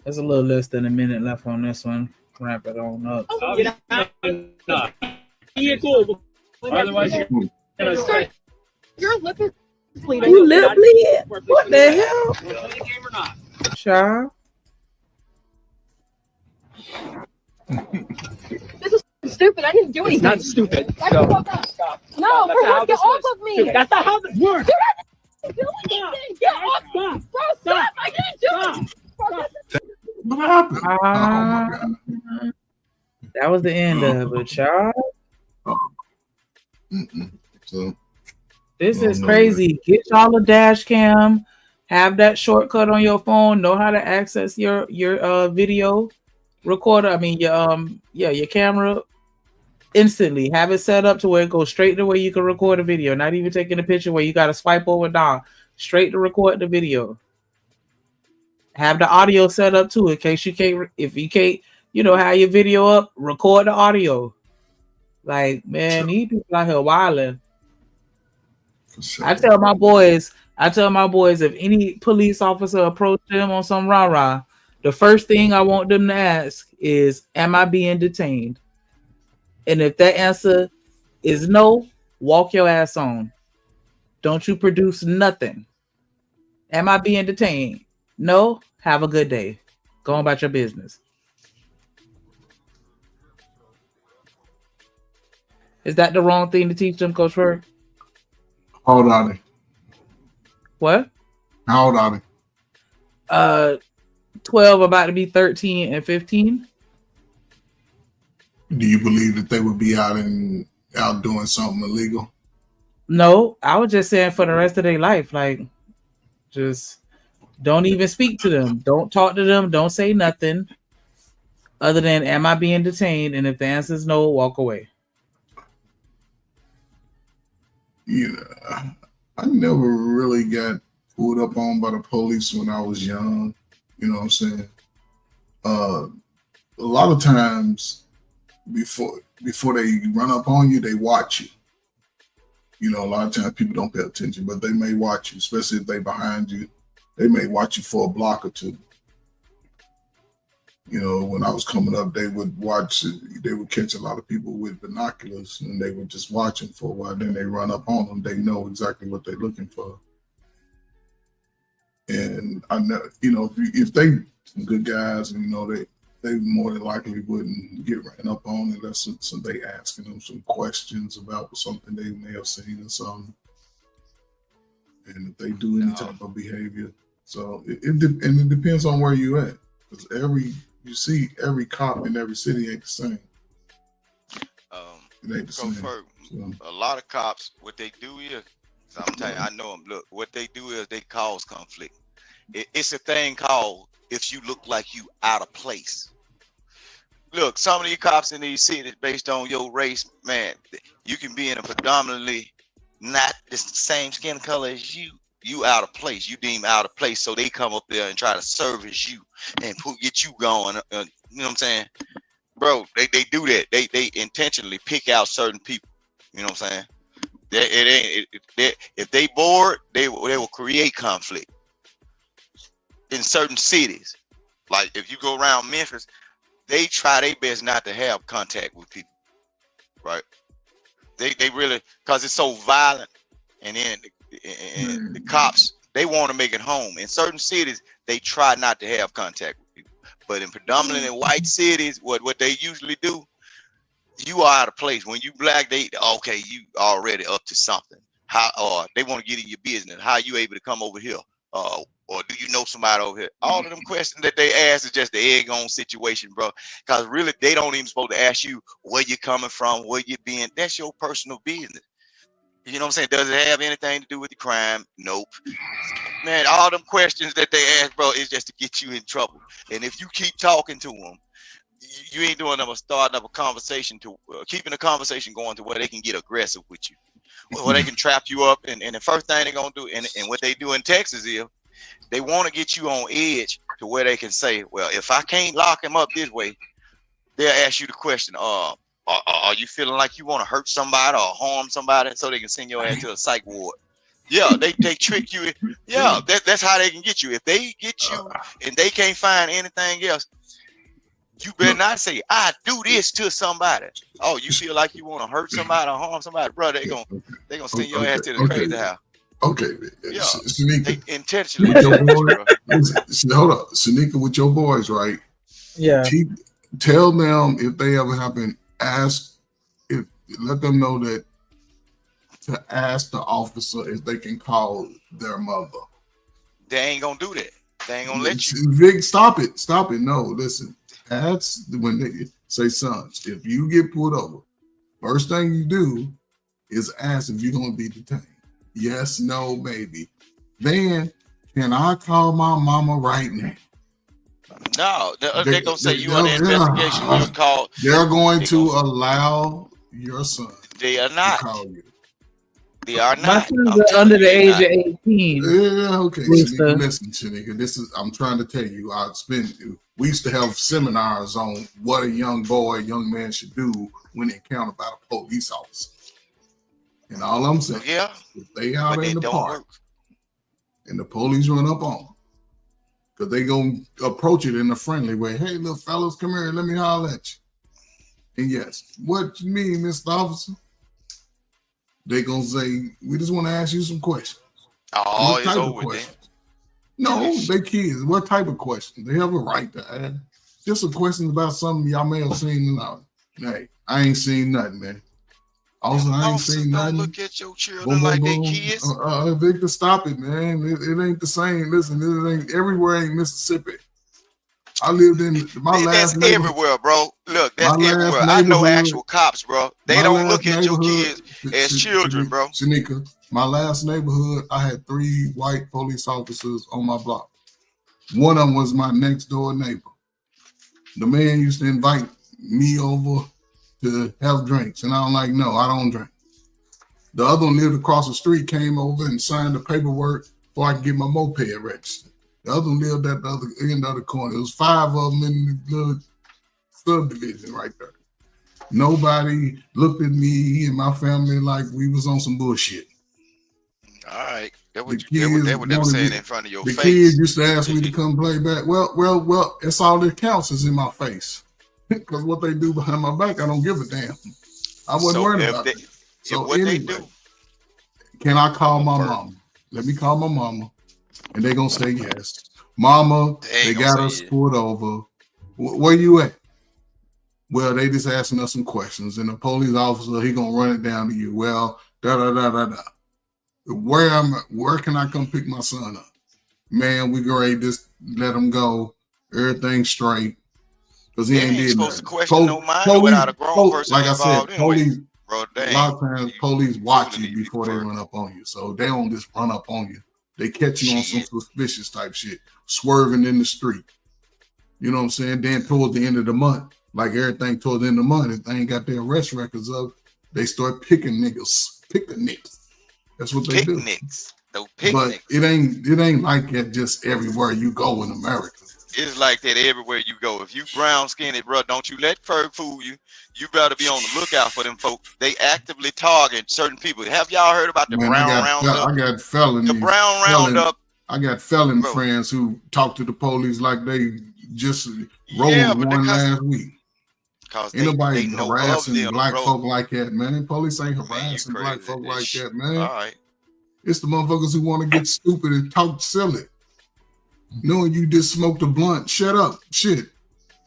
there's a little less than a minute left on this one. Wrap it on up. Yeah, cool. Otherwise, Your lip is bleeding. You lip bleed? What the hell? Child. This is stupid. I didn't do anything. It's not stupid. Back the fuck up. Stop. No, That's bro, how get this off works. of me. That's not how this works. You didn't do anything. Get off. Bro, stop. I didn't do it. Bro, What happened? Oh my God. That was the end of it, child. So This is crazy. Get y'all a dash cam. Have that shortcut on your phone. Know how to access your video recorder. I mean your camera instantly. Have it set up to where it goes straight to where you can record a video. Not even taking a picture where you got to swipe over down. Straight to record the video. Have the audio set up too in case you can't. If you can't, have your video up. Record the audio. Like, man, these people out here wilding. Sure. I tell my boys, if any police officer approach them on some rah-rah, the first thing I want them to ask is, am I being detained? And if that answer is no, walk your ass on. Don't you produce nothing. Am I being detained? No, have a good day. Go on about your business. Is that the wrong thing to teach them, Coach Ferg? How old are they? What? How old are they? 12, about to be 13 and 15. Do you believe that they would be out doing something illegal? No, I was just saying for the rest of their life, like, just don't even speak to them. Don't talk to them. Don't say nothing other than, am I being detained? And if the answer is no, walk away. I never really got pulled up on by the police when I was young. You know what I'm saying? A lot of times before they run up on you, they watch you. A lot of times people don't pay attention, but they may watch you, especially if they're behind you. They may watch you for a block or two. When I was coming up, they would catch a lot of people with binoculars and they would just watch them for a while. Then they run up on them. They know exactly what they're looking for. And I know, if they good guys and, they more than likely wouldn't get ran up on unless they asking them some questions about something they may have seen or something. And if they do any type of behavior. So it depends on where you at. Because every cop in every city ain't the same. It ain't the same. So. A lot of cops, what they do is, I'm telling you, I know them. Look, what they do is they cause conflict. It's a thing called if you look like you out of place. Look, some of these cops in these cities, based on your race, man, you can be in a predominantly not the same skin color as you. You out of place. You deem out of place, so they come up there and try to service you and get you going. You know what I'm saying, bro? They do that. They intentionally pick out certain people. You know what I'm saying? If they bored, they will create conflict in certain cities. Like if you go around Memphis, they try their best not to have contact with people, right? They really, because it's so violent, and then the cops, they want to make it home. In certain cities, they try not to have contact with people. But in predominantly white cities, what they usually do, you are out of place. When you black, you already up to something. Or they want to get in your business. How are you able to come over here? Or do you know somebody over here? All of them questions that they ask is just the egg on situation, bro. Because really, they don't even supposed to ask you where you're coming from, where you're being. That's your personal business. You know what I'm saying? Does it have anything to do with the crime? Nope. Man, all them questions that they ask, bro, is just to get you in trouble. And if you keep talking to them, you ain't doing them starting up a conversation to keeping the conversation going to where they can get aggressive with you, where they can trap you up. And the first thing they're gonna do, and what they do in Texas is they want to get you on edge to where they can say, well, if I can't lock him up this way, they'll ask you the question, are you feeling like you want to hurt somebody or harm somebody, so they can send your ass to a psych ward? Yeah, they trick you. Yeah, that's how they can get you. If they get you and they can't find anything else, you better not say, I do this to somebody. Oh, you feel like you want to hurt somebody or harm somebody, bro, they're gonna send your ass to the crazy house. Okay, yeah, Shanika, intentionally. with your boy, hold up, Shanika, with your boys, right? Yeah. Tell them if they ever happen, let them know that to ask the officer if they can call their mother. They ain't gonna do that. They ain't gonna let you. Vic, stop it. No, listen. That's when they say, sons, if you get pulled over, first thing you do is ask if you're gonna be detained. Yes, no, maybe. Then, can I call my mama right now? No, they're gonna say you under investigation. You call. They're going to allow your son. They are not. To call you. They are My not. sons are under the age of 18. Yeah, okay. Shanika, listen, Shanika, I'm trying to tell you, we used to have seminars on what a young man should do when encountered by a police officer. And all I'm saying, if they out in the park and the police run up on them, because they gonna approach it in a friendly way. Hey, little fellas, come here, let me holler at you. And yes, what you mean, Mr. Officer? They gonna say, we just want to ask you some questions. Oh, it's over then. No, they kids. What type of questions? They have a right to ask. Just some questions about something y'all may have seen. Hey, I ain't seen nothing, man. Also, I ain't seen nothing. Look at your children like they kids. Victor, stop it, man. It ain't the same. Listen, it ain't everywhere. Ain't Mississippi. I lived in my last. That's everywhere, bro. Look, that's everywhere. I know actual cops, bro. They don't look at your kids as children, bro. Shanika, my last neighborhood, I had 3 white police officers on my block. One of them was my next door neighbor. The man used to invite me over to have drinks, and I'm like, no, I don't drink. The other one lived across the street, came over and signed the paperwork before I could get my moped registered. The other one lived at the other end of the corner. It was 5 of them in the little subdivision right there. Nobody looked at me and my family like we was on some bullshit. All right. That what they were saying in front of your face. The kids used to ask me to come play back. Well, it's all that counts is in my face. Because what they do behind my back, I don't give a damn. I wasn't worried about it. So anyway, they do. Can I call my mama? Let me call my mama. And they're going to say yes. Mama, they got us pulled over. Where you at? Well, they just asking us some questions. And the police officer, he going to run it down to you. Well, da-da-da-da-da. Where can I come pick my son up? Man, we great. Just let him go. Everything's straight. Because he ain't did supposed to question no mind without a grown person like involved. I said, police, bro, a lot of times police watch you before they run up on you. So they don't just run up on you. They catch you on some suspicious type shit, swerving in the street. You know what I'm saying? Then towards the end of the month, like everything towards the end of the month, if they ain't got their arrest records up, they start picking niggas. That's what they do. But it ain't like that just everywhere you go in America. It's like that everywhere you go. If you brown skinned, bro, don't you let Ferg fool you. You better be on the lookout for them folks. They actively target certain people. Have y'all heard about the brown roundup? I got felonies. The brown roundup. I got felon friends who talk to the police like they just rolled one last week. Ain't nobody harassing black folk like that, man. Police ain't harassing black folk like that, man. All right. It's the motherfuckers who want to get stupid and talk silly. Knowing you just smoked a blunt. Shut up. Shit.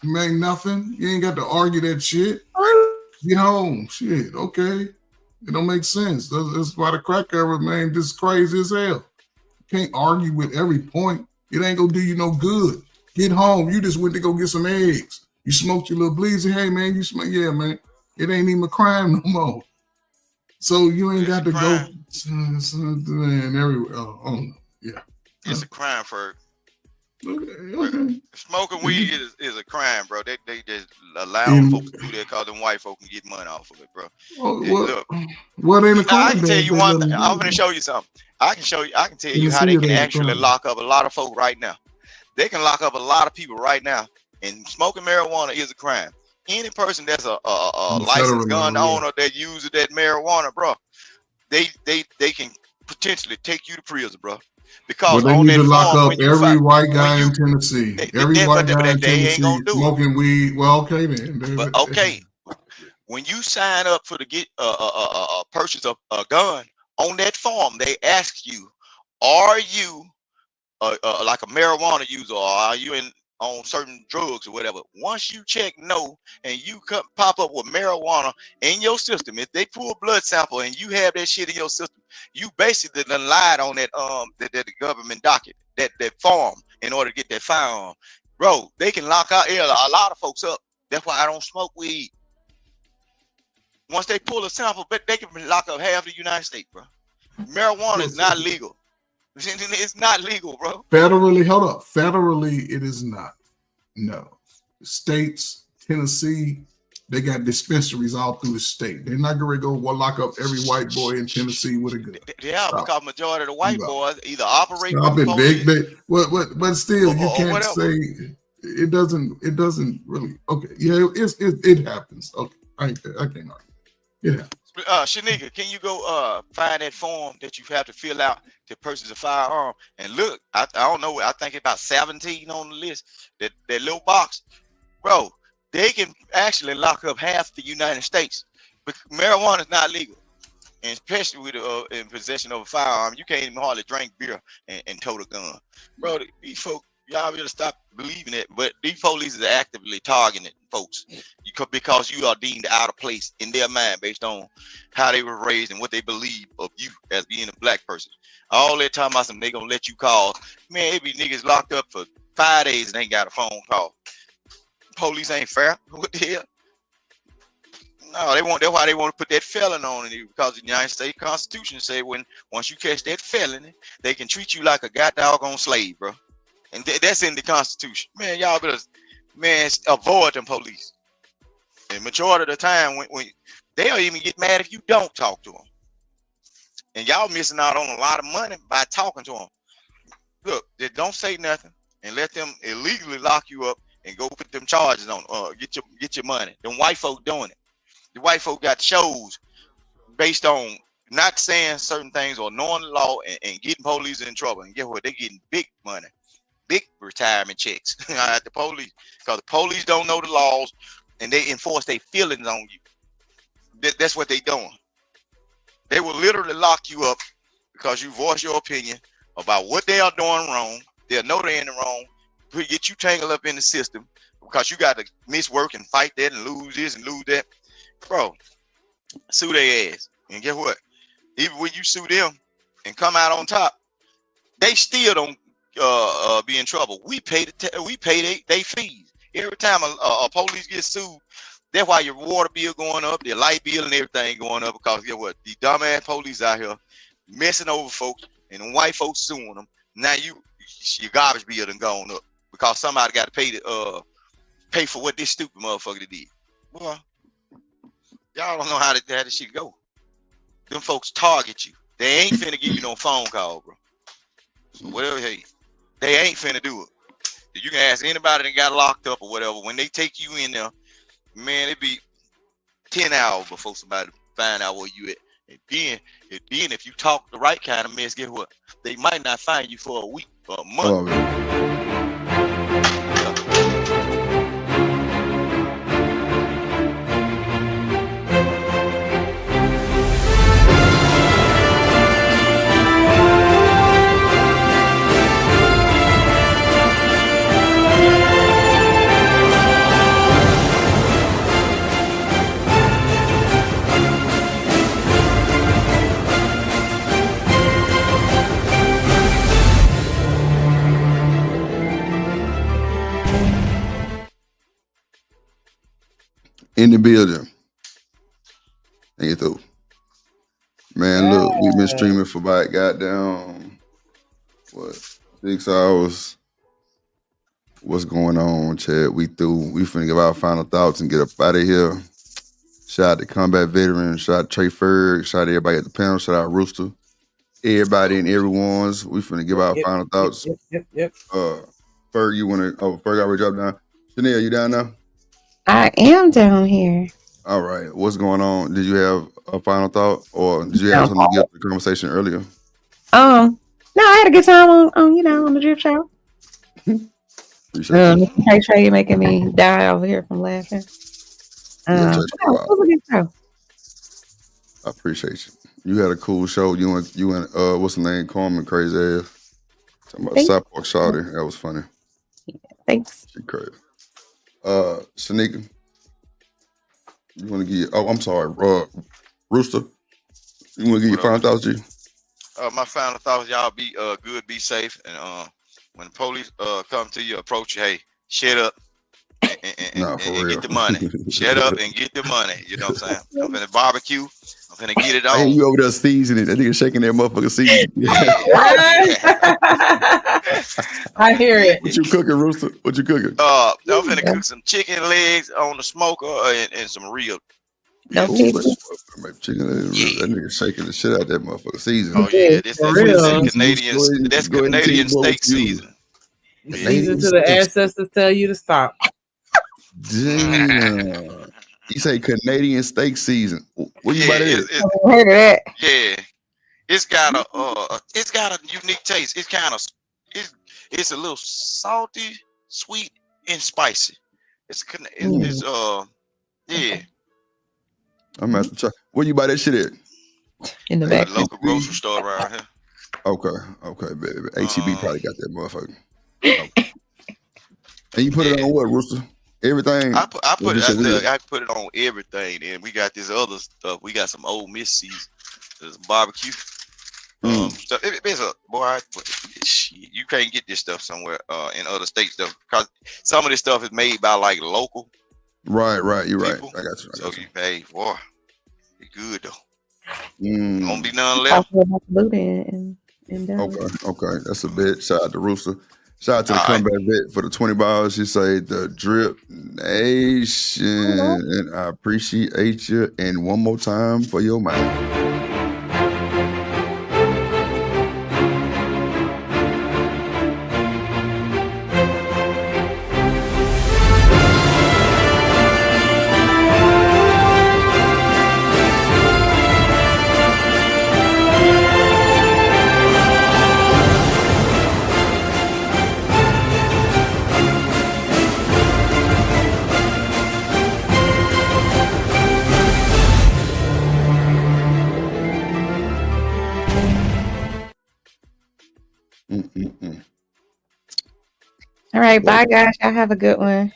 You ain't nothing. You ain't got to argue that shit. Get home. Shit. Okay. It don't make sense. That's why the crack era, man, just crazy as hell. You can't argue with every point. It ain't gonna do you no good. Get home. You just went to go get some eggs. You smoked your little bleezy. Hey, man, you smoke. Yeah, man. It ain't even a crime no more. So you ain't got to go man, everywhere. Yeah. It's a crime for Smoking weed is a crime, bro. They just allowing folks to do that because them white folks can get money off of it, bro. Look, what ain't a crime? I can tell you one thing. I'm gonna show you something. I can tell you how they can actually lock up a lot of folk right now. They can lock up a lot of people right now, and smoking marijuana is a crime. Any person that's a licensed gun owner that uses that marijuana, bro, they can potentially take you to prison, bro. Because they on need that to lock farm, up every white guy in Tennessee. Every white guy in Tennessee smoking weed. Well, okay then. But okay, when you sign up for to get purchase a gun on that farm, they ask you, are you like a marijuana user, or are you on certain drugs or whatever? Once you check no, and you pop up with marijuana in your system, if they pull a blood sample and you have that shit in your system, you basically done lied on that the government docket, that form, in order to get that firearm. Bro, they can lock out a lot of folks up. That's why I don't smoke weed. Once they pull a sample, but they can lock up half the United States, bro. Marijuana is not legal. It's not legal, bro. Federally, hold up. Federally, it is not. No. States, Tennessee, they got dispensaries all through the state. They're not going to go lock up every white boy in Tennessee with a gun. Yeah, because majority of the white boys either operate Stop with it, police. Big. But still, you can't say it doesn't really. Okay, yeah, it happens. Okay, I can't argue. It happens. Shanika, can you go find that form that you have to fill out to purchase a firearm? And look, I don't know, I think about 17 on the list. That little box, bro. They can actually lock up half the United States. But marijuana is not legal, and especially with in possession of a firearm, you can't even hardly drink beer and tote a gun, bro. These folks, y'all better stop believing it. But these police are actively targeting folks because you are deemed out of place in their mind based on how they were raised and what they believe of you as being a black person. All that time about some they gonna let you call. Man, it be niggas locked up for 5 days and ain't got a phone call. Police ain't fair. What the hell? No, that's why they want to put that felon on you, because the United States Constitution say once you catch that felony, they can treat you like a goddamn slave, bro. And that's in the Constitution. Man, y'all better avoid them police. And majority of the time, when they'll even get mad if you don't talk to them. And y'all missing out on a lot of money by talking to them. Look, they don't say nothing and let them illegally lock you up and go put them charges on. Get your money. Them white folk doing it. The white folk got shows based on not saying certain things or knowing the law and getting police in trouble. And guess what? They're getting big money. Big retirement checks at the police, because the police don't know the laws and they enforce their feelings on you. That's what they doing. They will literally lock you up because you voice your opinion about what they are doing wrong. They'll know they're in the wrong, get you tangled up in the system because you got to miss work and fight that and lose this and lose that. Bro, sue their ass. And guess what? Even when you sue them and come out on top, they still don't be in trouble. We pay they fees every time a police gets sued. That's why your water bill going up, their light bill and everything going up, because guess what? These dumbass police out here messing over folks and the white folks suing them. Now your garbage bill done gone up because somebody got to pay for what this stupid motherfucker did. Boy, y'all don't know how this shit go. Them folks target you. They ain't finna give you no phone call, bro. So whatever, hey, they ain't finna do it. You can ask anybody that got locked up or whatever. When they take you in there, man, it be 10 hours before somebody find out where you at. And then if you talk the right kind of mess, guess what? They might not find you for a week or a month. In the building. Ain't it though? Man, look, we've been streaming for about goddamn 6 hours. What's going on, Chad? We finna give our final thoughts and get up out of here. Shout out to Combat Veteran, shout out to Trey Ferg, shout out to everybody at the panel, shout out Rooster. Everybody and everyone's. We finna give our final thoughts. Yep. Ferg, you wanna Ferg already dropped down. Chanel, you down now? I am down here. All right. What's going on? Did you have a final thought or did you have something to get to the conversation earlier? No, I had a good time on the Drip Show. Hey Trey, you're making me die over here from laughing. It was a good show. I appreciate you. You had a cool show. You and what's the name? Carmen crazy ass. Talking about Sidewalk Shawty. That was funny. Thanks. She crazy. Shanika, you want to give? Oh, I'm sorry, Rooster. You want to give your final thoughts, G? My final thoughts, y'all be good, be safe, and when the police come to you, approach you, hey, shut up and get the money. Shut up and get the money. You know what I'm saying? I'm finna barbecue. I'm finna get it on. Hey, you over there seasoning? That nigga shaking that motherfucker seasoning. I hear it. What you cooking, Rooster? What you cooking? I'm finna cook some chicken legs on the smoker and some real. Chicken legs. That nigga shaking the shit out of that motherfucker season. Oh yeah, this Canadian. That's Canadian steak season. Season to the ancestors tell you to stop. Damn. You say Canadian steak season. Where you buy that? I heard of that. Yeah, it's got a unique taste. It's kind of it's a little salty, sweet, and spicy. Yeah. I'm gonna have to try. Where you buy that shit at? In the back. Local grocery store around here. Okay, baby. HEB probably got that motherfucker. Okay. And you put it on what, Rooster? Everything. I put it on everything. And we got this other stuff. We got some Ole Miss season. There's barbecue. Stuff. It's a boy. Shit, you can't get this stuff somewhere in other states though, because some of this stuff is made by like local. Right. You're right. I got you. So you pay, boy. It's good though. Won't be none left. Okay. That's a bit. Shout out to Rooster. Shout out to the Comeback Vet for the $20. She say the Drip Nation, and I appreciate you. And one more time for your mind. All right, bye guys. Y'all have a good one.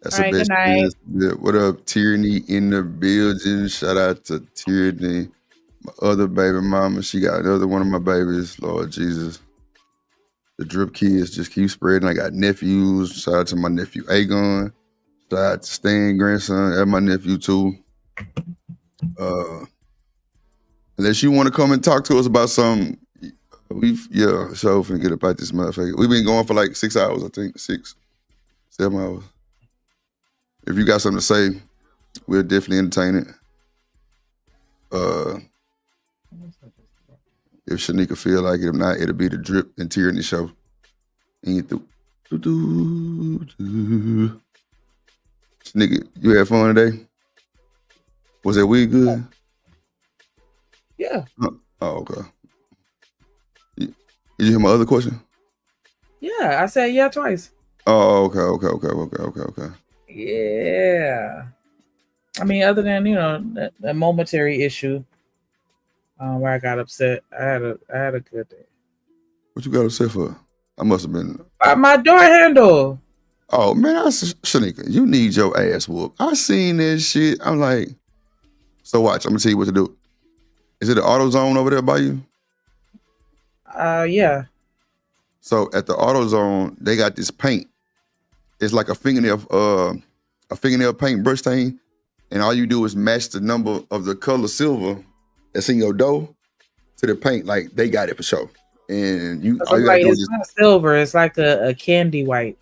That's a good night. What up, Tierney in the building? Shout out to Tierney, my other baby mama. She got another one of my babies. Lord Jesus, the Drip kids just keep spreading. I got nephews. Shout out to my nephew Agon. Shout out to Stan grandson and my nephew too. Unless you want to come and talk to us about something. So finna get about this motherfucker. We've been going for like 6 hours, I think. 7 hours. If you got something to say, we'll definitely entertain it. If Shanika feel like it, if not, it'll be the Drip and Tyranny show. Shanika, you had fun today? Was that weed good? Yeah. Oh, okay. Did you hear my other question? Yeah, I said yeah twice. Oh, okay. Yeah. I mean, other than that momentary issue where I got upset, I had a good day. What you got upset for? I must have been my door handle. Oh man, Shanika, you need your ass whooped. I seen this shit. I'm like, so watch. I'm gonna tell you what to do. Is it an AutoZone over there by you? Yeah. So at the AutoZone, they got this paint. It's like a fingernail paint brush stain, and all you do is match the number of the color silver that's in your dough to the paint. Like they got it for sure. And all you gotta do it's not silver. It's like a candy white.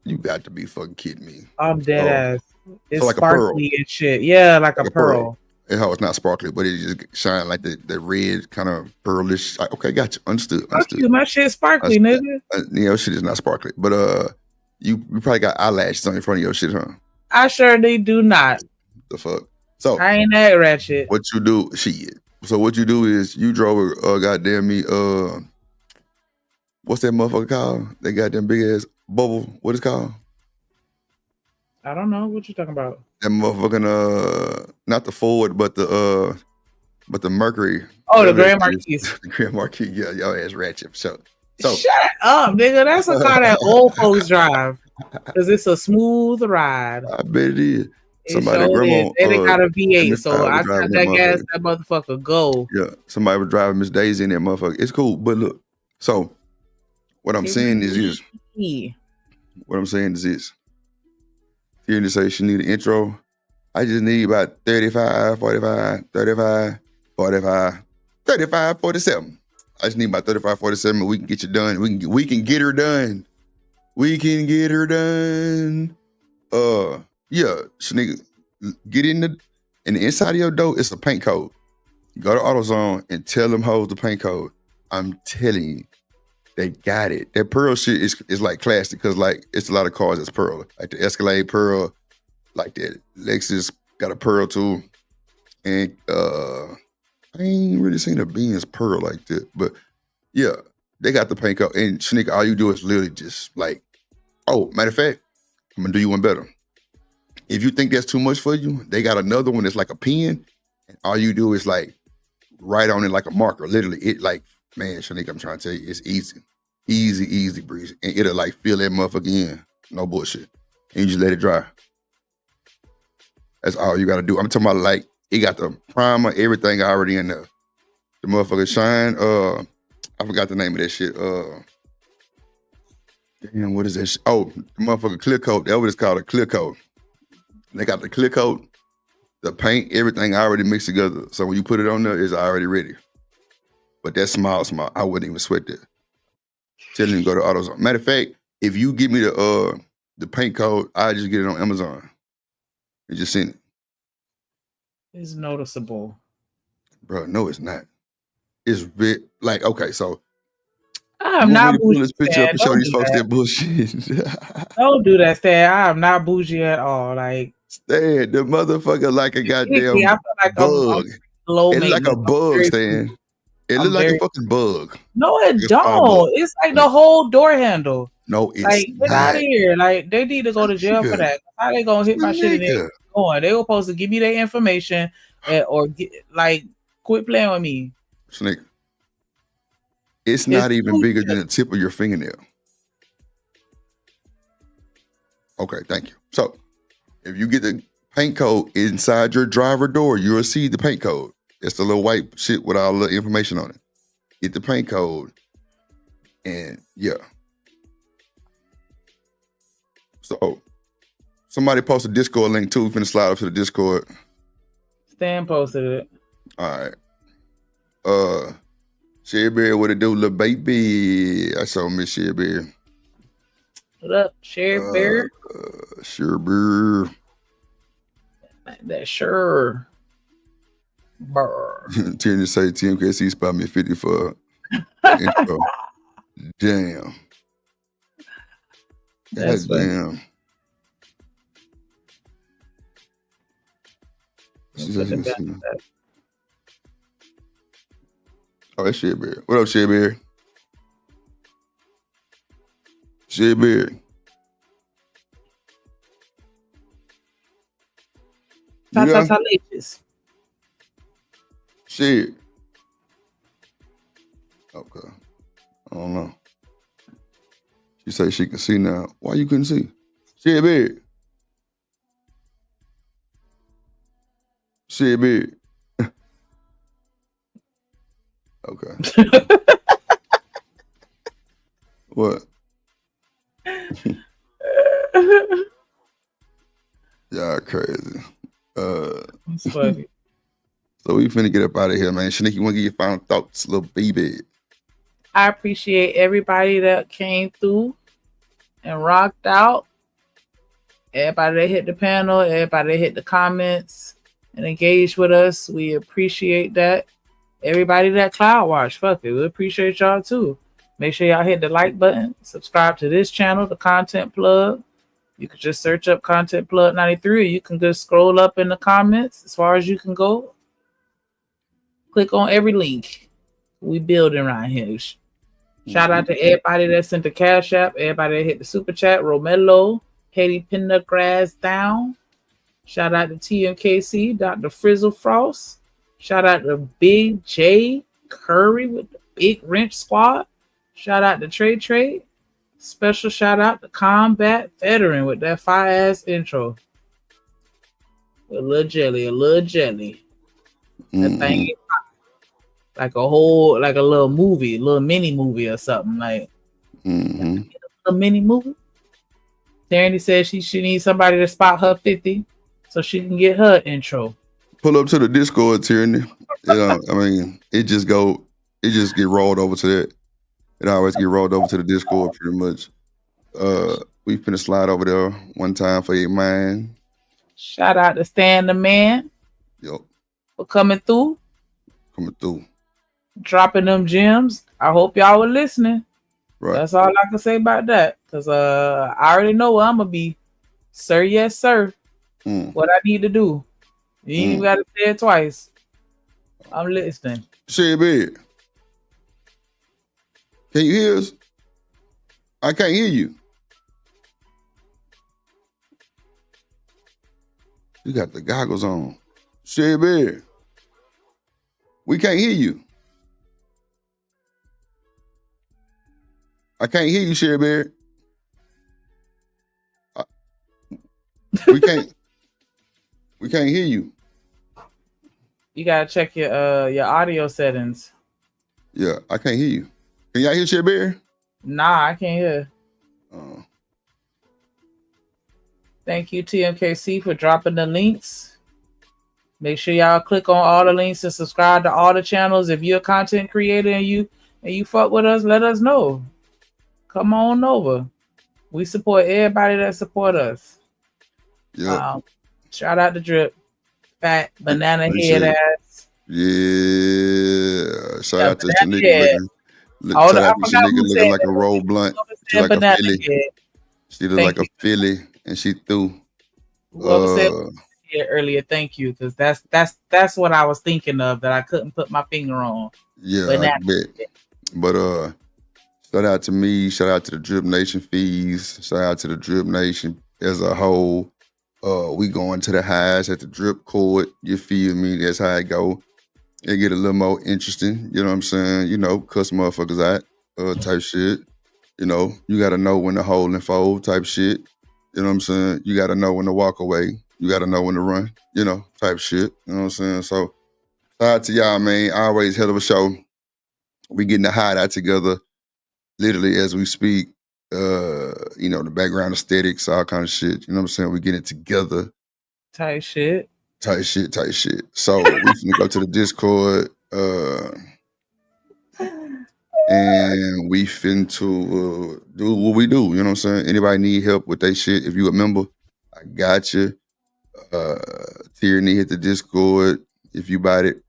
You got to be fucking kidding me. I'm dead ass. It's like a pearl. sparkly and shit. Yeah, like a pearl. And how it's not sparkly, but it just shine like the red kind of pearlish. Okay, gotcha. Understood. Fuck you, my shit sparkly, nigga. Your shit is not sparkly, but you probably got eyelashes on in front of your shit, huh? I surely do not. The fuck. So I ain't that ratchet. What you do? Shit. So what you do is you drove goddamn me. What's that motherfucker called? They got them big ass bubble. What is it called? I don't know what you talking about. That motherfucking not the Ford, but the Mercury. Oh, the Grand Marquis. The Grand Marquis. Yeah, y'all ass ratchet. So shut up, nigga. That's a car that old folks drive because it's a smooth ride. I bet it is. Somebody sure grandma. And it got a V8, so I tell tell that gas that motherfucker go. Yeah, somebody was driving Miss Daisy in that motherfucker. It's cool, but look. So what I'm saying is this. What I'm saying is this. Hearing to say she need an intro. I just need about 35, 45, 35, 45, 35, 47. I just need about 35, 47 and we can get you done. We can get her done. We can get her done. Yeah, nigga, get in the inside of your door, it's a paint code. Go to AutoZone and tell them hoes the paint code. I'm telling you, they got it. That pearl shit is like classic because like it's a lot of cars that's pearl. Like the Escalade pearl, like that Lexus got a pearl too. And I ain't really seen a Benz pearl like that. But yeah, they got the paint code. And sneaker, all you do is literally just like, oh, matter of fact, I'm gonna do you one better. If you think that's too much for you, they got another one that's like a pen. And all you do is like write on it like a marker. Literally, it like, man, Shanika, I'm trying to tell you, it's easy. Easy breeze. And it'll like fill that motherfucker in. No bullshit. And you just let it dry. That's all you gotta do. I'm talking about like, it got the primer, everything already in there. The motherfucker shine. I forgot the name of that shit. Damn, what is that shit? Oh, the motherfucker clear coat. That's what it's called, a clear coat. They got the clear coat, the paint, everything already mixed together. So when you put it on there, it's already ready. But that's small. I wouldn't even sweat that. Tell them to go to AutoZone. Matter of fact, if you give me the paint code, I just get it on Amazon. And just send it. It's noticeable. Bro, no, it's not. It's bit like, okay, so I'm not bougie. This picture up and show these folks that bullshit. Don't do that, Stan. I am not bougie at all. Like, Stan, the motherfucker like a goddamn I feel like bug. I'm It's like a bug, Stan. It looks like a fucking bug. No, it don't. It's like the whole door handle. No, it's like get out of here. Like they need to go to jail for that. How they gonna hit my shit and going? They were supposed to give me their information or get, like quit playing with me. Snake. It's not even bigger than the tip of your fingernail. Okay, thank you. So if you get the paint code inside your driver door, you'll see the paint code. It's the little white shit with all the information on it. Get the paint code. And yeah. So somebody post a Discord link too. We're finna slide up to the Discord. Stan posted it. All right. Sherry, what it do, little baby? I saw Miss Sherry. What up, Sherry? Sherry. That sure. Tierney say TMKC spot me 50 for intro. Damn. That's damn. Oh, that's Sherry. What up, Sherry? Sherry. Shit. Okay. I don't know. She say she can see now. Why you couldn't see? Shit big. Shit big. Okay. What? Y'all crazy. That's funny. So we finna get up out of here, man. Shanique, you wanna give your final thoughts, little baby? I appreciate everybody that came through and rocked out. Everybody that hit the panel, everybody that hit the comments and engaged with us, we appreciate that. Everybody that cloud watch, fuck it, we appreciate y'all too. Make sure y'all hit the like button, subscribe to this channel, the Content Plug. You can just search up Content Plug 93. You can just scroll up in the comments as far as you can go. Click on every link. We building around here. Shout out to everybody that sent the Cash App, everybody that hit the Super Chat, Romelo, Katie Pendergrass down. Shout out to TMKC, Dr. Frizzle Frost. Shout out to Big J Curry with the Big Wrench Squad. Shout out to Trey. Special shout out to Combat Veteran with that fire-ass intro. A little jelly. That thing is like a little movie, a little mini movie or something. Like a mini movie. Danny said she needs somebody to spot her 50 so she can get her intro. Pull up to the Discord, Tierney. I mean, it just get rolled over to that. It always get rolled over to the Discord pretty much. We finna slide over there one time for your man. Shout out to Stan the Man. Yep. For coming through. Dropping them gems. I hope y'all were listening. Right. That's all I can say about that. Because I already know where I'm going to be. Sir, yes, sir. What I need to do. You ain't even got to say it twice. I'm listening. Shit, big. Can you hear us? I can't hear you. You got the goggles on. Shit, big. We can't hear you. I can't hear you, Sherry Bear. We can't hear you. You gotta check your audio settings. Yeah, I can't hear you. Can y'all hear Sherry Bear? Nah, I can't hear. Thank you, TMKC, for dropping the links. Make sure y'all click on all the links and subscribe to all the channels. If you're a content creator and you fuck with us, let us know. Come on over. We support everybody that support us. Yeah. Shout out to Drip, fat banana head ass. Yeah. Shout out to Shanika looking like a roll blunt. She like a Philly. She look like a Philly, and she threw. Whoever said earlier, thank you, because that's what I was thinking of that I couldn't put my finger on. Yeah, I bet. But shout out to me. Shout out to the Drip Nation fees. Shout out to the Drip Nation as a whole. We going to the highs at the Drip Court. You feel me? That's how it go. It get a little more interesting. You know what I'm saying? You know, cuss motherfuckers out, type shit. You know, you got to know when to hold and fold type shit. You know what I'm saying? You got to know when to walk away. You got to know when to run, you know, type shit. You know what I'm saying? So, shout out to y'all, man. Always hell of a show. We getting the Hideout together literally as we speak. You know, the background aesthetics, all kind of shit. You know what I'm saying? We getting it together. Type shit. So, we finna go to the Discord. And we finna do what we do. You know what I'm saying? Anybody need help with that shit? If you a member, I got you. Tierney hit the Discord. If you bought it,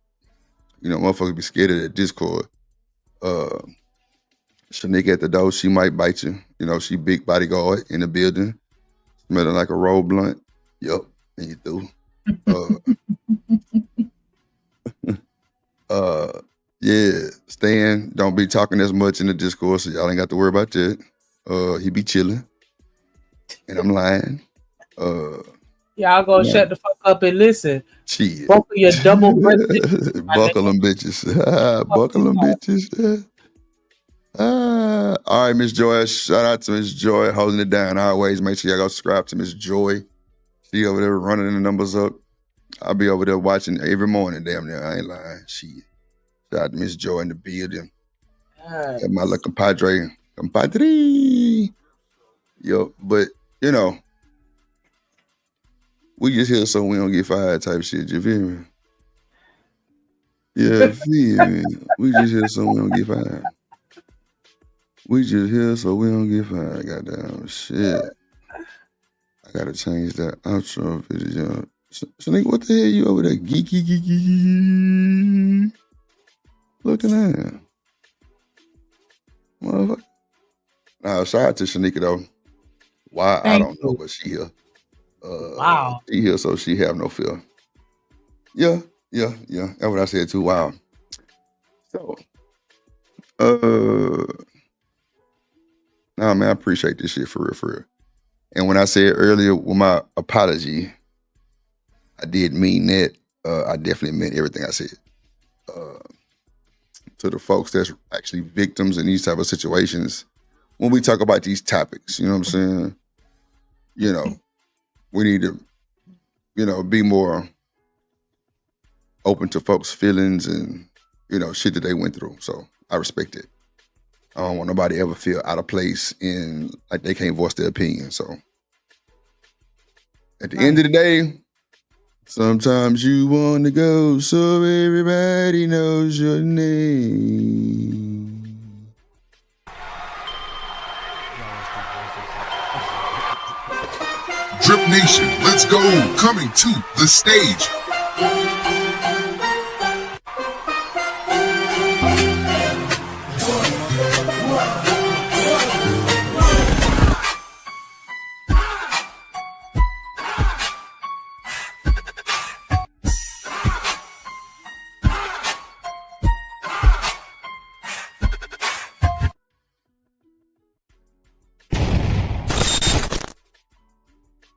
you know, motherfuckers be scared of that Discord. Shanika at the door, she might bite you. You know, she big bodyguard in the building. Smelling like a roll blunt. Yup, and you through. Yeah, Stan, don't be talking as much in the Discord, so y'all ain't got to worry about that. He be chilling. And I'm lying. Y'all go shut the fuck up and listen. Shit. Both of your double Buckle them bitches. Buckle them bitches. All right, Miss Joy. Shout out to Miss Joy holding it down always. Make sure y'all go subscribe to Miss Joy. She over there running the numbers up. I'll be over there watching every morning, damn near. I ain't lying. Shit. Shout out to Miss Joy in the building. And my little compadre. Yo, but, you know, we just here so we don't get fired type shit. You feel me? Yeah, feel me? We just here so we don't get fired. We just here so we don't get fired. Goddamn shit. I gotta change that outro video. Shanique, what the hell you over there geeky looking at? Motherfucker. Nah, shout out to Shanika though. Why I don't know, but she here. Wow. She here, so she have no fear. Yeah. That's what I said too. Wow. So, nah, man, I appreciate this shit for real. And when I said earlier with my apology, I did mean that. I definitely meant everything I said. To the folks that's actually victims in these type of situations, when we talk about these topics, you know what I'm saying? You know, we need to, be more open to folks' feelings and, shit that they went through. So I respect it. I don't want nobody ever feel out of place and like they can't voice their opinion. So at the end of the day, sometimes you want to go so everybody knows your name. Drip Nation, let's go. Coming to the stage